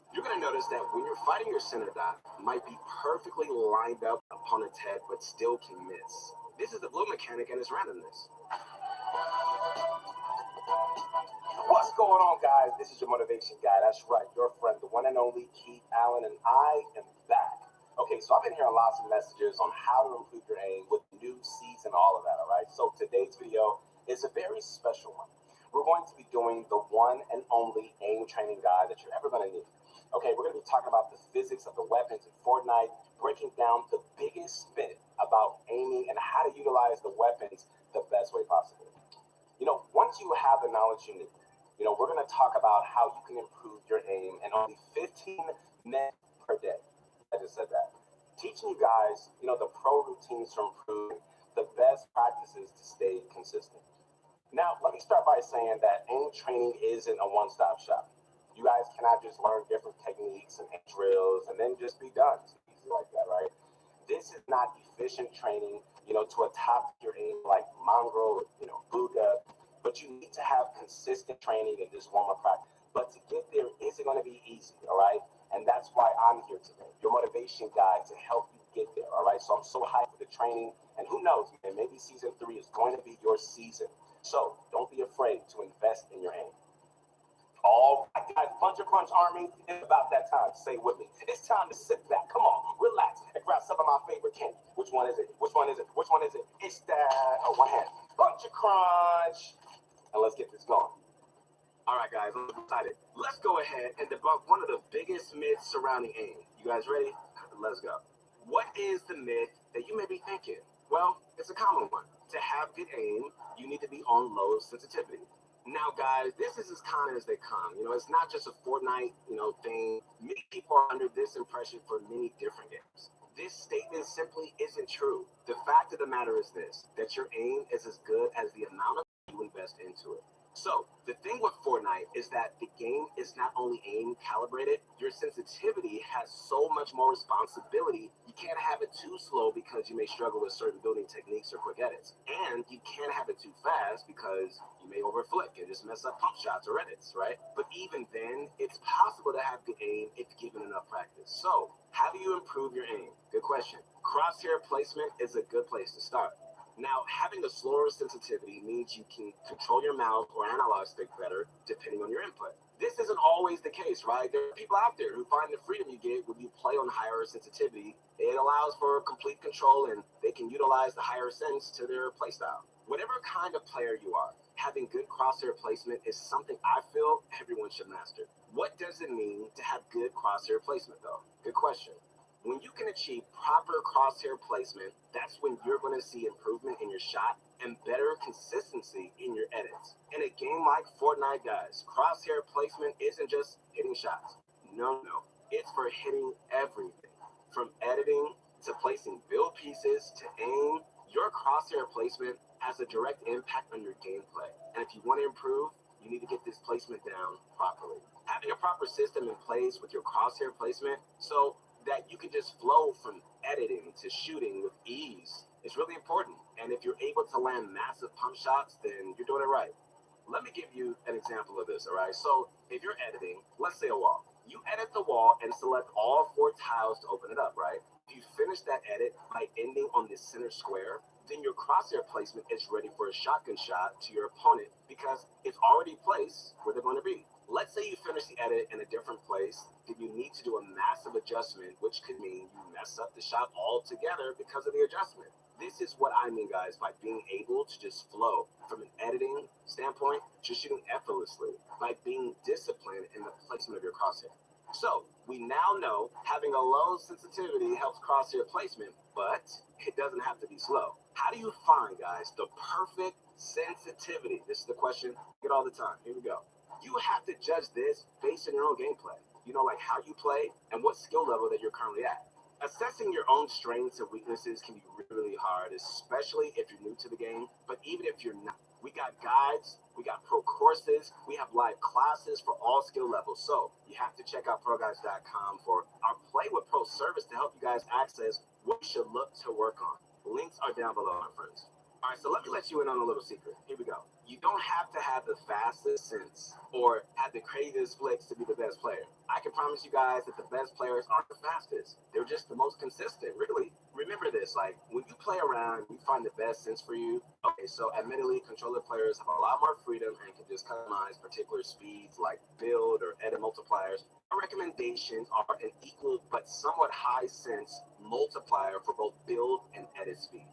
You're going to notice that when you're fighting your center dot, might be perfectly lined up opponent's head, but still can miss. This is the blue mechanic and its randomness. What's going on, guys? This is your motivation guy. That's right, your friend, the one and only Keith Allen, and I am back. Okay, so I've been hearing lots of messages on how to improve your aim with the new season, all of that, all right? So today's video is a very special one. We're going to be doing the one and only aim training guide that you're ever going to need. Okay, we're going to be talking about the physics of the weapons in Fortnite, breaking down the biggest myth about aiming and how to utilize the weapons the best way possible. You know, once you have the knowledge you need, you know, we're going to talk about how you can improve your aim in only 15 minutes per day. I just said that. Teaching you guys, you know, the pro routines to improve, the best practices to stay consistent. Now, let me start by saying that aim training isn't a one-stop shop. You guys cannot just learn different techniques and drills and then just be done. It's easy like that, right? This is not efficient training, you know, to a top-tier aim like Mongrel, you know, Bugha, but you need to have consistent training and just warm-up practice. But to get there isn't going to be easy, all right? And that's why I'm here today, your motivation guide, to help you get there, all right? So I'm so hyped for the training, and who knows, man, maybe season 3 is going to be your season. So don't be afraid to invest in your aim. All right, guys, Puncher Crunch Army, it's about that time. Say it with me. It's time to sit back. Come on, relax, and grab some of my favorite candy. Which one is it? Which one is it? Which one is it? It's that, one hand. Puncher Crunch. And let's get this going. All right, guys, I'm excited. Let's go ahead and debunk one of the biggest myths surrounding aim. You guys ready? Let's go. What is the myth that you may be thinking? Well, it's a common one. To have good aim, you need to be on low sensitivity. Now, guys, this is as common as they come. You know, it's not just a Fortnite, you know, thing. Many people are under this impression for many different games. This statement simply isn't true. The fact of the matter is this, that your aim is as good as the amount of you invest into it. So the thing with Fortnite is that the game is not only aim calibrated, your sensitivity has so much more responsibility. You can't have it too slow because you may struggle with certain building techniques or quick edits. And you can't have it too fast because you may overflick and just mess up pump shots or edits, right? But even then, it's possible to have good aim if given enough practice. So how do you improve your aim? Good question. Crosshair placement is a good place to start. Now, having a slower sensitivity means you can control your mouse or analog stick better depending on your input. This isn't always the case, right? There are people out there who find the freedom you get when you play on higher sensitivity. It allows for complete control and they can utilize the higher sense to their playstyle. Whatever kind of player you are, having good crosshair placement is something I feel everyone should master. What does it mean to have good crosshair placement, though? Good question. When you can achieve proper crosshair placement, that's when you're going to see improvement in your shot and better consistency in your edits. In a game like Fortnite, guys, crosshair placement isn't just hitting shots. No. It's for hitting everything. From editing to placing build pieces to aim, your crosshair placement has a direct impact on your gameplay. And if you want to improve, you need to get this placement down properly. Having a proper system in place with your crosshair placement so that you can just flow from editing to shooting with ease is really important. And if you're able to land massive pump shots, then you're doing it right. Let me give you an example of this, all right? So if you're editing, let's say a wall. You edit the wall and select all 4 tiles to open it up, right? If you finish that edit by ending on this center square, then your crosshair placement is ready for a shotgun shot to your opponent because it's already placed where they're going to be. Let's say you finish the edit in a different place, then you need to do a massive adjustment, which could mean you mess up the shot altogether because of the adjustment. This is what I mean, guys, by being able to just flow from an editing standpoint to shooting effortlessly by being disciplined in the placement of your crosshair. So we now know having a low sensitivity helps crosshair placement, but it doesn't have to be slow. How do you find, guys, the perfect sensitivity? This is the question I get all the time. Here we go. You have to judge this based on your own gameplay. You know, like how you play and what skill level that you're currently at. Assessing your own strengths and weaknesses can be really hard, especially if you're new to the game. But even if you're not, we got guides, we got pro courses, we have live classes for all skill levels. So you have to check out ProGuides.com for our Play with Pro service to help you guys access what you should look to work on. Links are down below, my friends. All right, so let me let you in on a little secret. Here we go. You don't have to have the fastest sense or have the craziest flicks to be the best player. I can promise you guys that the best players aren't the fastest. They're just the most consistent, really. Remember this, like when you play around, you find the best sense for you. Okay, so admittedly, controller players have a lot more freedom and can just customize particular speeds like build or edit multipliers. Our recommendations are an equal but somewhat high sense multiplier for both build and edit speed.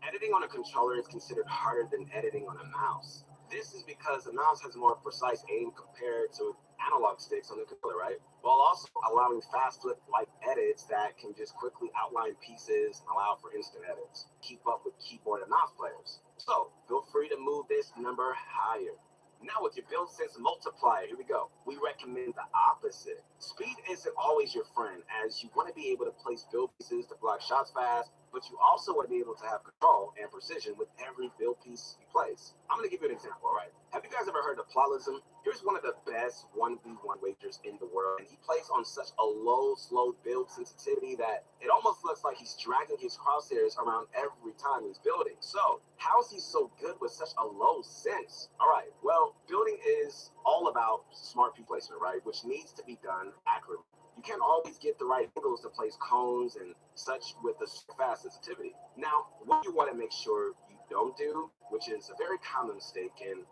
Editing on a controller is considered harder than editing on a mouse. This is because the mouse has more precise aim compared to analog sticks on the controller, right? While also allowing fast flip-like edits that can just quickly outline pieces and allow for instant edits. Keep up with keyboard and mouse players. So feel free to move this number higher. Now with your build sense multiplier, here we go. We recommend the opposite. Speed isn't always your friend, as you want to be able to place build pieces to block shots fast, but you also want to be able to have control and precision with every build piece you place. I'm going to give you an example, all right? Have you guys ever heard of Pluralism? Here's one of the best 1v1 wagers in the world, and he plays on such a low, slow build sensitivity that it almost looks like he's dragging his crosshairs around every time he's building. So how is he so good with such a low sense? All right, well, building is all about smart P placement, right? Which needs to be done accurately. You can't always get the right angles to place cones and such with a fast sensitivity. Now, what you want to make sure you don't do, which is a very common mistake, and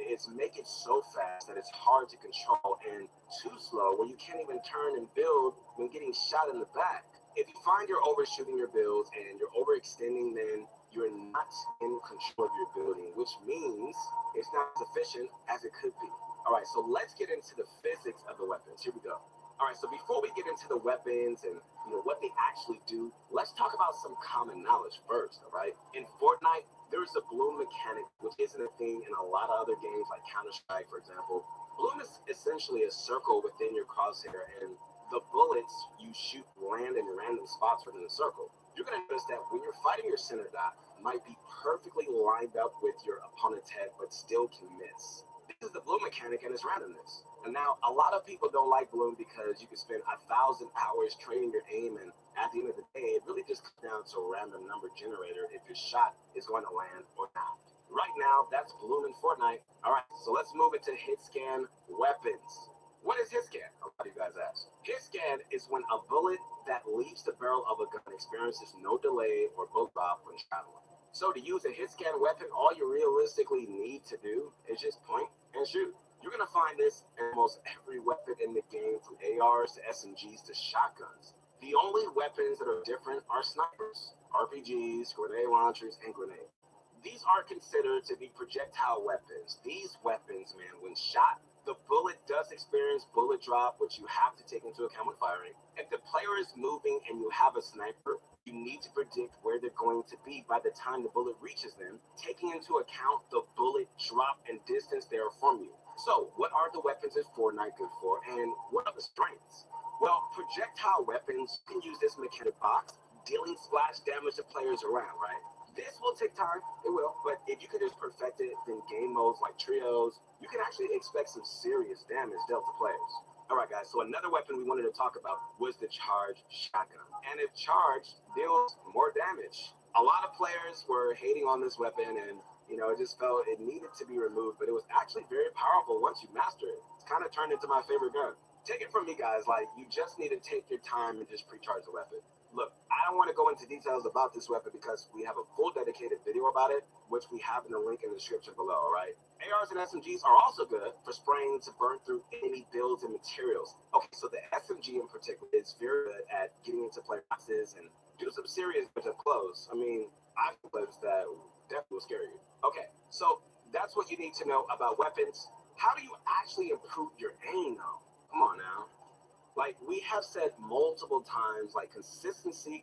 it's make it so fast that it's hard to control and too slow where you can't even turn and build when getting shot in the back. If you find you're overshooting your builds and you're overextending, then you're not in control of your building, which means it's not as efficient as it could be. All right, so let's get into the physics of the weapons. Here we go. All right, so before we get into the weapons and what they actually do, let's talk about some common knowledge first, all right? In Fortnite, there's a bloom mechanic, which isn't a thing in a lot of other games like Counter-Strike, for example. Bloom is essentially a circle within your crosshair, and the bullets you shoot land in random spots within the circle. You're going to notice that when you're fighting your center dot, might be perfectly lined up with your opponent's head, but still can miss. This is the bloom mechanic and its randomness. And now, a lot of people don't like bloom because you can spend 1,000 hours training your aim, and at the end of the day, it really just comes down to a random number generator if your shot is going to land or not. Right now, that's bloom in Fortnite. All right, so let's move into hit scan weapons. What is hit scan? A lot of you guys ask. Hit scan is when a bullet that leaves the barrel of a gun experiences no delay or bullet drop when traveling. So to use a hit scan weapon, all you realistically need to do is just point and shoot. You're gonna find this in almost every weapon in the game, from ARs to SMGs to shotguns. The only weapons that are different are snipers, RPGs, grenade launchers, and grenades. These are considered to be projectile weapons. These weapons, man, when shot, the bullet does experience bullet drop, which you have to take into account when firing. If the player is moving and you have a sniper, you need to predict where they're going to be by the time the bullet reaches them, taking into account the bullet drop and distance they are from you. So, what are the weapons in Fortnite good for, and what are the strengths? Well, projectile weapons, you can use this mechanic box, dealing splash damage to players around, right? This will take time, it will, but if you can just perfect it in game modes like trios, you can actually expect some serious damage dealt to players. Alright guys, so another weapon we wanted to talk about was the charged shotgun. And if charged, deals more damage. A lot of players were hating on this weapon and it just felt it needed to be removed, but it was actually very powerful once you master it. It's kind of turned into my favorite gun. Take it from me, guys, like, you just need to take your time and just pre-charge the weapon. Look, I don't want to go into details about this weapon because we have a full dedicated video about it, which we have in the link in the description below, all right? ARs and SMGs are also good for spraying to burn through enemy builds and materials. Okay, so the SMG in particular is very good at getting into player boxes and do some serious damage up close. I mean, I've clips that definitely will scare you. Okay, so that's what you need to know about weapons. How do you actually improve your aim, though? Come on now. Like we have said multiple times, like consistency.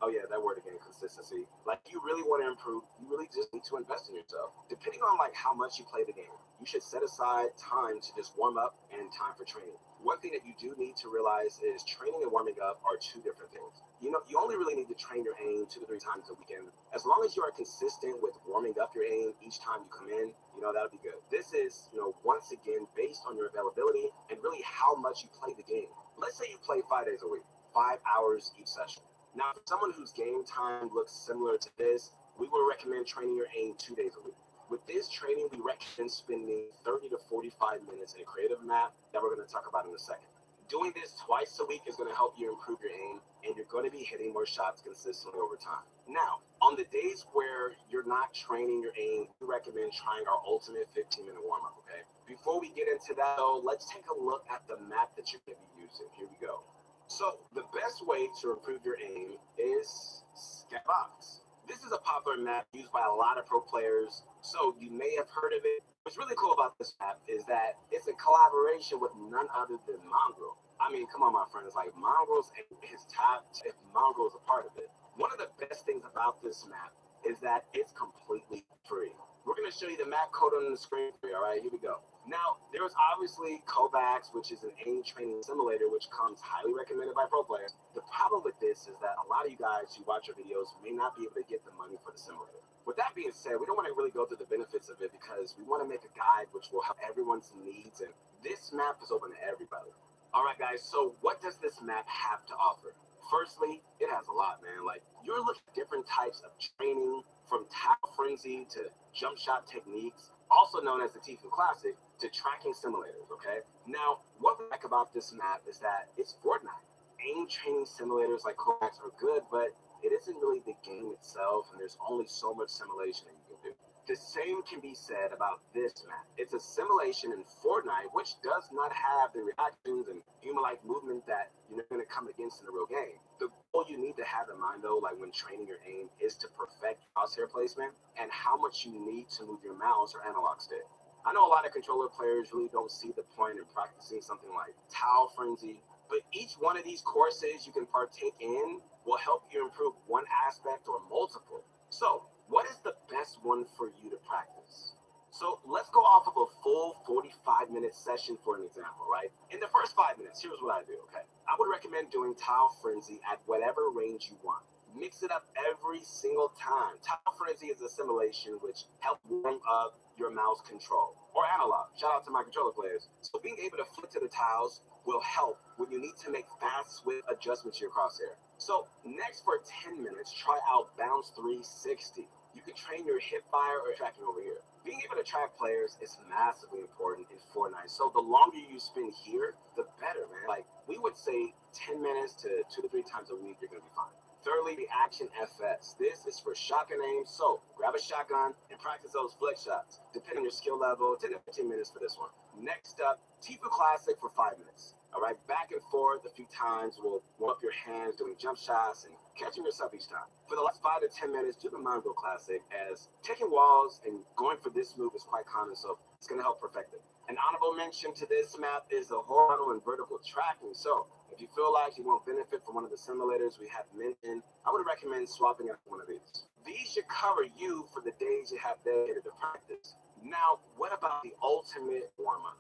Oh yeah, that word again, consistency. Like you really want to improve, you really just need to invest in yourself. Depending on like how much you play the game, you should set aside time to just warm up and time for training. One thing that you do need to realize is training and warming up are two different things. You only really need to train your aim 2 to 3 times a weekend. As long as you are consistent with warming up your aim each time you come in, that'll be good. This is, once again, based on your availability and really how much you play the game. Let's say you play 5 days a week, 5 hours each session. Now, for someone whose game time looks similar to this, we would recommend training your aim 2 days a week. With this training, we recommend spending 30 to 45 minutes in a creative map that we're going to talk about in a second. Doing this twice a week is going to help you improve your aim, and you're going to be hitting more shots consistently over time. Now, on the days where you're not training your aim, we recommend trying our ultimate 15-minute warm-up, okay? Before we get into that, though, let's take a look at the map that you're going to be using. Here we go. So, the best way to improve your aim is Skybox. This is a popular map used by a lot of pro players, so you may have heard of it. What's really cool about this map is that it's a collaboration with none other than Mongraal. I mean, come on, my friends, like Mongraal's his top if Mongraal's a part of it. One of the best things about this map is that it's completely free. We're going to show you the map code on the screen for you, all right? Here we go. Now, there's obviously Kovacs, which is an aim training simulator, which comes highly recommended by pro players. The problem with this is that a lot of you guys who watch our videos may not be able to get the money for the simulator. With that being said, we don't want to really go through the benefits of it because we want to make a guide which will help everyone's needs, and this map is open to everybody. All right, guys, so what does this map have to offer? Firstly, it has a lot, man. Like, you're looking at different types of training, from Tile Frenzy to jump shot techniques, also known as the Tfue Classic, to tracking simulators, okay? Now, what we like about this map is that it's Fortnite. Aim training simulators like Kovacs are good, but it isn't really the game itself, and there's only so much simulation that you can do. The same can be said about this map. It's a simulation in Fortnite, which does not have the reactions and human-like movement that you're going to come against in the real game. The goal you need to have in mind, though, like when training your aim, is to perfect crosshair placement and how much you need to move your mouse or analog stick. I know a lot of controller players really don't see the point in practicing something like Tile Frenzy, but each one of these courses you can partake in will help you improve one aspect or multiple. So, what is the best one for you to practice? So let's go off of a full 45-minute session for an example, right? In the first 5 minutes, here's what I do, okay? I would recommend doing Tile Frenzy at whatever range you want. Mix it up every single time. Tile Frenzy is a simulation which helps warm up your mouse control, or analog. Shout out to my controller players. So being able to flick to the tiles will help when you need to make fast, swift adjustments to your crosshair. So next, for 10 minutes, try out Bounce 360. You can train your hip fire or tracking over here. Being able to track players is massively important in Fortnite. So the longer you spend here, the better, man. Like, we would say 10 minutes to 2 to 3 times a week, you're going to be fine. Thirdly, the Action FS. This is for shotgun aim, so grab a shotgun and practice those flick shots. Depending on your skill level, 10 to 15 minutes for this one. Next up, Tifu Classic for 5 minutes. All right, back and forth a few times. We'll warm up your hands doing jump shots and catching yourself each time. For the last 5 to 10 minutes, do the Mongo Classic, as taking walls and going for this move is quite common, so it's going to help perfect it. An honorable mention to this map is the horizontal and vertical tracking. So if you feel like you won't benefit from one of the simulators we have mentioned, I would recommend swapping out one of these. These should cover you for the days you have dedicated to practice. Now, what about the ultimate warm-up?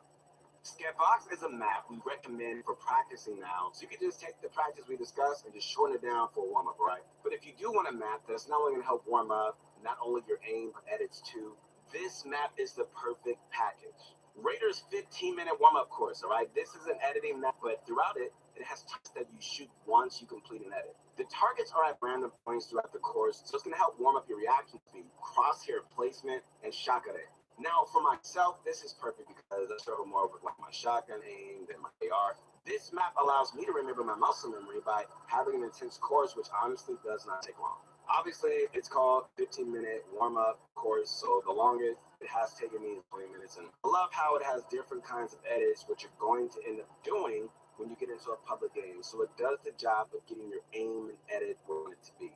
Scarefox is a map we recommend for practicing now, so you can just take the practice we discussed and just shorten it down for a warm-up, right? But if you do want a map that's not only going to help warm up, not only your aim, but edits too, this map is the perfect package. Raiders 15-minute warm-up course, all right? This is an editing map, but throughout it, it has targets that you shoot once you complete an edit. The targets are at random points throughout the course, so it's going to help warm up your reaction speed, crosshair placement, and shotgun aim. Now, for myself, this is perfect because I struggle more with like my shotgun aim than my AR. This map allows me to remember my muscle memory by having an intense course, which honestly does not take long. Obviously, it's called 15-minute warm-up course, so the longest it has taken me is 20 minutes. And I love how it has different kinds of edits, which you're going to end up doing when you get into a public game. So it does the job of getting your aim and edit where you want it to be.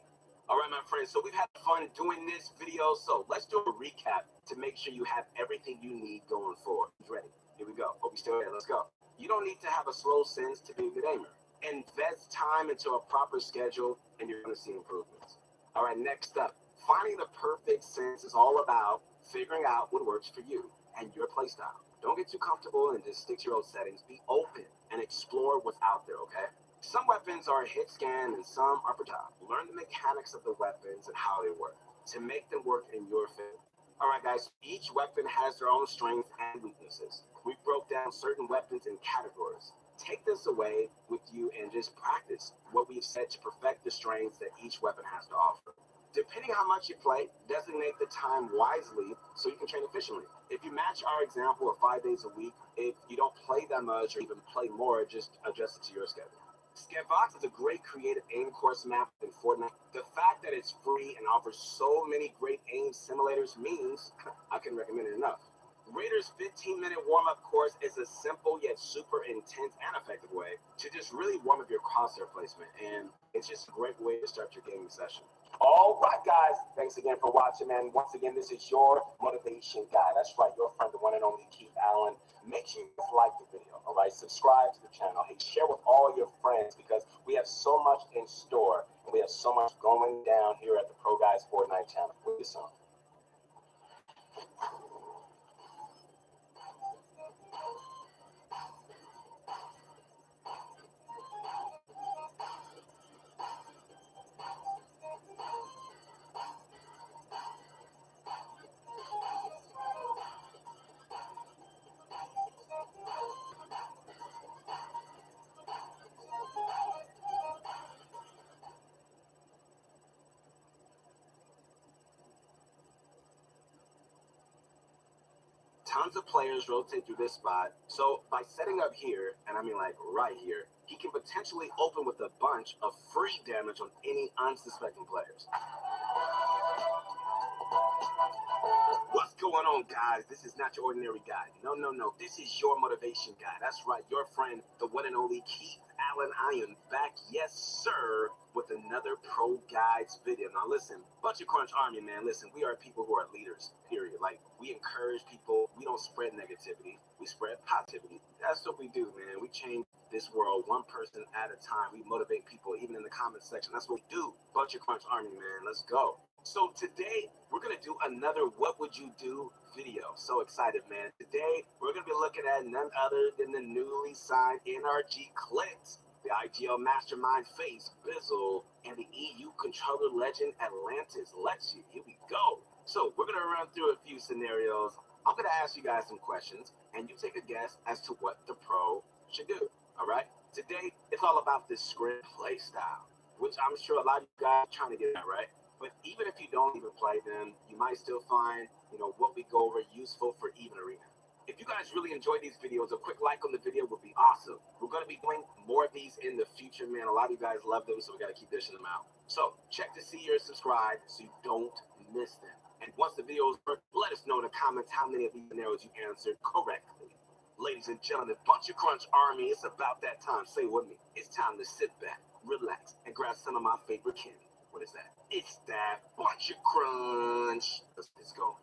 All right, my friends, so we've had fun doing this video, so let's do a recap to make sure you have everything you need going forward. Ready? Here we go. Hope you're still here. Let's go. You don't need to have a slow sense to be a good aimer. Invest time into a proper schedule, and you're going to see improvements. All right, next up, finding the perfect sense is all about figuring out what works for you and your playstyle. Don't get too comfortable and just stick to your own settings. Be open and explore what's out there, okay? Some weapons are hit scan and some are projectile. Learn the mechanics of the weapons and how they work to make them work in your favor. All right, guys, each weapon has their own strengths and weaknesses. We broke down certain weapons in categories. Take this away with you and just practice what we've said to perfect the strengths that each weapon has to offer. Depending how much you play, designate the time wisely so you can train efficiently. If you match our example of 5 days a week, if you don't play that much or even play more, just adjust it to your schedule. Scarefox is a great creative aim course map in Fortnite. The fact that it's free and offers so many great aim simulators means I can recommend it enough. Raiders 15-minute warm-up course is a simple yet super intense and effective way to just really warm up your crosshair placement, and it's just a great way to start your gaming session. All right, guys, thanks again for watching, man. Once again, this is your motivation guy. That's right, your friend, the one and only Keith Allen. Make sure you like the video, all right? Subscribe to the channel. Hey, share with all your friends because we have so much in store and we have so much going down here at the Pro Guys Fortnite channel. See you soon. Tons of players rotate through this spot, so by setting up here, and I mean like right here, he can potentially open with a bunch of free damage on any unsuspecting players. What's going on, guys? This is not your ordinary guy. No. This is your motivation guy. That's right, your friend, the one and only Keith Allen. I am back, yes, sir, with another Pro Guides video. Now, listen, Bunch of Crunch Army, man. Listen, we are people who are leaders, period. Like, we encourage people. We don't spread negativity. We spread positivity. That's what we do, man. We change this world one person at a time. We motivate people, even in the comment section. That's what we do. Bunch of Crunch Army, man. Let's go. So today, we're going to do another What Would You Do video. So excited, man. Today, we're going to be looking at none other than the newly signed NRG Clips, the IGL Mastermind Face, Bizzle, and the EU Controller Legend Atlantis. Here we go. So we're going to run through a few scenarios. I'm going to ask you guys some questions, and you take a guess as to what the pro should do. All right? Today, it's all about this script play style, which I'm sure a lot of you guys are trying to get at, right? But even if you don't even play them, you might still find, what we go over useful for even arena. If you guys really enjoy these videos, a quick like on the video would be awesome. We're going to be doing more of these in the future, man. A lot of you guys love them, so we got to keep dishing them out. So check to see you're subscribed so you don't miss them. And once the video is over, let us know in the comments how many of these scenarios you answered correctly. Ladies and gentlemen, Bunch of Crunch Army, it's about that time. Say it with me. It's time to sit back, relax, and grab some of my favorite candy. What is that? It's that Bunch of Crunch. Let's go.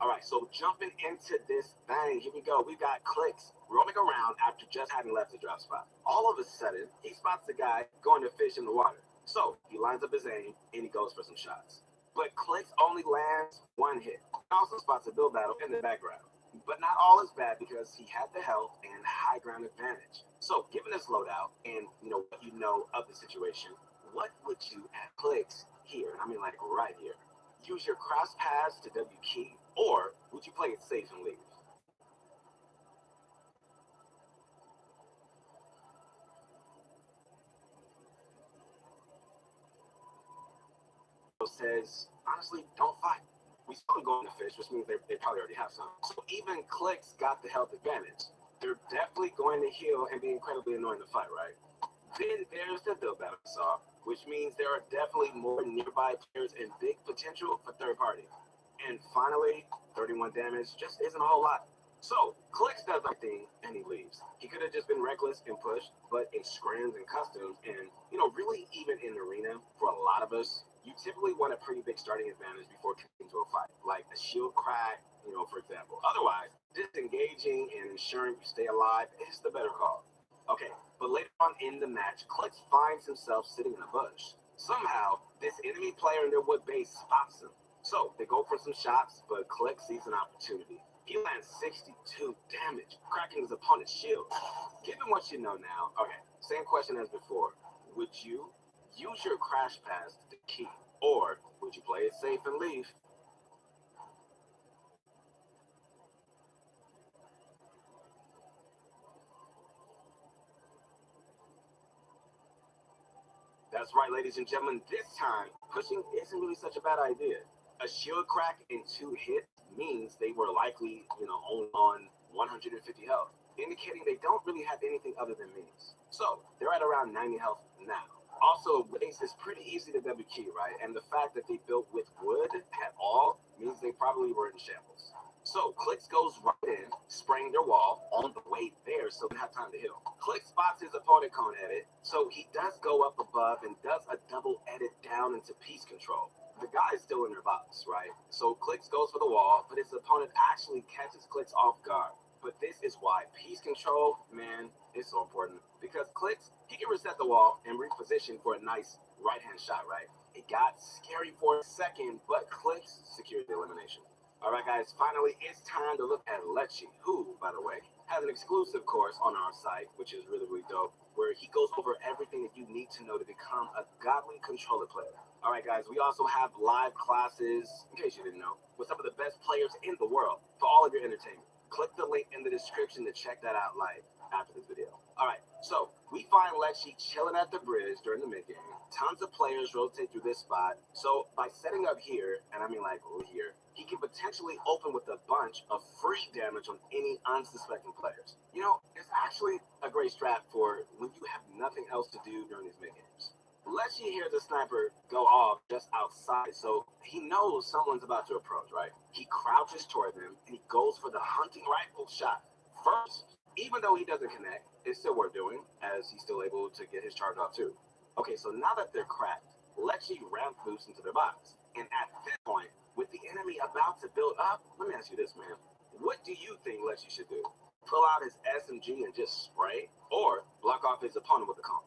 All right, so jumping into this thing, here we go. We got Clicks roaming around after just having left the drop spot. All of a sudden, he spots a guy going to fish in the water. So he lines up his aim and he goes for some shots. But Clicks only lands one hit. He also spots a build battle in the background. But not all is bad because he had the health and high ground advantage. So given this loadout and what you know of the situation, what would you at Clicks here? I mean like right here. Use your cross pass to W key, or would you play it safe and leave? Says, honestly, don't fight. We still going to fish, which means they probably already have some. So even Clicks got the health advantage. They're definitely going to heal and be incredibly annoying to fight, right? Then there's the build battle saw, which means there are definitely more nearby players and big potential for third party. And finally, 31 damage just isn't a whole lot. So Clicks does the thing and he leaves. He could have just been reckless and pushed, but in scrims and customs and really even in arena for a lot of us, you typically want a pretty big starting advantage before coming to a fight, like a shield crack, for example. Otherwise, disengaging and ensuring you stay alive is the better call. Okay, but later on in the match, Clicks finds himself sitting in a bush. Somehow, this enemy player in their wood base spots him. So they go for some shots, but Clicks sees an opportunity. He lands 62 damage, cracking his opponent's shield. Given what you know now, okay, same question as before. Would you use your crash pass to key, or would you play it safe and leave? That's right, ladies and gentlemen, this time, pushing isn't really such a bad idea. A shield crack in 2 hits means they were likely, only on 150 health, indicating they don't really have anything other than minis. So they're at around 90 health now. Also, base is pretty easy to W key, right? And the fact that they built with wood at all means they probably were in shambles. So Clicks goes right in, spraying their wall on the way there so they have time to heal. Clicks spots his opponent cone edit, so he does go up above and does a double edit down into peace control. The guy is still in their box, right? So Clicks goes for the wall, but his opponent actually catches Clicks off guard. But this is why peace control, man, is so important. Because Clicks, he can reset the wall and reposition for a nice right-hand shot, right? It got scary for a second, but Clicks secured the elimination. All right, guys, finally, it's time to look at Lecce, who, by the way, has an exclusive course on our site, which is really, really dope, where he goes over everything that you need to know to become a godly controller player. All right, guys, we also have live classes, in case you didn't know, with some of the best players in the world for all of your entertainment. Click the link in the description to check that out live after this video. All right, so we find Lecce chilling at the bridge during the mid-game. Tons of players rotate through this spot. So by setting up here, and I mean like over here, he can potentially open with a bunch of free damage on any unsuspecting players. It's actually a great strat for when you have nothing else to do during these mid-games. Lecce hears a sniper go off just outside, so he knows someone's about to approach, right? He crouches toward them, and he goes for the hunting rifle shot first. Even though he doesn't connect, it's still worth doing, as he's still able to get his charge off too. Okay, so now that they're cracked, Lecce ramp boosts into their box. And at this point, with the enemy about to build up, let me ask you this, man. What do you think Lecce should do? Pull out his SMG and just spray, or block off his opponent with a cone?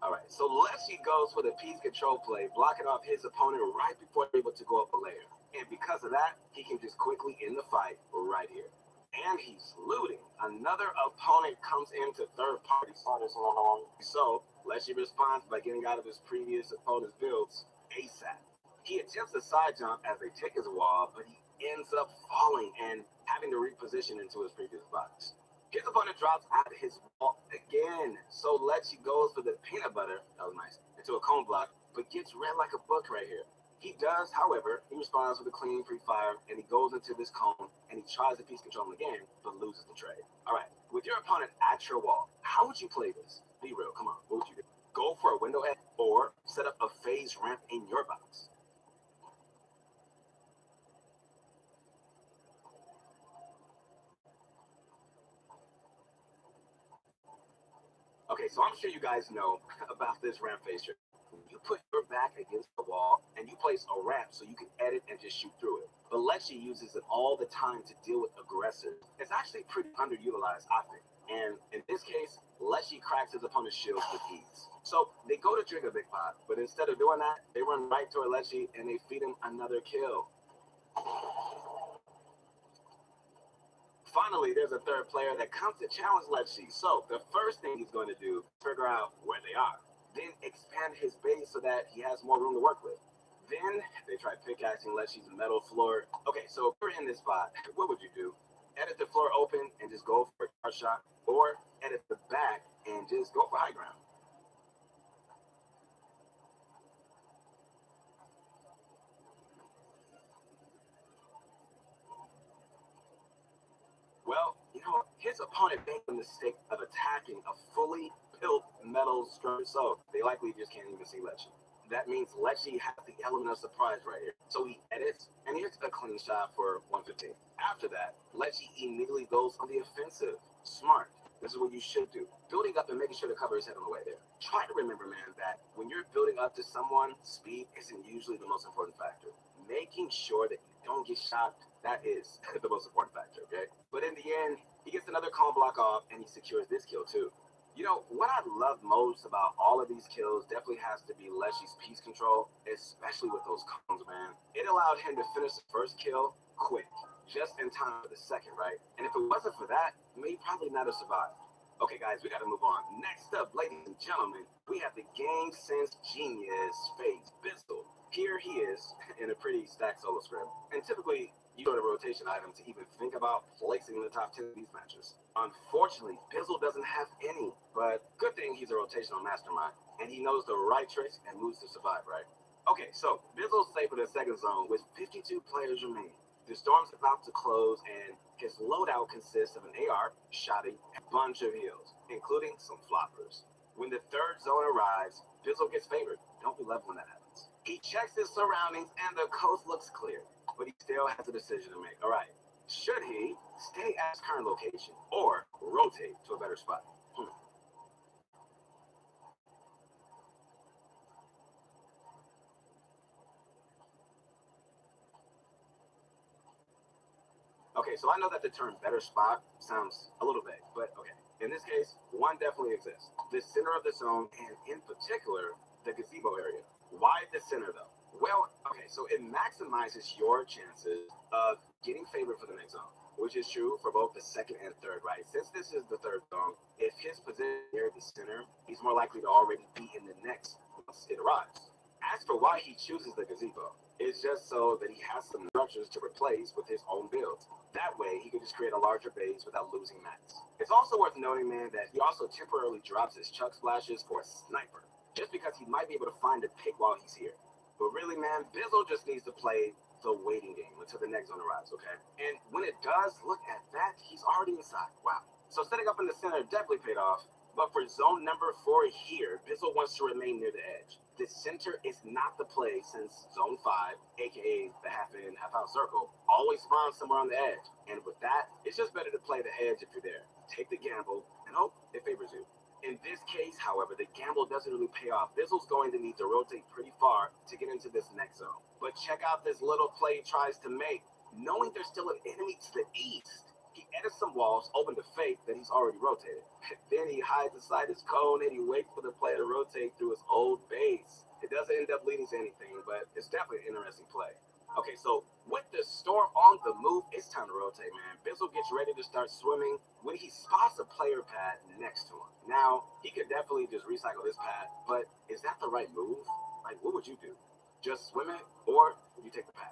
All right, so Lecce goes for the peace control play, blocking off his opponent right before they're able to go up a layer. And because of that, he can just quickly end the fight right here. And he's looting. Another opponent comes into third party. So Lecce responds by getting out of his previous opponent's builds ASAP. He attempts a side jump as they take his wall, but he ends up falling and having to reposition into his previous box. His opponent drops out of his wall again. So Lecce goes for the peanut butter, that was nice, into a cone block, but gets read like a book right here. He does, however, he responds with a clean pre-fire, and he goes into this cone, and he tries to piece control again, but loses the trade. All right, with your opponent at your wall, how would you play this? Be real, come on, what would you do? Go for a window head, or set up a phase ramp in your box? Okay, so I'm sure you guys know about this ramp phase trick. You put your back against the wall and you place a ramp so you can edit and just shoot through it. But Lecce uses it all the time to deal with aggressors. It's actually pretty underutilized, I think. And in this case, Lecce cracks his opponent's shield with ease. So they go to trigger Big Pot, but instead of doing that, they run right toward Lecce and they feed him another kill. Finally, there's a third player that comes to challenge Lecce. So the first thing he's going to do is figure out where they are. Then expand his base so that he has more room to work with. Then they try pickaxing Lecce's metal floor. Okay, so if you're in this spot, what would you do? Edit the floor open and just go for a charge shot, or edit the back and just go for high ground. Well, you know, his opponent made the mistake of attacking a fully built metal structure, so they likely just can't even see Lecce. That means Lecce has the element of surprise right here. So he edits, and here's a clean shot for 115. After that, Lecce immediately goes on the offensive. Smart. This is what you should do. Building up and making sure to cover his head on the way there. Try to remember, man, that when you're building up to someone, speed isn't usually the most important factor. Making sure that you don't get shot, that is the most important factor, okay? But in the end, he gets another cone block off, and he secures this kill, too. You know, what I love most about all of these kills definitely has to be Lecce's piece control, especially with those cones, man. It allowed him to finish the first kill quick, just in time for the second, right? And if it wasn't for that, he may probably not have survived. Okay, guys, we got to move on. Next up, ladies and gentlemen, we have the game sense genius, FaZe Bizzle. Here he is in a pretty stacked solo script. And typically, you go to rotation item to even think about placing in the top 10 of these matches. Unfortunately, Bizzle doesn't have any, but good thing he's a rotational mastermind, and he knows the right tricks and moves to survive, right? Okay, so Bizzle's safe in the second zone with 52 players remaining. The storm's about to close, and his loadout consists of an AR, shotty, and a bunch of heals, including some floppers. When the third zone arrives, Bizzle gets favored. Don't be left when that happens. He checks his surroundings, and the coast looks clear, but he still has a decision to make. All right, should he stay at his current location or rotate to a better spot? Okay, so I know that the term better spot sounds a little vague, but okay. In this case, one definitely exists. The center of the zone, and in particular, the gazebo area. Why the center, though? Well, okay, so it maximizes your chances of getting favored for the next zone, which is true for both the second and third, right? Since this is the third zone, if his position near the center, he's more likely to already be in the next once it arrives. As for why he chooses the gazebo, it's just so that he has some structures to replace with his own builds. That way, he can just create a larger base without losing mats. It's also worth noting, man, that he also temporarily drops his chuck splashes for a sniper, just because he might be able to find a pick while he's here. But really, man, Bizzle just needs to play the waiting game until the next zone arrives, okay? And when it does, look at that, he's already inside. Wow. So setting up in the center definitely paid off. But for zone number 4 here, Bizzle wants to remain near the edge. The center is not the play since zone 5, aka the half-in, half-out circle, always spawns somewhere on the edge. And with that, it's just better to play the edge if you're there. Take the gamble and hope it favors you. In this case, however, the gamble doesn't really pay off. Bizzle's going to need to rotate pretty far to get into this next zone. But check out this little play he tries to make. Knowing there's still an enemy to the east, he edits some walls, open to fake that he's already rotated. Then he hides inside his cone and he waits for the player to rotate through his old base. It doesn't end up leading to anything, but it's definitely an interesting play. Okay, so with the storm on the move, it's time to rotate, man. Bizzle gets ready to start swimming when he spots a player pad next to him. Now, he could definitely just recycle this pad, but is that the right move? Like, what would you do? Just swim it, or would you take the pad?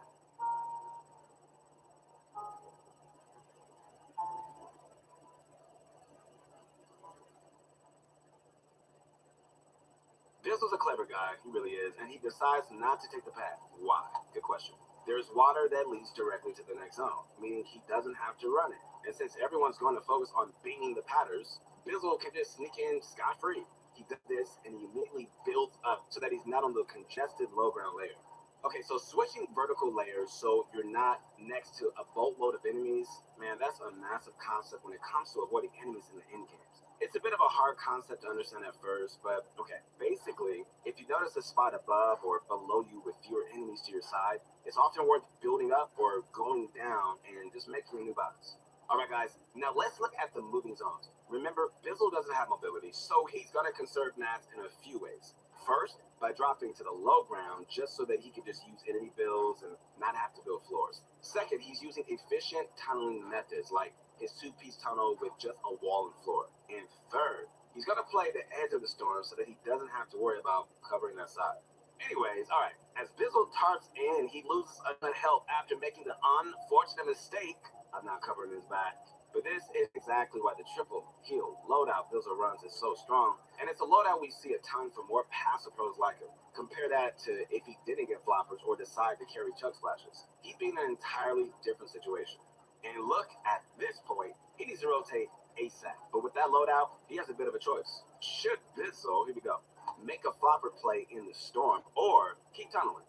Bizzle's a clever guy, he really is, and he decides not to take the path. Why? Good question. There's water that leads directly to the next zone, meaning he doesn't have to run it. And since everyone's going to focus on beating the Patters, Bizzle can just sneak in scot-free. He does this and he immediately builds up so that he's not on the congested low ground layer. Okay, so switching vertical layers so you're not next to a boatload of enemies, man, that's a massive concept when it comes to avoiding enemies in the end games. It's a bit of a hard concept to understand at first, but okay, basically, if you notice a spot above or below you with fewer enemies to your side, it's often worth building up or going down and just making new bots. Alright guys, now let's look at the moving zones. Remember, Bizzle doesn't have mobility, so he's going to conserve mats in a few ways. First, by dropping to the low ground just so that he can just use enemy builds and not have to build floors. Second, he's using efficient tunneling methods like his two-piece tunnel with just a wall and floor. And third, he's going to play the edge of the storm so that he doesn't have to worry about covering that side. Anyways, alright, as Bizzle tarps in, he loses a good health after making the unfortunate mistake of not covering his back. But this is exactly why the triple heal loadout Bizzle runs is so strong, and it's a loadout we see a ton for more passive pros like him. Compare that to if he didn't get floppers or decide to carry chug splashes. He'd be in an entirely different situation. And look at this point, he needs to rotate ASAP. But with that loadout, he has a bit of a choice. Should Bizzle, here we go, make a flopper play in the storm or keep tunneling?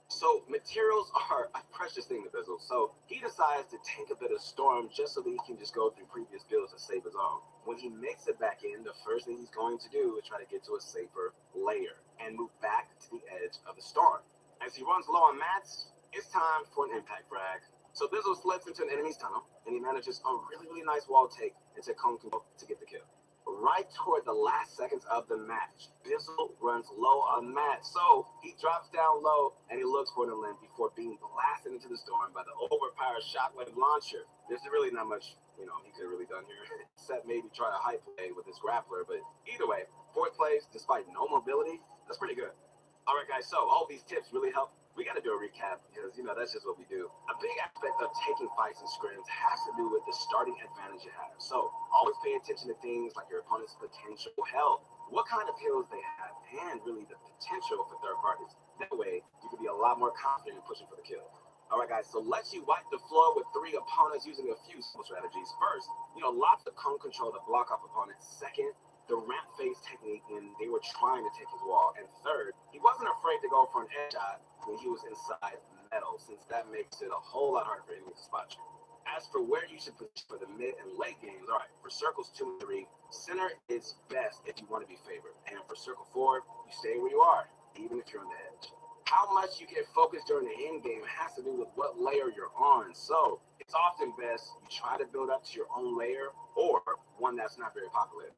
So materials are a precious thing to Bizzle. So he decides to take a bit of storm just so that he can just go through previous builds and save his own. When he makes it back in, the first thing he's going to do is try to get to a safer layer and move back to the edge of the storm. As he runs low on mats, it's time for an impact frag. So Bizzle slips into an enemy's tunnel and he manages a really nice wall take into Cone Control to get the kill. Right toward the last seconds of the match, Bizzle runs low on mat, so he drops down low and he looks for the limb before being blasted into the storm by the overpowered shockwave launcher. There's really not much, he could have really done here, except maybe try a high play with his grappler, but either way, 4 plays despite no mobility, that's pretty good. Alright guys, so all these tips really help. We got to do a recap because, that's just what we do. A big aspect of taking fights and scrims has to do with the starting advantage you have. So always pay attention to things like your opponent's potential health, what kind of heals they have, and really the potential for third parties. That way, you can be a lot more confident in pushing for the kill. Alright guys, so let's you wipe the floor with 3 opponents using a few simple strategies. First, lots of cone control to block off opponents. Second, the ramp phase technique when they were trying to take his wall. And third, he wasn't afraid to go for an edge shot when he was inside metal, since that makes it a whole lot harder for enemies to spot you. As for where you should position for the mid and late games, alright, for circles 2 and 3, center is best if you want to be favored. And for circle 4, you stay where you are, even if you're on the edge. How much you get focused during the end game has to do with what layer you're on. So it's often best you try to build up to your own layer or one that's not very popular.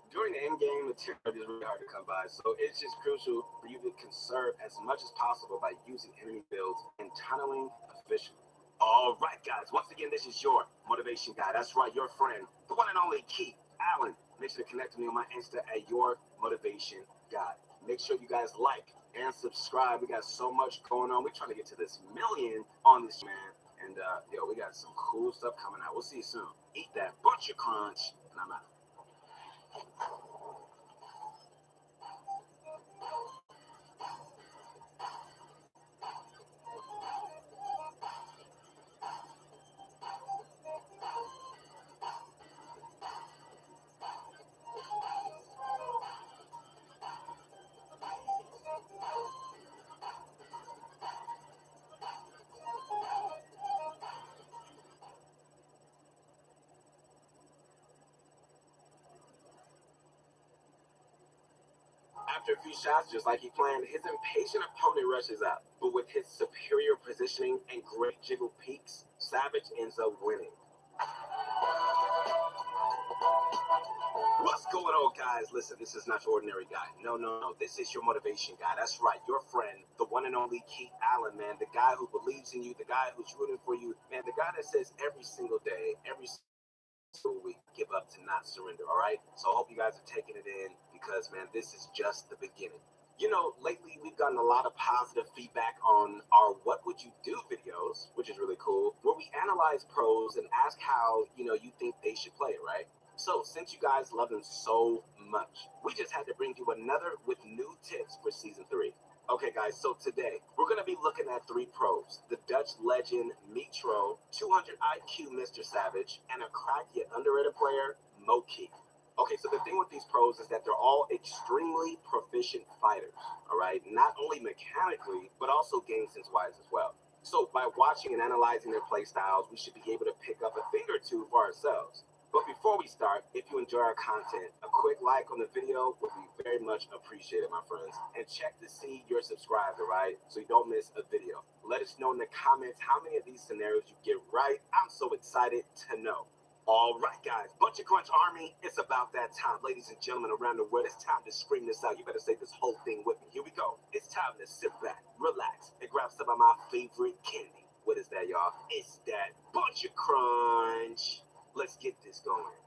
During the end game, material is really hard to come by, so it's just crucial for you to conserve as much as possible by using enemy builds and tunneling efficiently. All right, guys, once again, this is your motivation guy. That's right, your friend, the one and only Keith Allen. Make sure to connect with me on my Insta at your motivation guy. Make sure you guys like and subscribe. We got so much going on. We're trying to get to this 1 million on this, man. And, we got some cool stuff coming out. We'll see you soon. Eat that butcher crunch, and I'm out. After a few shots, just like he planned, his impatient opponent rushes out. But with his superior positioning and great jiggle peaks, Savage ends up winning. What's going on, guys? Listen, this is not your ordinary guy. No. This is your motivation guy. That's right, your friend, the one and only Keith Allen, man. The guy who believes in you, the guy who's rooting for you, man. The guy that says every single day, every single week, give up to not surrender, all right? So I hope you guys are taking it in because, man, this is just the beginning. You know, lately we've gotten a lot of positive feedback on our What Would You Do videos, which is really cool, where we analyze pros and ask how, you think they should play it, right? So since you guys love them so much, we just had to bring you another with new tips for season 3. Okay, guys, so today we're going to be looking at 3 pros: the Dutch legend Mitro, 200 IQ Mr. Savage, and a crack yet underrated player, Moki. Okay, so the thing with these pros is that they're all extremely proficient fighters, all right? Not only mechanically, but also game sense-wise as well. So by watching and analyzing their play styles, we should be able to pick up a thing or two for ourselves. But before we start, if you enjoy our content, a quick like on the video would be very much appreciated, my friends. And check to see you're subscribed, all right? So you don't miss a video. Let us know in the comments how many of these scenarios you get right. I'm so excited to know. All right, guys, Bunch of Crunch Army, it's about that time. Ladies and gentlemen around the world, it's time to scream this out. You better say this whole thing with me. Here we go. It's time to sit back, relax, and grab some of my favorite candy. What is that, y'all? It's that Bunch of Crunch. Let's get this going.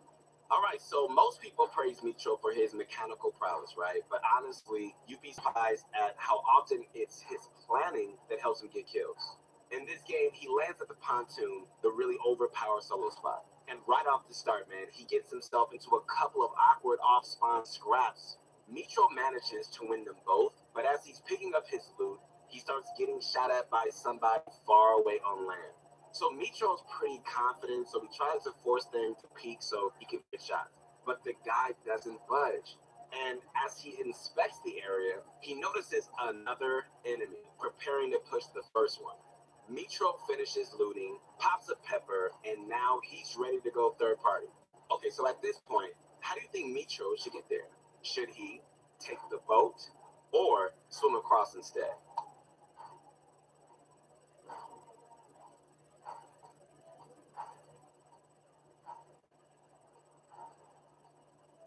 All right, so most people praise Mitro for his mechanical prowess, right? But honestly, you'd be surprised at how often it's his planning that helps him get kills. In this game, he lands at the pontoon, the really overpowered solo spot. And right off the start, man, he gets himself into a couple of awkward off-spawn scraps. Mitro manages to win them both, but as he's picking up his loot, he starts getting shot at by somebody far away on land. So Mitro's pretty confident, so he tries to force them to peek so he can get shots. But the guy doesn't budge. And as he inspects the area, he notices another enemy preparing to push the first one. Mitro finishes looting, pops a pepper, and now he's ready to go third party. Okay, so at this point, how do you think Mitro should get there? Should he take the boat or swim across instead?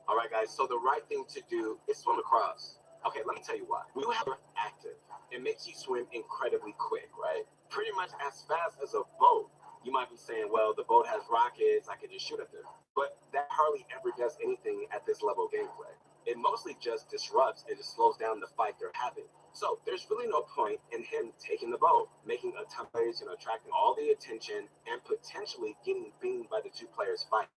All right, guys, so the right thing to do is swim across. Okay, let me tell you why. When you have it active, it makes you swim incredibly quick, right? Pretty much as fast as a boat. You might be saying, well, the boat has rockets, I can just shoot at them. But that hardly ever does anything at this level of gameplay. It mostly just disrupts and just slows down the fight they're having. So there's really no point in him taking the boat, making a ton of players, attracting all the attention, and potentially getting beamed by the 2 players fighting.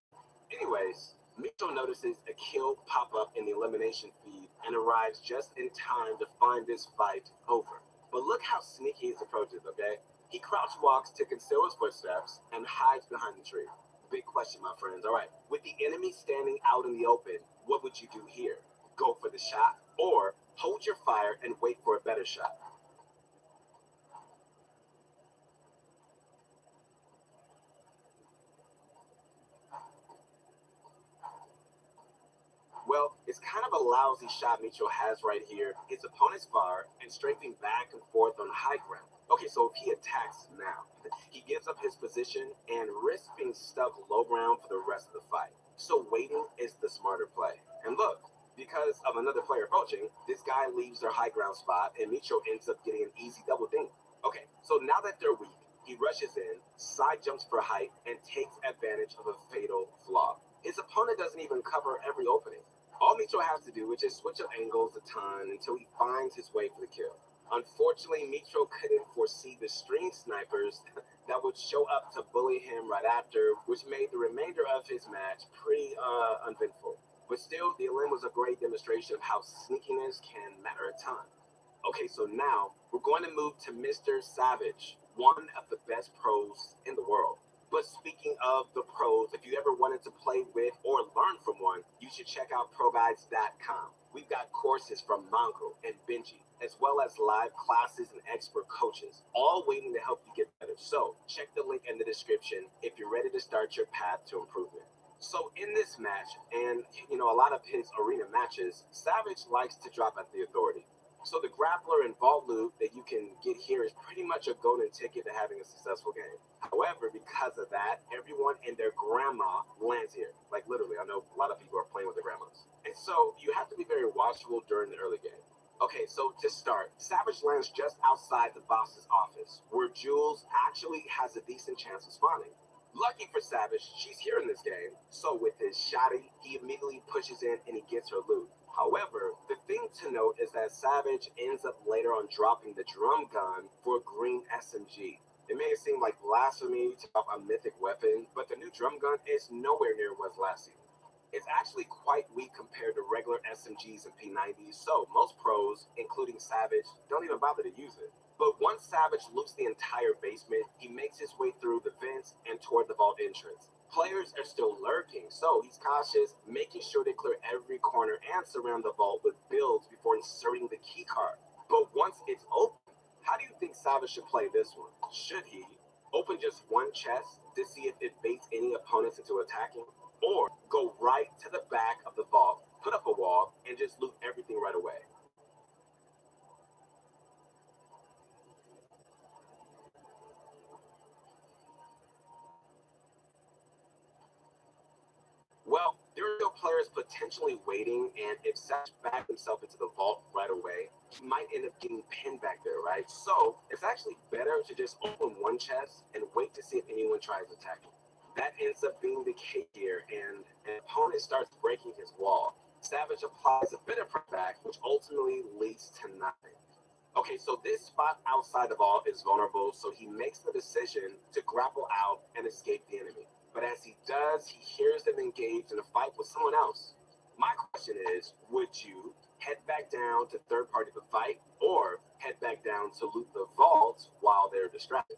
Anyways, Mitro notices a kill pop up in the elimination feed and arrives just in time to find this fight over. But look how sneaky his approach is, okay? He crouch walks to conceal his footsteps and hides behind the tree. Big question, my friends. All right, with the enemy standing out in the open, what would you do here? Go for the shot or hold your fire and wait for a better shot? Well, it's kind of a lousy shot Mitro has right here. His opponent's fire and strafing back and forth on high ground. Okay, so if he attacks now, he gives up his position and risks being stuck low ground for the rest of the fight. So waiting is the smarter play. And look, because of another player approaching, this guy leaves their high ground spot and Mitro ends up getting an easy double ding. Okay, so now that they're weak, he rushes in, side jumps for height, and takes advantage of a fatal flaw. His opponent doesn't even cover every opening. All Mitro has to do is just switch up angles a ton until he finds his way for the kill. Unfortunately, Mitro couldn't foresee the string snipers that would show up to bully him right after, which made the remainder of his match pretty uneventful. But still, the elim was a great demonstration of how sneakiness can matter a ton. Okay, so now we're going to move to Mr. Savage, one of the best pros in the world. But speaking of the pros, if you ever wanted to play with or learn from one, you should check out ProGuides.com. We've got courses from Mongo and Benji, as well as live classes and expert coaches, all waiting to help you get better. So check the link in the description if you're ready to start your path to improvement. So in this match, and a lot of his arena matches, Savage likes to drop at the authority. So the grappler and vault loot that you can get here is pretty much a golden ticket to having a successful game. However, because of that, everyone and their grandma lands here. Like literally, I know a lot of people are playing with their grandmas. And so you have to be very watchful during the early game. Okay, so to start, Savage lands just outside the boss's office, where Jules actually has a decent chance of spawning. Lucky for Savage, she's here in this game. So with his shotty, he immediately pushes in and he gets her loot. However, the thing to note is that Savage ends up later on dropping the drum gun for a green SMG. It may seem like blasphemy to drop a mythic weapon, but the new drum gun is nowhere near what was last season. It's actually quite weak compared to regular SMGs and P90s, so most pros, including Savage, don't even bother to use it. But once Savage loots the entire basement, he makes his way through the vents and toward the vault entrance. Players are still lurking, so he's cautious, making sure they clear every corner and surround the vault with builds before inserting the key card. But once it's open, how do you think Savage should play this one? Should he open just one chest to see if it baits any opponents into attacking? Or go right to the back of the vault, put up a wall, and just loot everything right away? Well, there are still players potentially waiting, and if Savage backs himself into the vault right away, he might end up getting pinned back there, right? So it's actually better to just open one chest and wait to see if anyone tries attacking. That ends up being the case here, and an opponent starts breaking his wall. Savage applies a bit of pressure back, which ultimately leads to nothing. Okay, so this spot outside the vault is vulnerable, so he makes the decision to grapple out and escape the enemy. But as he does, he hears them engaged in a fight with someone else. My question is, would you head back down to third party the fight, or head back down to loot the vault while they're distracted?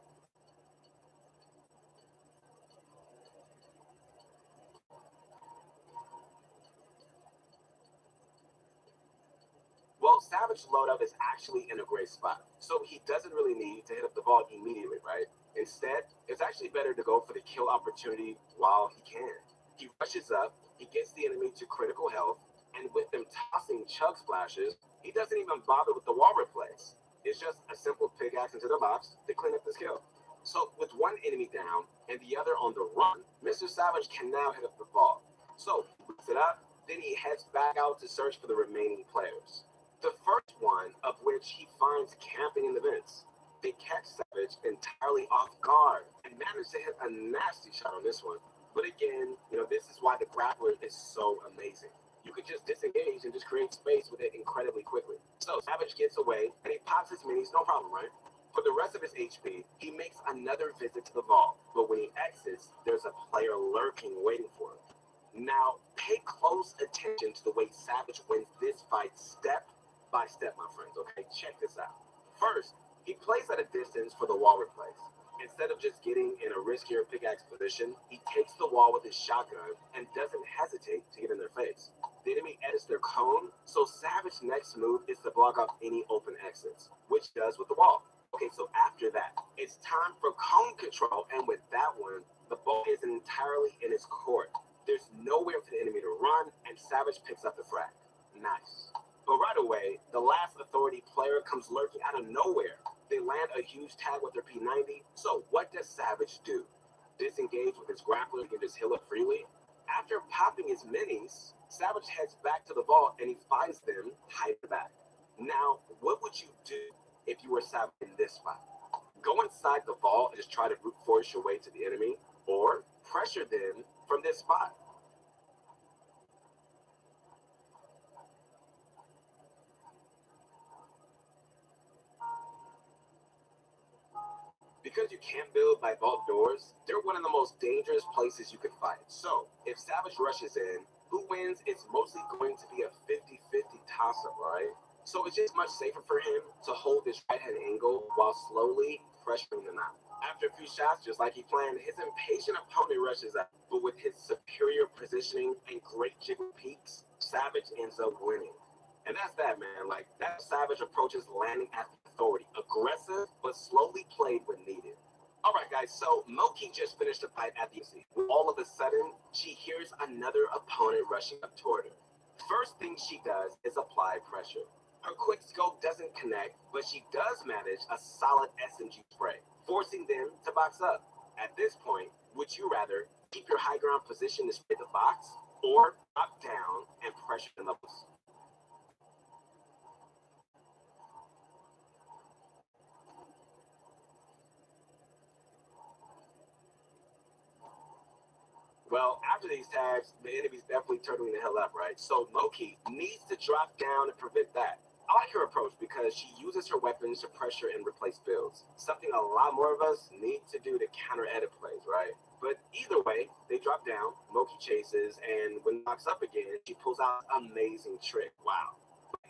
Well, Savage loadout is actually in a great spot, so he doesn't really need to hit up the vault immediately, right? Instead, it's actually better to go for the kill opportunity while he can. He rushes up, he gets the enemy to critical health, and with them tossing chug splashes, he doesn't even bother with the wall replace. It's just a simple pickaxe into the box to clean up this kill. So with one enemy down and the other on the run, Mr. Savage can now hit up the vault. So he boots it up, then he heads back out to search for the remaining players. The first one of which he finds camping in the vents. They catch Savage entirely off guard and manage to hit a nasty shot on this one. But again, this is why the grappler is so amazing. You could just disengage and just create space with it incredibly quickly. So Savage gets away and he pops his minis, no problem, right? For the rest of his HP, he makes another visit to the vault. But when he exits, there's a player lurking waiting for him. Now, pay close attention to the way Savage wins this fight step by step, my friends, okay? Check this out. First, he plays at a distance for the wall replace. Instead of just getting in a riskier pickaxe position, he takes the wall with his shotgun and doesn't hesitate to get in their face. The enemy edits their cone, so Savage's next move is to block off any open exits, which he does with the wall. Okay, so after that, it's time for cone control, and with that one, the ball is entirely in his court. There's nowhere for the enemy to run, and Savage picks up the frag. Nice. But right away, the last authority player comes lurking out of nowhere. They land a huge tag with their P90. So what does Savage do? Disengage with his grappler and just heal up freely? After popping his minis, Savage heads back to the vault and he finds them hiding back. Now, what would you do if you were Savage in this spot? Go inside the vault and just try to brute force your way to the enemy, or pressure them from this spot? Because you can't build by vault doors, they're one of the most dangerous places you could fight. So, if Savage rushes in, who wins? It's mostly going to be a 50-50 toss-up, right? So it's just much safer for him to hold this right-hand angle while slowly pressuring them out. After a few shots, just like he planned, his impatient opponent rushes out. But with his superior positioning and great jiggle peaks, Savage ends up winning. And that's that, man. Like, that Savage approaches landing at the authority. Aggressive, but slowly played when needed. All right, guys, so Moki just finished a fight at the UC. All of a sudden, she hears another opponent rushing up toward her. First thing she does is apply pressure. Her quick scope doesn't connect, but she does manage a solid SMG spray, forcing them to box up. At this point, would you rather keep your high ground position to spray the box, or drop down and pressure the levels? Well, after these tags, the enemy's definitely turning the hell up, right? So Moki needs to drop down and prevent that. I like her approach because she uses her weapons to pressure and replace builds, something a lot more of us need to do to counter edit plays, right? But either way, they drop down, Moki chases, and when knocks up again, she pulls out an amazing trick. Wow.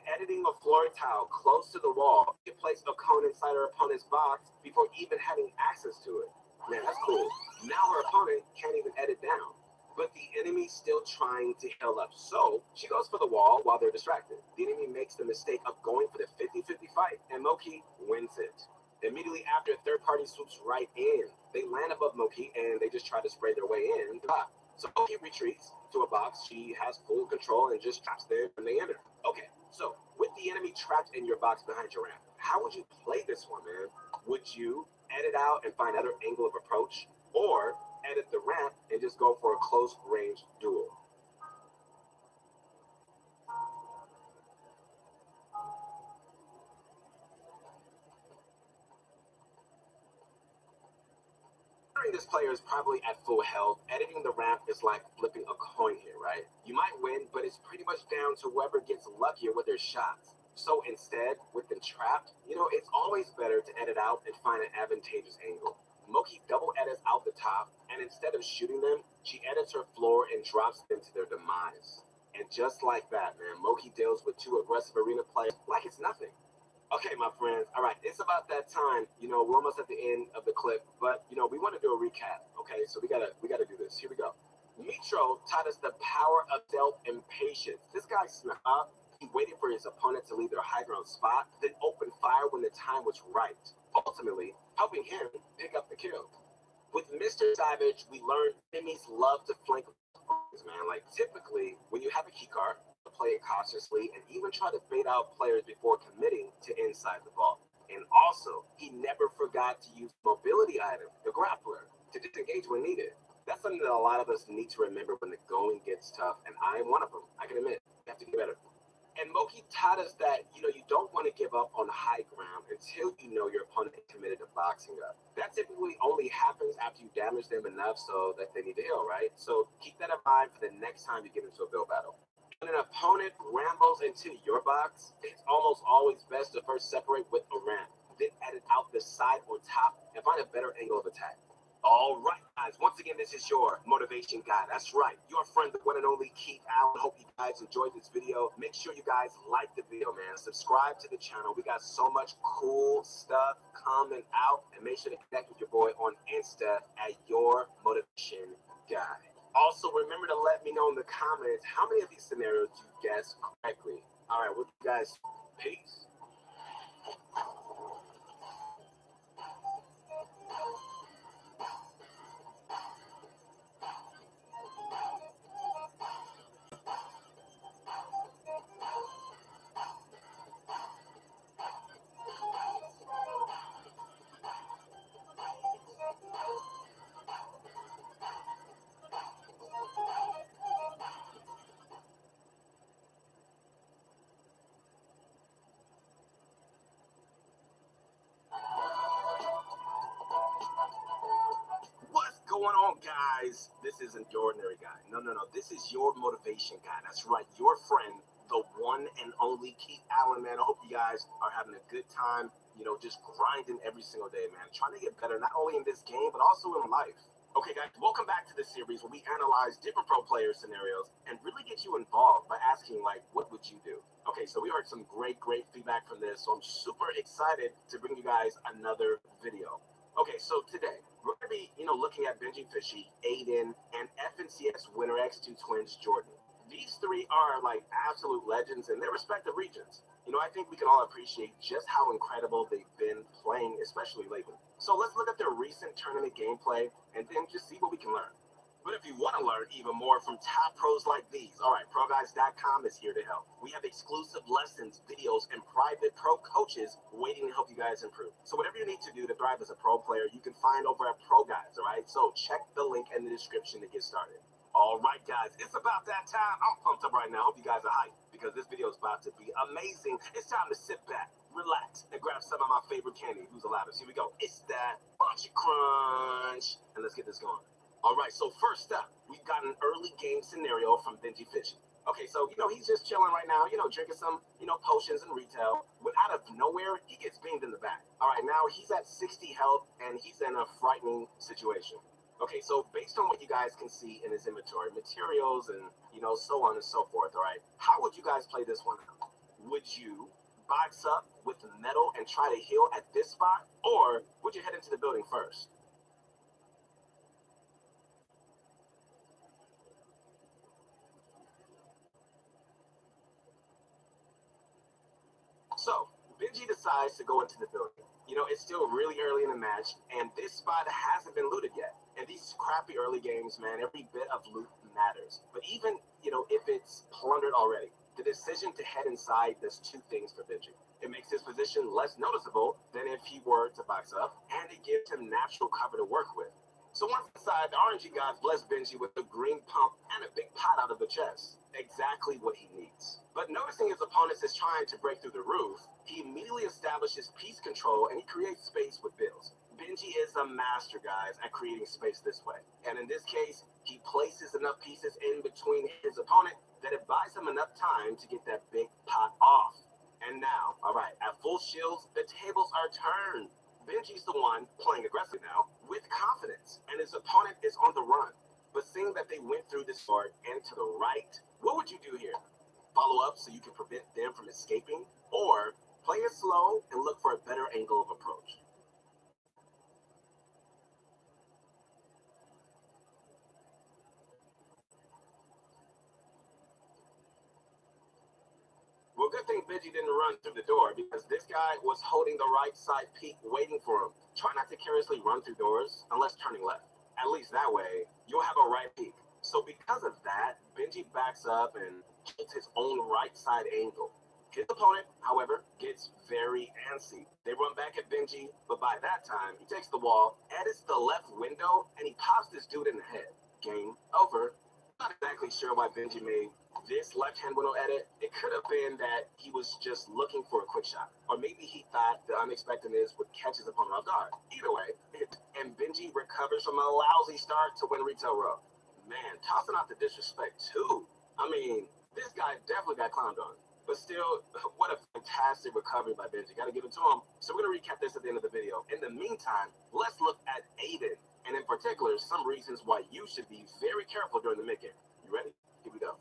Editing a floor tile close to the wall, it places a cone inside her opponent's box before even having access to it. Man, that's cool. Now her opponent can't even edit down. But the enemy's still trying to heal up. So she goes for the wall while they're distracted. The enemy makes the mistake of going for the 50-50 fight, and Moki wins it. Immediately after, a third party swoops right in. They land above Moki and they just try to spray their way in. So Moki retreats to a box. She has full control and just traps them when they enter. Okay, so with the enemy trapped in your box behind your ramp, how would you play this one, man? Would you edit out and find another angle of approach, or edit the ramp and just go for a close range duel? This player is probably at full health. Editing the ramp is like flipping a coin here, right? You might win, but it's pretty much down to whoever gets luckier with their shots. So instead, with them trapped, it's always better to edit out and find an advantageous angle. Moki double edits out the top, and instead of shooting them, she edits her floor and drops them to their demise. And just like that, man, Moki deals with two aggressive arena players like it's nothing. Okay, my friends, all right, it's about that time. We're almost at the end of the clip, but we want to do a recap. Okay, so we gotta do this. Here we go. Mitro taught us the power of stealth and patience. This guy snuck up. He waited for his opponent to leave their high ground spot, then opened fire when the time was right, ultimately helping him pick up the kill. With Mr. Savage, we learned enemies love to flank opponents, man. Like, typically, when you have a keycard, play it cautiously and even try to fade out players before committing to inside the vault. And also, he never forgot to use mobility item, the grappler, to disengage when needed. That's something that a lot of us need to remember when the going gets tough, and I am one of them. I can admit, you have to get better. And Moki taught us that, you don't want to give up on high ground until you know your opponent is committed to boxing up. That typically only happens after you damage them enough so that they need to heal, right? So keep that in mind for the next time you get into a build battle. When an opponent rambos into your box, it's almost always best to first separate with a ramp, then edit out the side or top and find a better angle of attack. All right, guys, once again, this is your motivation guy. That's right, your friend, the one and only Keith Allen. Hope you guys enjoyed this video. Make sure you guys like the video, man. Subscribe to the channel. We got so much cool stuff coming out. And make sure to connect with your boy on Insta at your motivation guy. Also, remember to let me know in the comments how many of these scenarios you guessed correctly. All right, well, you guys, peace. Going on, guys? This isn't your ordinary guy. No. This is your motivation guy. That's right, your friend, the one and only Keith Allen, man. I hope you guys are having a good time, just grinding every single day, man. Trying to get better, not only in this game, but also in life. Okay, guys, welcome back to the series where we analyze different pro player scenarios and really get you involved by asking, like, what would you do? Okay, so we heard some great feedback from this, so I'm super excited to bring you guys another video. Okay, so today, we're going to be, looking at Benji Fishy, Aiden, and FNCS winner X2 Twins Jordan. These three are, like, absolute legends in their respective regions. I think we can all appreciate just how incredible they've been playing, especially lately. So let's look at their recent tournament gameplay and then just see what we can learn. But if you want to learn even more from top pros like these, all right, ProGuides.com is here to help. We have exclusive lessons, videos, and private pro coaches waiting to help you guys improve. So whatever you need to do to thrive as a pro player, you can find over at ProGuides, all right? So check the link in the description to get started. All right, guys, it's about that time. I'm pumped up right now. Hope you guys are hyped because this video is about to be amazing. It's time to sit back, relax, and grab some of my favorite candy. Who's the loudest? Here we go. It's that Bunch Crunch. And let's get this going. All right, so first up, we've got an early game scenario from Benji Fishy. Okay, so, he's just chilling right now, drinking some, potions in retail. When out of nowhere, he gets beamed in the back. All right, now he's at 60 health, and he's in a frightening situation. Okay, so based on what you guys can see in his inventory, materials and, so on and so forth, all right, how would you guys play this one out? Would you box up with metal and try to heal at this spot, or would you head into the building first? So, Benji decides to go into the building. It's still really early in the match, and this spot hasn't been looted yet. And these crappy early games, man, every bit of loot matters. But even, if it's plundered already, the decision to head inside does two things for Benji. It makes his position less noticeable than if he were to box up, and it gives him natural cover to work with. So once inside, the RNG gods bless Benji with a green pump and a big pot out of the chest. Exactly what he needs. But noticing his opponents is trying to break through the roof, he immediately establishes piece control and he creates space with bills. Benji is a master, guys, at creating space this way. And in this case, he places enough pieces in between his opponent that it buys him enough time to get that big pot off. And now, all right, at full shields, the tables are turned. Benji's the one playing aggressive now with confidence, and his opponent is on the run. But seeing that they went through this board and to the right, what would you do here? Follow up so you can prevent them from escaping, or play it slow and look for a better angle of approach? Well, good thing Benji didn't run through the door, because this guy was holding the right side peak waiting for him. Try not to carelessly run through doors unless turning left. At least that way, you'll have a right peak. So because of that, Benji backs up and holds his own right side angle. His opponent, however, gets very antsy. They run back at Benji, but by that time, he takes the wall, edits the left window, and he pops this dude in the head. Game over. Not exactly sure why Benji made this left-hand window edit. It could have been that he was just looking for a quick shot, or maybe he thought the unexpectedness would catch his opponent off guard. Either way, and Benji recovers from a lousy start to win Retail Row. Man, tossing out the disrespect too. I mean, this guy definitely got clowned on. But still, what a fantastic recovery by Benji. Gotta give it to him. So we're gonna recap this at the end of the video. In the meantime, let's look at Aiden, and in particular, some reasons why you should be very careful during the mid-game. You ready? Here we go.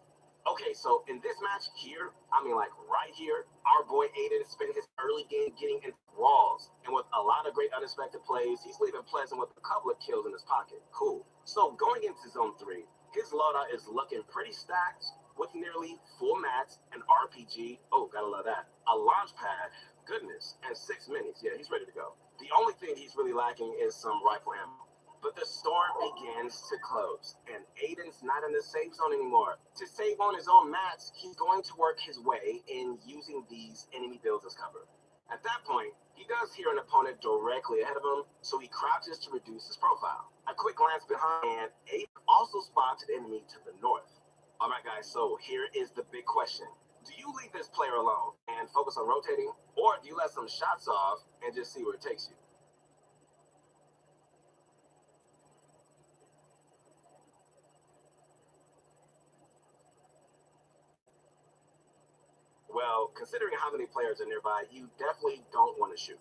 Okay, so in this match here, I mean like right here, our boy Aiden spent his early game getting into walls. And with a lot of great unexpected plays, he's leaving Pleasant with a couple of kills in his pocket. Cool. So going into Zone 3, his loadout is looking pretty stacked with nearly full mats, an RPG, oh, gotta love that, a launch pad, goodness, and 6 minis. Yeah, he's ready to go. The only thing he's really lacking is some rifle ammo. But the storm begins to close, and Aiden's not in the safe zone anymore. To save on his own mats, he's going to work his way in using these enemy builds as cover. At that point, he does hear an opponent directly ahead of him, so he crouches to reduce his profile. A quick glance behind, and Aiden also spots an enemy to the north. All right, guys, so here is the big question. Do you leave this player alone and focus on rotating, or do you let some shots off and just see where it takes you? Well, considering how many players are nearby, you definitely don't want to shoot.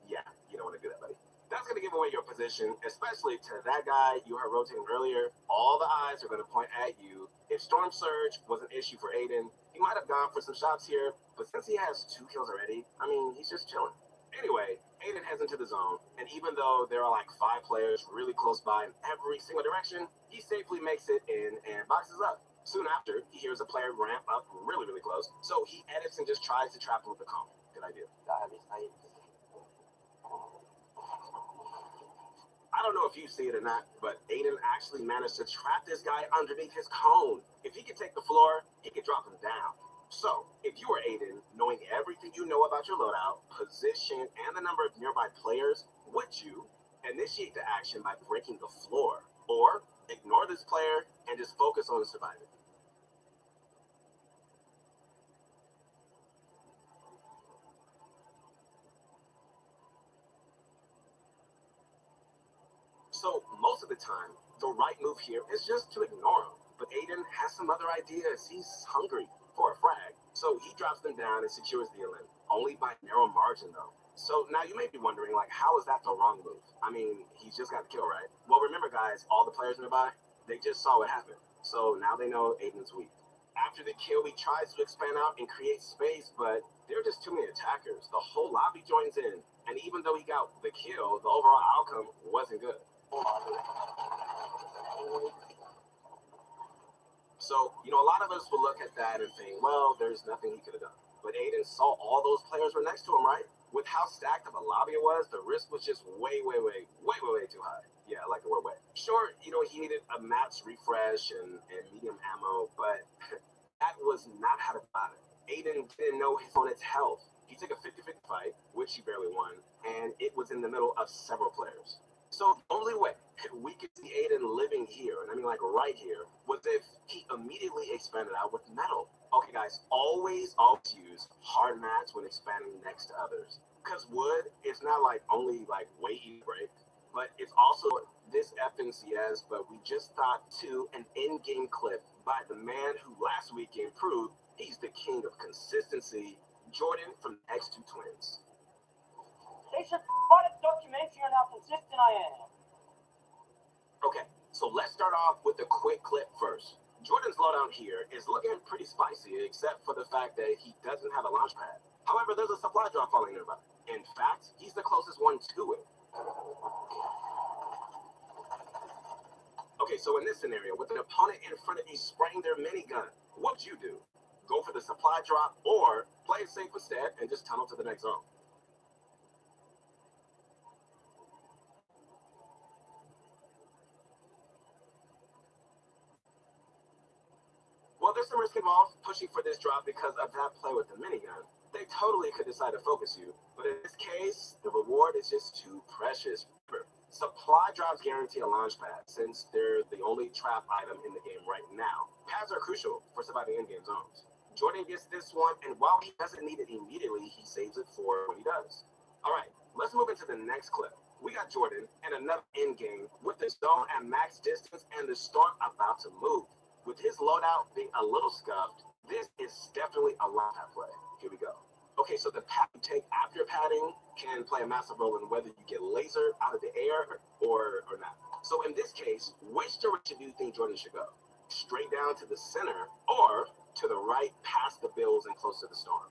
Yeah, you don't want to do that, buddy. That's going to give away your position, especially to that guy you heard rotating earlier. All the eyes are going to point at you. If Storm Surge was an issue for Aiden, he might have gone for some shots here, but since he has 2 kills already, I mean, he's just chilling. Anyway, Aiden heads into the zone, and even though there are like 5 players really close by in every single direction, he safely makes it in and boxes up. Soon after, he hears a player ramp up really, really close, so he edits and just tries to trap him with the cone. Good idea. I don't know if you see it or not, but Aiden actually managed to trap this guy underneath his cone. If he could take the floor, he could drop him down. So, if you were Aiden, knowing everything you know about your loadout, position, and the number of nearby players, would you initiate the action by breaking the floor, or ignore this player and just focus on surviving? So most of the time, the right move here is just to ignore him. But Aiden has some other ideas. He's hungry for a frag. So he drops them down and secures the elim. Only by a narrow margin, though. So now you may be wondering, like, how is that the wrong move? I mean, he's just got the kill, right? Well, remember, guys, all the players nearby, they just saw what happened. So now they know Aiden's weak. After the kill, he tries to expand out and create space, but there are just too many attackers. The whole lobby joins in, and even though he got the kill, the overall outcome wasn't good. So, a lot of us will look at that and think, well, there's nothing he could have done. But Aiden saw all those players were next to him, right? With how stacked of a lobby it was, the risk was just way too high. Yeah, like the word way. Sure, he needed a max refresh and medium ammo, but that was not how to fight it. Aiden didn't know his opponent's health. He took a 50-50 fight, which he barely won, and it was in the middle of several players. So the only way we could see Aiden living here, and I mean like right here, was if he immediately expanded out with metal. Okay, guys, always use hard mats when expanding next to others. Because wood is not only way easy to break, but it's also this FNCS, but we just thought to an in-game clip by the man who last weekend proved he's the king of consistency, Jordan from X2 Twins. They should write a documentary on how consistent I am. Okay, so let's start off with a quick clip first. Jordan's loadout here is looking pretty spicy, except for the fact that he doesn't have a launch pad. However, there's a supply drop falling nearby. In fact, he's the closest one to it. Okay, so in this scenario, with an opponent in front of you spraying their minigun, what'd you do? Go for the supply drop or play it safe instead and just tunnel to the next zone? Well, there's some risk involved pushing for this drop because of that play with the minigun. They totally could decide to focus you, but in this case, the reward is just too precious. Supply drops guarantee a launch pad since they're the only trap item in the game right now. Pads are crucial for surviving in-game zones. Jordan gets this one, and while he doesn't need it immediately, he saves it for when he does. All right, let's move into the next clip. We got Jordan and another in-game with the zone at max distance and the storm about to move. With his loadout being a little scuffed, this is definitely a launch pad play. Here we go. Okay, so the pad you take after padding can play a massive role in whether you get laser out of the air or not. So in this case, which direction do you think Jordan should go? Straight down to the center or to the right past the bills and close to the storm?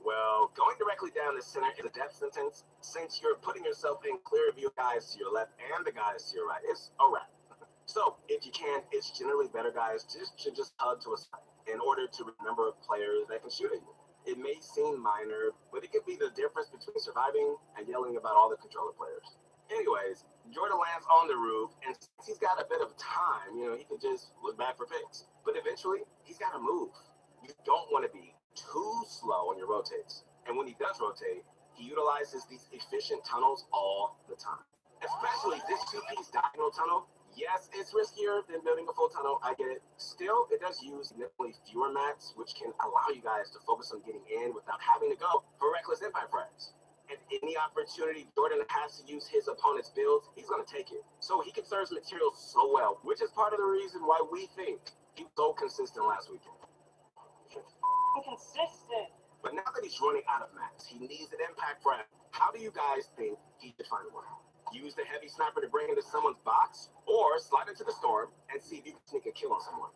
Well, going directly down the center is a death sentence since you're putting yourself in clear view of guys to your left and the guys to your right. It's a wrap. So, if you can, it's generally better, guys, to just hug to a side in order to remember players that can shoot at you. It may seem minor, but it could be the difference between surviving and yelling about all the controller players. Anyways, Jordan lands on the roof, and since he's got a bit of time, he can just look back for picks. But eventually, he's got to move. You don't want to be too slow on your rotates. And when he does rotate, he utilizes these efficient tunnels all the time. Especially this two-piece diagonal tunnel. Yes, it's riskier than building a full tunnel, I get it. Still, it does use significantly fewer mats, which can allow you guys to focus on getting in without having to go for reckless impact frags. And any opportunity Jordan has to use his opponent's builds, he's going to take it. So he conserves materials so well, which is part of the reason why we think he was so consistent last weekend. Inconsistent. But now that he's running out of mats, he needs an impact frag. How do you guys think he should find one? Use the heavy sniper to bring into someone's box, or slide into the storm and see if you can sneak a kill on someone.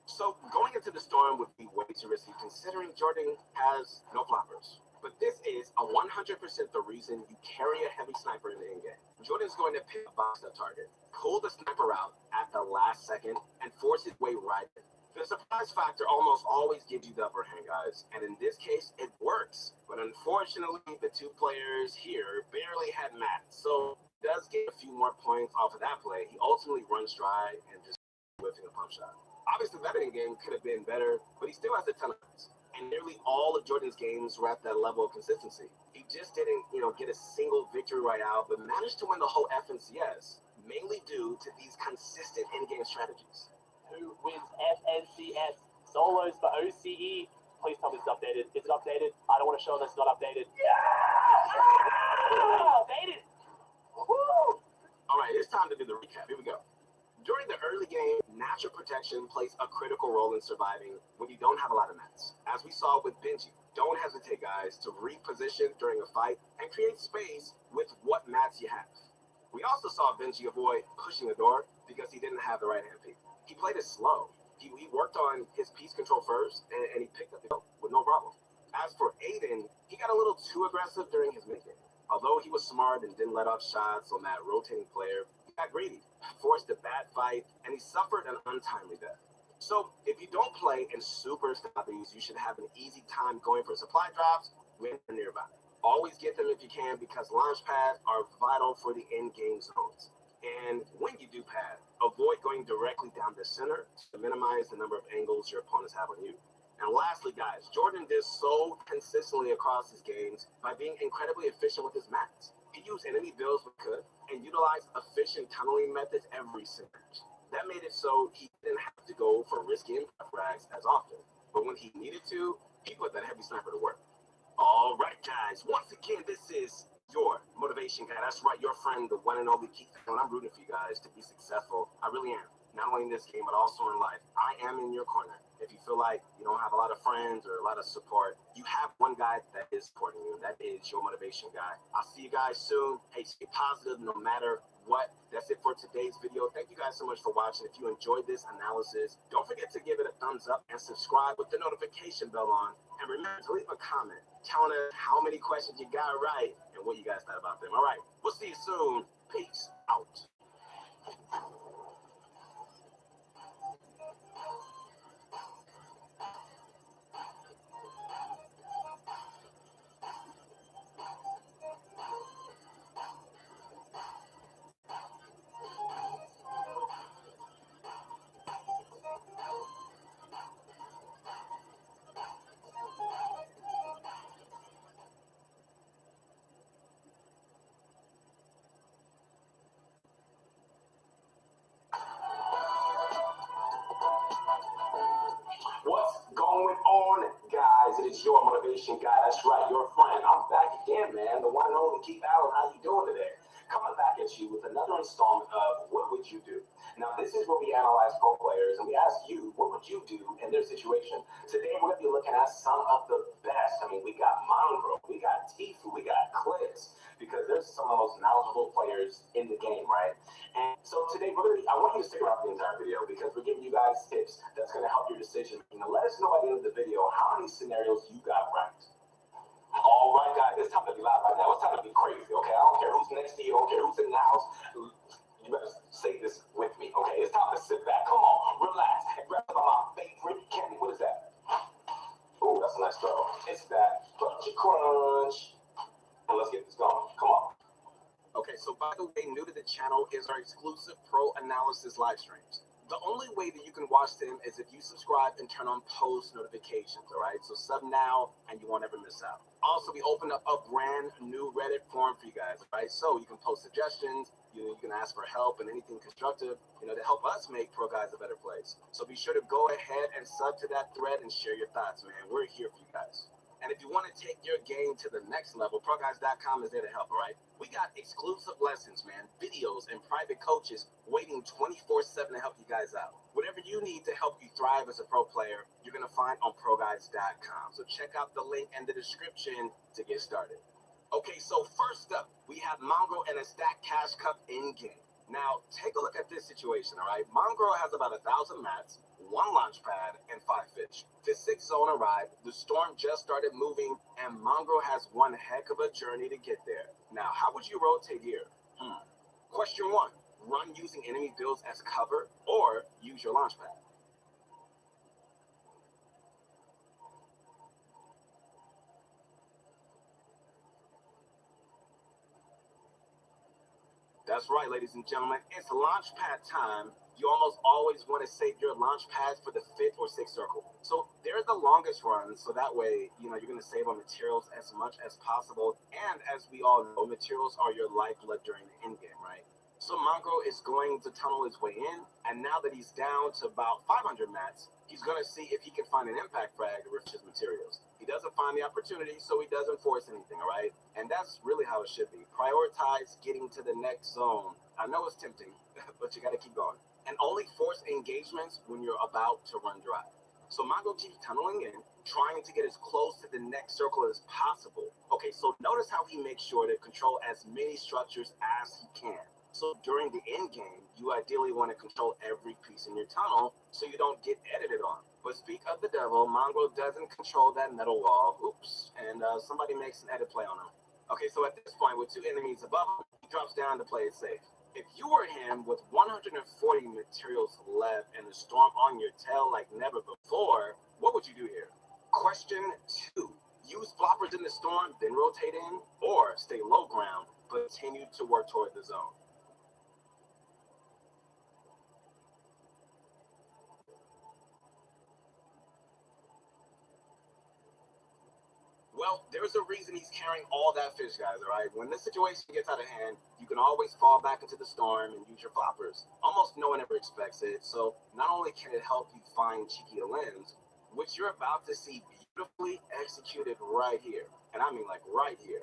So going into the storm would be way too risky considering Jordan has no floppers. But this is a 100% the reason you carry a heavy sniper in the in-game. Jordan's going to pick a boxed up target, pull the sniper out at the last second, and force his way right in. The surprise factor almost always gives you the upper hand, guys, and in this case, it works. But unfortunately, the two players here barely had mats, so he does get a few more points off of that play. He ultimately runs dry and just whiffing a pump shot. Obviously, that in game could have been better, but he still has a ton of points. and nearly all of Jordan's games were at that level of consistency. He just didn't, get a single victory royale, but managed to win the whole FNCS, mainly due to these consistent in-game strategies. Who wins FNCS? Solos for OCE. Please tell me it's updated. Is it updated? I don't want to show that it's not updated. Yeah! Updated! Woo! All right, it's time to do the recap. Here we go. During the early game, natural protection plays a critical role in surviving when you don't have a lot of mats. As we saw with Benji, don't hesitate, guys, to reposition during a fight and create space with what mats you have. We also saw Benji avoid pushing the door because he didn't have the right hand peek. He played it slow. He worked on his piece control first, and he picked up the kill with no problem. As for Aiden, he got a little too aggressive during his mid game. Although he was smart and didn't let off shots on that rotating player, he got greedy, forced a bad fight, and he suffered an untimely death. So if you don't play in super stoppies, you should have an easy time going for supply drops when they're nearby. Always get them if you can, because launch pads are vital for the in-game zones. And when you do pad, avoid going directly down the center to minimize the number of angles your opponents have on you. And lastly, guys, Jordan did so consistently across his games by being incredibly efficient with his mats. He used enemy builds when he could and utilized efficient tunneling methods every single match. That made it so he didn't have to go for risky impact frags as often. But when he needed to, he put that heavy sniper to work. All right, guys, once again, this is your motivation guy. That's right, your friend, the one and only Keith. And I'm rooting for you guys to be successful. I really am. Not only in this game, but also in life. I am in your corner. If you feel like you don't have a lot of friends or a lot of support, you have one guy that is supporting you. That is your motivation guy. I'll see you guys soon. Hey, stay positive no matter what. That's it for today's video. Thank you guys so much for watching. If you enjoyed this analysis, don't forget to give it a thumbs up and subscribe with the notification bell on. And remember to leave a comment telling us how many questions you got right and what you guys thought about them. All right, we'll see you soon. Peace out. What's going on, guys? It is your motivation guy. That's right, your friend. I'm back again, man. The one and only Keith Allen. How you doing today? Coming back at you with another installment of What Would You Do? Now, this is where we analyze pro players and we ask you, what would you do in their situation? Today, we're going to be looking at some of the best. I mean, we got Mongrel, we got Tfue, we got Clips, because there's some of the most knowledgeable players in the game, right? And so today, I want you to stick around the entire video because we're giving you guys tips that's going to help your decision. Let us know by the end of the video how many scenarios you got right. All right, guys, it's time to be loud right now. It's time to be crazy, okay? I don't care who's next to you. I don't care who's in the house. You better say this with me, okay? It's time to sit back. Come on, relax. Grab some of my favorite candy. What is that? Oh, that's a nice throw. It's that Crunchy Crunch. And let's get this going. Come on. Okay, so by the way, new to the channel is our exclusive pro analysis live streams. The only way that you can watch them is if you subscribe and turn on post notifications, all right? So sub now and you won't ever miss out. Also, we opened up a brand new Reddit forum for you guys, all right? So you can post suggestions, you can ask for help and anything constructive, to help us make Pro Guys a better place. So be sure to go ahead and sub to that thread and share your thoughts, man. We're here for you guys. And if you want to take your game to the next level, ProGuys.com is there to help, all right? We got exclusive lessons, man, videos, and private coaches waiting 24/7 to help you guys out. Whatever you need to help you thrive as a pro player, you're going to find on ProGuys.com. So check out the link in the description to get started. Okay, so first up, we have Mongrel and a stacked cash cup in-game. Now, take a look at this situation, all right? Mongrel has about 1,000 mats, 1 launch pad, and 5 fish. The 6th zone arrived, the storm just started moving, and Mongrel has one heck of a journey to get there. Now, how would you rotate here? Question 1, run using enemy builds as cover, or use your launch pad. That's right, ladies and gentlemen. It's launch pad time. You almost always want to save your launch pads for the 5th or 6th circle. So they're the longest runs, so that way, you're going to save on materials as much as possible. And as we all know, materials are your lifeblood during the end game, right? So Mongo is going to tunnel his way in, and now that he's down to about 500 mats, he's going to see if he can find an impact frag to rich his materials. He doesn't find the opportunity, so he doesn't force anything, all right? And that's really how it should be. Prioritize getting to the next zone. I know it's tempting, but you got to keep going. And only force engagements when you're about to run dry. So Mongo keeps tunneling in, trying to get as close to the next circle as possible. Okay, so notice how he makes sure to control as many structures as he can. So during the end game, you ideally want to control every piece in your tunnel so you don't get edited on. But speak of the devil, Mongo doesn't control that metal wall. Oops, and somebody makes an edit play on him. Okay, so at this point, with 2 enemies above him, he drops down to play it safe. If you were him with 140 materials left and the storm on your tail like never before, what would you do here? Question 2. Use floppers in the storm, then rotate in, or stay low ground, but continue to work toward the zone. Well, there's a reason he's carrying all that fish, guys, all right? When the situation gets out of hand, you can always fall back into the storm and use your floppers. Almost no one ever expects it, so not only can it help you find cheeky limbs, which you're about to see beautifully executed right here. And I mean like right here.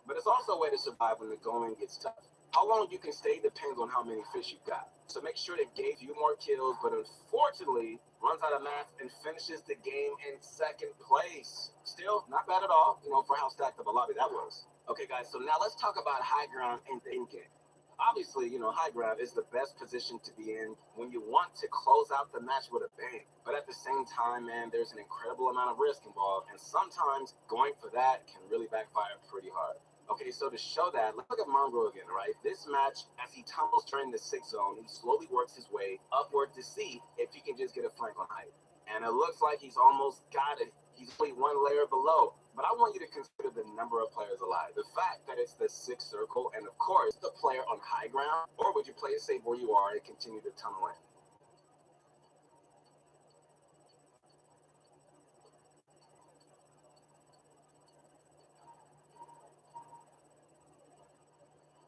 But it's also a way to survive when the going gets tough. How long you can stay depends on how many fish you've got. So make sure to gave you more kills, but unfortunately runs out of mats and finishes the game in 2nd place. Still, not bad at all, for how stacked up a lobby that was. Okay, guys, so now let's talk about high ground in the end game. Obviously, high ground is the best position to be in when you want to close out the match with a bang. But at the same time, man, there's an incredible amount of risk involved, and sometimes going for that can really backfire pretty hard. Okay, so to show that, let's look at Mongo again, right? This match, as he tumbles during the 6th zone, he slowly works his way upward to see if he can just get a flank on height. And it looks like he's almost got it. He's only 1 layer below. But I want you to consider the number of players alive. The fact that it's the 6th circle, and of course, the player on high ground, or would you play it safe where you are and continue to tunnel in?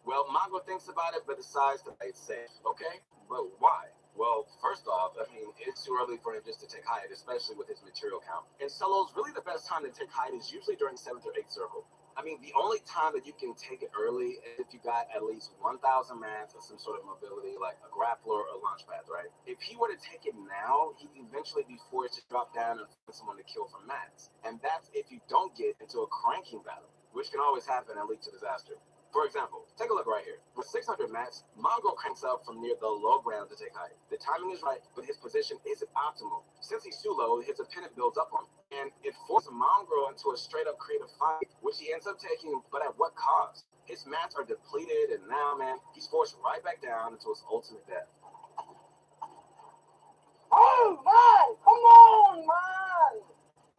Well, Mongo thinks about it, but decides to play it safe. Okay, but why? Well, first off, it's too early for him just to take height, especially with his material count. In solos, really the best time to take height is usually during 7th or 8th circle. The only time that you can take it early is if you got at least 1,000 mats or some sort of mobility, like a grappler or a launch pad, right? If he were to take it now, he'd eventually be forced to drop down and find someone to kill for mats. And that's if you don't get into a cranking battle, which can always happen and lead to disaster. For example, take a look right here. With 600 mats, Mongo cranks up from near the low ground to take height. The timing is right, but his position isn't optimal. Since he's too low, his opponent builds up on him, and it forces Mongo into a straight-up creative fight, which he ends up taking, but at what cost? His mats are depleted, and now, man, he's forced right back down into his ultimate death. Oh, man! Come on, man!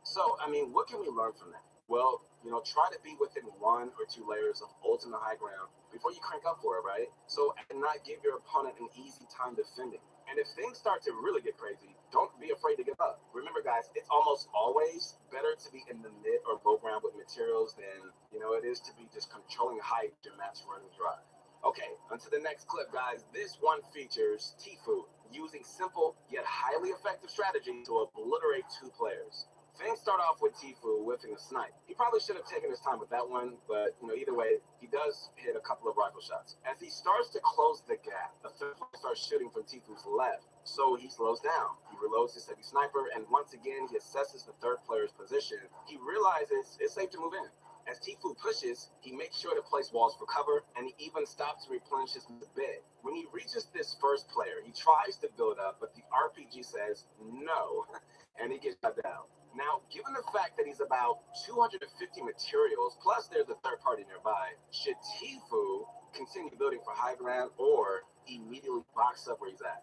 So, what can we learn from that? Well, try to be within 1 or 2 layers of ultimate high ground before you crank up for it, right? So, and not give your opponent an easy time defending. And if things start to really get crazy, don't be afraid to give up. Remember, guys, it's almost always better to be in the mid or low ground with materials than, it is to be just controlling height your mats running dry. Okay, onto the next clip, guys. This one features Tfue using simple yet highly effective strategy to obliterate 2 players. Things start off with Tfue whiffing a snipe. He probably should have taken his time with that one, but either way, he does hit a couple of rifle shots. As he starts to close the gap, a 3rd player starts shooting from Tfue's left, so he slows down. He reloads his heavy sniper, and once again, he assesses the 3rd player's position. He realizes it's safe to move in. As Tfue pushes, he makes sure to place walls for cover, and he even stops to replenish his bed. When he reaches this 1st player, he tries to build up, but the RPG says no, and he gets shut down. Now, given the fact that he's about 250 materials, plus there's a 3rd party nearby, should Tfue continue building for high ground or immediately box up where he's at?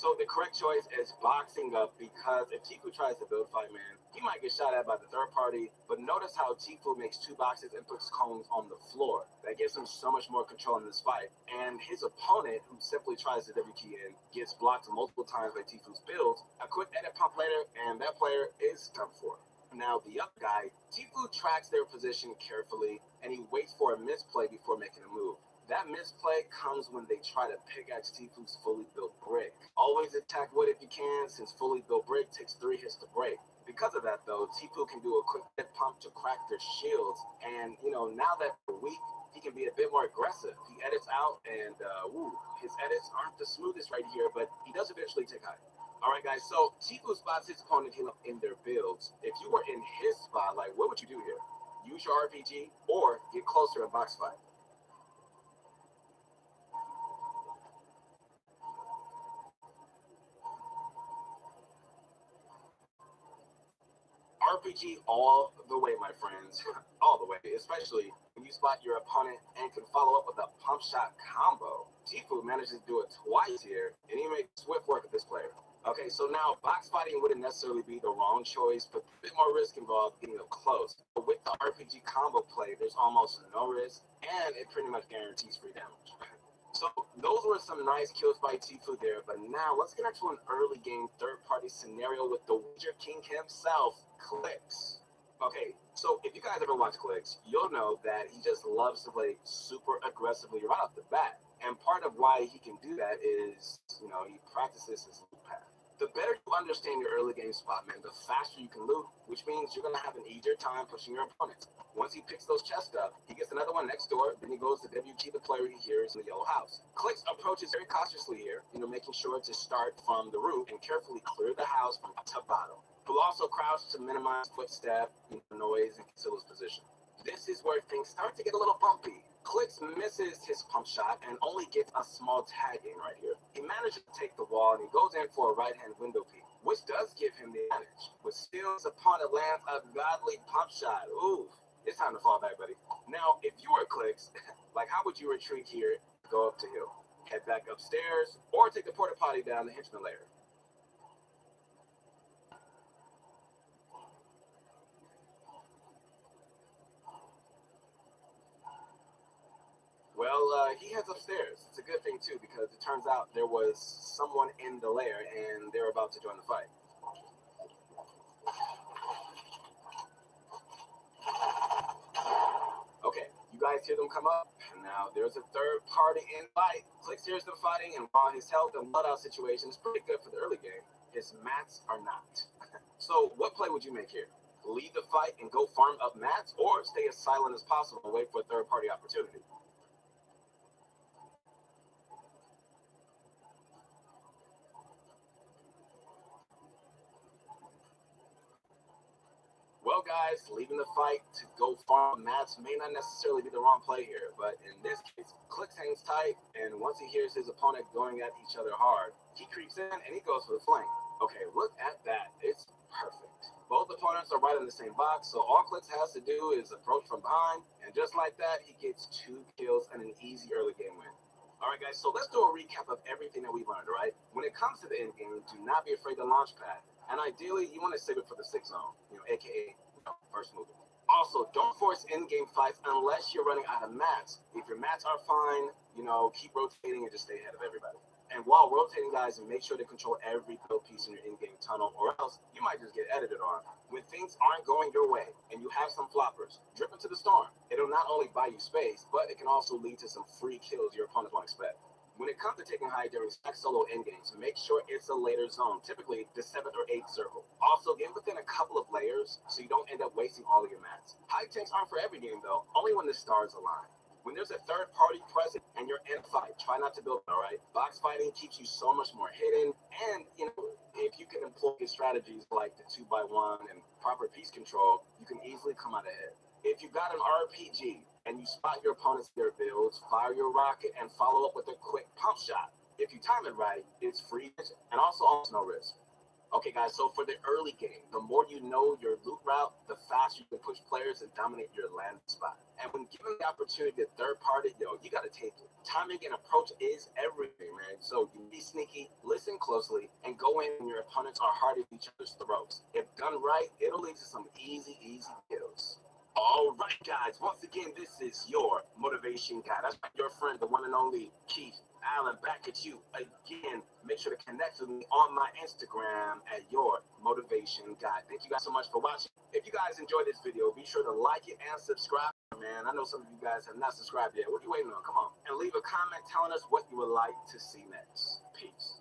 So the correct choice is boxing up, because if Tifu tries to build fight, man, he might get shot at by the third party. But notice how Tifu makes 2 boxes and puts cones on the floor. That gives him so much more control in this fight. And his opponent, who simply tries to W key in, gets blocked multiple times by Tifu's build. A quick edit pump later, and that player is done for. Now the other guy, Tifu tracks their position carefully, and he waits for a misplay before making a move. That misplay comes when they try to pickaxe Tifu's fully built brick. Always attack wood if you can, since fully built brick takes 3 hits to break. Because of that, though, Tifu can do a quick hit pump to crack their shields, and now that they're weak, he can be a bit more aggressive. He edits out, and his edits aren't the smoothest right here, but he does eventually take high. All right, guys, so Tifu spots his opponent in their builds. If you were in his spot, what would you do here? Use your RPG or get closer and box fight. RPG all the way, my friends. All the way, especially when you spot your opponent and can follow up with a pump shot combo. Tifu manages to do it twice here, and he makes swift work of this player. Okay, so now box fighting wouldn't necessarily be the wrong choice, but a bit more risk involved getting up close. But with the RPG combo play, there's almost no risk, and it pretty much guarantees free damage. So those were some nice kills by Tifu there, but now let's get into an early game third-party scenario with the Witcher King himself, Clix. Okay, so if you guys ever watch Clix, you'll know that he just loves to play super aggressively right off the bat. And part of why he can do that is, he practices his loot path. The better you understand your early game spot, man, the faster you can loot, which means you're going to have an easier time pushing your opponent. Once he picks those chests up, he gets another one next door, then he goes to WG the player he hears in the yellow house. Clix approaches very cautiously here, making sure to start from the roof and carefully clear the house from top to bottom. He'll also crouch to minimize footstep, noise, and conceal his position. This is where things start to get a little bumpy. Clix misses his pump shot and only gets a small tag in right here. He manages to take the wall and he goes in for a right-hand window peek, which does give him the advantage. But still, his opponent lands a godly pump shot. Ooh, it's time to fall back, buddy. Now, if you were Clix, how would you retreat here, go up to hill, head back upstairs, or take the porta potty down the henchman layer? Well, he heads upstairs. It's a good thing, too, because it turns out there was someone in the lair, and they're about to join the fight. Okay, you guys hear them come up, and now there's a third party in fight. Clix hears them fighting, and while his health and blood out situation is pretty good for the early game, his mats are not. So what play would you make here? Lead the fight and go farm up mats, or stay as silent as possible and wait for a third party opportunity? Well, guys, leaving the fight to go farm mats may not necessarily be the wrong play here, but in this case, Clix hangs tight, and once he hears his opponent going at each other hard, he creeps in and he goes for the flank. Okay, look at that. It's perfect. Both opponents are right in the same box, so all Clix has to do is approach from behind, and just like that, he gets 2 kills and an easy early game win. All right, guys, so let's do a recap of everything that we've learned, all right? When it comes to the end game, do not be afraid to launch pad. And ideally, you want to save it for the 6 zone, aka first movement. Also, don't force in-game fights unless you're running out of mats. If your mats are fine, keep rotating and just stay ahead of everybody. And while rotating, guys, make sure to control every build piece in your in-game tunnel, or else you might just get edited on. When things aren't going your way and you have some floppers, drip into the storm. It'll not only buy you space, but it can also lead to some free kills your opponents won't expect. When it comes to taking high during stack solo endgames, make sure it's a later zone, typically the 7th or 8th circle. Also, get within a couple of layers so you don't end up wasting all of your mats. High tanks aren't for every game, though, only when the stars align. When there's a third party present and you're in a fight, try not to build, all right? Box fighting keeps you so much more hidden, and, if you can employ strategies like the 2x1 and proper piece control, you can easily come out ahead. If you got an RPG, and you spot your opponent's their builds, fire your rocket, and follow up with a quick pump shot. If you time it right, it's free and also almost no risk. Okay, guys, so for the early game, the more you know your loot route, the faster you can push players and dominate your land spot. And when given the opportunity to third party, you got to take it. Timing and approach is everything, man. So you be sneaky, listen closely, and go in when your opponents are hard at each other's throats. If done right, it'll lead to some easy kills. All right, guys, once again, this is your motivation guy. That's your friend, the one and only Keith Allen, back at you again. Make sure to connect with me on my Instagram at your motivation guy. Thank you guys so much for watching. If you guys enjoyed this video, be sure to like it and subscribe. Man, I know some of you guys have not subscribed yet. What are you waiting on? Come on. And leave a comment telling us what you would like to see next. Peace.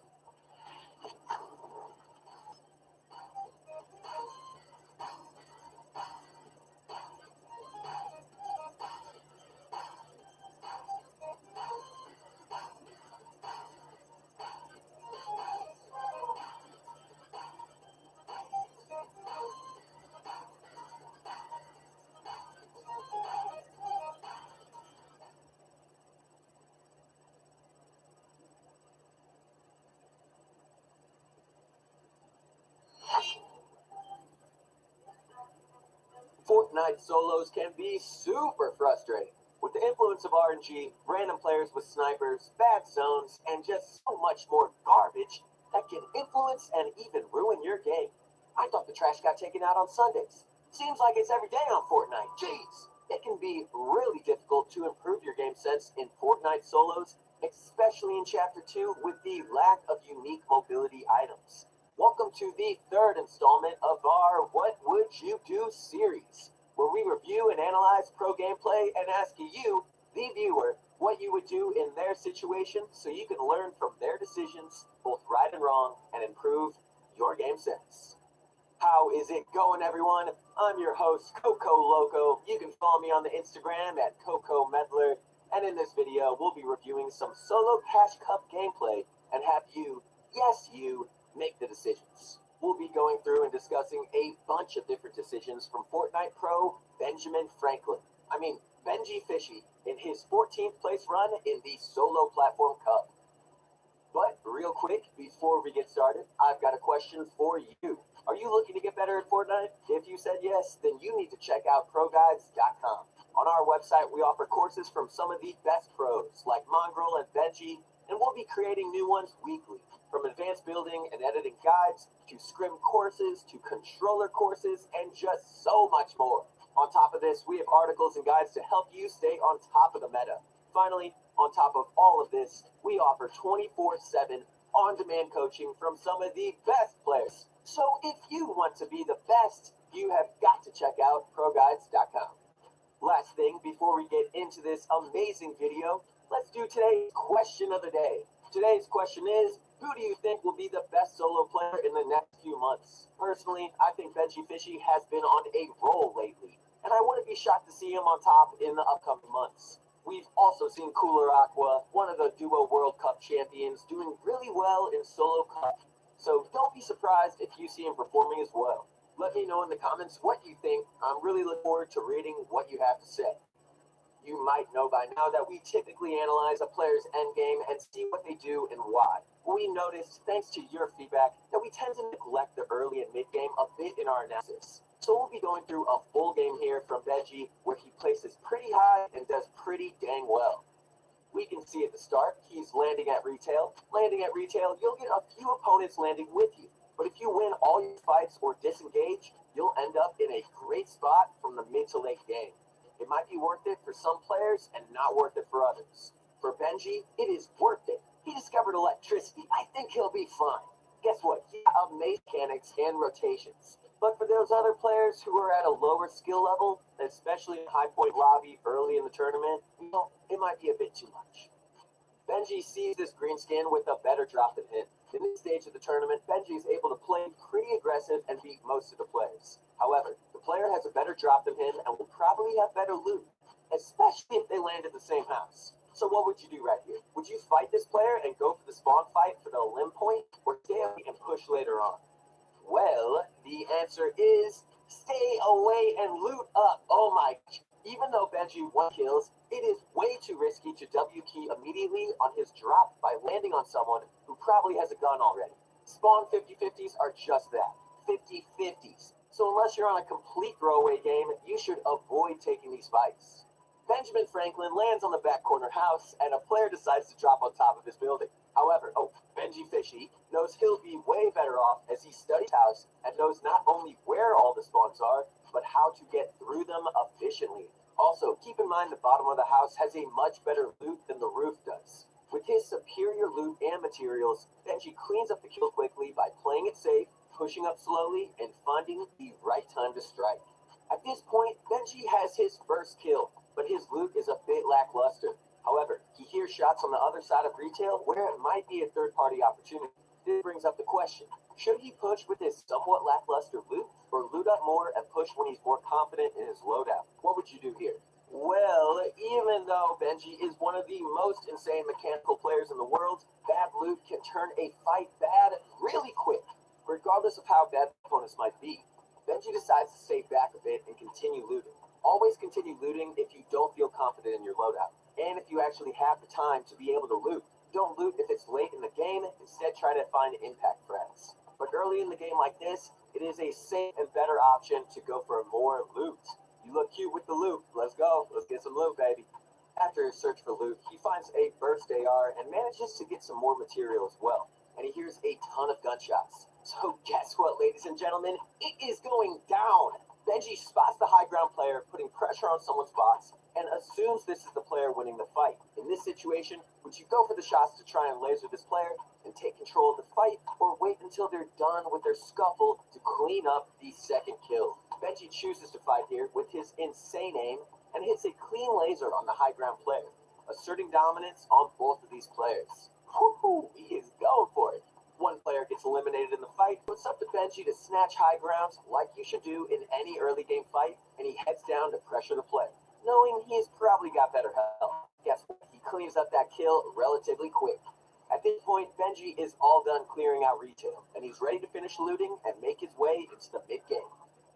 Fortnite solos can be super frustrating. With the influence of RNG, random players with snipers, bad zones, and just so much more garbage that can influence and even ruin your game. I thought the trash got taken out on Sundays. Seems like it's every day on Fortnite. Jeez! It can be really difficult to improve your game sense in Fortnite solos, especially in Chapter 2 with the lack of unique mobility items. Welcome to the third installment of our What Would You Do series, where we review and analyze pro gameplay and ask you, the viewer, what you would do in their situation so you can learn from their decisions, both right and wrong, and improve your game sense. How is it going, everyone? I'm your host, Coco Loco. You can follow me on the Instagram at Coco Medler, and in this video, we'll be reviewing some solo Cash Cup gameplay and have you, yes you, make the decisions. We'll be going through and discussing a bunch of different decisions from Fortnite pro Benjamin Franklin. Benji Fishy in his 14th place run in the Solo Platform Cup. But real quick, before we get started, I've got a question for you. Are you looking to get better at Fortnite? If you said yes, then you need to check out ProGuides.com. On our website, we offer courses from some of the best pros like Mongrel and Benji, and we'll be creating new ones weekly. From advanced building and editing guides, to scrim courses, to controller courses, and just so much more. On top of this, we have articles and guides to help you stay on top of the meta. Finally, on top of all of this, we offer 24/7 on-demand coaching from some of the best players. So if you want to be the best, you have got to check out ProGuides.com. Last thing, before we get into this amazing video, let's do today's question of the day. Today's question is, who do you think will be the best solo player in the next few months? Personally, I think Benji Fishy has been on a roll lately, and I wouldn't be shocked to see him on top in the upcoming months. We've also seen Cooler Aqua, one of the Duo World Cup champions, doing really well in Solo Cup, so don't be surprised if you see him performing as well. Let me know in the comments what you think. I'm really looking forward to reading what you have to say. You might know by now that we typically analyze a player's endgame and see what they do and why. We noticed, thanks to your feedback, that we tend to neglect the early and mid-game a bit in our analysis. So we'll be going through a full game here from Benji, where he places pretty high and does pretty dang well. We can see at the start, he's landing at retail. Landing at retail, you'll get a few opponents landing with you. But if you win all your fights or disengage, you'll end up in a great spot from the mid to late game. It might be worth it for some players and not worth it for others. For Benji, it is worth it. He discovered electricity. I think he'll be fine. Guess what? He got amazing mechanics and rotations. But for those other players who are at a lower skill level, especially in High Point Lobby early in the tournament, it might be a bit too much. Benji sees this green skin with a better drop than him. In this stage of the tournament, Benji is able to play pretty aggressive and beat most of the players. However, the player has a better drop than him and will probably have better loot, especially if they land in the same house. So what would you do right here? Would you fight this player and go for the spawn fight for the limb point, or stay away and push later on? Well, the answer is stay away and loot up. Oh my, even though Benji won kills, it is way too risky to W key immediately on his drop by landing on someone who probably has a gun already. Spawn 50-50s are just that, 50-50s. So unless you're on a complete throwaway game, you should avoid taking these fights. Benjamin Franklin lands on the back corner house, and a player decides to drop on top of his building. However, Benji Fishy knows he'll be way better off as he studies house and knows not only where all the spawns are, but how to get through them efficiently. Also, keep in mind the bottom of the house has a much better loot than the roof does. With his superior loot and materials, Benji cleans up the kill quickly by playing it safe, pushing up slowly, and finding the right time to strike. At this point, Benji has his first kill, but his loot is a bit lackluster. However, he hears shots on the other side of retail where it might be a third-party opportunity. This brings up the question, should he push with his somewhat lackluster loot, or loot up more and push when he's more confident in his loadout? What would you do here? Well, even though Benji is one of the most insane mechanical players in the world, bad loot can turn a fight bad really quick, regardless of how bad the opponents might be. Benji decides to stay back a bit and continue looting. Always continue looting if you don't feel confident in your loadout, and if you actually have the time to be able to loot. Don't loot if it's late in the game, instead try to find impact threats. But early in the game like this, it is a safe and better option to go for more loot. You look cute with the loot. Let's go. Let's get some loot, baby. After his search for loot, he finds a burst AR and manages to get some more material as well. And he hears a ton of gunshots. So guess what, ladies and gentlemen? It is going down. Benji spots the high ground player putting pressure on someone's box and assumes this is the player winning the fight. In this situation, would you go for the shots to try and laser this player and take control of the fight, or wait until they're done with their scuffle to clean up the second kill? Benji chooses to fight here with his insane aim and hits a clean laser on the high ground player, asserting dominance on both of these players. Woohoo! He is going for it. One player gets eliminated in the fight, but it's up to Benji to snatch high grounds like you should do in any early game fight, and he heads down to pressure the player, knowing he's probably got better health. Guess what? He cleans up that kill relatively quick. At this point, Benji is all done clearing out retail, and he's ready to finish looting and make his way into the mid-game.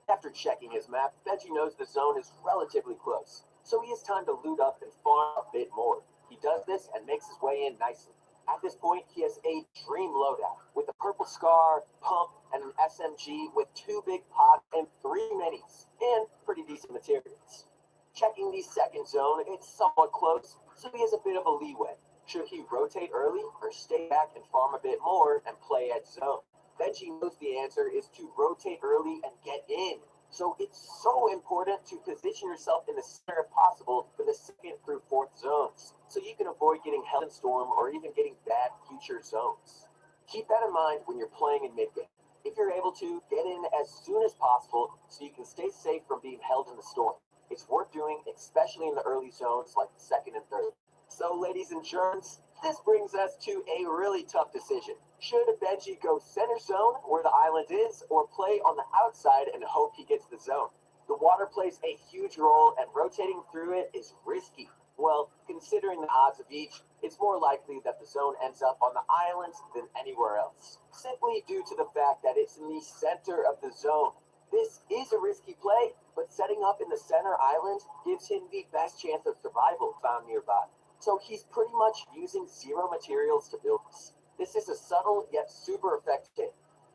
After checking his map, Benji knows the zone is relatively close, so he has time to loot up and farm a bit more. He does this and makes his way in nicely. At this point, he has a dream loadout with a purple scar, pump, and an SMG with 2 big pods and 3 minis, and pretty decent materials. Checking the second zone, it's somewhat close, so he has a bit of a leeway. Should he rotate early or stay back and farm a bit more and play at zone? Benji knows the answer is to rotate early and get in. So it's so important to position yourself in the center if possible for the 2nd through 4th zones, so you can avoid getting held in storm or even getting bad future zones. Keep that in mind when you're playing in mid-game. If you're able to, get in as soon as possible so you can stay safe from being held in the storm. It's worth doing, especially in the early zones like the 2nd and 3rd. So ladies and germs, this brings us to a really tough decision. Should Benji go center zone where the island is, or play on the outside and hope he gets the zone? The water plays a huge role, and rotating through it is risky. Well, considering the odds of each, it's more likely that the zone ends up on the island than anywhere else, simply due to the fact that it's in the center of the zone. This is a risky play, but setting up in the center island gives him the best chance of survival found nearby. So he's pretty much using 0 materials to build this. This is a subtle yet super effective.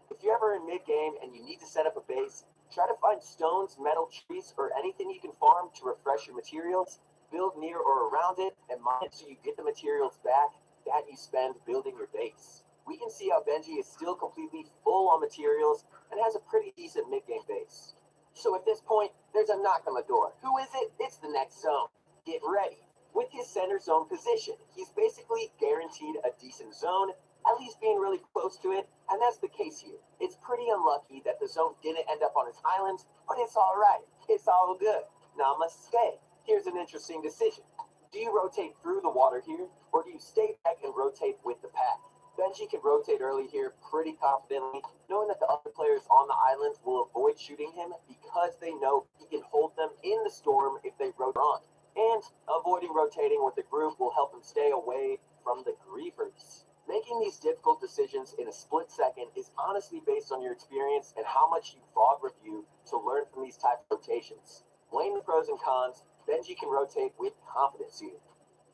If you're ever in mid-game and you need to set up a base, try to find stones, metal, trees, or anything you can farm to refresh your materials, build near or around it, and mine it so you get the materials back that you spend building your base. We can see how Benji is still completely full on materials and has a pretty decent mid-game base. So at this point, there's a knock on the door. Who is it? It's the next zone. Get ready. With his center zone position, he's basically guaranteed a decent zone, at least being really close to it, and that's the case here. It's pretty unlucky that the zone didn't end up on his island, but it's alright. It's all good. Namaste. Here's an interesting decision. Do you rotate through the water here, or do you stay back and rotate with the pack? Benji can rotate early here pretty confidently, knowing that the other players on the island will avoid shooting him because they know he can hold them in the storm if they rotate on. And avoiding rotating with the group will help him stay away from the griefers. Making these difficult decisions in a split second is honestly based on your experience and how much you VOD review to learn from these types of rotations. Weighing the pros and cons, Benji can rotate with confidence here.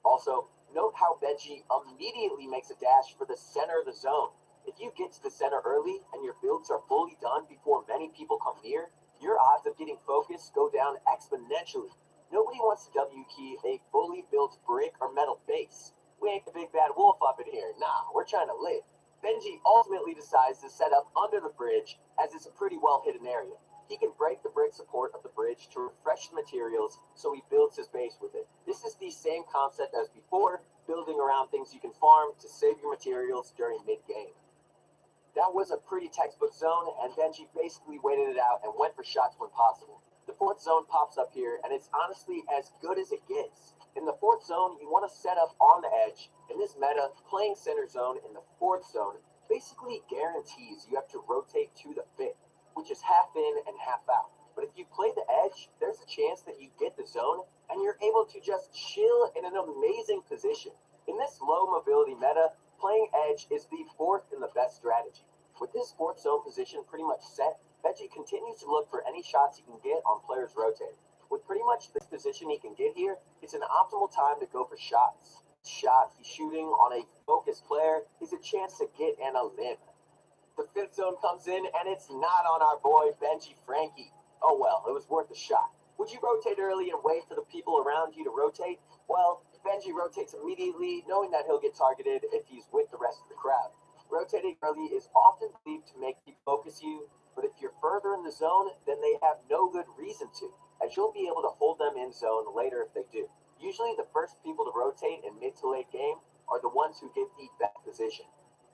Also, note how Benji immediately makes a dash for the center of the zone. If you get to the center early and your builds are fully done before many people come near, your odds of getting focused go down exponentially. Nobody wants to W key a fully built brick or metal base. We ain't the big bad wolf up in here. Nah, we're trying to live. Benji ultimately decides to set up under the bridge, as it's a pretty well hidden area. He can break the brick support of the bridge to refresh the materials, so he builds his base with it. This is the same concept as before, building around things you can farm to save your materials during mid-game. That was a pretty textbook zone, and Benji basically waited it out and went for shots when possible. The fourth zone pops up here, and it's honestly as good as it gets. In the fourth zone, you want to set up on the edge. In this meta, playing center zone in the fourth zone basically guarantees you have to rotate to the fifth, which is half in and half out. But if you play the edge, there's a chance that you get the zone, and you're able to just chill in an amazing position. In this low mobility meta, playing edge is the fourth and the best strategy. With this fourth zone position pretty much set, Benji continues to look for any shots he can get on players rotating. With pretty much this position he can get here, it's an optimal time to go for shots. Shot he's shooting on a focused player is a chance to get in a limb. The fifth zone comes in, and it's not on our boy Benji Frankie. Oh well, it was worth a shot. Would you rotate early and wait for the people around you to rotate? Well, Benji rotates immediately, knowing that he'll get targeted if he's with the rest of the crowd. Rotating early is often believed to make people focus you, but if you're further in the zone, then they have no good reason to, as you'll be able to hold them in zone later if they do. Usually the first people to rotate in mid to late game are the ones who get the best position.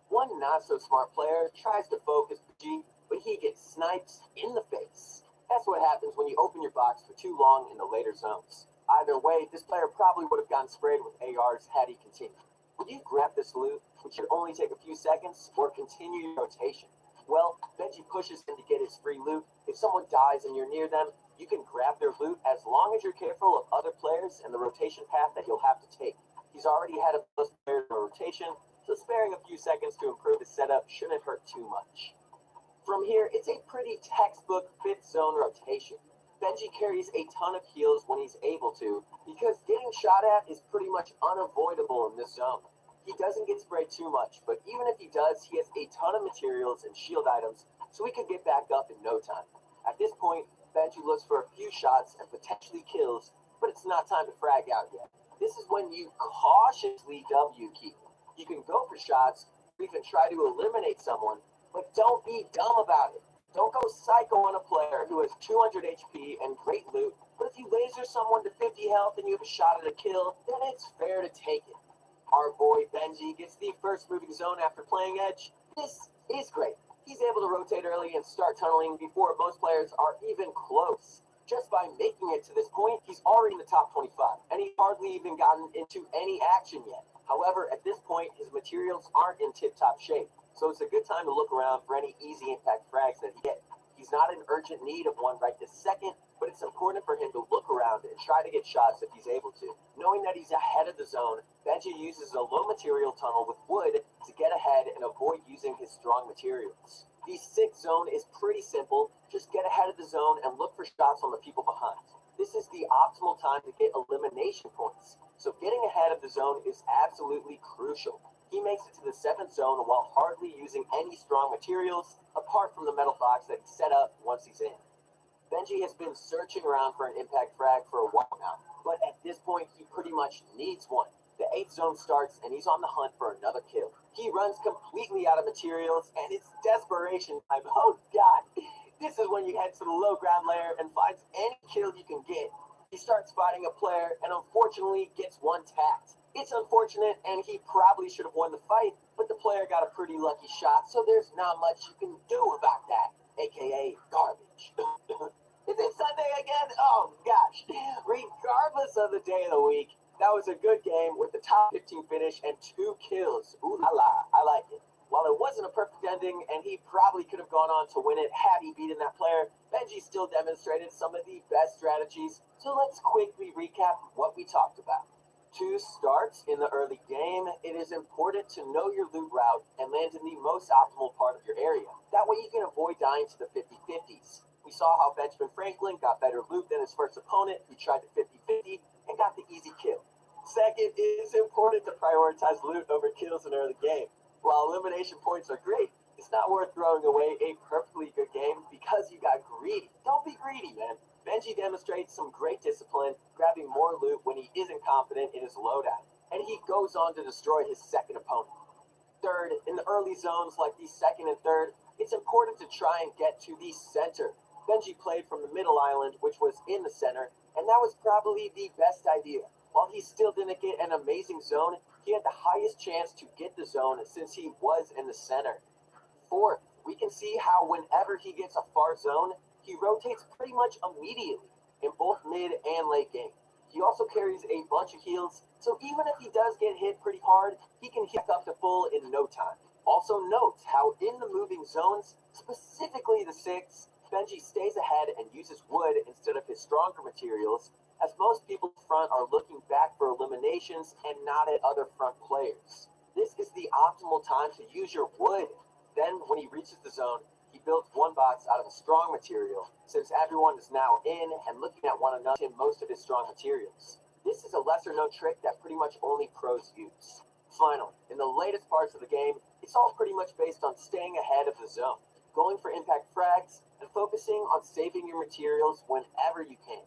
One not so smart player tries to focus G, but he gets sniped in the face. That's what happens when you open your box for too long in the later zones. Either way, this player probably would have gotten sprayed with ARs had he continued. Would you grab this loot, which should only take a few seconds, or continue your rotation? Well, Benji pushes in to get his free loot. If someone dies and you're near them, you can grab their loot as long as you're careful of other players and the rotation path that you'll have to take. He's already had a plus player in a rotation, so sparing a few seconds to improve his setup shouldn't hurt too much. From here, it's a pretty textbook fifth zone rotation. Benji carries a ton of heals when he's able to, because getting shot at is pretty much unavoidable in this zone. He doesn't get sprayed too much, but even if he does, he has a ton of materials and shield items, so he could get back up in no time. At this point, Benji looks for a few shots and potentially kills, but it's not time to frag out yet. This is when you cautiously W key. You can go for shots, or even try to eliminate someone, but don't be dumb about it. Don't go psycho on a player who has 200 HP and great loot, but if you laser someone to 50 health and you have a shot at a kill, then it's fair to take it. Our boy Benji gets the first moving zone after playing edge. This is great. He's able to rotate early and start tunneling before most players are even close. Just by making it to this point, he's already in the top 25, and he's hardly even gotten into any action yet. However, at this point, his materials aren't in tip-top shape, so it's a good time to look around for any easy impact frags that he gets. He's not in urgent need of one right this second, but it's important for him to look around and try to get shots if he's able to. Knowing that he's ahead of the zone, Benji uses a low material tunnel with wood to get ahead and avoid using his strong materials. The sixth zone is pretty simple. Just get ahead of the zone and look for shots on the people behind. This is the optimal time to get elimination points, so getting ahead of the zone is absolutely crucial. He makes it to the seventh zone while hardly using any strong materials, apart from the metal box that he set up once he's in. Benji has been searching around for an impact frag for a while now, but at this point he pretty much needs one. The 8th zone starts and he's on the hunt for another kill. He runs completely out of materials and it's desperation time. Oh god! This is when you head to the low ground layer and finds any kill you can get. He starts fighting a player and unfortunately gets one tapped. It's unfortunate and he probably should have won the fight, but the player got a pretty lucky shot, so there's not much you can do about that, aka garbage. Is it Sunday again? Oh gosh. Regardless of the day of the week, that was a good game with the top 15 finish and 2 kills. Ooh la la, I like it. While it wasn't a perfect ending and he probably could have gone on to win it had he beaten that player, Benji still demonstrated some of the best strategies, so let's quickly recap what we talked about. To start in the early game, it is important to know your loot route and land in the most optimal part of your area. That way you can avoid dying to the 50-50s. We saw how Benjamin Franklin got better loot than his first opponent who tried the 50-50 and got the easy kill. Second, it is important to prioritize loot over kills in early game. While elimination points are great, it's not worth throwing away a perfectly good game because you got greedy. Don't be greedy, man. Benji demonstrates some great discipline, grabbing more loot when he isn't confident in his loadout, and he goes on to destroy his second opponent. Third, in the early zones like the second and third, it's important to try and get to the center. Benji played from the middle island, which was in the center, and that was probably the best idea. While he still didn't get an amazing zone, he had the highest chance to get the zone since he was in the center. Fourth, we can see how whenever he gets a far zone, he rotates pretty much immediately in both mid and late game. He also carries a bunch of heals, so even if he does get hit pretty hard, he can heal up to full in no time. Also note how in the moving zones, specifically the 6, Benji stays ahead and uses wood instead of his stronger materials, as most people front are looking back for eliminations and not at other front players. This is the optimal time to use your wood. Then, when he reaches the zone, he builds one box out of a strong material, since everyone is now in and looking at one another in most of his strong materials. This is a lesser known trick that pretty much only pros use. Finally, in the latest parts of the game, it's all pretty much based on staying ahead of the zone, going for impact frags, and focusing on saving your materials whenever you can.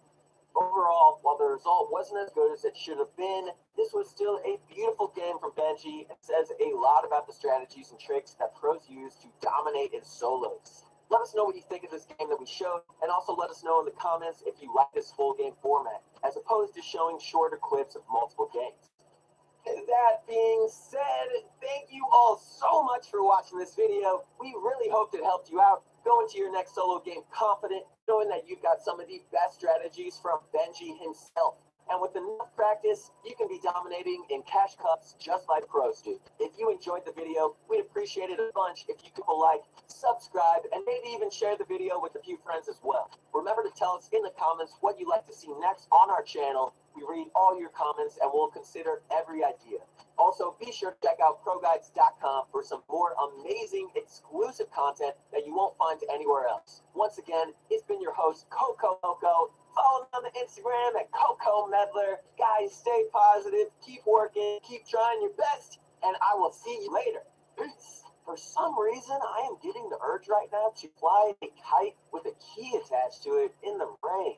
Overall, while the result wasn't as good as it should have been, this was still a beautiful game from Benji and says a lot about the strategies and tricks that pros use to dominate in solos. Let us know what you think of this game that we showed, and also let us know in the comments if you like this full game format, as opposed to showing shorter clips of multiple games. That being said, thank you all so much for watching this video. We really hoped it helped you out. Go into your next solo game confident, knowing that you've got some of the best strategies from Benji himself. And with enough practice, you can be dominating in cash cups just like pros do. If you enjoyed the video, we'd appreciate it a bunch if you could like, subscribe, and maybe even share the video with a few friends as well. Remember to tell us in the comments what you'd like to see next on our channel. We read all your comments and we'll consider every idea. Also, be sure to check out ProGuides.com for some more amazing exclusive content that you won't find anywhere else. Once again, it's been your host, Coco Loco. Follow me on the Instagram at Coco Medler. Guys, stay positive, keep working, keep trying your best, and I will see you later. Peace. For some reason, I am getting the urge right now to fly a kite with a key attached to it in the rain.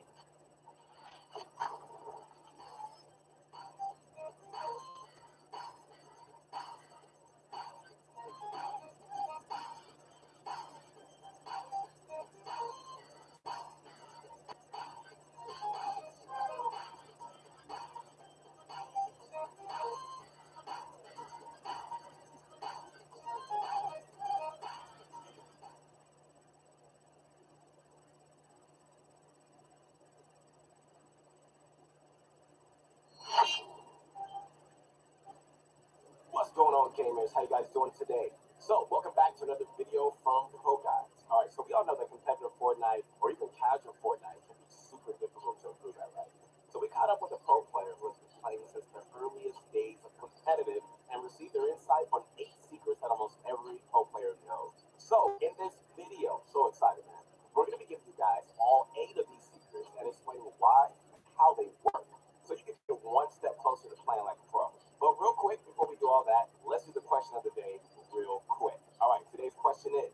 What's going on, gamers? How you guys doing today? So, welcome back to another video from Pro Guides. Alright, so we all know that competitive Fortnite, or even casual Fortnite, can be super difficult to improve at, right? So we caught up with a pro player who has been playing since the earliest days of competitive and received their insight on 8 secrets that almost every pro player knows. So, in this video, so excited, man, we're going to be giving you guys all 8 of these secrets and explaining why and how they work, so you can get one step closer to playing like a pro. But real quick, before we do all that, let's do the question of the day real quick. All right, today's question is,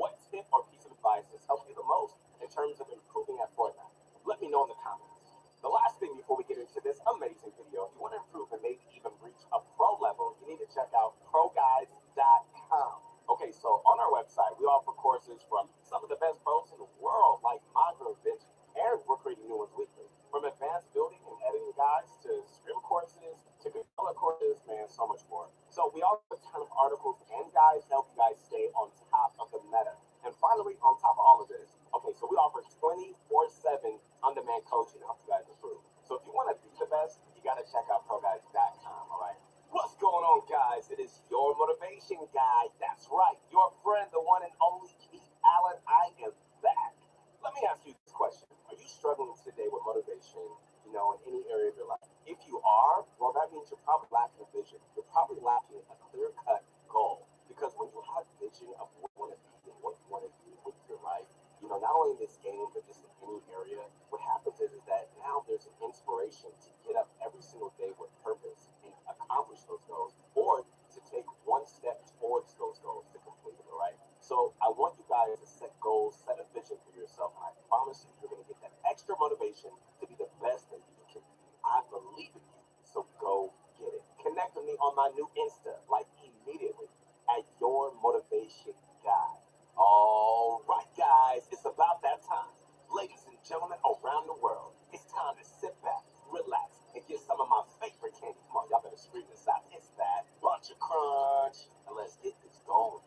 what tip or piece of advice has helped you the most in terms of improving at Fortnite? Let me know in the comments. The last thing before we get into this amazing video, if you want to improve and maybe even reach a pro level, you need to check out ProGuides.com. Okay, so on our website, we offer courses from some of the best pros in the world, like Modro, Vinci, and we're creating new ones weekly. From advanced building and editing guides to scrim courses, to color courses, man, so much more. So we offer a ton of articles and guides to help you guys stay on top of the meta. And finally, on top of all of this, okay, so we offer 24/7 on-demand coaching to help you guys improve. So if you want to be the best, you got to check out ProGuides.com, all right? What's going on, guys? It is your motivation guy. That's right, your friend, the one and only Keith Allen. I am back. Let me ask you this question. Are you struggling today with motivation, in any area of your life? If you are, well, that means you're probably lacking a vision. You're probably lacking a clear-cut goal. Because when you have vision of what you want to be and what you want to do with your life, not only in this game, but just in any area, what happens is that now there's an inspiration to get up every single day with purpose and accomplish those goals, or to take one step towards on my new Insta, like immediately, at Your Motivation Guy. All right, guys, it's about that time. Ladies and gentlemen around the world, it's time to sit back, relax, and get some of my favorite candy. Come on, y'all better scream this out. It's that Bunch of Crunch, and let's get this going.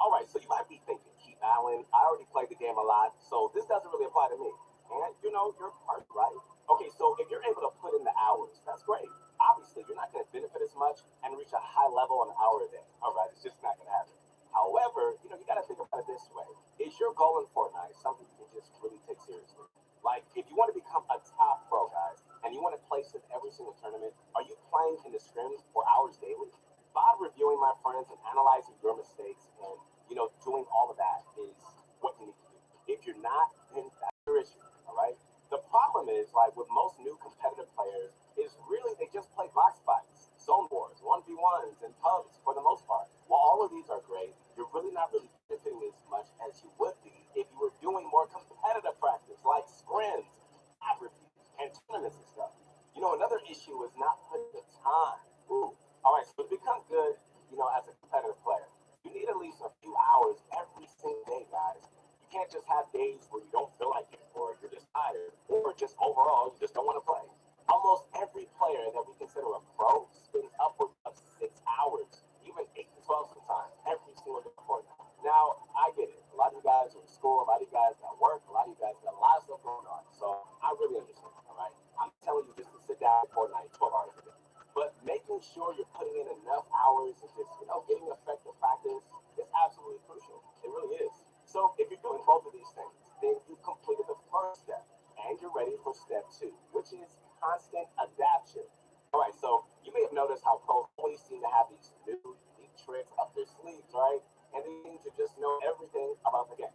All right, so you might be thinking, Keith Allen, I already played the game a lot, so this doesn't really apply to me. And you know, you're part, right? Okay, so if you're able to put in the hours, that's great. Obviously, you're not going to benefit as much and reach a high level an hour a day. All right, it's just not going to happen. However, you know, you got to think about it this way. Is your goal in Fortnite something you can just really take seriously? Like, if you want to become a top pro, guys, and you want to place in every single tournament, are you playing in the scrims for hours daily? By reviewing my friends and analyzing your mistakes and, you know, doing all of that is what you need to do. If you're not, then that's your issue, all right? The problem is, like, with most new competitive players, is really they just play box fights, zone wars, 1v1s, and pubs for the most part. While all of these are great, you're really not really benefiting as much as you would be if you were doing more competitive practice, like scrims, ad reviews, and tournaments and stuff. You know, another issue is not putting the time. Ooh. All right, so to become good, you know, as a competitive player, you need at least a few hours every single day, guys. You can't just have days where you don't feel like it, or you're just tired, or just overall you just don't want to play. Almost every player that we consider a pro spends upwards of 6 hours, even 8 to 12 sometimes, every single day before that. Now, I get it. A lot of you guys are in school, a lot of you guys got work, a lot of you guys got a lot of stuff going on. So I really understand, all right? I'm telling you just to sit down for 12 hours a day. But making sure you're putting in enough hours and just, you know, getting effective practice is absolutely crucial. It really is. So if you're doing both of these things, then you completed the first step and you're ready for step 2, which is constant adaptation. All right, so you may have noticed how pros always seem to have these new unique tricks up their sleeves, right? And they seem to just know everything about the game.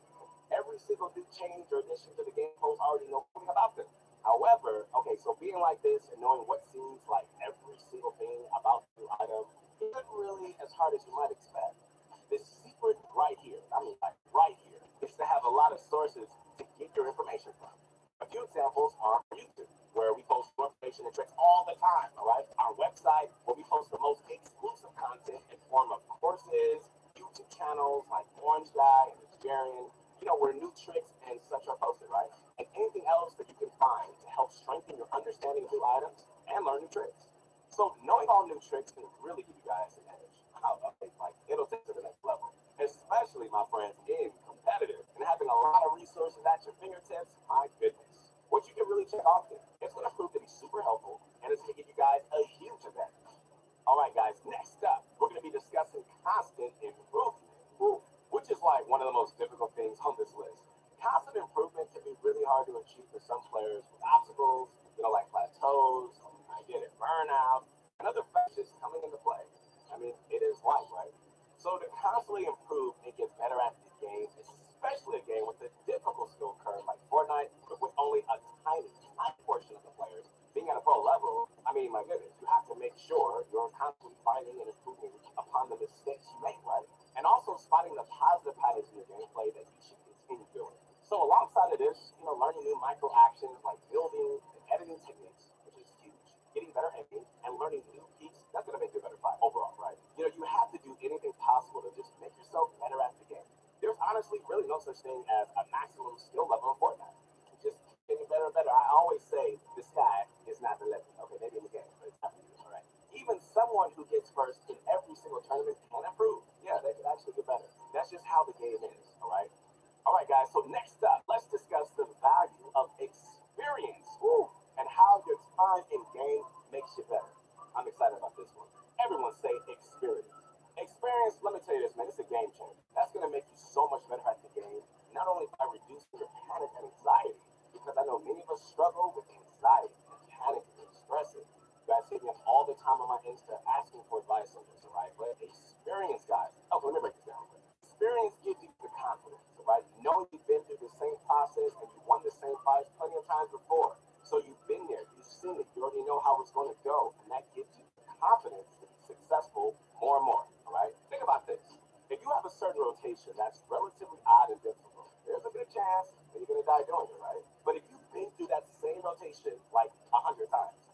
Every single new change or addition to the game, pros already know everything about them. However, okay, so being like this and knowing what seems like every single thing about the new item isn't really as hard as you might expect. The secret right here, I mean like right here, is to have a lot of sources to get your information from. A few examples are YouTube, where we post more information and tricks all the time, all right? Our website, where we post the most exclusive content in form of courses, YouTube channels like Orange Guy and Nigerian, you know, where new tricks and such are posted, right? And anything else that you can find to help strengthen your understanding of new items and learn new tricks. So knowing all new tricks can really give you guys an edge. Like, it'll take it to the next level, especially, my friends, in competitive and having a lot of resources at your fingertips. My goodness, what you can really check off there, it's going to prove to be super helpful, and it's going to give you guys a huge advantage. All right, guys, next up, we're going to be discussing constant improvement, which is like one of the most difficult things on this list. Constant improvement can be really hard to achieve for some players with obstacles, you know, like plateaus, I get it, burnout, and other factors coming into play. I mean, it is life, right? So to constantly improve and get better at the game, especially a game with a difficult skill curve like Fortnite, with only a tiny portion of the players being at a pro level, I mean, my goodness, you have to make sure you're constantly finding and improving upon the mistakes you make, right? And also spotting the positive patterns in your gameplay that you should continue doing. So alongside of this, you know, learning new micro actions like building and editing techniques, which is huge, getting better aiming, and learning new peaks, that's going to make you a better fighter overall, right? You know, you have to do anything possible to just make yourself better at the game. There's honestly really no such thing as a maximum skill level in Fortnite. Just getting better and better. I always say the sky is not the limit. Okay, maybe in the game, but it's not the limit, all right? Even someone who gets first in every single tournament can improve. Yeah, they can actually get better. That's just how the game is, all right? All right, guys, so next up, let's discuss the value of experience and how your time in game makes you better. I'm excited about this one. Everyone say experience. Experience, let me tell you this, man, it's a game changer. That's going to make you so much better at the game, not only by reducing your panic and anxiety, because I know many of us struggle with anxiety and panic and stressing. You guys hit me up all the time on my Insta asking for advice on this, all right? But experience, guys. Oh, let me break this down. Experience gives you the confidence, all right? Knowing you've been through the same process and you won the same fights plenty of times before. So you've been there, you've seen it, you already know how it's going to go, and that gives you the confidence to be successful more and more, all right? Think about this. If you have a certain rotation that's relatively odd and difficult, there's a good chance that you're going to die doing it, right? But if you've been through that same rotation like 100 times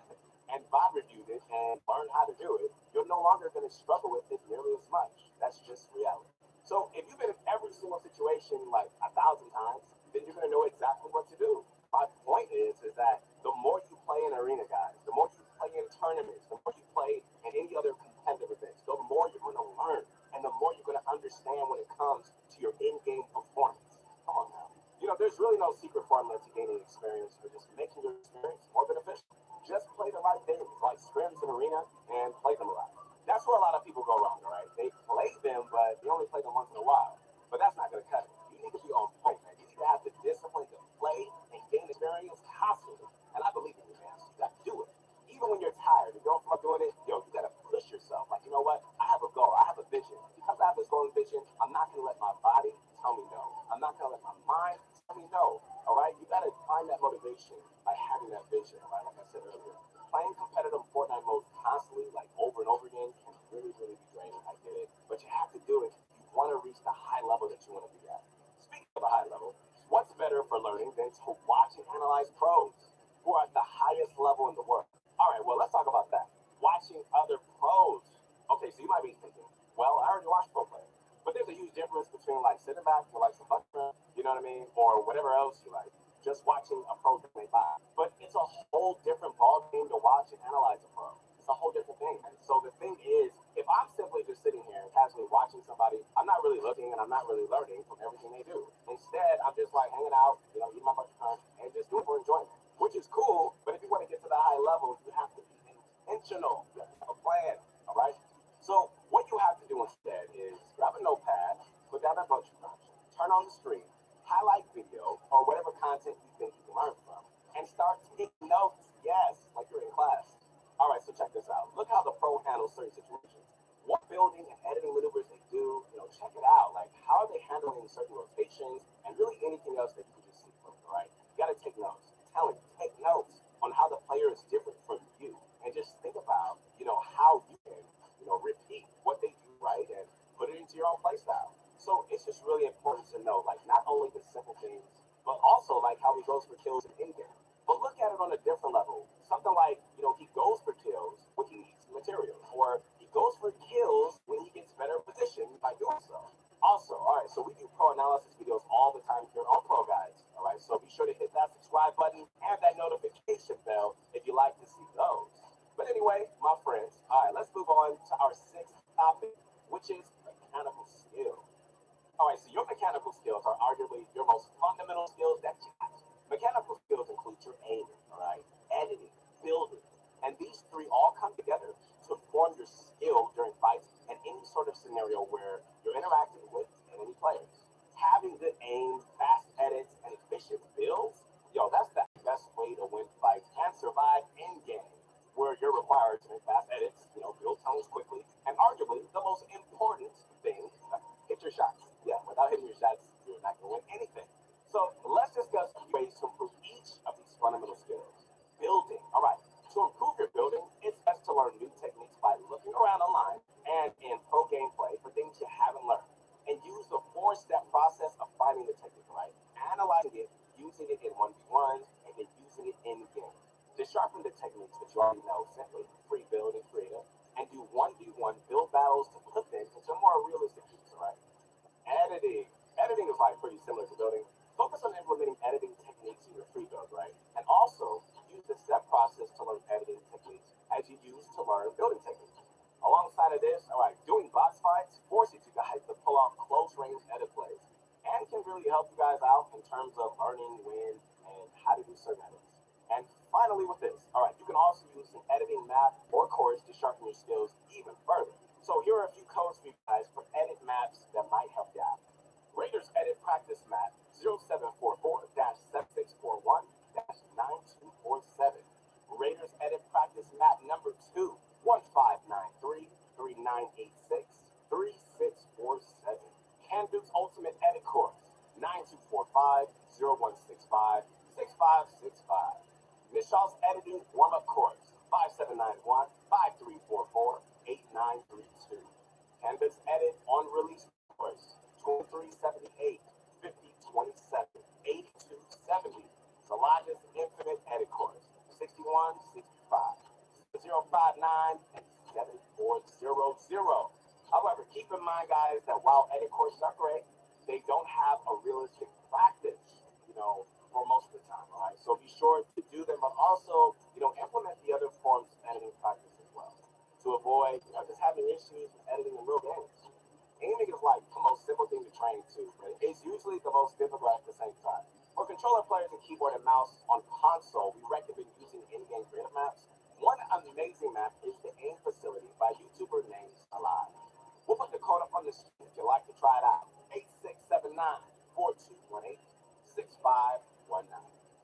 and bot reviewed it and learned how to do it, you'll know no longer going to struggle with it nearly as much. That's just reality. So if you've been in every single situation like 1,000 times, then you're going to know exactly what to do. My point is that the more you play in arena, guys, the more you play in tournaments, the more you play in any other competitive events, the more you're going to learn and the more you're going to understand when it comes to your in-game performance. Come on now. You know, there's really no secret formula to gaining experience or just making your experience more beneficial. Just play the right games, like scrims and arena, and play them a lot. That's where a lot of people go wrong, right? They play them, but they only play them once in a while. But that's not going to cut it. You need to be on point, man. You need to have the discipline to play and gain experience constantly. And I believe in you, man. So you got to do it. Even when you're tired, if you don't feel like doing it, you got to push yourself. Like, you know what? I have a goal. I have a vision. Because I have this goal and vision, I'm not going to let my body tell me no. I'm not going to let my mind tell me no. All right? You got to find that motivation by having that vision, right? Like I said earlier. Playing competitive Fortnite mode constantly, like over and over again, can really, really be draining. I get it. But you have to do it if you want to reach the high level that you want to be at. Speaking of a high level, what's better for learning than to watch and analyze pros who are at the highest level in the world? All right, well, let's talk about that. Watching other pros. Okay, so you might be thinking, well, I already watched pro players. But there's a huge difference between like sitting back for like some fun, you know what I mean? Or whatever else you like. Just watching a pro play live. But it's a whole different ball game to watch and analyze a pro. It's a whole different thing. And so the thing is, if I'm simply just sitting here and casually watching somebody, I'm not really looking and I'm not really learning from everything they do. Instead, I'm just like hanging out, you know, eating my bunch of time and just doing it for enjoyment, which is cool. But if you want to get to the high level, you have to be intentional. You have to have a plan. All right. So what you have to do instead is grab a notepad, put down a bunch of content, turn on the screen, highlight video or whatever content you think you can learn from, and start taking notes. Yes, like you're in class. All right, so check this out. Look how the pro handles certain situations. What building and editing maneuvers they do, you know, check it out. Like, how are they handling certain rotations and really anything else that you can just see from, all right? You got to take notes. Take notes on how the player is different from you. And just think about, you know, how you can, you know, repeat what they do right and put it into your own play style. So it's just really important to know, like, not only the simple things, but also, like, how he goes for kills in game. But look at it on a different level. Something like, you know, he goes for kills when he needs materials, or he goes for kills when he gets better positioned by doing so. Also, all right, so we do pro analysis videos all the time here on Pro Guides. All right, so be sure to hit that subscribe button and that notification bell if you like to see those. But anyway, my friends, all right, let's move on to our sixth topic, which is mechanical skills. All right, so your mechanical skills are arguably your most fundamental skills that you have. Mechanical skills include your aiming, all right, editing, building, and these three all come together to form your skill during fights and any sort of scenario where you're interacting with enemy players. Having good aim, fast edits, and efficient builds, yo, that's the best way to win fights and survive in game, where you're required to make fast edits, you know, build tunnels quickly, and arguably the most important thing, hit your shots. Yeah, without hitting your shots, you're not going to win anything. So let's discuss ways to improve each of these fundamental skills. Building. All right. To improve your building, it's best to learn new techniques by looking around online and in pro gameplay for things you haven't learned. And use the 4-step process of finding the technique, right? Analyzing it, using it in 1v1s, and then using it in game. To sharpen the techniques that you already know, simply free build and creative, and do 1v1 build battles to put them into more realistic use, right? Editing. Editing is like pretty similar to building. Focus on implementing editing techniques in your free build, right? And also use the step process to learn editing techniques as you use to learn building techniques. Alongside of this, all right, doing box fights forces you guys to pull out close range edit plays and can really help you guys out in terms of learning when and how to do certain edits. And finally with this, all right, you can also use an editing map or course to sharpen your skills even further. So here are a few codes for you guys for edit maps that might help you out. Raiders Edit Practice Map 0744-7641-9247. Raiders Edit Practice Map number 2 1593-3986-3647. Candu's Ultimate Edit Course 9245-0165-6565. Michelle's Editing Warm-Up Course 5791-5344-8932. Canvas Edit On Release Course 2378-5027-8270. Saladas Infinite Edit Course 6165. 059 and 7400. However, keep in mind, guys, that while edit courses are great, they don't have a realistic practice, for most of the time, all right? So be sure to do them, but also, implement the other forms of editing practice as well to avoid, just having issues with editing in real games. Aiming is like the most simple thing to train to, but it's usually the most difficult at the same time. For controller players and keyboard and mouse on console, we recommend using in-game creative maps. One amazing map is the AIM Facility by YouTuber named Alive. We'll put the code up on the screen if you'd like to try it out. 8679-4218-6519.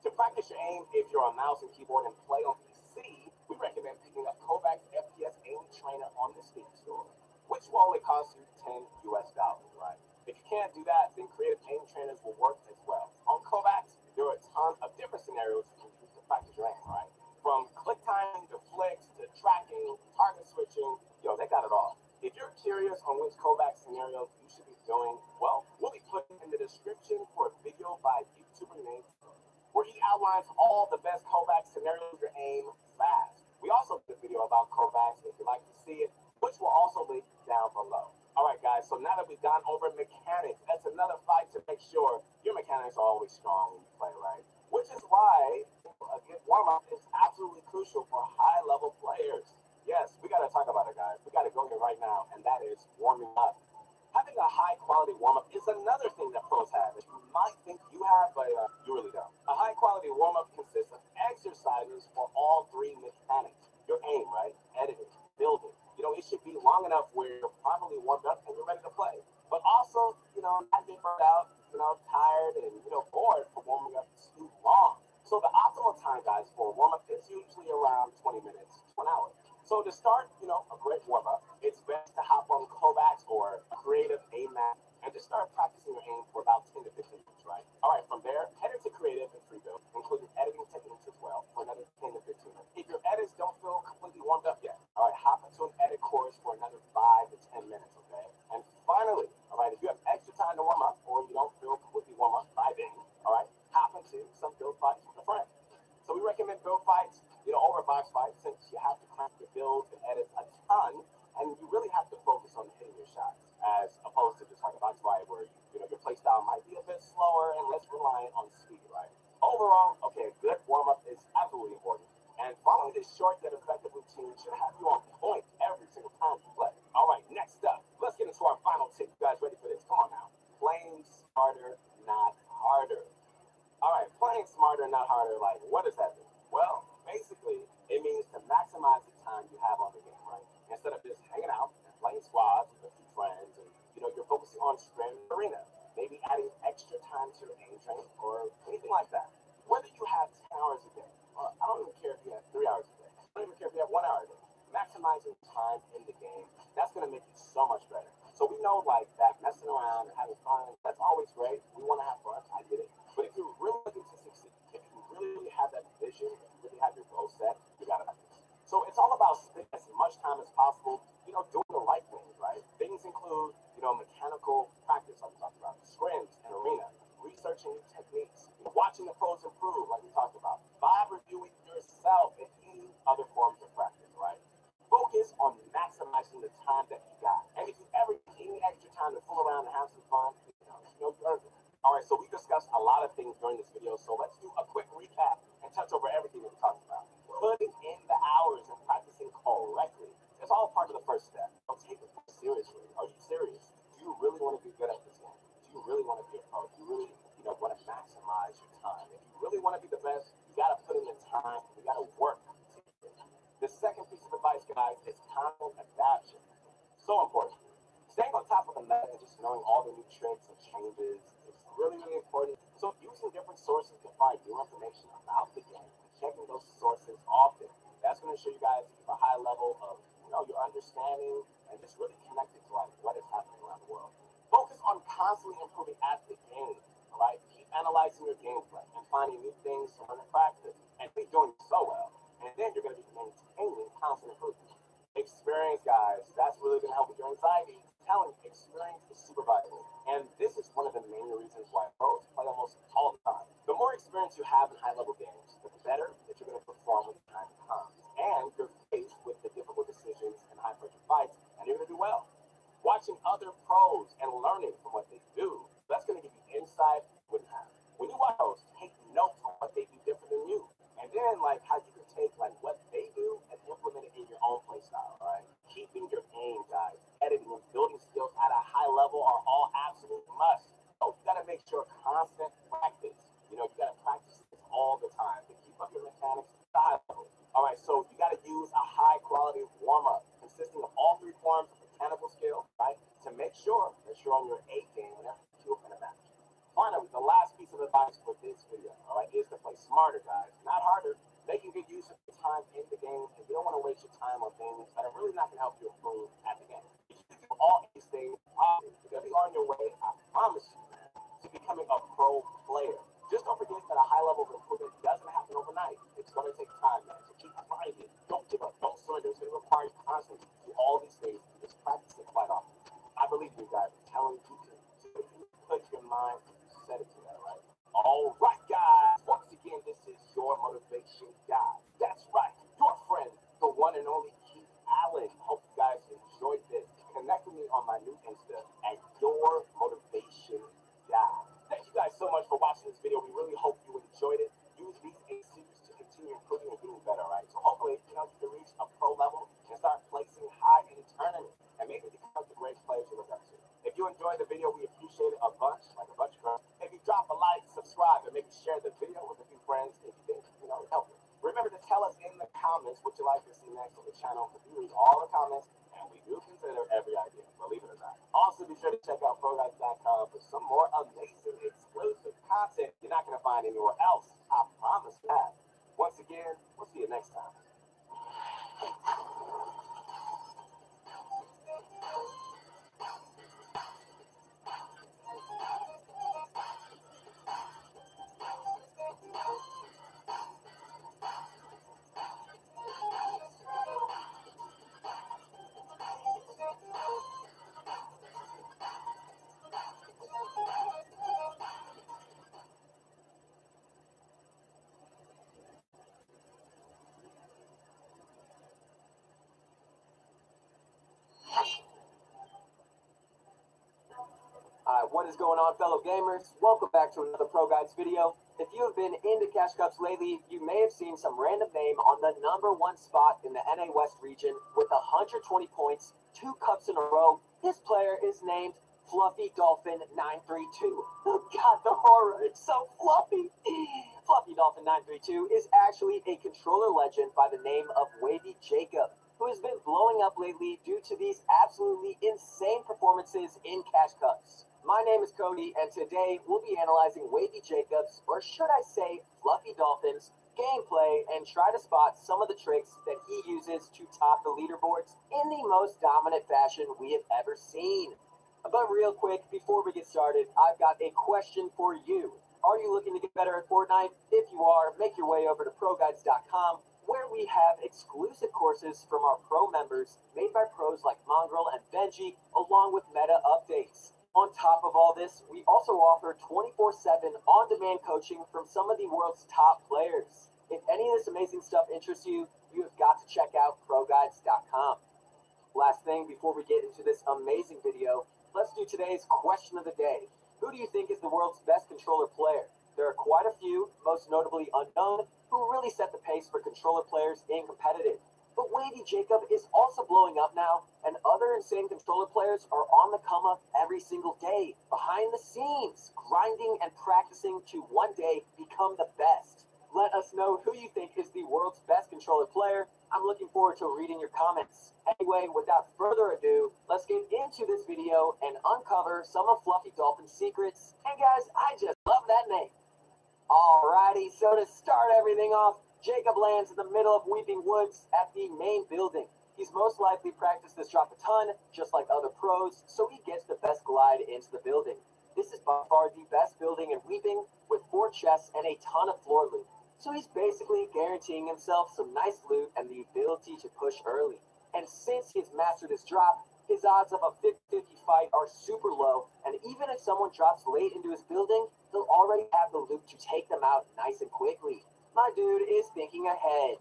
To practice your aim, if you're on mouse and keyboard and play on PC, we recommend picking up Kovacs FPS Aim Trainer on the Steam store, which will only cost you $10 US, right? If you can't do that, then creative aim trainers will work as well. On Kovacs, there are a ton of different scenarios you can use to practice your aim, right? From click timing to flicks to tracking, target switching, they got it all. If you're curious on which Kovacs scenarios you should be doing, well, we'll be putting in the description for a video by YouTuber named where he outlines all the best Kovacs scenarios to aim fast. We also did a video about Kovacs if you'd like to see it, which will also link down below. All right, guys, so now that we've gone over mechanics, that's another fight to make sure your mechanics are always strong when you play, right? Which is why a good warm-up is absolutely crucial for high-level players. Yes, we got to talk about it, guys. We got to go here right now, and that is warming up. Having a high-quality warm-up is another thing that pros have. You might think you have, but you really don't. A high-quality warm-up consists of exercises for all three mechanics. Your aim, right? Editing, building. It should be long enough where you're properly warmed up and you're ready to play. But also, not get burned out, tired and, bored for warming up too long. So the optimal time, guys, for a warm-up is usually around 20 minutes to an hour. So to start, a great warm-up, it's best to hop on Kovacs or Creative Aim Map and just start practicing your aim for about 10 to 15 minutes, right? All right, from there, head into Creative and Free Build, including editing techniques as well, for another 10 to 15 minutes. If your edits don't feel completely warmed up yet, all right, hop into an edit course for another 5 to 10 minutes, okay? And finally, all right, if you have extra time to warm up or you don't feel completely warm up by then, all right, hop into some build fights with a friend. So we recommend build fights, over box fights, since you have to crank your build and edit a ton, and you really have to focus on hitting your shots, as opposed to just like a box fight where your play style might be a bit slower and less reliant on speed, right? Overall, okay, a good warm-up is absolutely important, and following this short yet effective routine should have you on point every single time you play. All right, next up, let's get into our final tip. You guys ready for this? Come on now. Playing smarter, not harder. All right, playing smarter, not harder, like, what does that mean? Well, basically, it means to maximize the time you have on the game, right? Instead of just hanging out and playing squads with a few friends, and, you're focusing on strand arena, maybe adding extra time to your aim training or anything like that. Whether you have 10 hours a day, or I don't even care if you have 3 hours a day, I don't even care if you have 1 hour a day, maximizing time in the game, that's going to make you so much better. So we know, that messing around and having fun, that's always great. We want to have fun. I get it. But if you're really looking to succeed, if you really have that vision, if you really have your goal set, you got to have this. So it's all about spending as much time as possible, doing the right things, right? Things include, mechanical practice, like we talked about, scrims and arena, researching new techniques, watching the pros improve, like we talked about, vibe reviewing yourself, and any other forms of practice, right? Focus on maximizing the time that you got. And if you ever get any extra time to fool around and have some fun, you earned it. All right, so we discussed a lot of things during this video, so let's do a quick recap and touch over everything that we talked about. Putting in the hours and practicing correctly, it's all part of the first step. Don't take it seriously. Are you serious? Do you really want to be good at this game? Do you really want to be a pro? Do you really, want to maximize your time? If you really want to be the best, you got to put in the time. You got to work. The second piece of advice, guys, is constant adaptation. So important. Staying on top of the meta and just knowing all the new trends and changes is really, really important. So using different sources to find new information about the game, checking those sources often, that's going to show you guys a high level of, your understanding and just really connected to what is happening around the world. Focus on constantly improving at the game, all right? Keep analyzing your gameplay and finding new things to learn and practice, and keep doing so well. And then you're going to be maintaining constant improvement. Experience, guys, that's really going to help with your anxiety. Telling you, experience is super valuable. And this is one of the main reasons why pros play almost all the time. The more experience you have in high-level games, the better that you're going to perform when the time comes. And you're faced with the difficult decisions in high watching other pros and learning from what they do. That's going to give you insight. When you watch pros, take notes on what they do different than you. And then, like, how you can take, like, what they do and implement it in your own play style, right? Keeping your game, guys, editing and building skills at a high level are all absolute must. So you got to make sure constant practice. You know, you got to practice this all the time to keep up your mechanics at a high level. All right, so you got to use a high quality warm-up consisting of all three forms of mechanical skill, right? To make sure that you're on your A game whenever you're in a match. Finally, the last piece of advice for this video, all right, is to play smarter, guys, not harder. Making good use of your time in the game, and you don't want to waste your time on things that are really not going to help you improve at the game. If you do all these things, you'll be on your way, I promise you, to becoming a pro player. Just don't forget that a high level of improvement doesn't happen overnight. It's going to take time, man. So keep grinding. Don't give up. Don't surrender. It's going to require you constantly to do all these things. Just practice it quite often. I believe you guys. I'm telling you to. So if you put your mind, set it to that, right? All right, guys. Once again, this is your motivation guy. That's right. Your friend, the one and only Keith Allen. Hope you guys enjoyed this. Connect with me on my new Insta at Your Motivation Guy. Thank you guys so much for watching this video. We really hope you enjoyed it. Use these 8 secrets to continue improving and getting better, right? So hopefully, you know, you can reach a pro level and start placing high in tournaments and maybe become the great players you look up to. If you enjoyed the video, we appreciate it a bunch, like a bunch of friends. If you drop a like, subscribe, and maybe share the video with a few friends if you think, you know, help it. Remember to tell us in the comments what you'd like to see next on the channel. We read all the comments, and we do consider every idea, believe it or not. Also, be sure to check out ProGuides.com for some more amazing exclusive content you're not going to find anywhere else. I promise that. Once again, we'll see you next time. What is going on, fellow gamers? Welcome back to another Pro Guides video. If you have been into Cash Cups lately, you may have seen some random name on the #1 spot in the NA West region with 120 points, 2 cups in a row. This player is named Fluffy Dolphin 932. Oh God, the horror, it's so fluffy. Fluffy Dolphin 932 is actually a controller legend by the name of Wavy Jacob, who has been blowing up lately due to these absolutely insane performances in Cash Cups. My name is Cody, and today we'll be analyzing Wavy Jacob's, or should I say Fluffy Dolphin's, gameplay and try to spot some of the tricks that he uses to top the leaderboards in the most dominant fashion we have ever seen. But real quick, before we get started, I've got a question for you. Are you looking to get better at Fortnite? If you are, make your way over to ProGuides.com, where we have exclusive courses from our pro members made by pros like Mongrel and Benji, along with meta updates. On top of all this, we also offer 24/7 on-demand coaching from some of the world's top players. If any of this amazing stuff interests you, you have got to check out ProGuides.com. Last thing before we get into this amazing video, let's do today's question of the day. Who do you think is the world's best controller player? There are quite a few, most notably Unknown, who really set the pace for controller players in competitive. But Wavy Jacob is also blowing up now, and other insane controller players are on the come up every single day, behind the scenes, grinding and practicing to one day become the best. Let us know who you think is the world's best controller player. I'm looking forward to reading your comments. Anyway, without further ado, let's get into this video and uncover some of Fluffy Dolphin's secrets. And guys, I just love that name. Alrighty, so to start everything off, Jacob lands in the middle of Weeping Woods at the main building. He's most likely practiced this drop a ton, just like other pros, so he gets the best glide into the building. This is by far the best building in Weeping, with 4 chests and a ton of floor loot. So he's basically guaranteeing himself some nice loot and the ability to push early. And since he's mastered his drop, his odds of a 50-50 fight are super low, and even if someone drops late into his building, he'll already have the loot to take them out nice and quickly. My dude is thinking ahead.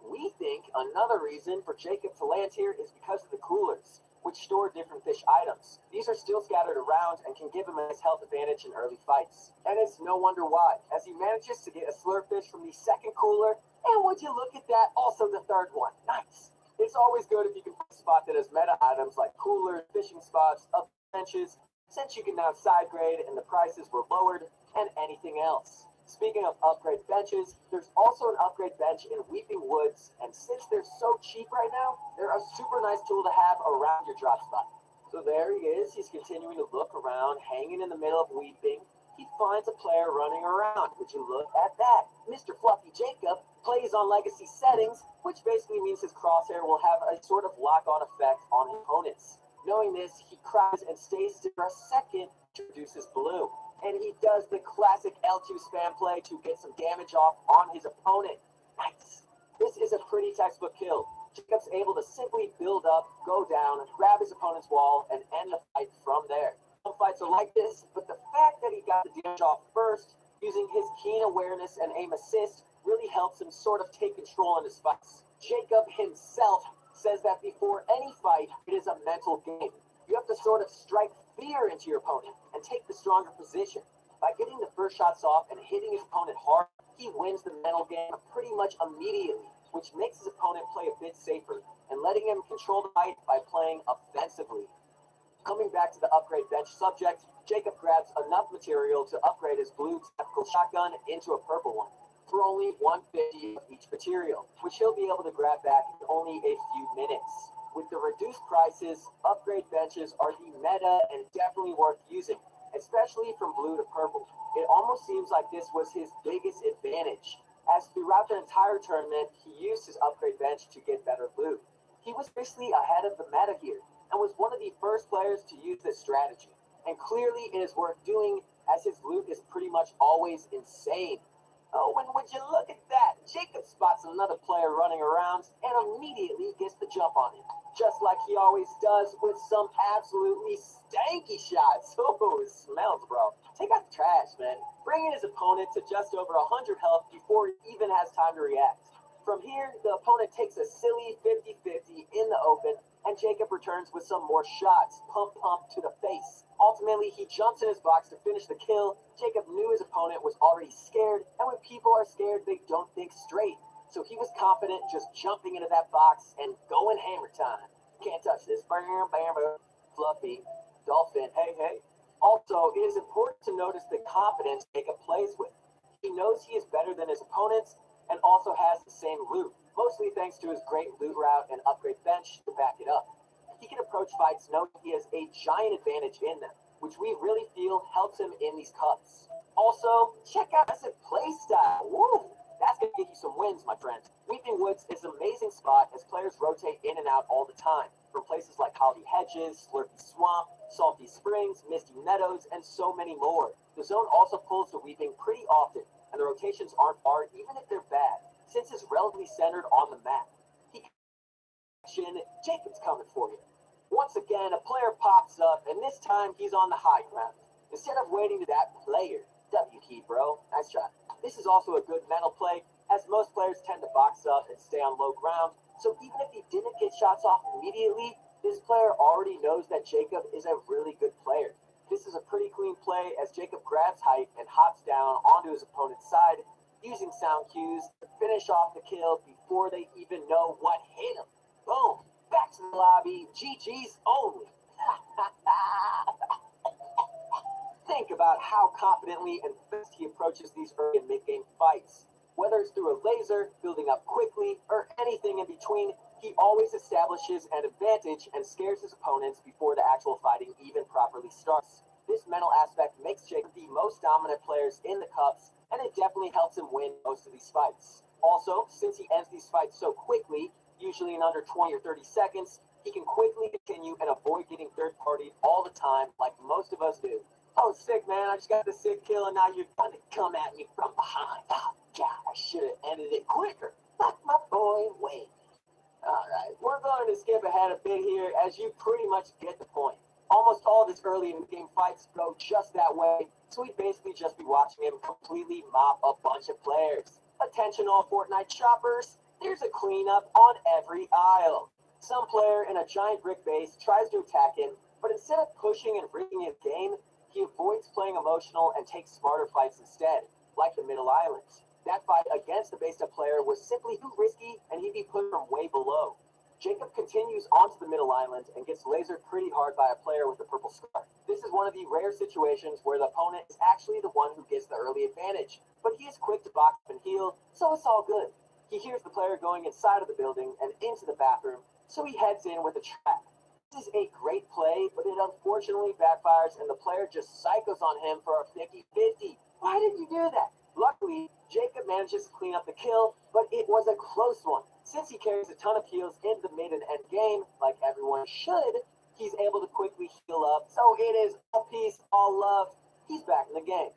We think another reason for Jacob to land here is because of the coolers, which which store different fish items. These are still scattered around and can give him a nice health advantage in early fights. And it's no wonder why, as he manages to get a slurpfish from the second cooler, and would you look at that, also the third one. Nice. It's always good if you can find a spot that has meta items like coolers, fishing spots, up benches, since you can now side grade and the prices were lowered, and anything else. Speaking of upgrade benches, there's also an upgrade bench in Weeping Woods, and since they're so cheap right now, they're a super nice tool to have around your drop spot. So there he is, he's continuing to look around, hanging in the middle of Weeping. He finds a player running around. Would you look at that? Mr. Fluffy Jacob plays on legacy settings, which basically means his crosshair will have a sort of lock-on effect on his opponents. Knowing this, he cries and stays still for a second to reduce his bloom. And he does the classic L2 spam play to get some damage off on his opponent. Nice. This is a pretty textbook kill. Jacob's able to simply build up, go down, grab his opponent's wall, and end the fight from there. Some fights are like this, but the fact that he got the damage off first, using his keen awareness and aim assist, really helps him sort of take control in his fights. Jacob himself says that before any fight, it is a mental game. You have to sort of strike fear into your opponent and take the stronger position. By getting the first shots off and hitting his opponent hard, he wins the mental game pretty much immediately, which makes his opponent play a bit safer and letting him control the fight by playing offensively. Coming back to the upgrade bench subject, Jacob grabs enough material to upgrade his blue tactical shotgun into a purple one for only $150 of each material, which he'll be able to grab back in only a few minutes. With the reduced prices, upgrade benches are the meta and definitely worth using, especially from blue to purple. It almost seems like this was his biggest advantage, as throughout the entire tournament, he used his upgrade bench to get better loot. He was basically ahead of the meta here, and was one of the first players to use this strategy. And clearly it is worth doing, as his loot is pretty much always insane. Oh, and would you look at that? Jacob spots another player running around and immediately gets the jump on him, just like he always does with some absolutely stanky shots. Oh, it smells, bro. Take out the trash, man. Bringing his opponent to just over 100 health before he even has time to react. From here, the opponent takes a silly 50-50 in the open, and Jacob returns with some more shots, pump to the face. Ultimately, he jumps in his box to finish the kill. Jacob knew his opponent was already scared, and when people are scared, they don't think straight. So he was confident just jumping into that box and going hammer time. Can't touch this. Bam, bam, bam. Fluffy. Dolphin. Hey, hey. Also, it is important to notice the confidence Jacob plays with. He knows he is better than his opponents and also has the same loot, mostly thanks to his great loot route and upgrade bench to back it up. He can approach fights knowing he has a giant advantage in them, which we really feel helps him in these cups. Also, check out his playstyle. Woo! That's going to get you some wins, my friend. Weeping Woods is an amazing spot as players rotate in and out all the time, from places like Holly Hedges, Slurpy Swamp, Salty Springs, Misty Meadows, and so many more. The zone also pulls to Weeping pretty often, and the rotations aren't hard even if they're bad, since it's relatively centered on the map. Jacob's coming for you. Once again, a player pops up, and this time he's on the high ground. Instead of waiting to that player, W key, bro. Nice try. This is also a good mental play, as most players tend to box up and stay on low ground, so even if he didn't get shots off immediately, this player already knows that Jacob is a really good player. This is a pretty clean play as Jacob grabs height and hops down onto his opponent's side, using sound cues to finish off the kill before they even know what hit him. Boom! Back to the lobby. GG's only. Think about how confidently and fast he approaches these early and mid-game fights. Whether it's through a laser, building up quickly, or anything in between, he always establishes an advantage and scares his opponents before the actual fighting even properly starts. This mental aspect makes Jacob the most dominant players in the cups, and it definitely helps him win most of these fights. Also, since he ends these fights so quickly, usually in under 20 or 30 seconds, he can quickly continue and avoid getting third-partied all the time like most of us do. Oh, sick, man. I just got the sick kill, and now you're going to come at me from behind. Oh, God, I should have ended it quicker. Like my boy Wade. All right, we're going to skip ahead a bit here, as you pretty much get the point. Almost all of his early in-game fights go just that way, so we'd basically just be watching him completely mop a bunch of players. Attention all Fortnite shoppers, there's a cleanup on every aisle. Some player in a giant brick base tries to attack him, but instead of pushing and risking his game, he avoids playing emotional and takes smarter fights instead, like the Middle Islands. That fight against the based up player was simply too risky, and he'd be put from way below. Jacob continues onto the Middle Island and gets lasered pretty hard by a player with a purple scar. This is one of the rare situations where the opponent is actually the one who gets the early advantage, but he is quick to box and heal, so it's all good. He hears the player going inside of the building and into the bathroom, so he heads in with a trap. This is a great play, but it unfortunately backfires and the player just psychos on him for a 50-50. Why did you do that? Luckily, Jacob manages to clean up the kill, but it was a close one. Since he carries a ton of heals in the mid and end game, like everyone should, he's able to quickly heal up. So it is all peace, all love. He's back in the game.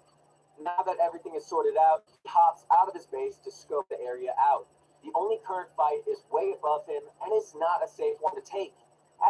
Now that everything is sorted out, he hops out of his base to scope the area out. The only current fight is way above him, and it's not a safe one to take,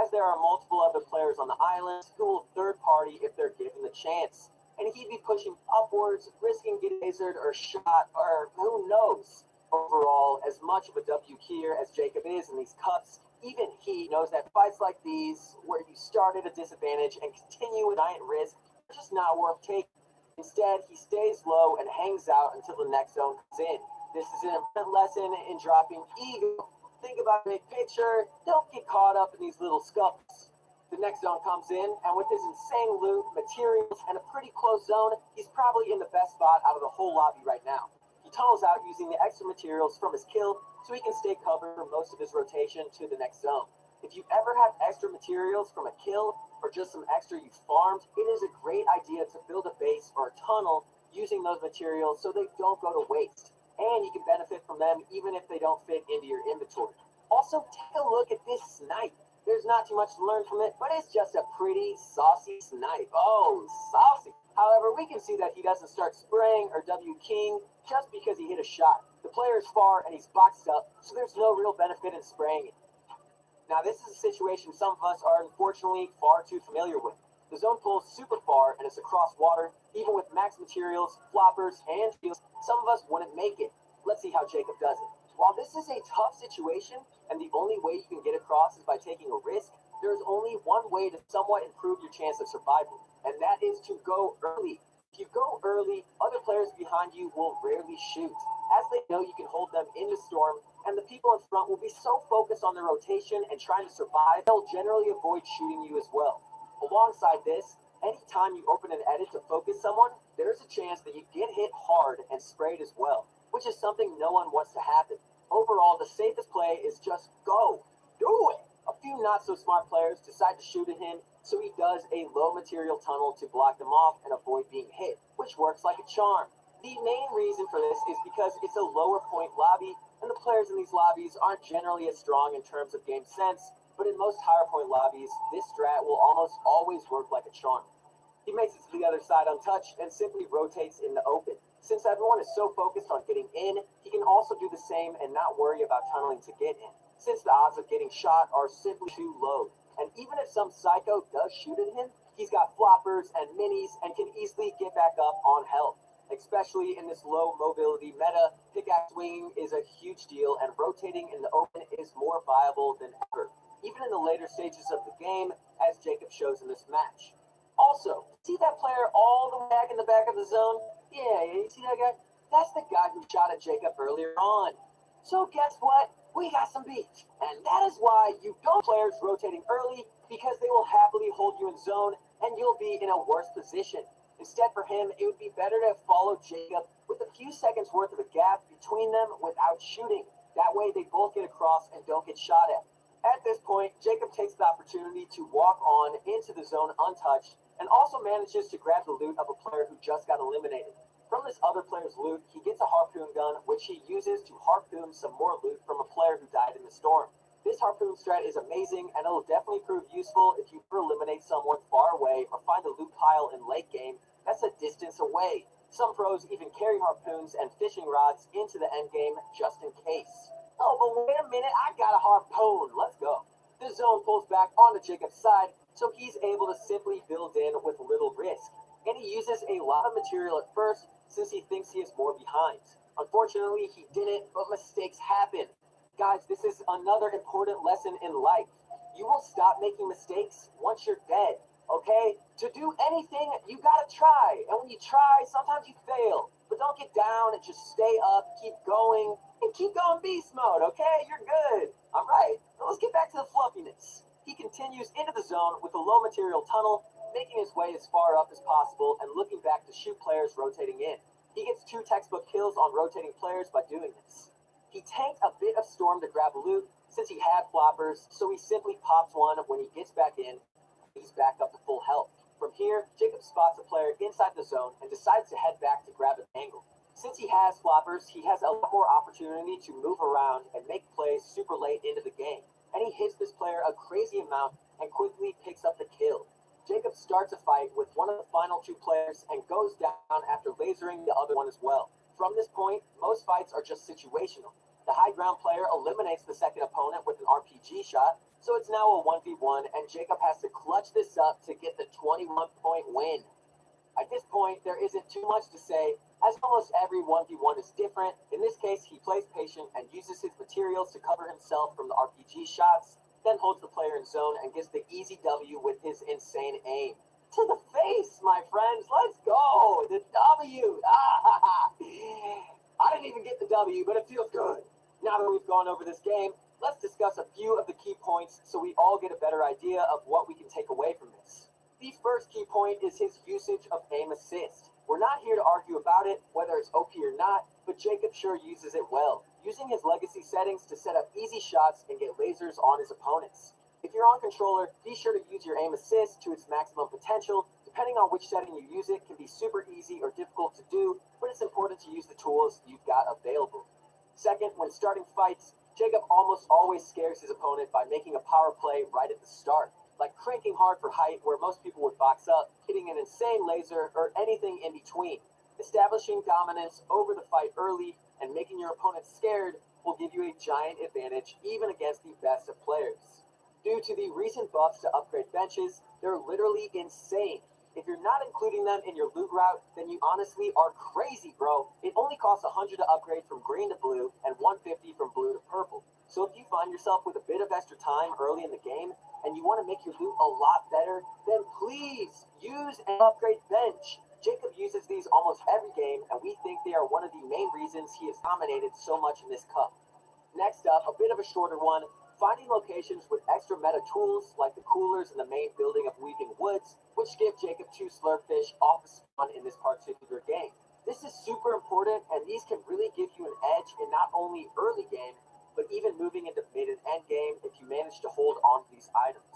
as there are multiple other players on the island who will third party if they're given the chance. And he'd be pushing upwards, risking getting lasered or shot, or who knows. Overall, as much of a W here as Jacob is in these cuts, even he knows that fights like these, where you start at a disadvantage and continue with giant risk, are just not worth taking. Instead, he stays low and hangs out until the next zone comes in. This is an important lesson in dropping ego. Think about the big picture. Don't get caught up in these little scuffles. The next zone comes in, and with his insane loot, materials, and a pretty close zone, he's probably in the best spot out of the whole lobby right now. He tunnels out using the extra materials from his kill so he can stay covered for most of his rotation to the next zone. If you ever have extra materials from a kill or just some extra you farmed, it is a great idea to build a base or a tunnel using those materials so they don't go to waste. And you can benefit from them even if they don't fit into your inventory. Also, take a look at this snipe. There's not too much to learn from it, but it's just a pretty saucy snipe. Oh, saucy. However, we can see that he doesn't start spraying or W King just because he hit a shot. The player is far and he's boxed up, so there's no real benefit in spraying it. Now, this is a situation some of us are unfortunately far too familiar with. The zone pulls super far and it's across water. Even with max materials, floppers, and shields, some of us wouldn't make it. Let's see how Jacob does it. While this is a tough situation, and the only way you can get across is by taking a risk, there's only one way to somewhat improve your chance of survival, and that is to go early. If you go early, other players behind you will rarely shoot, as they know you can hold them in the storm, and the people in front will be so focused on their rotation and trying to survive, they'll generally avoid shooting you as well. Alongside this, anytime you open an edit to focus someone, there's a chance that you get hit hard and sprayed as well, which is something no one wants to happen. Overall, the safest play is just go. Do it! A few not-so-smart players decide to shoot at him, so he does a low-material tunnel to block them off and avoid being hit, which works like a charm. The main reason for this is because it's a lower point lobby, and the players in these lobbies aren't generally as strong in terms of game sense, but in most higher point lobbies, this strat will almost always work like a charm. He makes it to the other side untouched and simply rotates in the open. Since everyone is so focused on getting in, he can also do the same and not worry about tunneling to get in, since the odds of getting shot are simply too low. And even if some psycho does shoot at him, he's got floppers and minis and can easily get back up on health. Especially in this low mobility meta, pickaxe swinging is a huge deal and rotating in the open is more viable than ever, even in the later stages of the game, as Jacob shows in this match. Also, see that player all the way back in the back of the zone? Yeah, you see that guy? That's the guy who shot at Jacob earlier on. So guess what? We got some beef. And that is why you don't players rotating early, because they will happily hold you in zone and you'll be in a worse position. Instead, for him, it would be better to follow Jacob with a few seconds worth of a gap between them without shooting. That way they both get across and don't get shot at. At this point, Jacob takes the opportunity to walk on into the zone untouched and also manages to grab the loot of a player who just got eliminated. From this other player's loot, he gets a harpoon gun, which he uses to harpoon some more loot from a player who died in the storm. This harpoon strat is amazing, and it'll definitely prove useful if you ever eliminate someone far away or find a loot pile in late game that's a distance away. Some pros even carry harpoons and fishing rods into the end game just in case. Oh, but wait a minute, I got a harpoon. Let's go. The zone pulls back onto Jacob's side, so he's able to simply build in with little risk. And he uses a lot of material at first, since he thinks he is more behind. Unfortunately, he didn't, but mistakes happen. Guys, this is another important lesson in life. You will stop making mistakes once you're dead, okay? To do anything, you gotta try. And when you try, sometimes you fail. But don't get down and just stay up, keep going, and keep going beast mode, okay? You're good. All right, now let's get back to the fluffiness. He continues into the zone with a low material tunnel, making his way as far up as possible and looking back to shoot players rotating in. He gets 2 textbook kills on rotating players by doing this. He tanked a bit of Storm to grab loot since he had floppers, so he simply pops one when he gets back in. He's back up to full health. From here, Jacob spots a player inside the zone and decides to head back to grab an angle. Since he has floppers, he has a lot more opportunity to move around and make plays super late into the game. And he hits this player a crazy amount and quickly picks up the kill. Jacob starts a fight with one of the final 2 players and goes down after lasering the other one as well. From this point, most fights are just situational. The high ground player eliminates the second opponent with an RPG shot, so it's now a 1v1, and Jacob has to clutch this up to get the 21-point win. At this point, there isn't too much to say, as almost every 1v1 is different. In this case, he plays patient and uses his materials to cover himself from the RPG shots, then holds the player in zone and gets the easy W with his insane aim. To the face, my friends, let's go! The W! I didn't even get the W, but it feels good. Now that we've gone over this game, let's discuss a few of the key points so we all get a better idea of what we can take away from this. The first key point is his usage of aim assist. We're not here to argue about it, whether it's OP or not, but Jacob sure uses it well, using his legacy settings to set up easy shots and get lasers on his opponents. If you're on controller, be sure to use your aim assist to its maximum potential. Depending on which setting you use it, can be super easy or difficult to do, but it's important to use the tools you've got available. Second, when starting fights, Jacob almost always scares his opponent by making a power play right at the start, like cranking hard for height where most people would box up, hitting an insane laser, or anything in between. Establishing dominance over the fight early and making your opponent scared will give you a giant advantage even against the best of players. Due to the recent buffs to upgrade benches, they're literally insane. If you're not including them in your loot route, then you honestly are crazy, bro. It only costs 100 to upgrade from green to blue and 150 from blue to purple. So if you find yourself with a bit of extra time early in the game and you want to make your loot a lot better, then please use an upgrade bench. Jacob uses these almost every game, and we think they are one of the main reasons he is dominated so much in this cup. Next up, a bit of a shorter one. Finding locations with extra meta tools like the coolers in the main building of Weeping Woods, which give Jacob 2 slurpfish off the spawn in this particular game. This is super important, and these can really give you an edge in not only early game, but even moving into mid and end game if you manage to hold on to these items.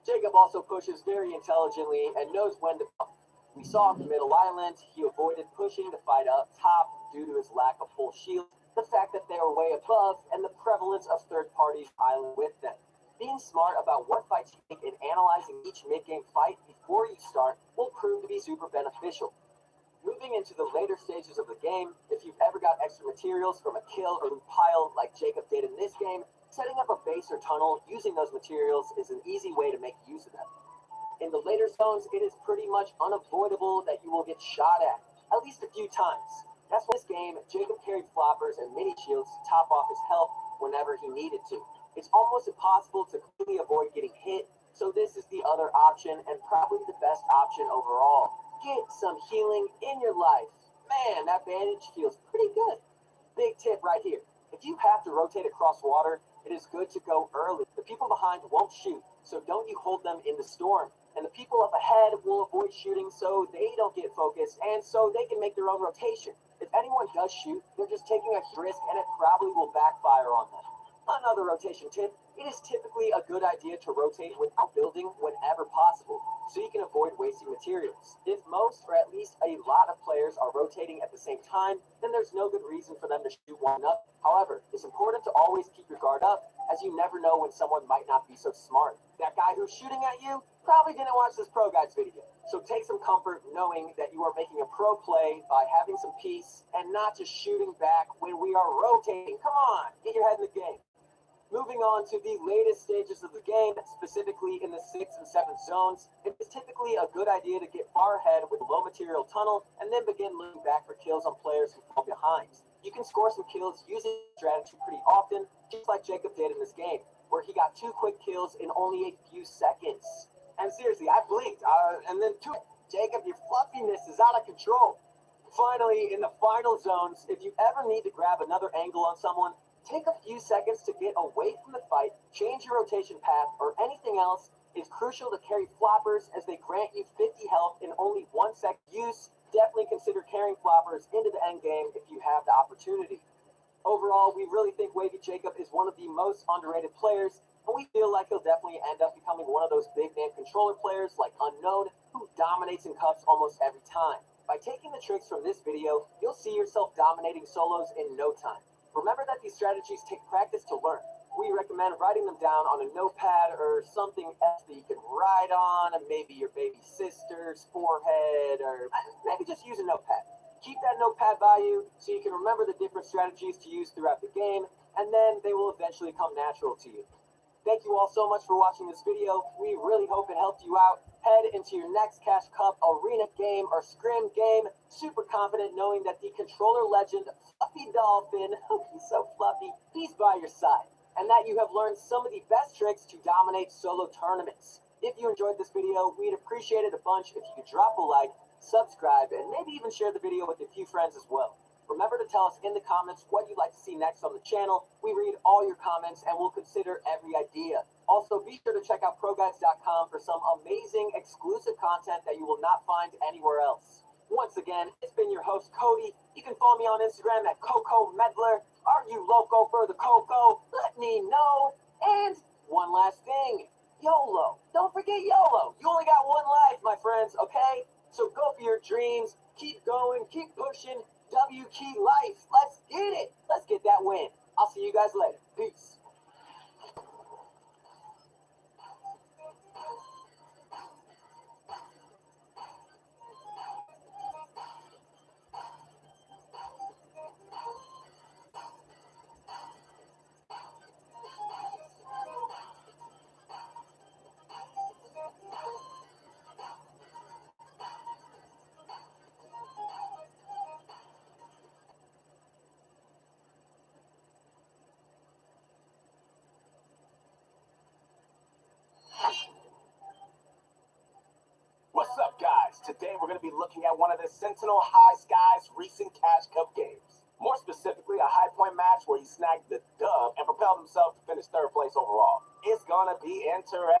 Jacob also pushes very intelligently and knows when to buff. We saw in the middle island, he avoided pushing the fight up top due to his lack of full shield, the fact that they are way above, and the prevalence of third parties island with them. Being smart about what fights you take and analyzing each mid-game fight before you start will prove to be super beneficial. Moving into the later stages of the game, if you've ever got extra materials from a kill or loot pile like Jacob did in this game, setting up a base or tunnel using those materials is an easy way to make use of them. In the later zones, it is pretty much unavoidable that you will get shot at least a few times. That's why this game, Jacob carried floppers and mini shields to top off his health whenever he needed to. It's almost impossible to completely avoid getting hit, so this is the other option and probably the best option overall. Get some healing in your life. Man, that bandage feels pretty good. Big tip right here. If you have to rotate across water, it is good to go early. The people behind won't shoot, so don't you hold them in the storm. And the people up ahead will avoid shooting so they don't get focused and so they can make their own rotation. If anyone does shoot, they're just taking a risk and it probably will backfire on them. Another rotation tip, it is typically a good idea to rotate without building whenever possible, so you can avoid wasting materials. If most or at least a lot of players are rotating at the same time, then there's no good reason for them to shoot one up. However, it's important to always keep your guard up, as you never know when someone might not be so smart. That guy who's shooting at you probably didn't watch this Pro Guides video, so take some comfort knowing that you are making a pro play by having some peace and not just shooting back when we are rotating. Come on, get your head in the game. Moving on to the latest stages of the game, specifically in the 6th and 7th zones, it is typically a good idea to get far ahead with a low material tunnel and then begin looking back for kills on players who fall behind. You can score some kills using this strategy pretty often, just like Jacob did in this game, where he got 2 quick kills in only a few seconds. And seriously, I blinked, and then Jacob, your fluffiness is out of control. Finally, in the final zones, if you ever need to grab another angle on someone, take a few seconds to get away from the fight, change your rotation path, or anything else is crucial to carry floppers as they grant you 50 health in only 1 second use. Definitely consider carrying floppers into the end game if you have the opportunity. Overall, we really think Wavy Jacob is one of the most underrated players, and we feel like he'll definitely end up becoming one of those big name controller players like Unknown, who dominates in cups almost every time. By taking the tricks from this video, you'll see yourself dominating solos in no time. Remember that these strategies take practice to learn. We recommend writing them down on a notepad or something else that you can write on, maybe your baby sister's forehead, or maybe just use a notepad. Keep that notepad by you so you can remember the different strategies to use throughout the game, and then they will eventually come natural to you. Thank you all so much for watching this video. We really hope it helped you out. Head into your next Cash Cup arena game or scrim game, super confident knowing that the controller legend, Fluffy Dolphin, he's so fluffy, he's by your side, and that you have learned some of the best tricks to dominate solo tournaments. If you enjoyed this video, we'd appreciate it a bunch if you could drop a like, subscribe, and maybe even share the video with a few friends as well. Remember to tell us in the comments what you'd like to see next on the channel. We read all your comments and we'll consider every idea. Also, be sure to check out ProGuides.com for some amazing exclusive content that you will not find anywhere else. Once again, it's been your host, Cody. You can follow me on Instagram at Coco Medler. Are you loco for the Coco? Let me know. And one last thing, YOLO. Don't forget YOLO. You only got one life, my friends, okay? So go for your dreams. Keep going. Keep pushing. W Key Life. Let's get it. Let's get that win. I'll see you guys later. Peace. What's up, guys? Today we're going to be looking at one of the Sentinel High Skies recent Cash Cup games. More specifically, a high point match where he snagged the dub and propelled himself to finish 3rd place overall. It's going to be interesting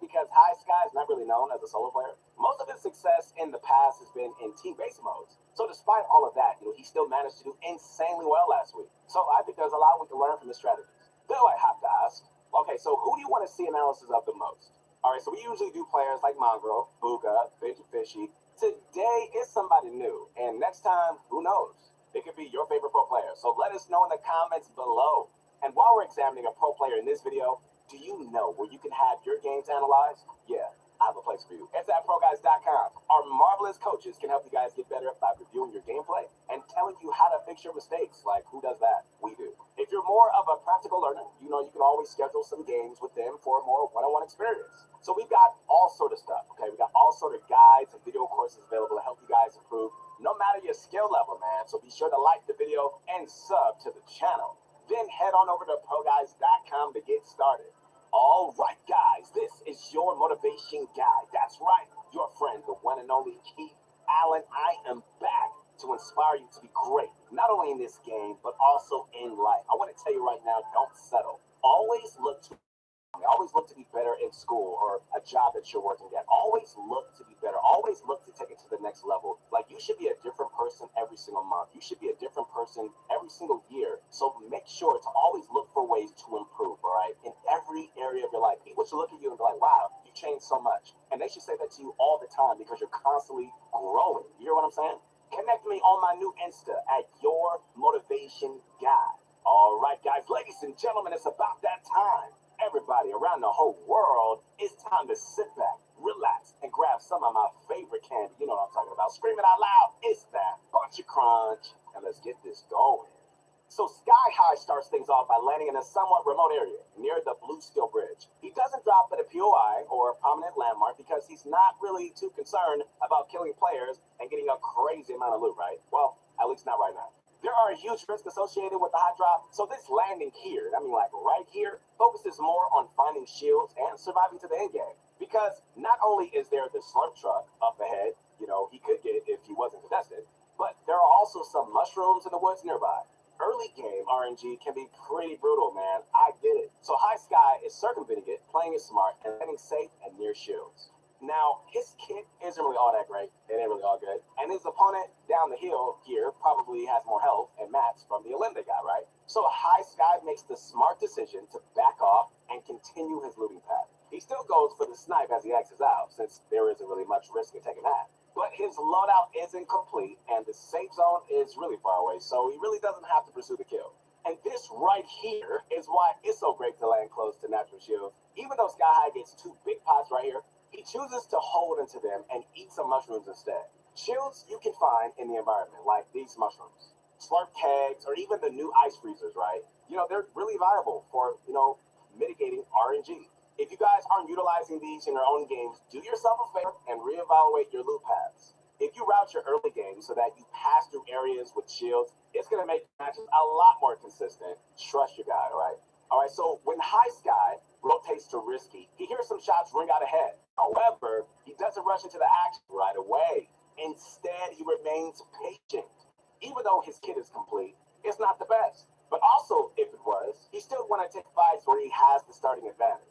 because High Sky is not really known as a solo player. Most of his success in the past has been in team-based modes. So despite all of that, he still managed to do insanely well last week. So I think there's a lot we can learn from his strategies. Though I have to ask, okay, so who do you want to see analysis of the most? All right, so we usually do players like Mongrel, Booga, Fishy. Today is somebody new, and next time, who knows? It could be your favorite pro player. So let us know in the comments below. And while we're examining a pro player in this video, do you know where you can have your games analyzed? Yeah, I have a place for you. It's at ProGuides.com. Our marvelous coaches can help you guys get better by reviewing your gameplay and telling you how to fix your mistakes. Like, who does that? We do. If you're more of a practical learner, you can always schedule some games with them for a more one-on-one experience. So we've got all sort of stuff, okay? We got all sort of guides and video courses available to help you guys improve no matter your skill level, man. So be sure to like the video and sub to the channel. Then head on over to ProGuides.com to get started. All right, guys, this is your motivation guide. That's right, your friend, the one and only Keith Allen. I am back to inspire you to be great, not only in this game, but also in life. I want to tell you right now, don't settle. Always look to be better in school or a job that you're working at. Always look to be better. Always look to take it to the next level. Like, you should be a different person every single month. You should be a different person every single year. So make sure to always look for ways to improve, all right? In every area of your life. People should look at you and be like, wow, you changed so much. And they should say that to you all the time because you're constantly growing. You hear what I'm saying? Connect me on my new Insta at Your Motivation Guy. All right, guys, ladies and gentlemen, it's about that time. Everybody around the whole world, it's time to sit back, relax, and grab some of my favorite candy. You know what I'm talking about. Scream it out loud. It's that Bunch of Crunch. And let's get this going. So Sky High starts things off by landing in a somewhat remote area near the Blue Steel Bridge. He doesn't drop at a POI or a prominent landmark because he's not really too concerned about killing players and getting a crazy amount of loot, right? Well, at least not right now. There are huge risks associated with the hot drop, so this landing here, I mean like right here, focuses more on finding shields and surviving to the end game. Because not only is there the slurp truck up ahead, he could get it if he wasn't contested, but there are also some mushrooms in the woods nearby. Early game RNG can be pretty brutal, man. I get it. So High Sky is circumventing it, playing it smart, and landing safe and near shields. Now, his kit isn't really all that great. It ain't really all good. And his opponent down the hill here probably has more health and mats from the Elende guy, right? So High Sky makes the smart decision to back off and continue his looting path. He still goes for the snipe as he exits out, since there isn't really much risk in taking that. But his loadout isn't complete, and the safe zone is really far away, so he really doesn't have to pursue the kill. And this right here is why it's so great to land close to natural shields. Even though Sky High gets 2 big pots right here, he chooses to hold into them and eat some mushrooms instead. Shields you can find in the environment, like these mushrooms, slurp kegs, or even the new ice freezers, right? They're really viable for, mitigating RNG. If you guys aren't utilizing these in your own games, do yourself a favor and reevaluate your loot paths. If you route your early game so that you pass through areas with shields, it's going to make matches a lot more consistent. Trust your guide, all right? All right, so when High Sky rotates to Risky, he hears some shots ring out ahead. However, he doesn't rush into the action right away. Instead, he remains patient. Even though his kit is complete, it's not the best. But also, if it was, he still want to take fights where he has the starting advantage.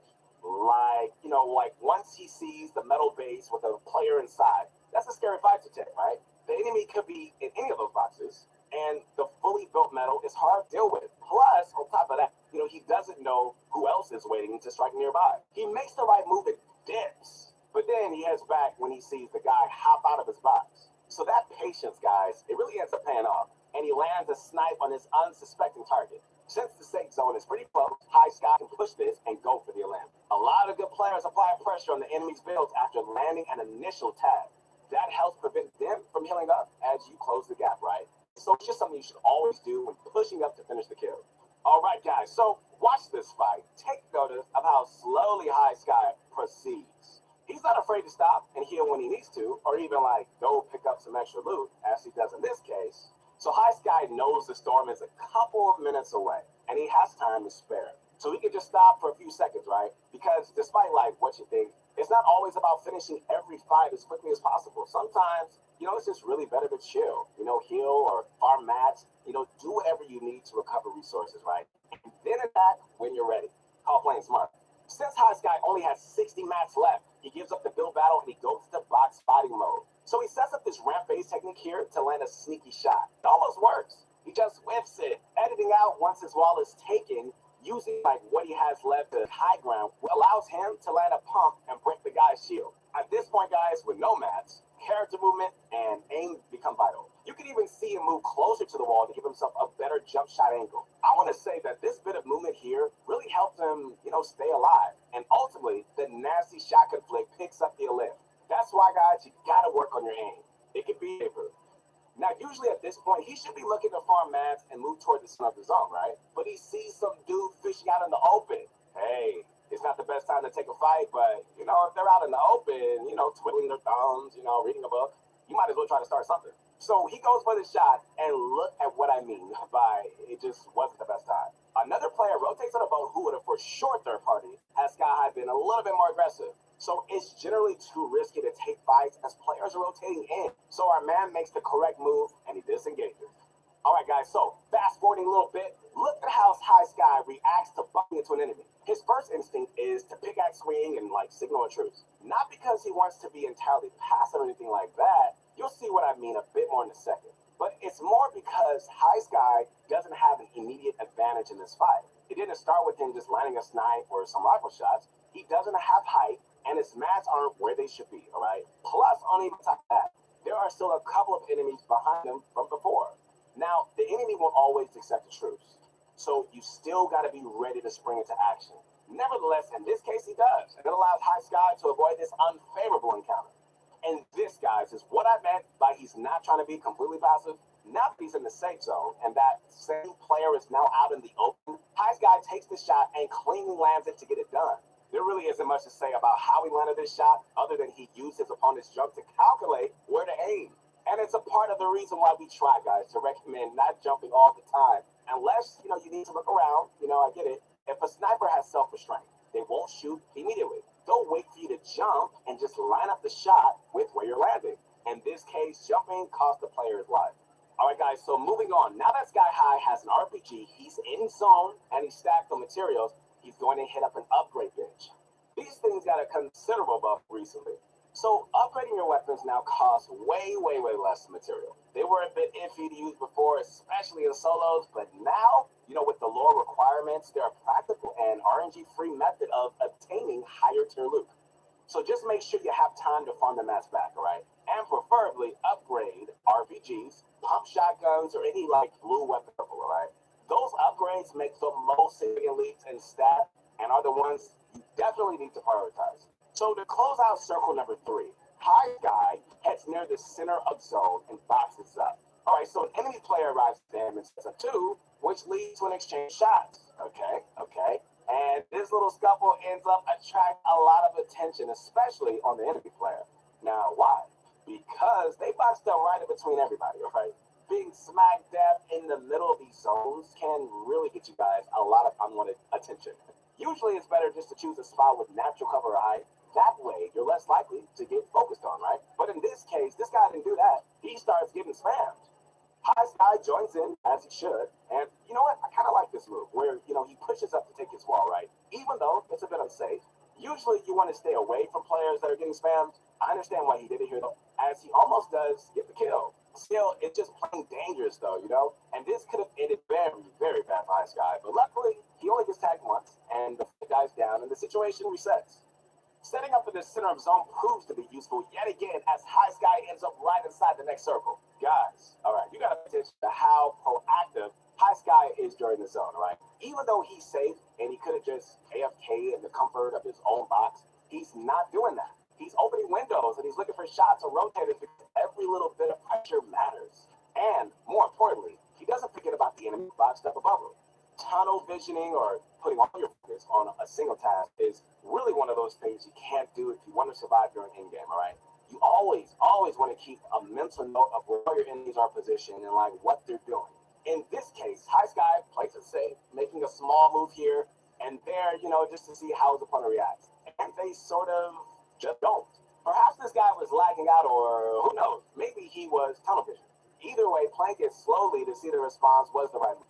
Like once he sees the metal base with a player inside, that's a scary fight to take, right? The enemy could be in any of those boxes, and the fully built metal is hard to deal with. Plus, on top of that, he doesn't know who else is waiting to strike nearby. He makes the right move and dips, but then he heads back when he sees the guy hop out of his box. So that patience, guys, it really ends up paying off, and he lands a snipe on his unsuspecting target. Since the safe zone is pretty close, High Sky can push this and go for the Elende. A lot of good players apply pressure on the enemy's builds after landing an initial tag. That helps prevent them from healing up as you close the gap, right? So it's just something you should always do when pushing up to finish the kill. All right, guys, so watch this fight. Take notice of how slowly High Sky proceeds. He's not afraid to stop and heal when he needs to, or even go pick up some extra loot, as he does in this case. So High Sky knows the storm is a couple of minutes away, and he has time to spare. So he can just stop for a few seconds, right? Because despite what you think, it's not always about finishing every fight as quickly as possible. Sometimes, it's just really better to chill, heal or farm mats, do whatever you need to recover resources, right? And then attack when you're ready. Call playing smart. Since High Sky only has 60 mats left, he gives up the build battle and he goes to box spotting mode. So he sets up this ramp phase technique here to land a sneaky shot. It almost works. He just whiffs it, editing out once his wall is taken, using what he has left to high ground, allows him to land a pump and break the guy's shield. At this point, guys, with no mats, character movement and aim become vital. You can even see him move closer to the wall to give himself a better jump shot angle. I want to say that this bit of movement here really helped him, stay alive. And ultimately, the nasty shotgun flick picks up the Elende. That's why, guys, you gotta work on your aim. It could be paper. Now, usually at this point, he should be looking to farm mats and move toward the center of the zone, right? But he sees some dude fishing out in the open. Hey, it's not the best time to take a fight, but, if they're out in the open, twiddling their thumbs, reading a book, you might as well try to start something. So he goes for the shot, and look at what I mean by it just wasn't the best time. Another player rotates on a boat who would have for sure third party had Sky High been a little bit more aggressive. So it's generally too risky to take fights as players are rotating in. So our man makes the correct move and he disengages. All right, guys, so fast forwarding a little bit, look at how High Sky reacts to bumping into an enemy. His first instinct is to pickaxe swing and signal a truce. Not because he wants to be entirely passive or anything like that. You'll see what I mean a bit more in a second. But it's more because High Sky doesn't have an immediate advantage in this fight. It didn't start with him just landing a snipe or some rifle shots. He doesn't have height, and his mats aren't where they should be, all right? Plus, on even top of that, there are still a couple of enemies behind him from before. Now, the enemy won't always accept the truce, so you still got to be ready to spring into action. Nevertheless, in this case, he does, and it allows High Sky to avoid this unfavorable encounter. And this, guys, is what I meant by he's not trying to be completely passive. Now that he's in the safe zone and that same player is now out in the open, High Sky takes the shot and cleanly lands it to get it done. There really isn't much to say about how he landed this shot other than he used his opponent's jump to calculate where to aim. And it's a part of the reason why we try, guys, to recommend not jumping all the time. Unless, you need to look around. I get it. If a sniper has self-restraint, they won't shoot immediately. They'll wait for you to jump and just line up the shot with where you're landing. In this case, jumping cost the player his life. All right, guys, so moving on. Now that Sky High has an RPG, he's in zone, and he's stacked on materials, he's going to hit up an upgrade bench. These things got a considerable buff recently. So upgrading your weapons now costs way, way, way less material. They were a bit iffy to use before, especially in solos, but now, with the lore requirements, they're a practical and RNG-free method of obtaining higher tier loot. So just make sure you have time to farm the mats back, all right? And preferably upgrade RPGs, pump shotguns, or any blue weapon, all right? Those upgrades make the most significant leaps in stat and are the ones you definitely need to prioritize. So to close out circle number 3, High Sky heads near the center of zone and boxes up. All right, so an enemy player arrives to him and sets up 2, which leads to an exchange shots. Okay. And this little scuffle ends up attracting a lot of attention, especially on the enemy player. Now, why? Because they boxed up right in between everybody, right? Being smack dab in the middle of these zones can really get you guys a lot of unwanted attention. Usually it's better just to choose a spot with natural cover or height. That way, you're less likely to get focused on, right? But in this case, this guy didn't do that. He starts getting spammed. High Sky joins in, as he should. And you know what? I kind of like this move, where, he pushes up to take his wall, right? Even though it's a bit unsafe. Usually, you want to stay away from players that are getting spammed. I understand why he did it here, though, as he almost does get the kill. Still, it's just plain dangerous, though, And this could have ended very, very bad for High Sky. But luckily, he only gets tagged once, and the dies down, and the situation resets. Setting up in the center of zone proves to be useful yet again as High Sky ends up right inside the next circle. Guys, all right, you got to pay attention to how proactive High Sky is during the zone, all right? Even though he's safe and he could have just AFK in the comfort of his own box, he's not doing that. He's opening windows and he's looking for shots or rotators because every little bit of pressure matters. And more importantly, he doesn't forget about the enemy boxed up above him. Tunnel visioning or putting all your focus on a single task is really one of those things you can't do if you want to survive during in-game, all right? You always want to keep a mental note of where your enemies are positioned and what they're doing. In this case, High Sky plays it safe, making a small move here and there, just to see how his opponent reacts. And they sort of just don't. Perhaps this guy was lagging out, or who knows, maybe he was tunnel vision. Either way, playing it slowly to see the response was the right move.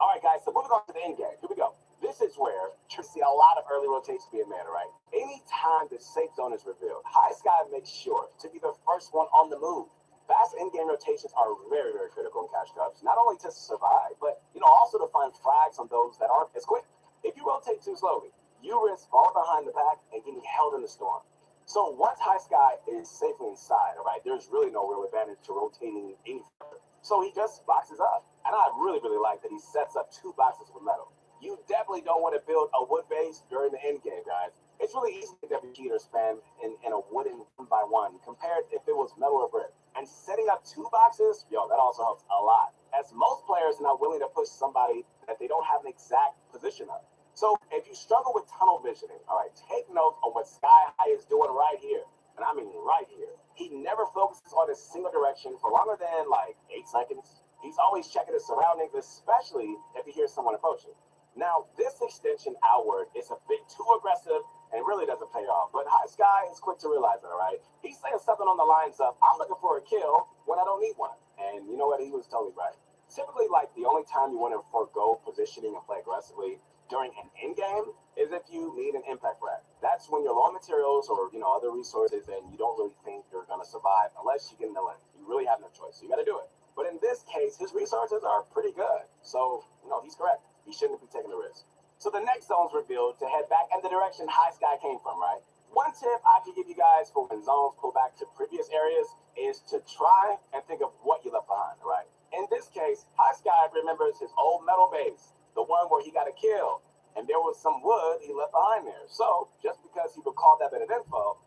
All right, guys, so moving on to the end game. Here we go. This is where you see a lot of early rotations being made, right? Anytime the safe zone is revealed, High Sky makes sure to be the first one on the move. Fast in-game rotations are very, very critical in Cash Cups, not only to survive, but also to find flags on those that aren't as quick. If you rotate too slowly, you risk falling behind the pack and getting held in the storm. So once High Sky is safely inside, all right, there's really no real advantage to rotating any further. So he just boxes up. And I really, really like that he sets up 2 boxes with metal. You definitely don't want to build a wood base during the end game, guys. It's really easy to get cheat or spam in a wooden 1x1 compared if it was metal or brick. And setting up 2 boxes, that also helps a lot. As most players are not willing to push somebody that they don't have an exact position of. So if you struggle with tunnel visioning, all right, take note of what Sky High is doing right here. And I mean right here. He never focuses on a single direction for longer than 8 seconds. He's always checking his surroundings, especially if he hears someone approaching. Now, this extension outward is a bit too aggressive and really doesn't pay off. But High Sky is quick to realize it, all right? He's saying something on the lines of, I'm looking for a kill when I don't need one. And you know what? He was totally right. Typically, the only time you want to forego positioning and play aggressively during an in-game is if you need an impact frag. That's when you're low on materials or, other resources and you don't really think you're going to survive unless you get in the lane. You really have no choice. So you got to do it. But in this case, his resources are pretty good. So, he's correct. He shouldn't be taking the risk. So the next zone's revealed to head back in the direction High Sky came from, right? One tip I can give you guys for when zones pull back to previous areas is to try and think of what you left behind, right? In this case, High Sky remembers his old metal base, the one where he got a kill, and there was some wood he left behind there. So just because he recalled that bit of info,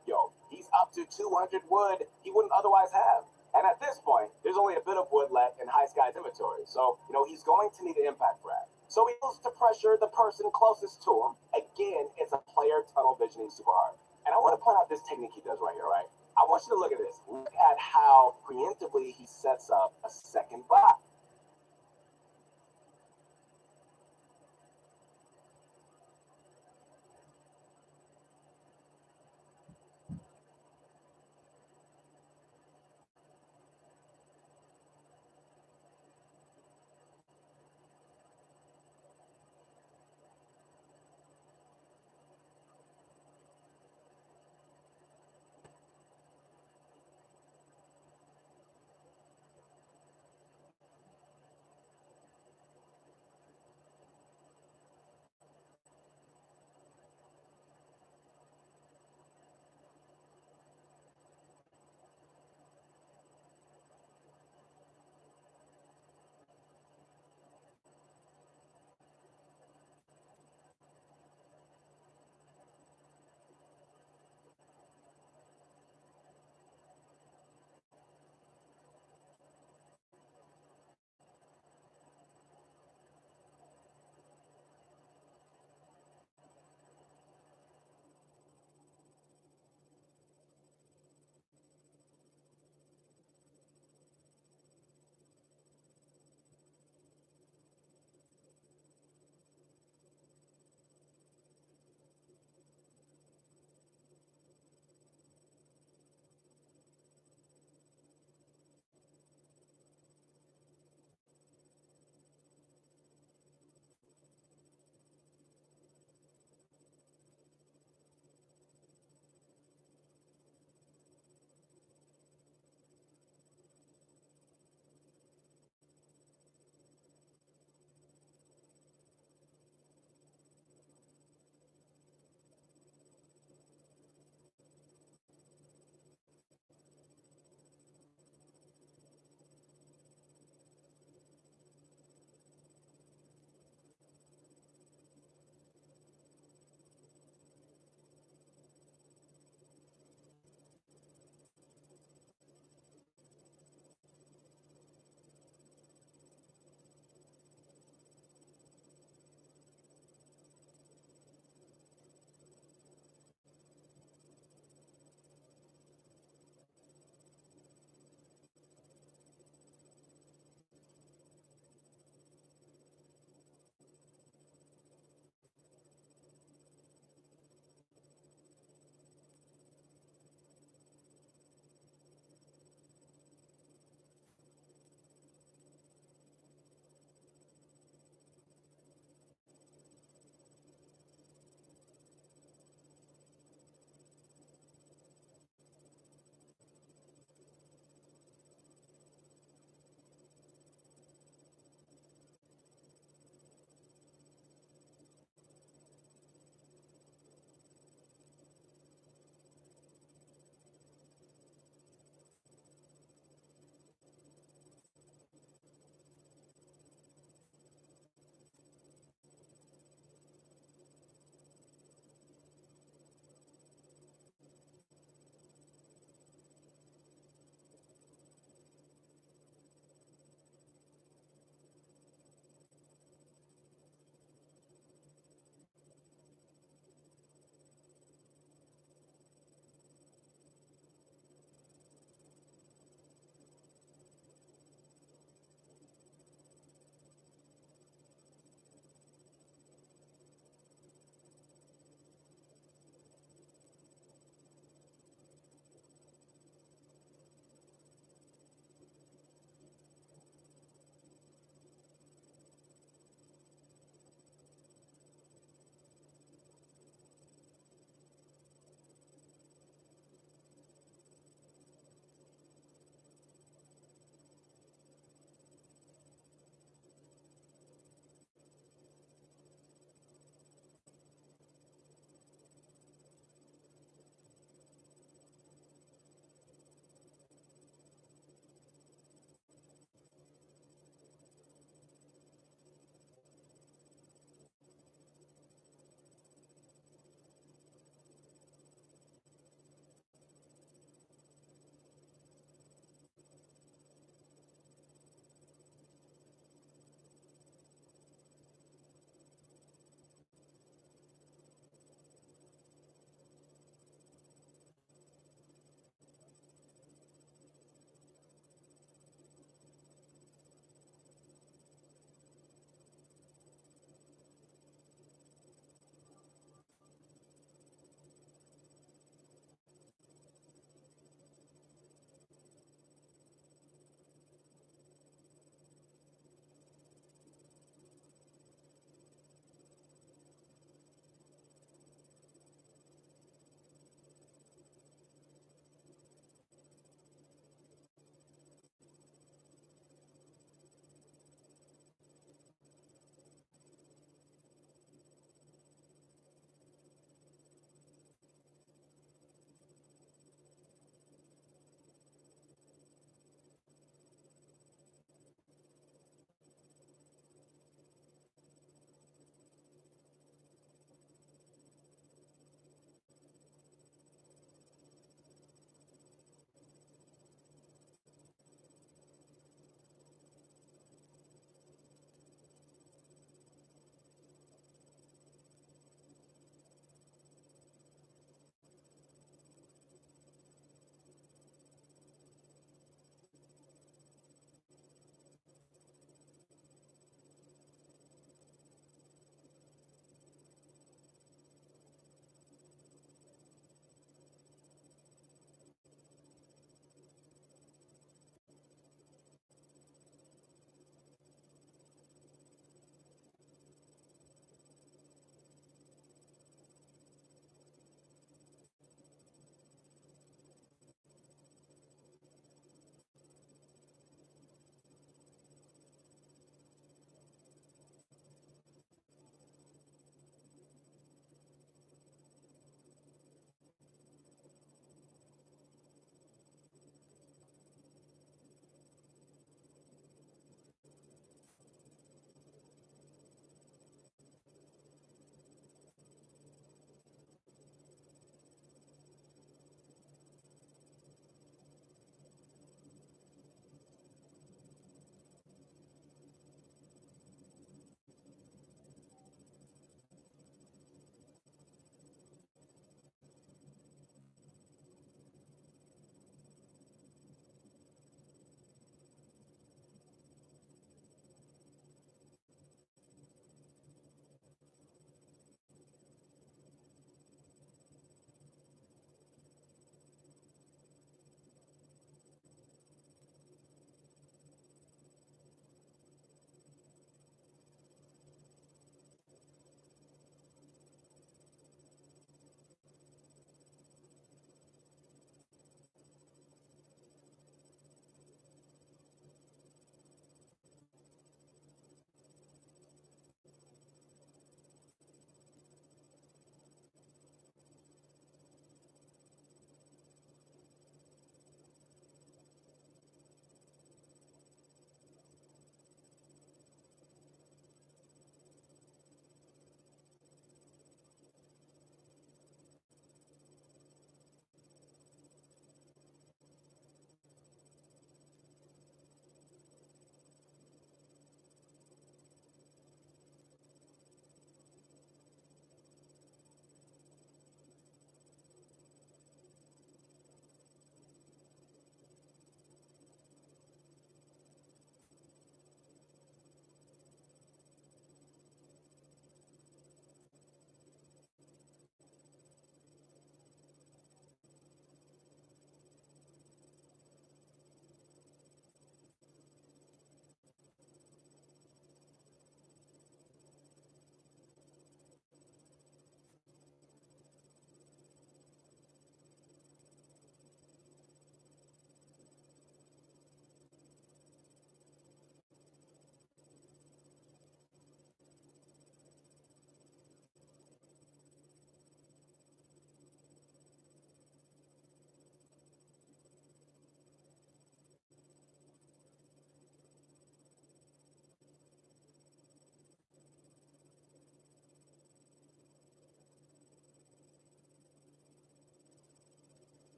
he's up to 200 wood he wouldn't otherwise have. And at this point, there's only a bit of wood left in High Sky's inventory, so, he's going to need an impact grab. So he goes to pressure the person closest to him. Again, it's a player tunnel visioning super hard. And I want to point out this technique he does right here, right? I want you to look at this. Look at how preemptively he sets up a second block.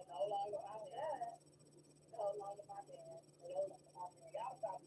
no longer my dad. No longer my dad. No longer my dad. Y'all stop.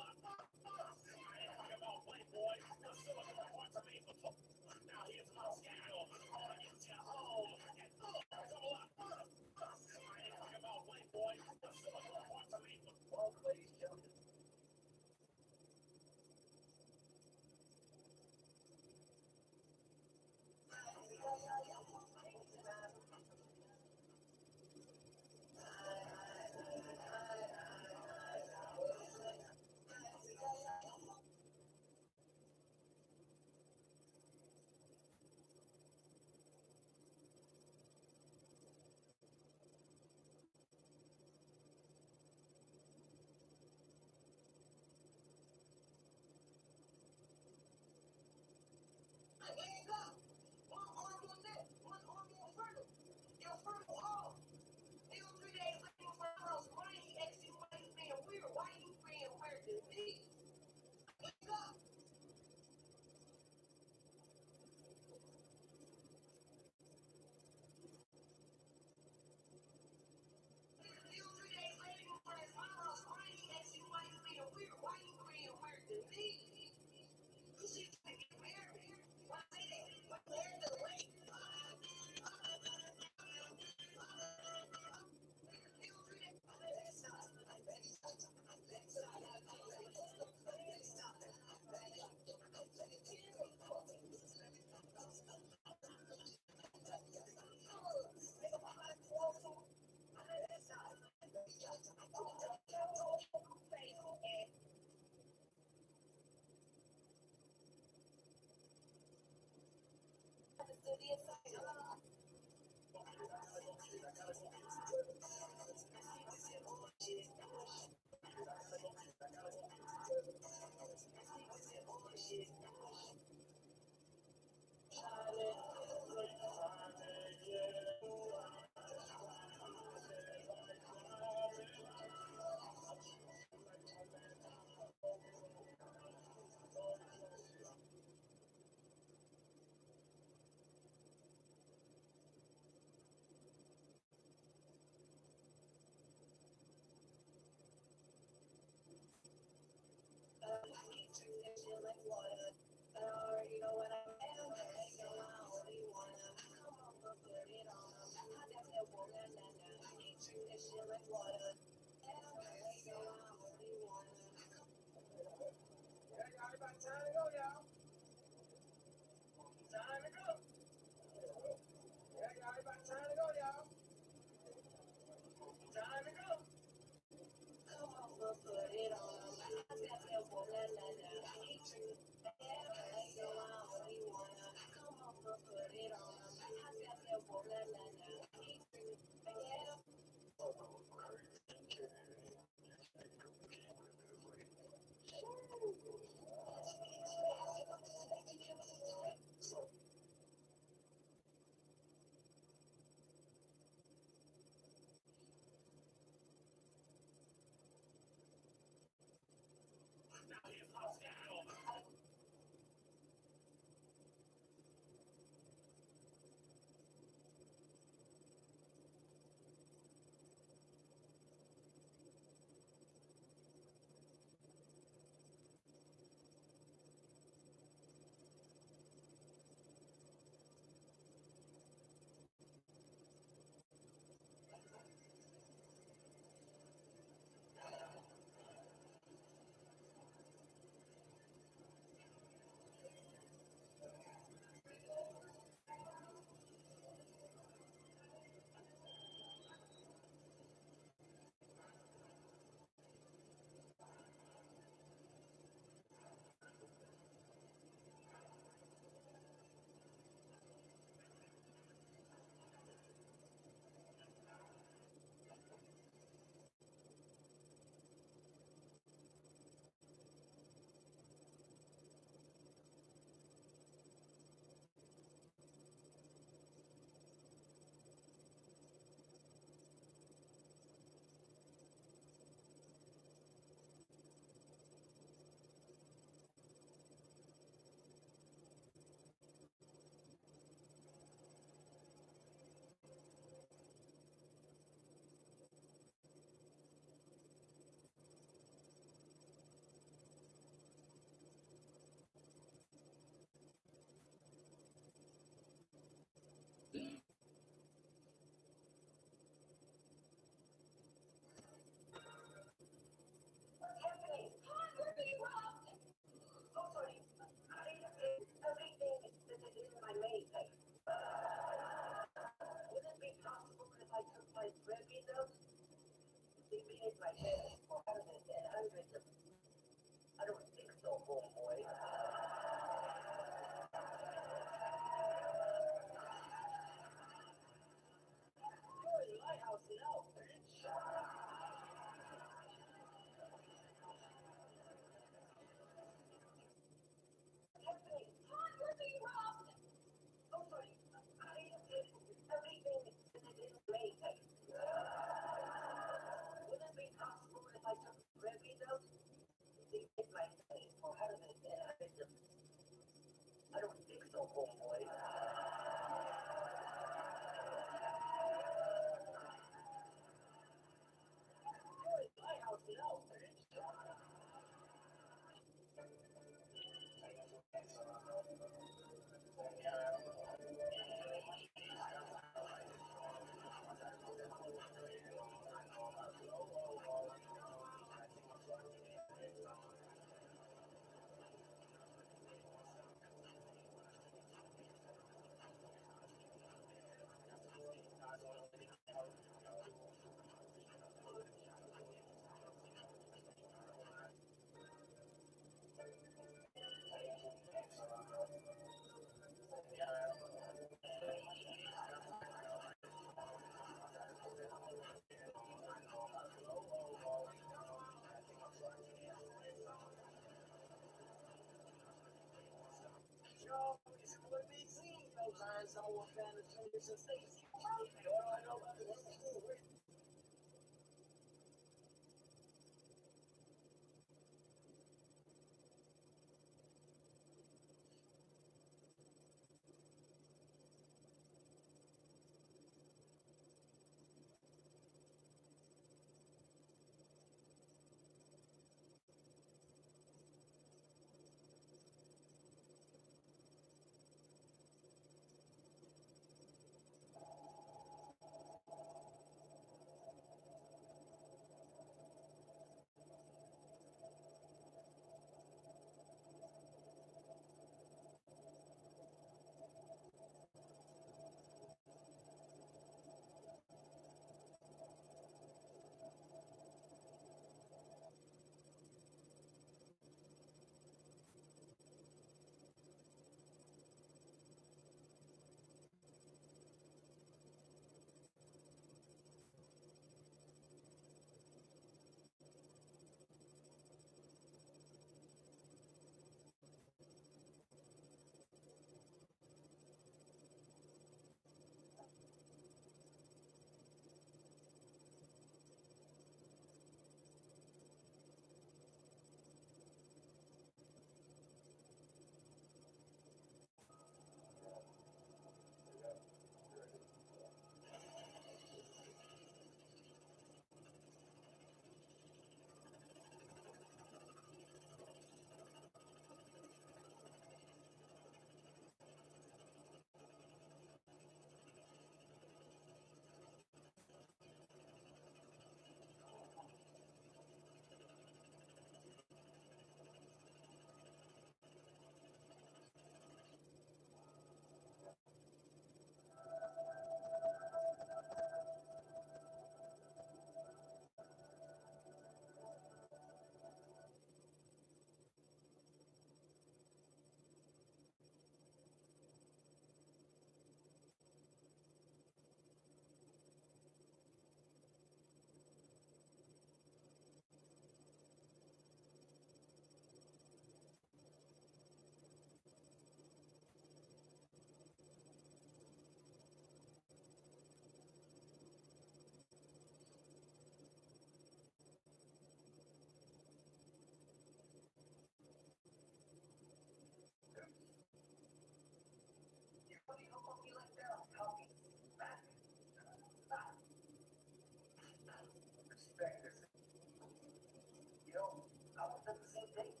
faith.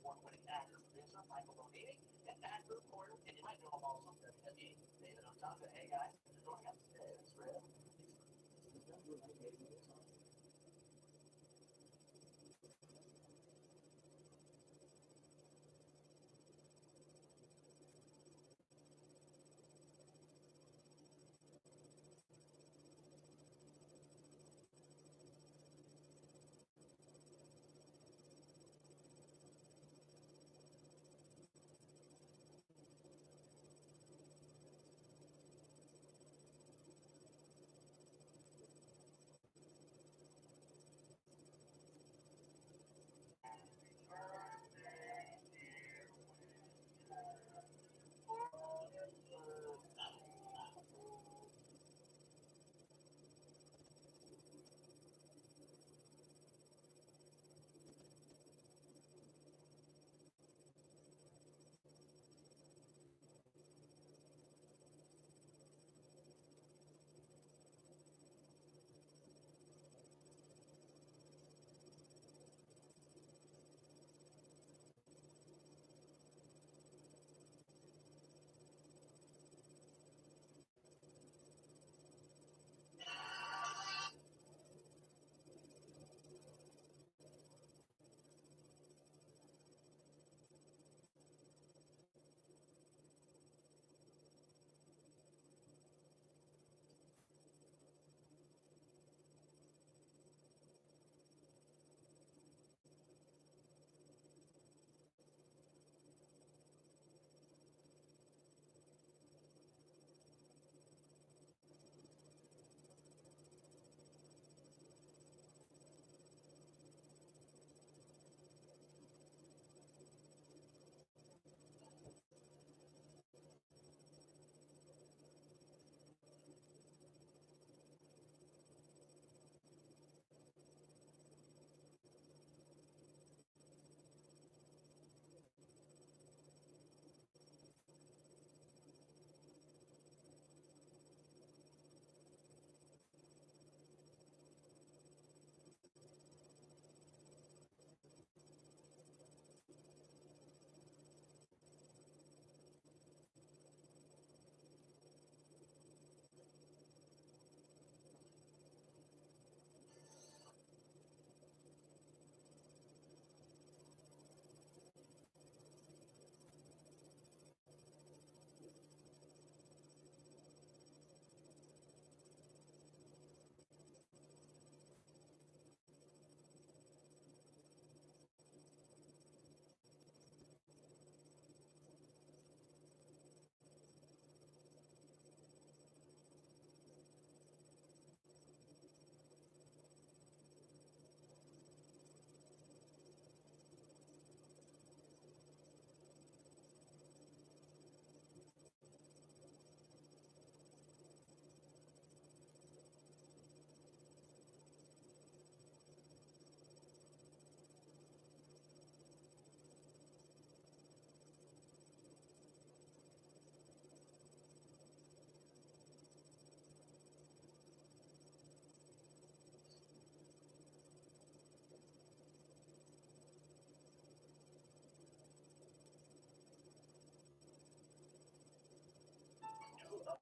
Award-winning actor, producer Michael Bonini, and actor, reporter, and you might know him also from WWE, David Otunga. Hey guys, thanks for joining us today. It's Red.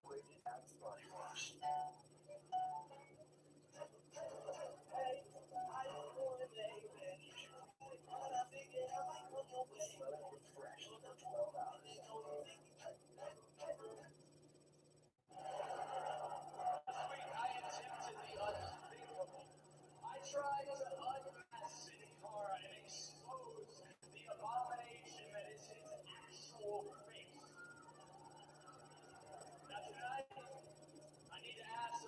operated as body wash. I tried to unmask City Car and expose the abomination that is his actual face. Now tonight, I need to ask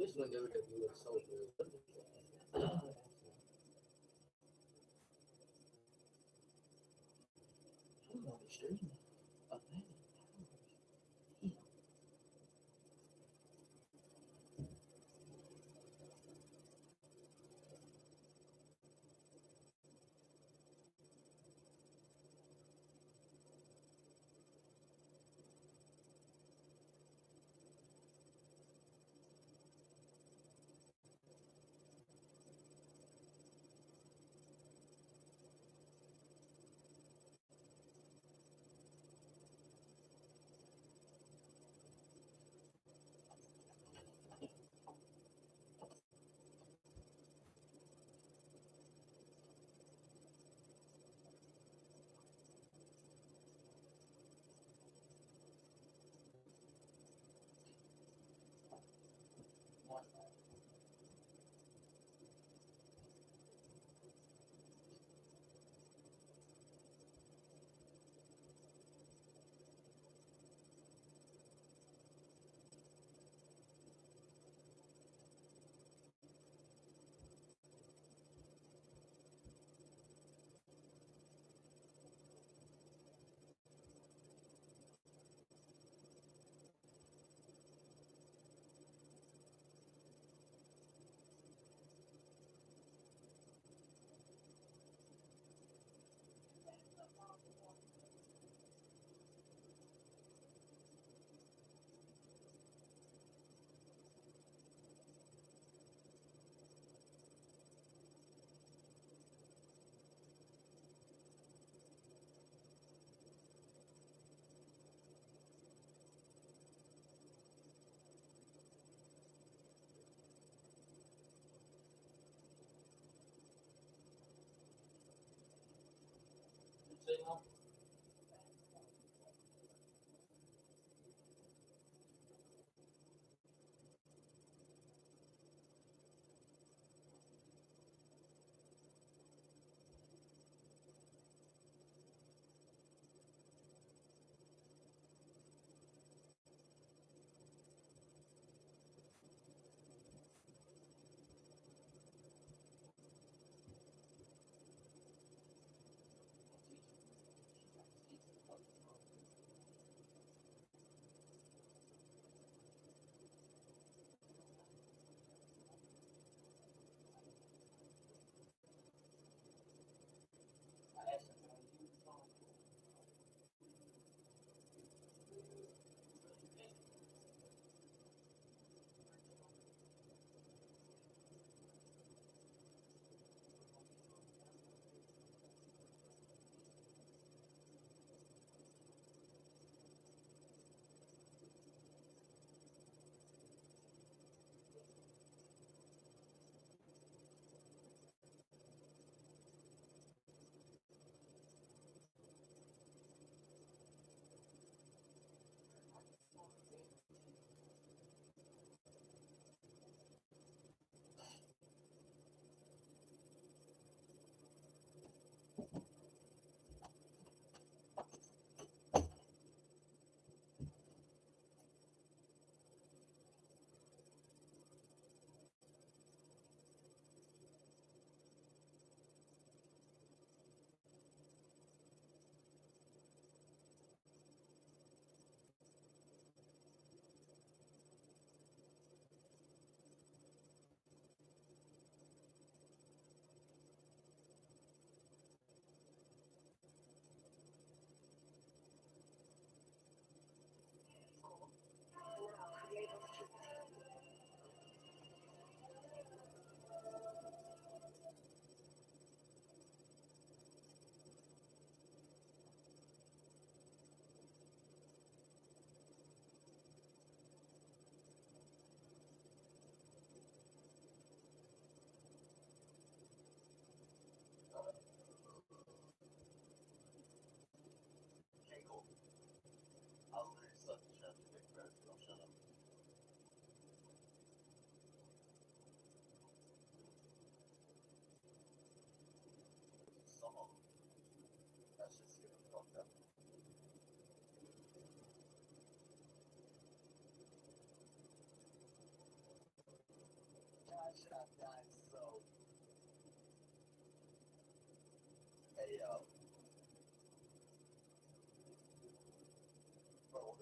wish when WWE was so good. I'm on the street. Imagine. Damn.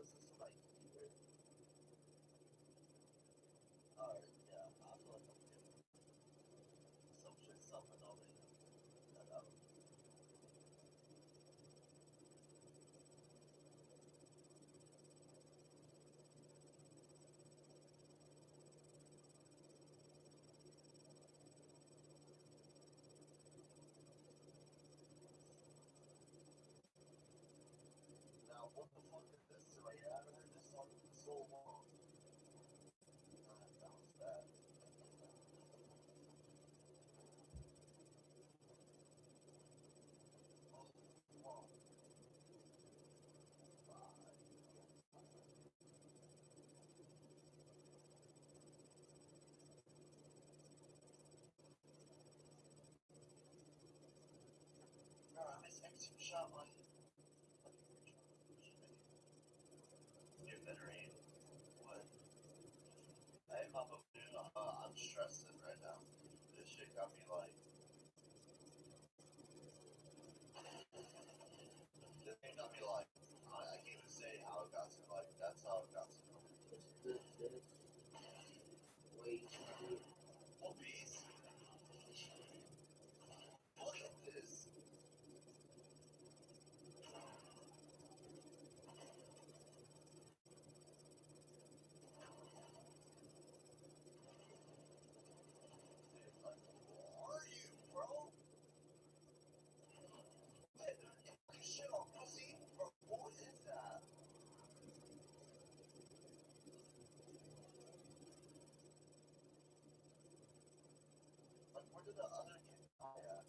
this is like weird. Alright, yeah, I feel like I'm getting some shit something already. That out. Now, what the fuck is this? So, yeah, I haven't heard this song in so long. That was bad. Oh, wow. Alright, I'm extra shot one. Get better aim. What? Hey, Papa, dude, I'm stressing right now. This shit got me like. This thing got me like. I can't even say how it got to like. That's how it got to me. It's this way too good. One Piece. Look at this. Like, who are you, bro? Shit on pussy. Bro, what is that? Like, where did the other kid die at?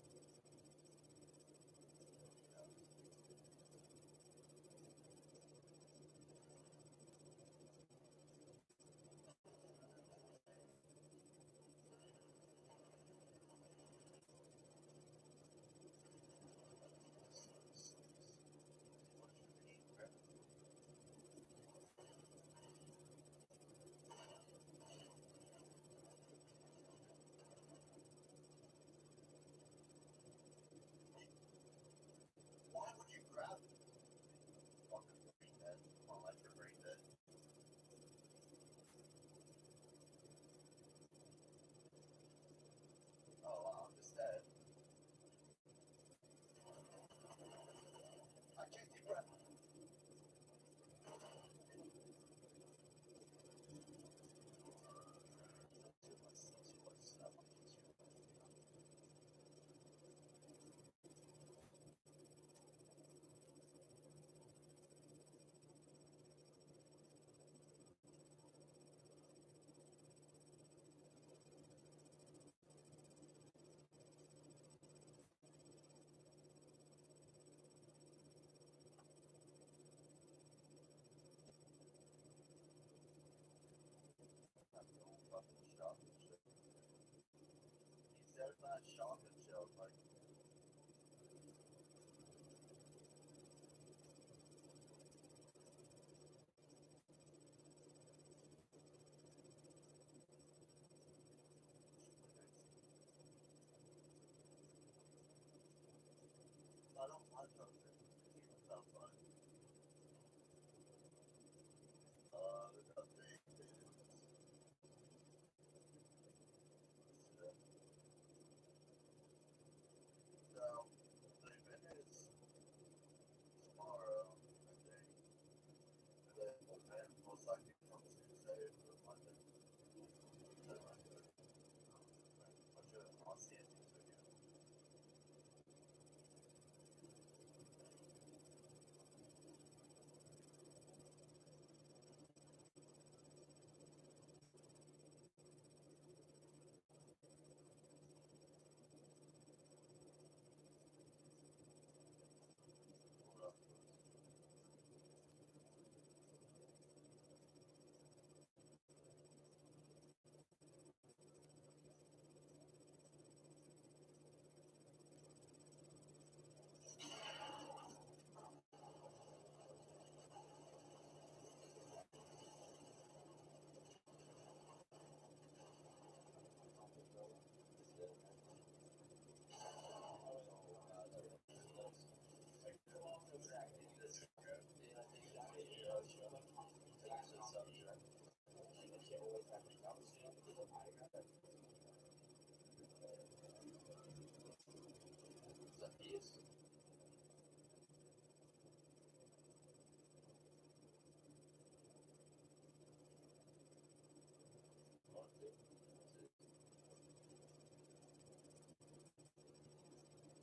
that is.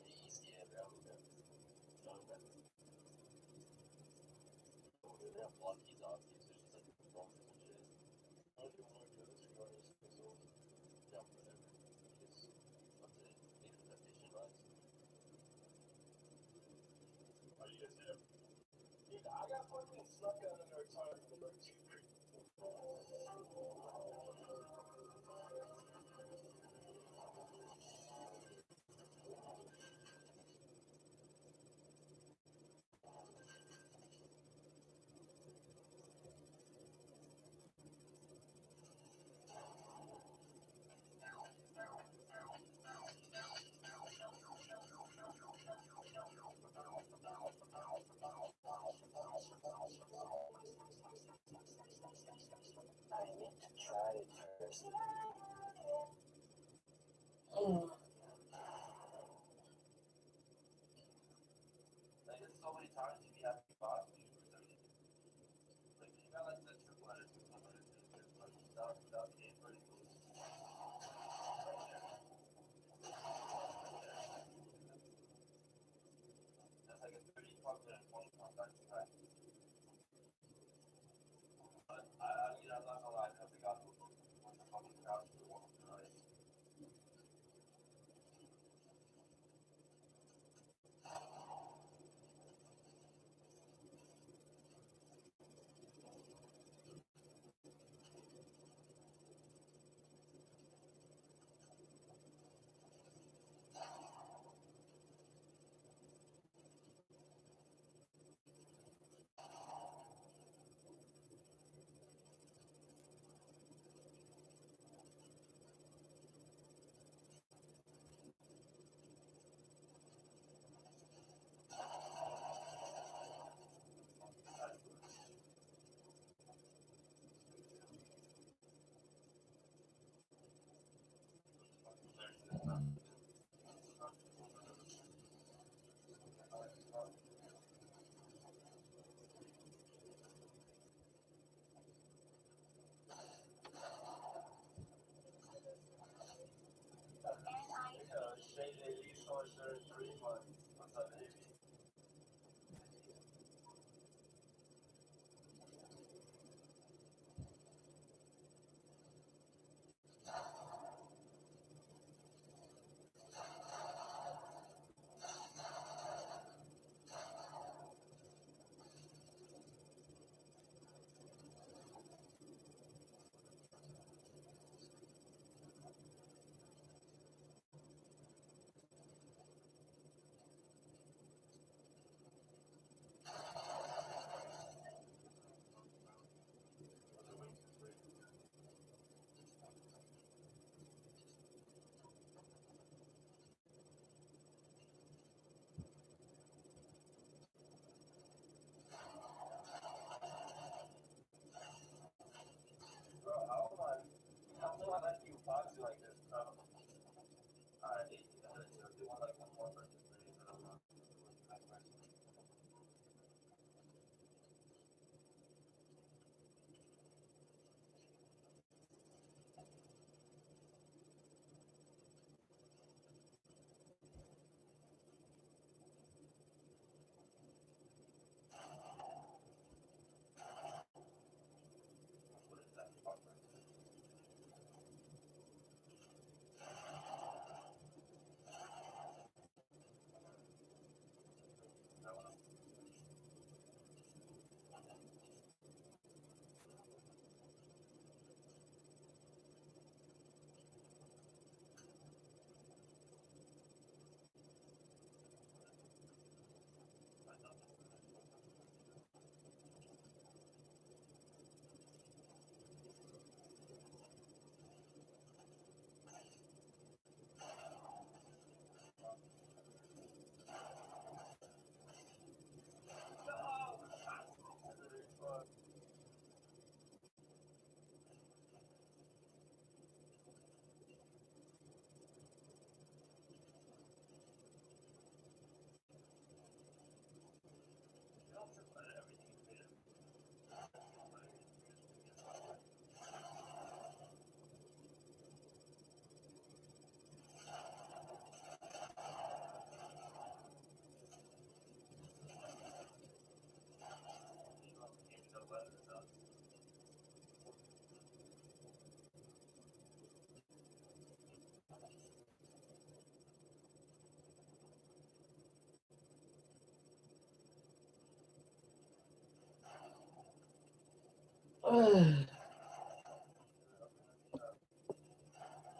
Easy realmente. Det är bra tid att det är så att det kommer att ske. Ja, det var ju det som gör det så jämfört med just att det är implementation wise. How do you guys do? Dude, I got fucking snuck out of our time for like 2 3. I need to try it first. Oh, Like, there's so many times you have to buy you for 30. Like, you got like the triple letters, like without being pretty cool. That's like a 30 pound and 20 pound back to back. But I'm not gonna lie, I think I got the fucking couch to walk tonight.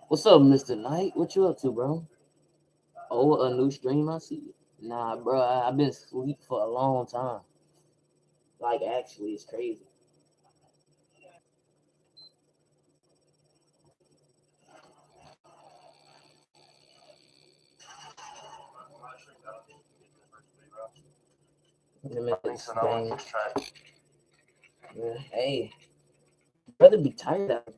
What's up, Mr. Knight? What you up to, bro? Oh, a new stream I see. Nah, bro, I've been asleep for a long time. Like, actually, it's crazy. Yeah, hey, brother, be tired of it.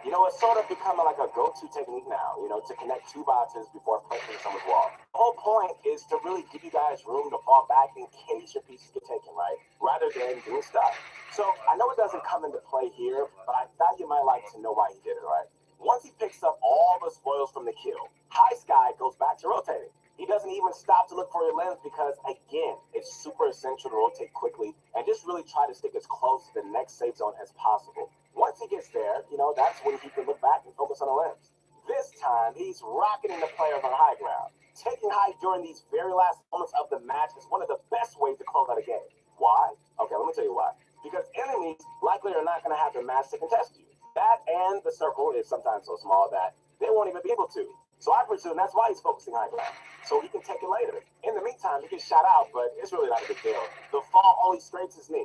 You know, it's sort of becoming like a go-to technique now, you know, to connect two boxes before placing someone's wall. The whole point is to really give you guys room to fall back in case your pieces get taken, right? Rather than being stuck. So I know it doesn't come into play here, but I thought you might like to know why he did it, right? Once he picks up all the spoils from the kill, High Sky goes back to rotating. He doesn't even stop to look for your lens because, again, it's super essential to rotate quickly and just really try to stick as close to the next safe zone as possible. Once he gets there, you know, that's when he can look back and focus on the limbs. This time, he's rocketing the players on high ground. Taking high during these very last moments of the match is one of the best ways to close out a game. Why? Okay, let me tell you why. Because enemies likely are not going to have the match to contest you. That and the circle is sometimes so small that they won't even be able to. So I presume that's why he's focusing high ground, so he can take it later. In the meantime, he gets shot out, but it's really not a big deal. The fall only scrapes his knee.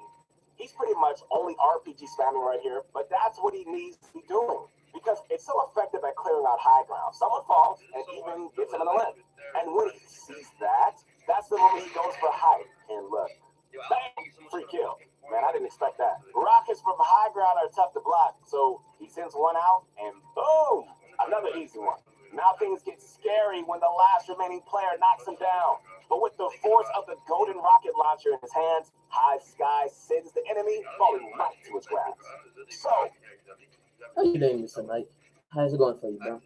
He's pretty much only RPG spamming right here, but that's what he needs to be doing because it's so effective at clearing out high ground. Someone falls and even gets him in the limb. And when he sees that, that's the moment he goes for height. And look, bang, free kill. Man, I didn't expect that. Rockets from high ground are tough to block, so he sends one out, and boom, another easy one. Now things get scary when the last remaining player knocks him down. But with the force of the golden rocket launcher in his hands, High Sky sends the enemy falling right to his grasp. So, how you doing, Mr. Knight? How's it going for you, bro?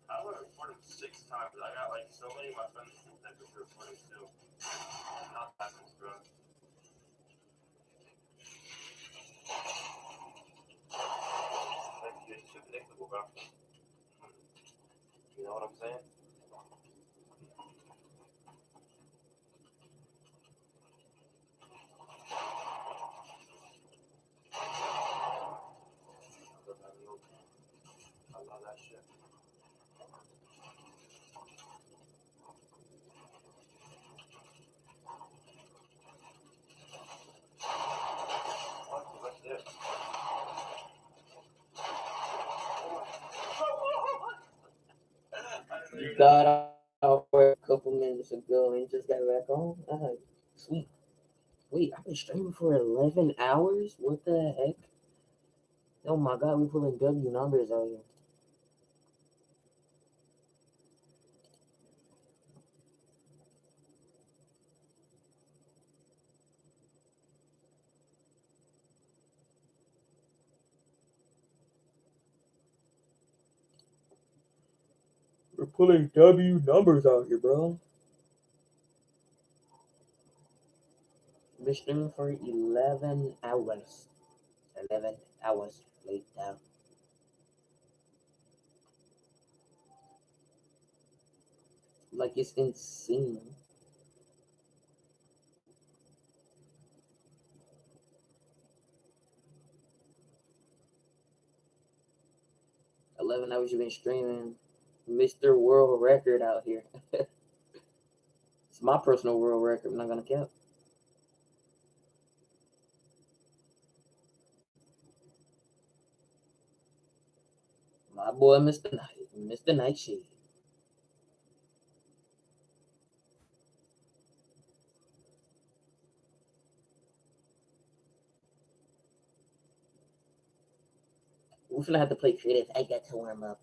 I would have recorded 6 times. I got like so many of my friends that were recording too. Not that much, bro. Like, it's too predictable, bro. You know what I'm saying? I love that shit. You got out for a couple minutes ago and just got back on? Sweet. Wait, I've been streaming for 11 hours? What the heck? Oh my god, we're pulling W numbers out here. We're pulling W numbers out here, bro. Been streaming for 11 hours. 11 hours later. Like, it's insane. $11 hours you've been streaming. Mr. World Record out here. It's my personal world record. I'm not gonna count. My boy, Mr. Knight. Mr. Nightshade. We're gonna have to play creative. I got to warm up.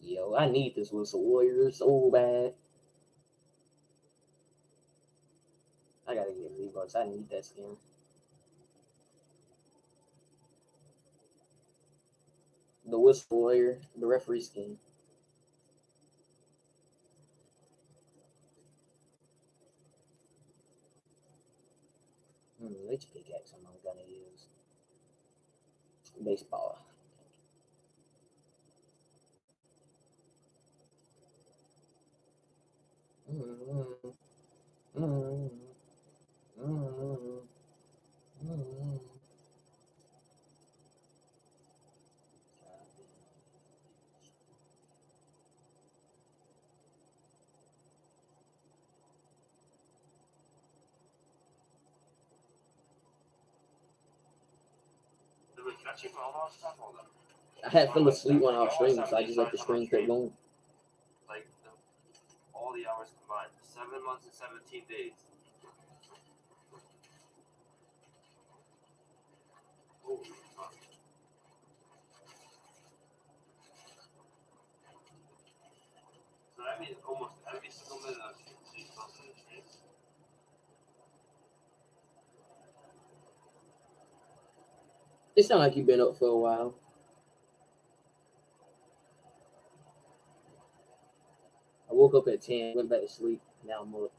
Yo, I need this Whistle Warrior so bad. I gotta get V-Bucks. I need that skin. The Whistle Warrior, the referee skin. Which pickaxe am I gonna use? Baseball. I had fell asleep when I was streaming, so I just let the stream keep going. Like all the hours combined, 7 months and 17 days. Holy fuck. So that means almost every single minute of she's supposed to stream. It sounds like you've been up for a while. I woke up at 10, went back to sleep. Now I'm up.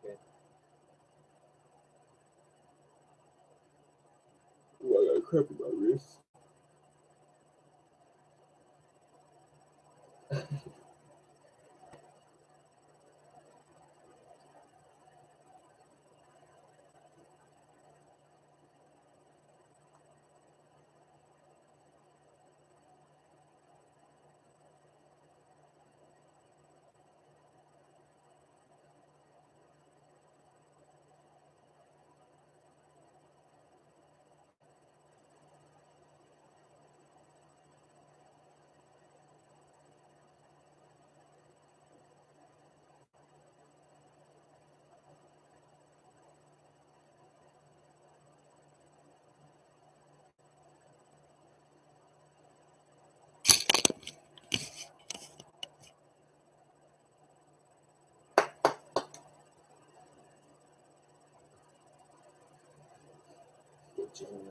Okay. Ooh, I got a crap in my wrist.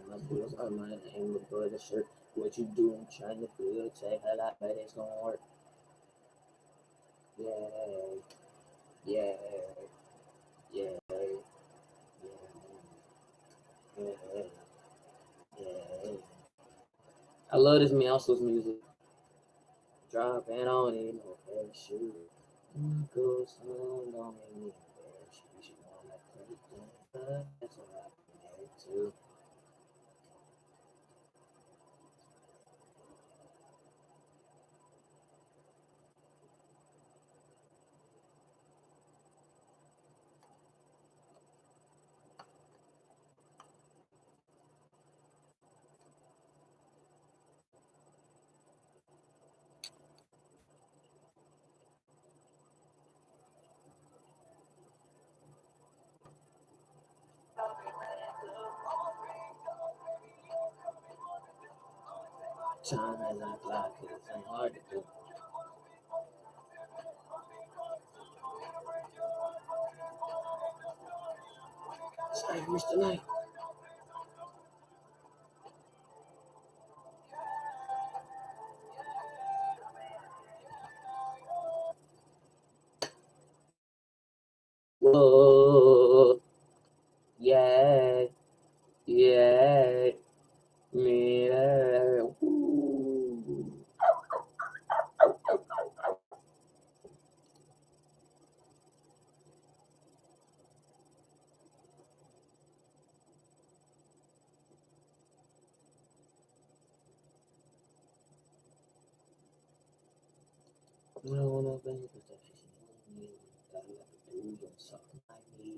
My bills are mine and the brother shirt. What you doing? Trying to build? Check how that bet it's gonna work. Yeah, yeah, yeah, yeah, yeah. I love this Meowscles music. Dropping on it, no parachute. Goes on, don't make me embarrassed. You should know that everything. That's what I'm married to. Time and not clock, it's hard to do. Sorry, Mr. Knight. Whoa, yeah, yeah, yeah. Ooh. I don't wanna be protection. Gotta let the dude and something like me.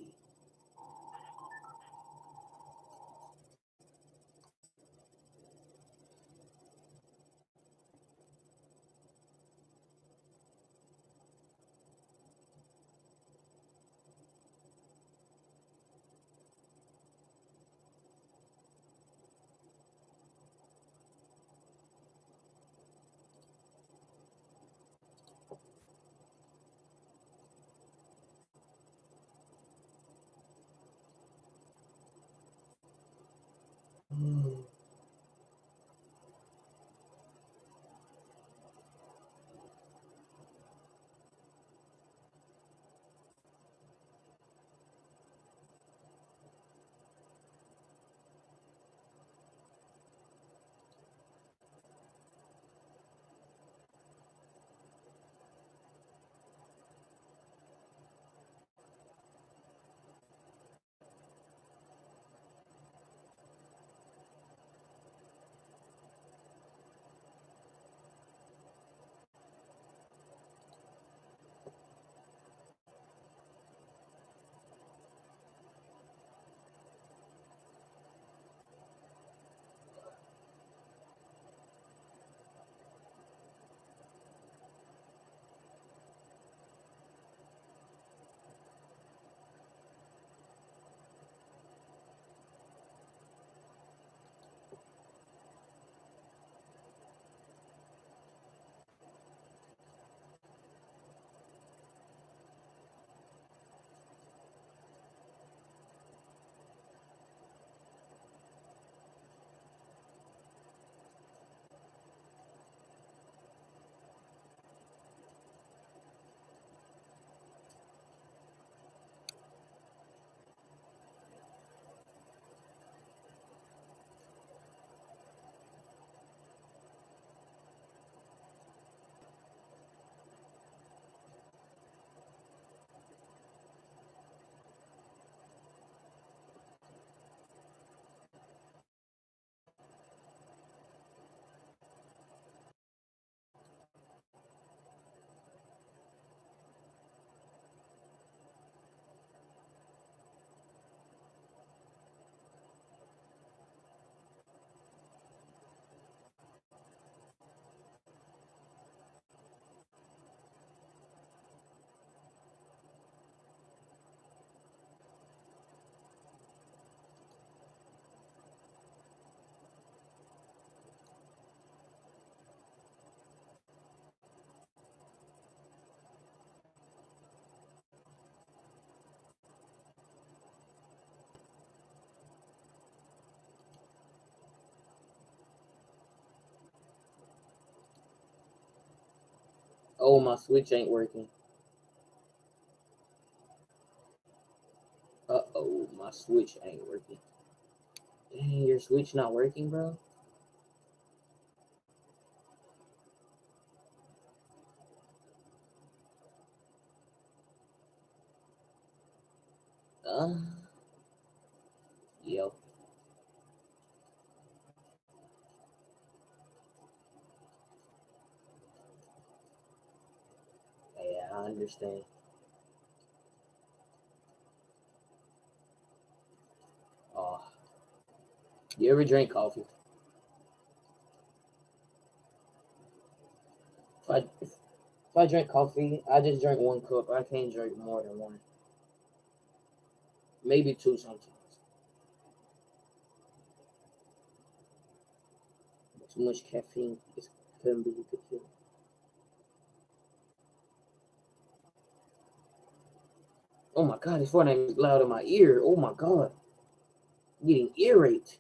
Oh, my Switch ain't working. Uh-oh, my Switch ain't working. Dang, your Switch not working, bro? Uh, yo. Yeah, I understand. Oh, you ever drink coffee? If I drink coffee, I just drink 1 cup. I can't drink more than one. Maybe 2 sometimes. Too much caffeine can be the killer. Oh my god, this Fortnite is loud in my ear. Oh my god. I'm getting irate.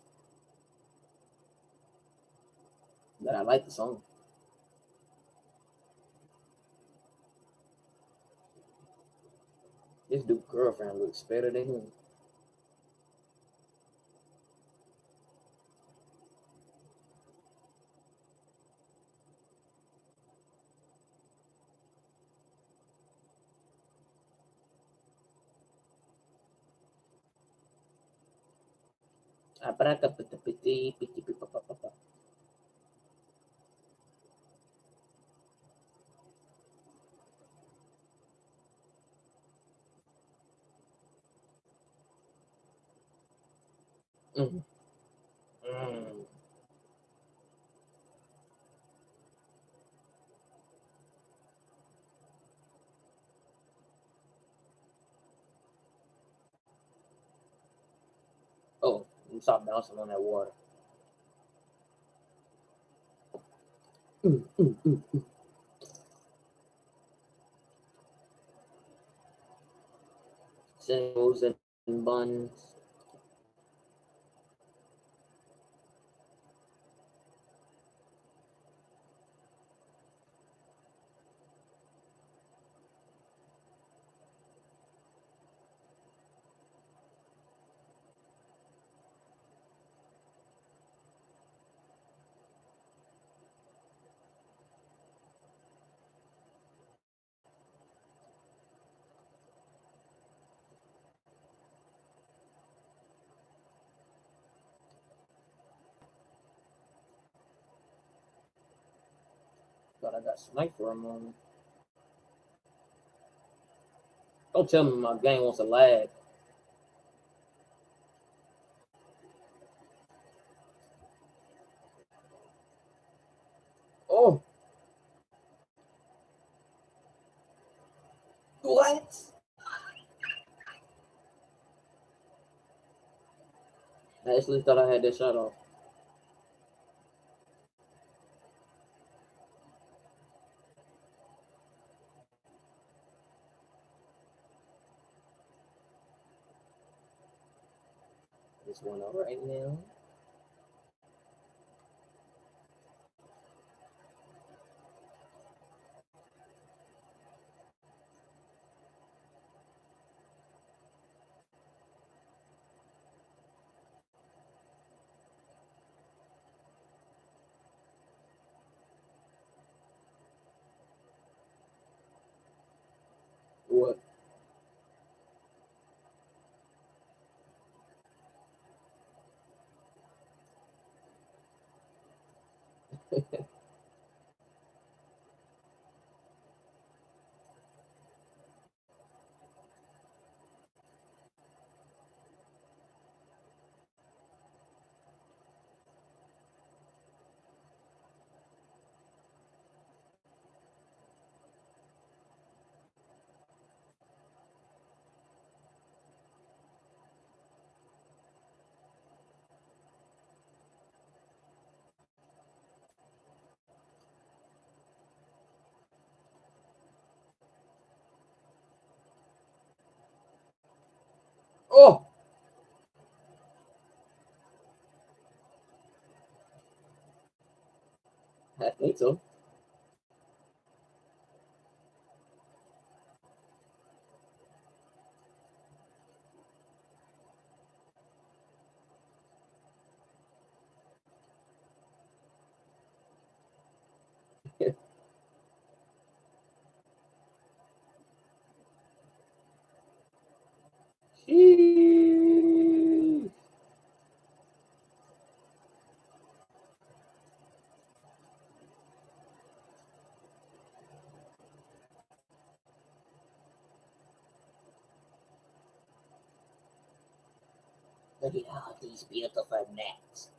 But I like the song. This dude's girlfriend looks better than him. Mm. Mm. Oh, you stop bouncing on that water. Mm, mm, mm. Singles and buns. But I got sniped for a moment. Don't tell me my game wants to lag. Oh. What? I actually thought I had that shot off. This one up right now. What? Oh! I think so. Look at all these beautiful necks.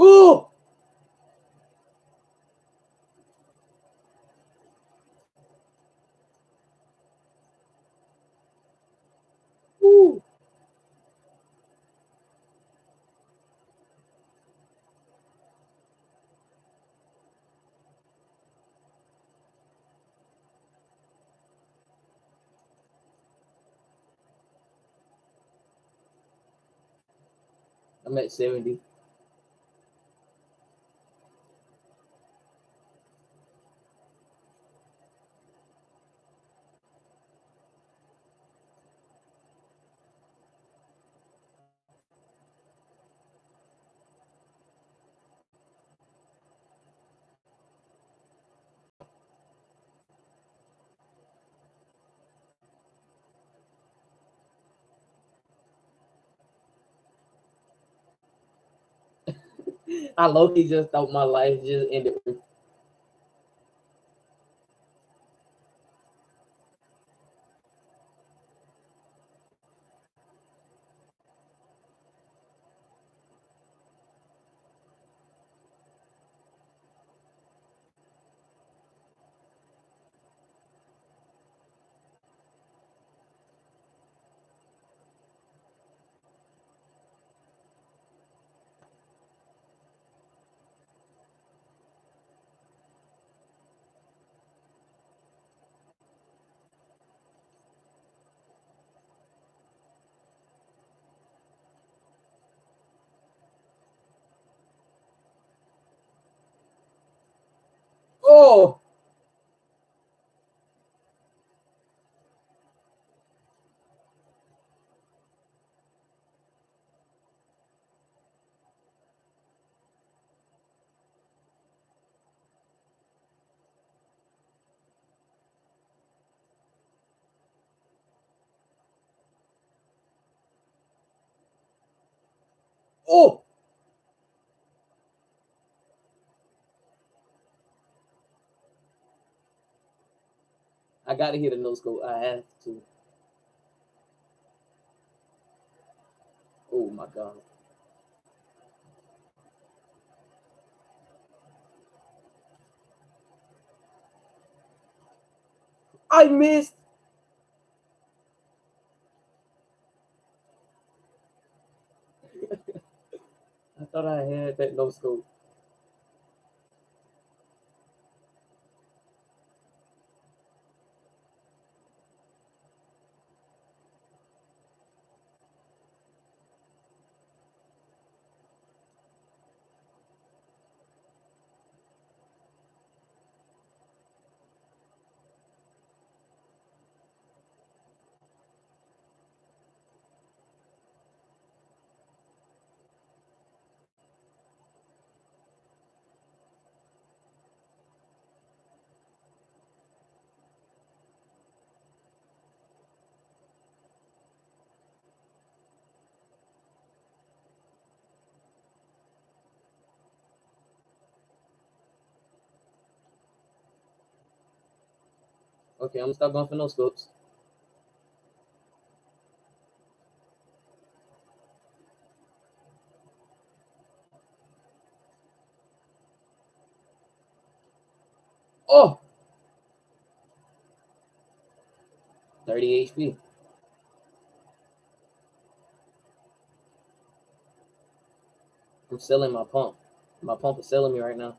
Ooh! Ooh! I'm at 70. I low-key just thought my life just ended. Oh! Oh! I gotta hit a no scope. I have to. Oh my god. I missed. I thought I had that no scope. Okay, I'm gonna stop going for no scopes. Oh! 30 HP. I'm selling my pump. My pump is selling me right now.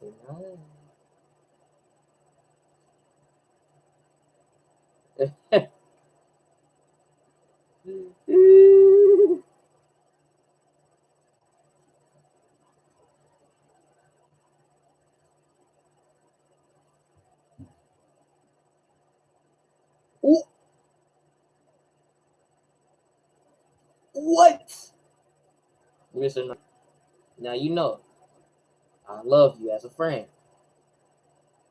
Ooh, what? Listen, now you know I love you as a friend,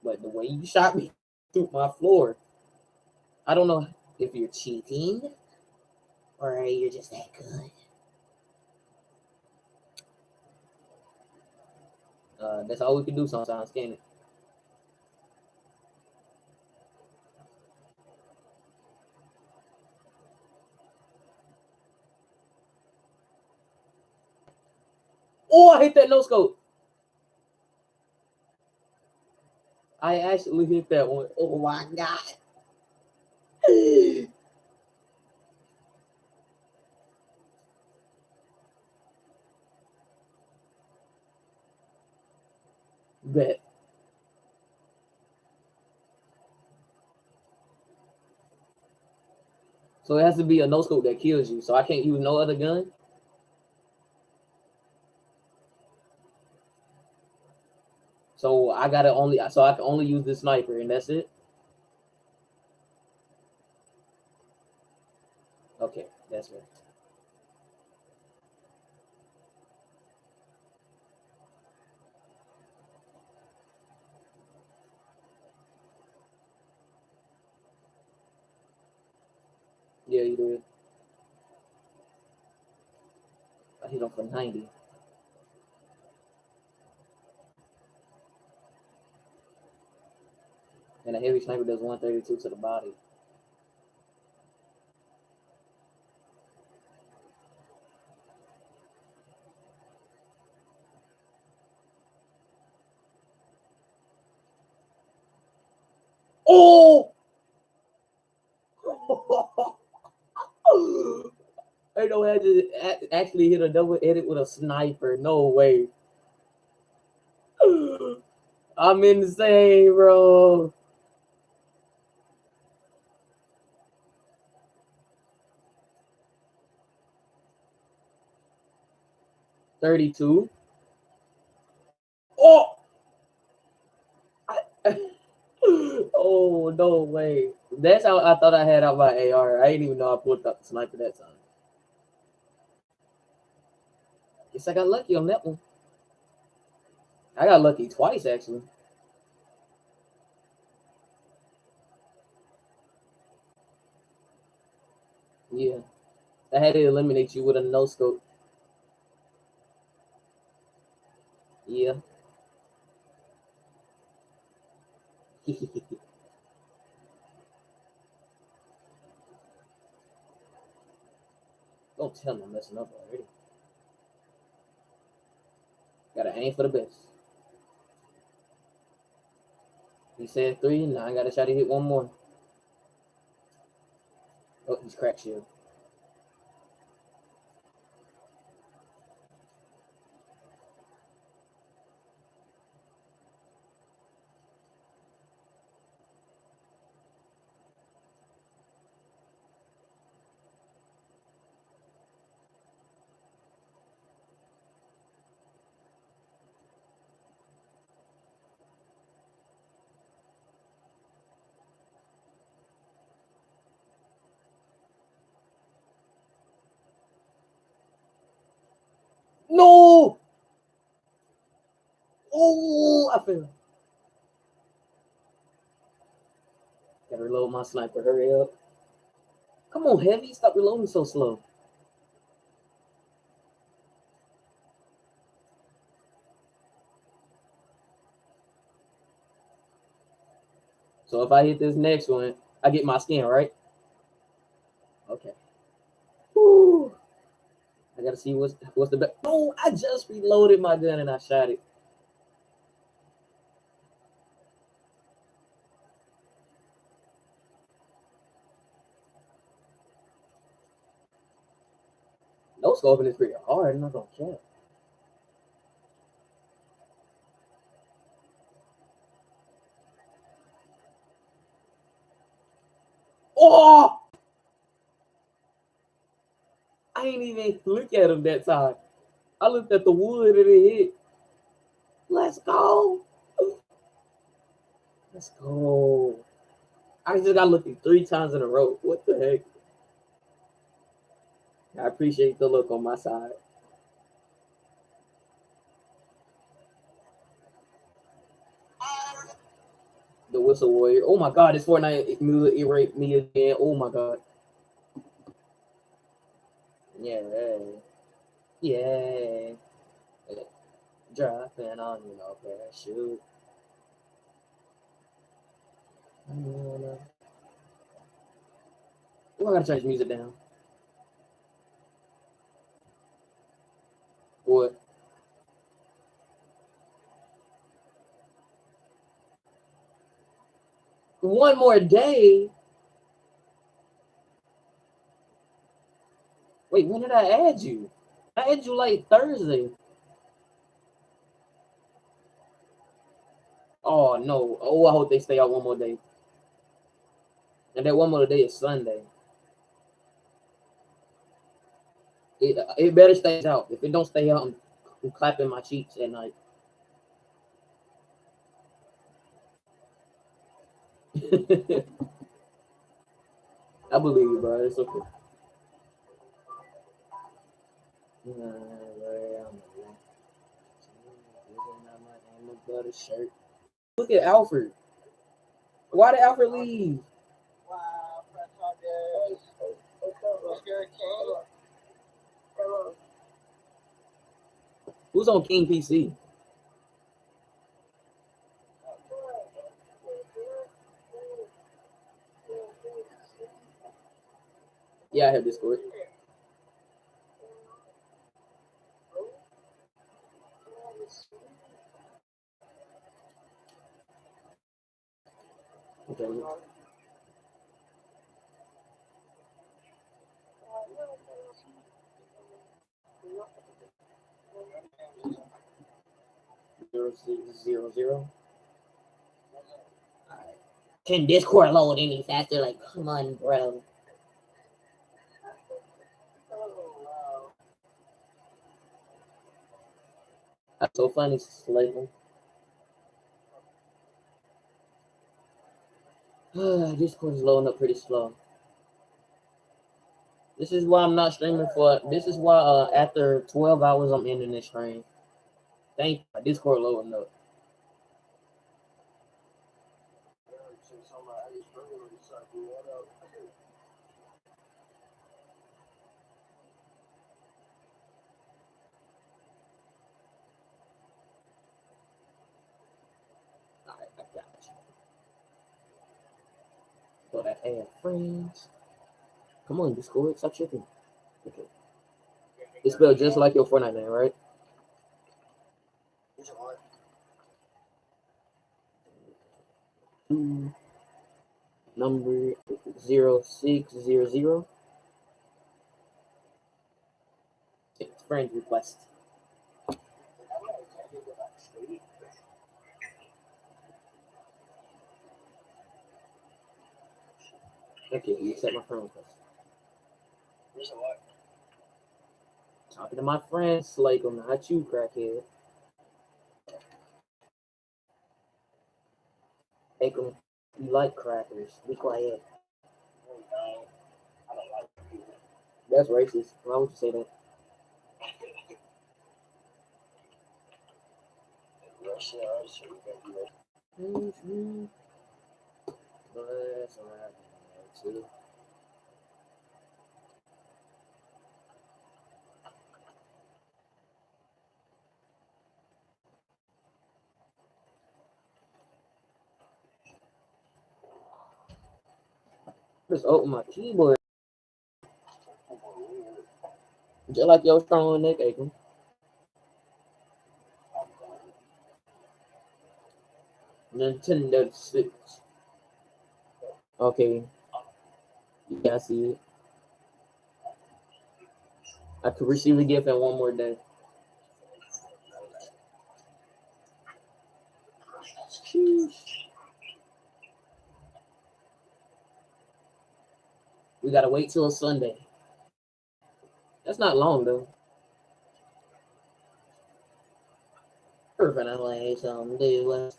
but the way you shot me through my floor, I don't know if you're cheating or you're just that good. That's all we can do sometimes, can't it? Oh, I hit that no scope. I actually hit that one. Oh my god. Bet. So it has to be a no scope that kills you. So I can't use no other gun. So I gotta only so I can only use this sniper and that's it. Okay, that's right. Yeah, you did. I hit him for 90. And a heavy sniper does 132 to the body. Oh! I know I just actually hit a double edit with a sniper. No way. I'm insane, bro. $32. Oh! Oh, no way. That's how I thought I had out my AR. I didn't even know I pulled up the sniper that time. Guess I got lucky on that one. I got lucky twice, actually. Yeah. I had to eliminate you with a no scope. Yeah. Don't tell me I'm messing up already. Gotta aim for the best. He said 3. Now I gotta try to hit one more. Oh, he's cracked shield. No! Oh, I fell. Gotta reload my sniper. Hurry up. Come on, Heavy. Stop reloading so slow. So if I hit this next one, I get my skin, right? Okay. Woo. I gotta see what's the best. Oh, I just reloaded my gun and I shot it. No scoping is pretty hard. I'm not gonna care. Oh! I ain't even look at him that time. I looked at the wood and it hit. Let's go. Let's go. I just got looking 3 times in a row. What the heck? I appreciate the look on my side. The Whistle Warrior. Oh my god, this Fortnite music it raped me again. Oh my god. Yeah. Yeah. Dropping on you know parachute. Oh, I gotta turn this music down. What? One more day? Wait, when did I add you? I added you like Thursday. Oh no. Oh, I hope they stay out one more day. And that one more day is Sunday. It better stay out. If it don't stay out, I'm clapping my cheeks at night. I believe you, bro. It's okay. Shirt. Look at Alfred. Why did Alfred leave? Wow, fresh on this. What's good, King? Who's on King PC? Yeah, I have Discord. Okay. 0, 6, 0, 0. Can Discord load any faster? Like, come on, bro. That's so funny, Slayton. Discord is loading up pretty slow. This is why I'm not streaming for. This is why after 12 hours I'm ending this stream. Thank you. Discord loading up. Alright, I got you. Go to add friends. Come on, Discord, stop tripping. Okay. It's spelled just like your Fortnite name, right? Number 0600. Friend request. Okay, you accept my friend request. Talking to my friend Slagle, not you, crackhead. Akem, you like crackers. Be quiet. That's racist. Why would you say that? Just open my keyboard. Just like your strong neck, Akem. Nintendo 6. Okay. Yeah, I see it. I could receive a gift in one more day. Sheesh. We gotta wait till Sunday. That's not long though. We're gonna play some dude.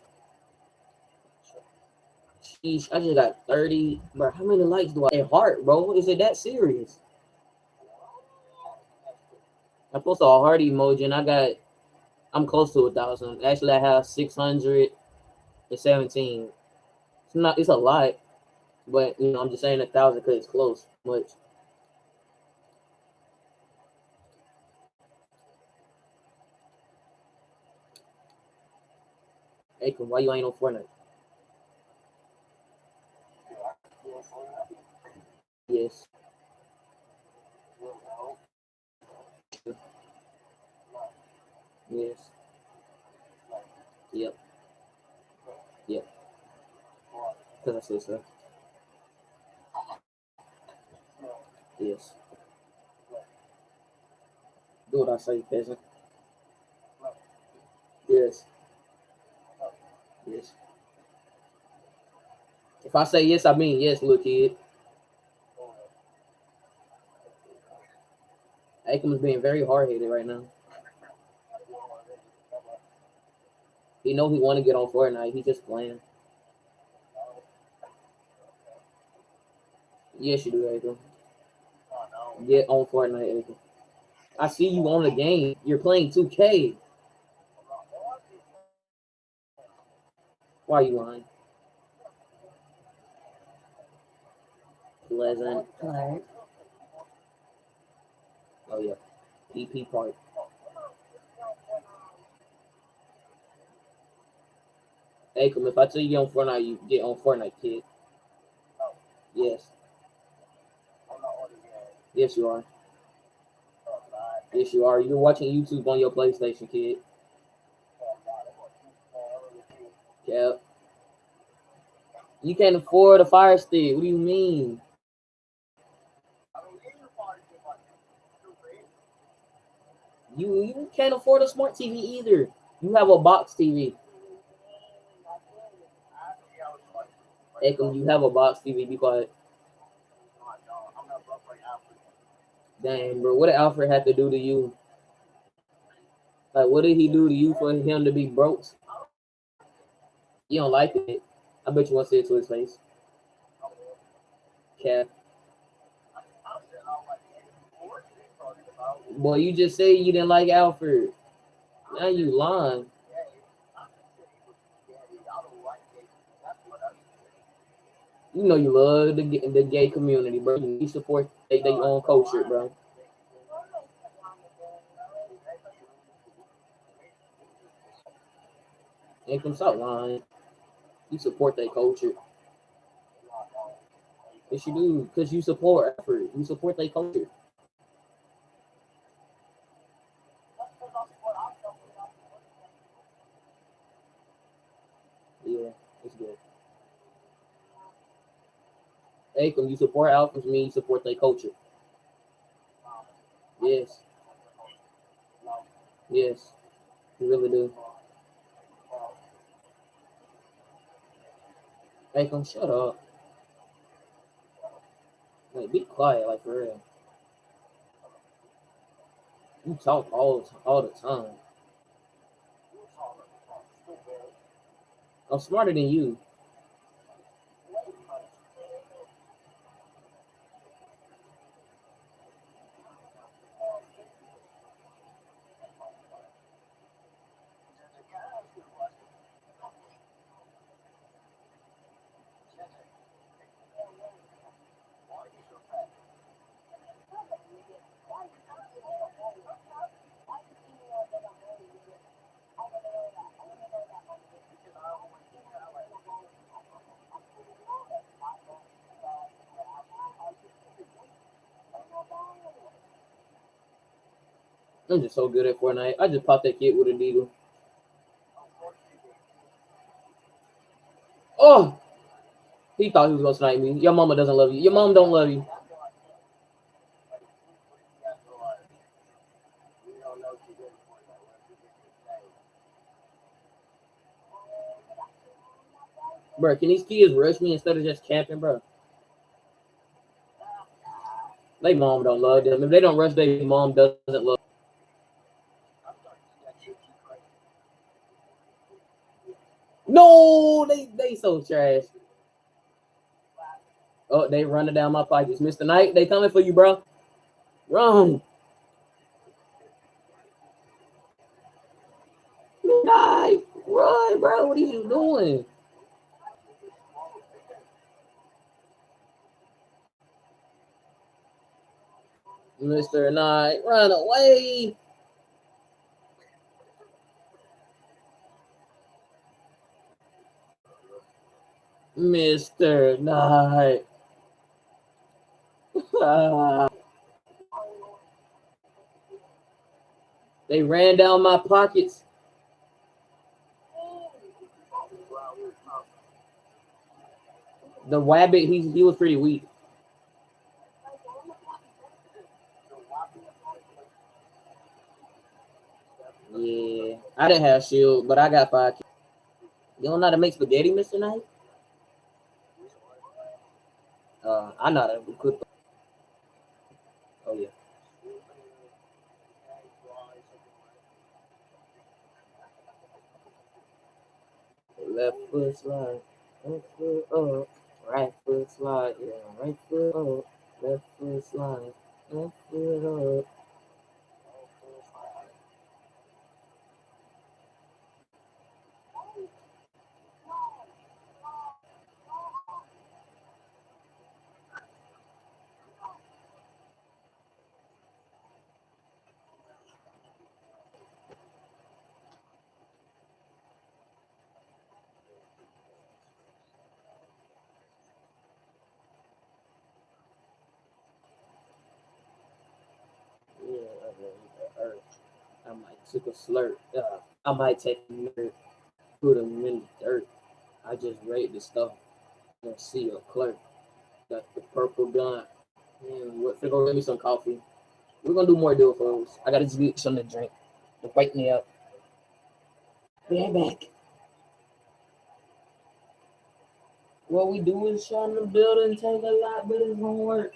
Sheesh, I just got 30. Bro, how many likes do I have? Heart, bro? Is it that serious? I posted a heart emoji and I'm close to 1,000. Actually, I have 617. It's a lot, but I'm just saying 1,000 because it's close. Much. Hey, why you ain't on Fortnite? Yes. Yes. Yep. Yep. Because I said so. Yes. Do what I say, peasant. Yes. Yes. If I say yes, I mean yes, little kid. Akam is being very hard-headed right now. He know he want to get on Fortnite. He just playing. Yes, you do, Akam. Get on Fortnite, Akam. I see you on the game. You're playing 2K. Why are you lying? Pleasant. Oh, yeah. EP Park. Akam, if I tell you get on Fortnite, you get on Fortnite, kid. Yes. Yes, you are. Yes, you are. You're watching YouTube on your PlayStation, kid. Yep. You can't afford a Fire Stick. What do you mean? You can't afford a smart TV either. You have a box TV. Akam, you have a box TV. Be quiet. Dang, bro. What did Alfred have to do to you? Like, what did he do to you for him to be broke? You don't like it. I bet you want to say it to his face. Cap. Boy, you just say you didn't like Alfred. Now you lying. You know you love the gay community, bro. You support their own culture, bro. Ain't come stop lying. You support their culture. Yes, you do, because you support effort. You support their culture. Yeah, it's good. Akam, you support Alphas, mean you support their culture. Yes. Yes. You really do. Akam, shut up. Like, be quiet, like, for real. You talk all the time. I'm smarter than you. I'm just so good at Fortnite. I just popped that kid with a needle. Oh! He thought he was gonna snipe me. Your mama doesn't love you. Your mom don't love you. Bro, can these kids rush me instead of just camping, bro? They mom don't love them. If they don't rush, their mom doesn't love. No, they so trash. Oh, they running down my pockets. Mr. Knight, they coming for you, bro. Run. Knight, run, bro. What are you doing? Mr. Knight, run away. Mr. Knight. They ran down my pockets. The Wabbit, he was pretty weak. Yeah, I didn't have shield, but I got 5 kills. You don't know how to make spaghetti, Mr. Knight? I know how to cook. Oh, yeah. Left foot slide, left foot up, right foot slide, yeah, right foot up, left foot slide, left foot up. I might take a slurp. I might take a nerd, put him in the dirt. I just rate the stuff. And see a clerk. Got the purple gun. Man, what? Go get me some coffee. We're gonna do more deal, folks. I gotta just get something to drink. To wake me up. Be right back. What we do is shut the building, take a lot, but it's gonna work.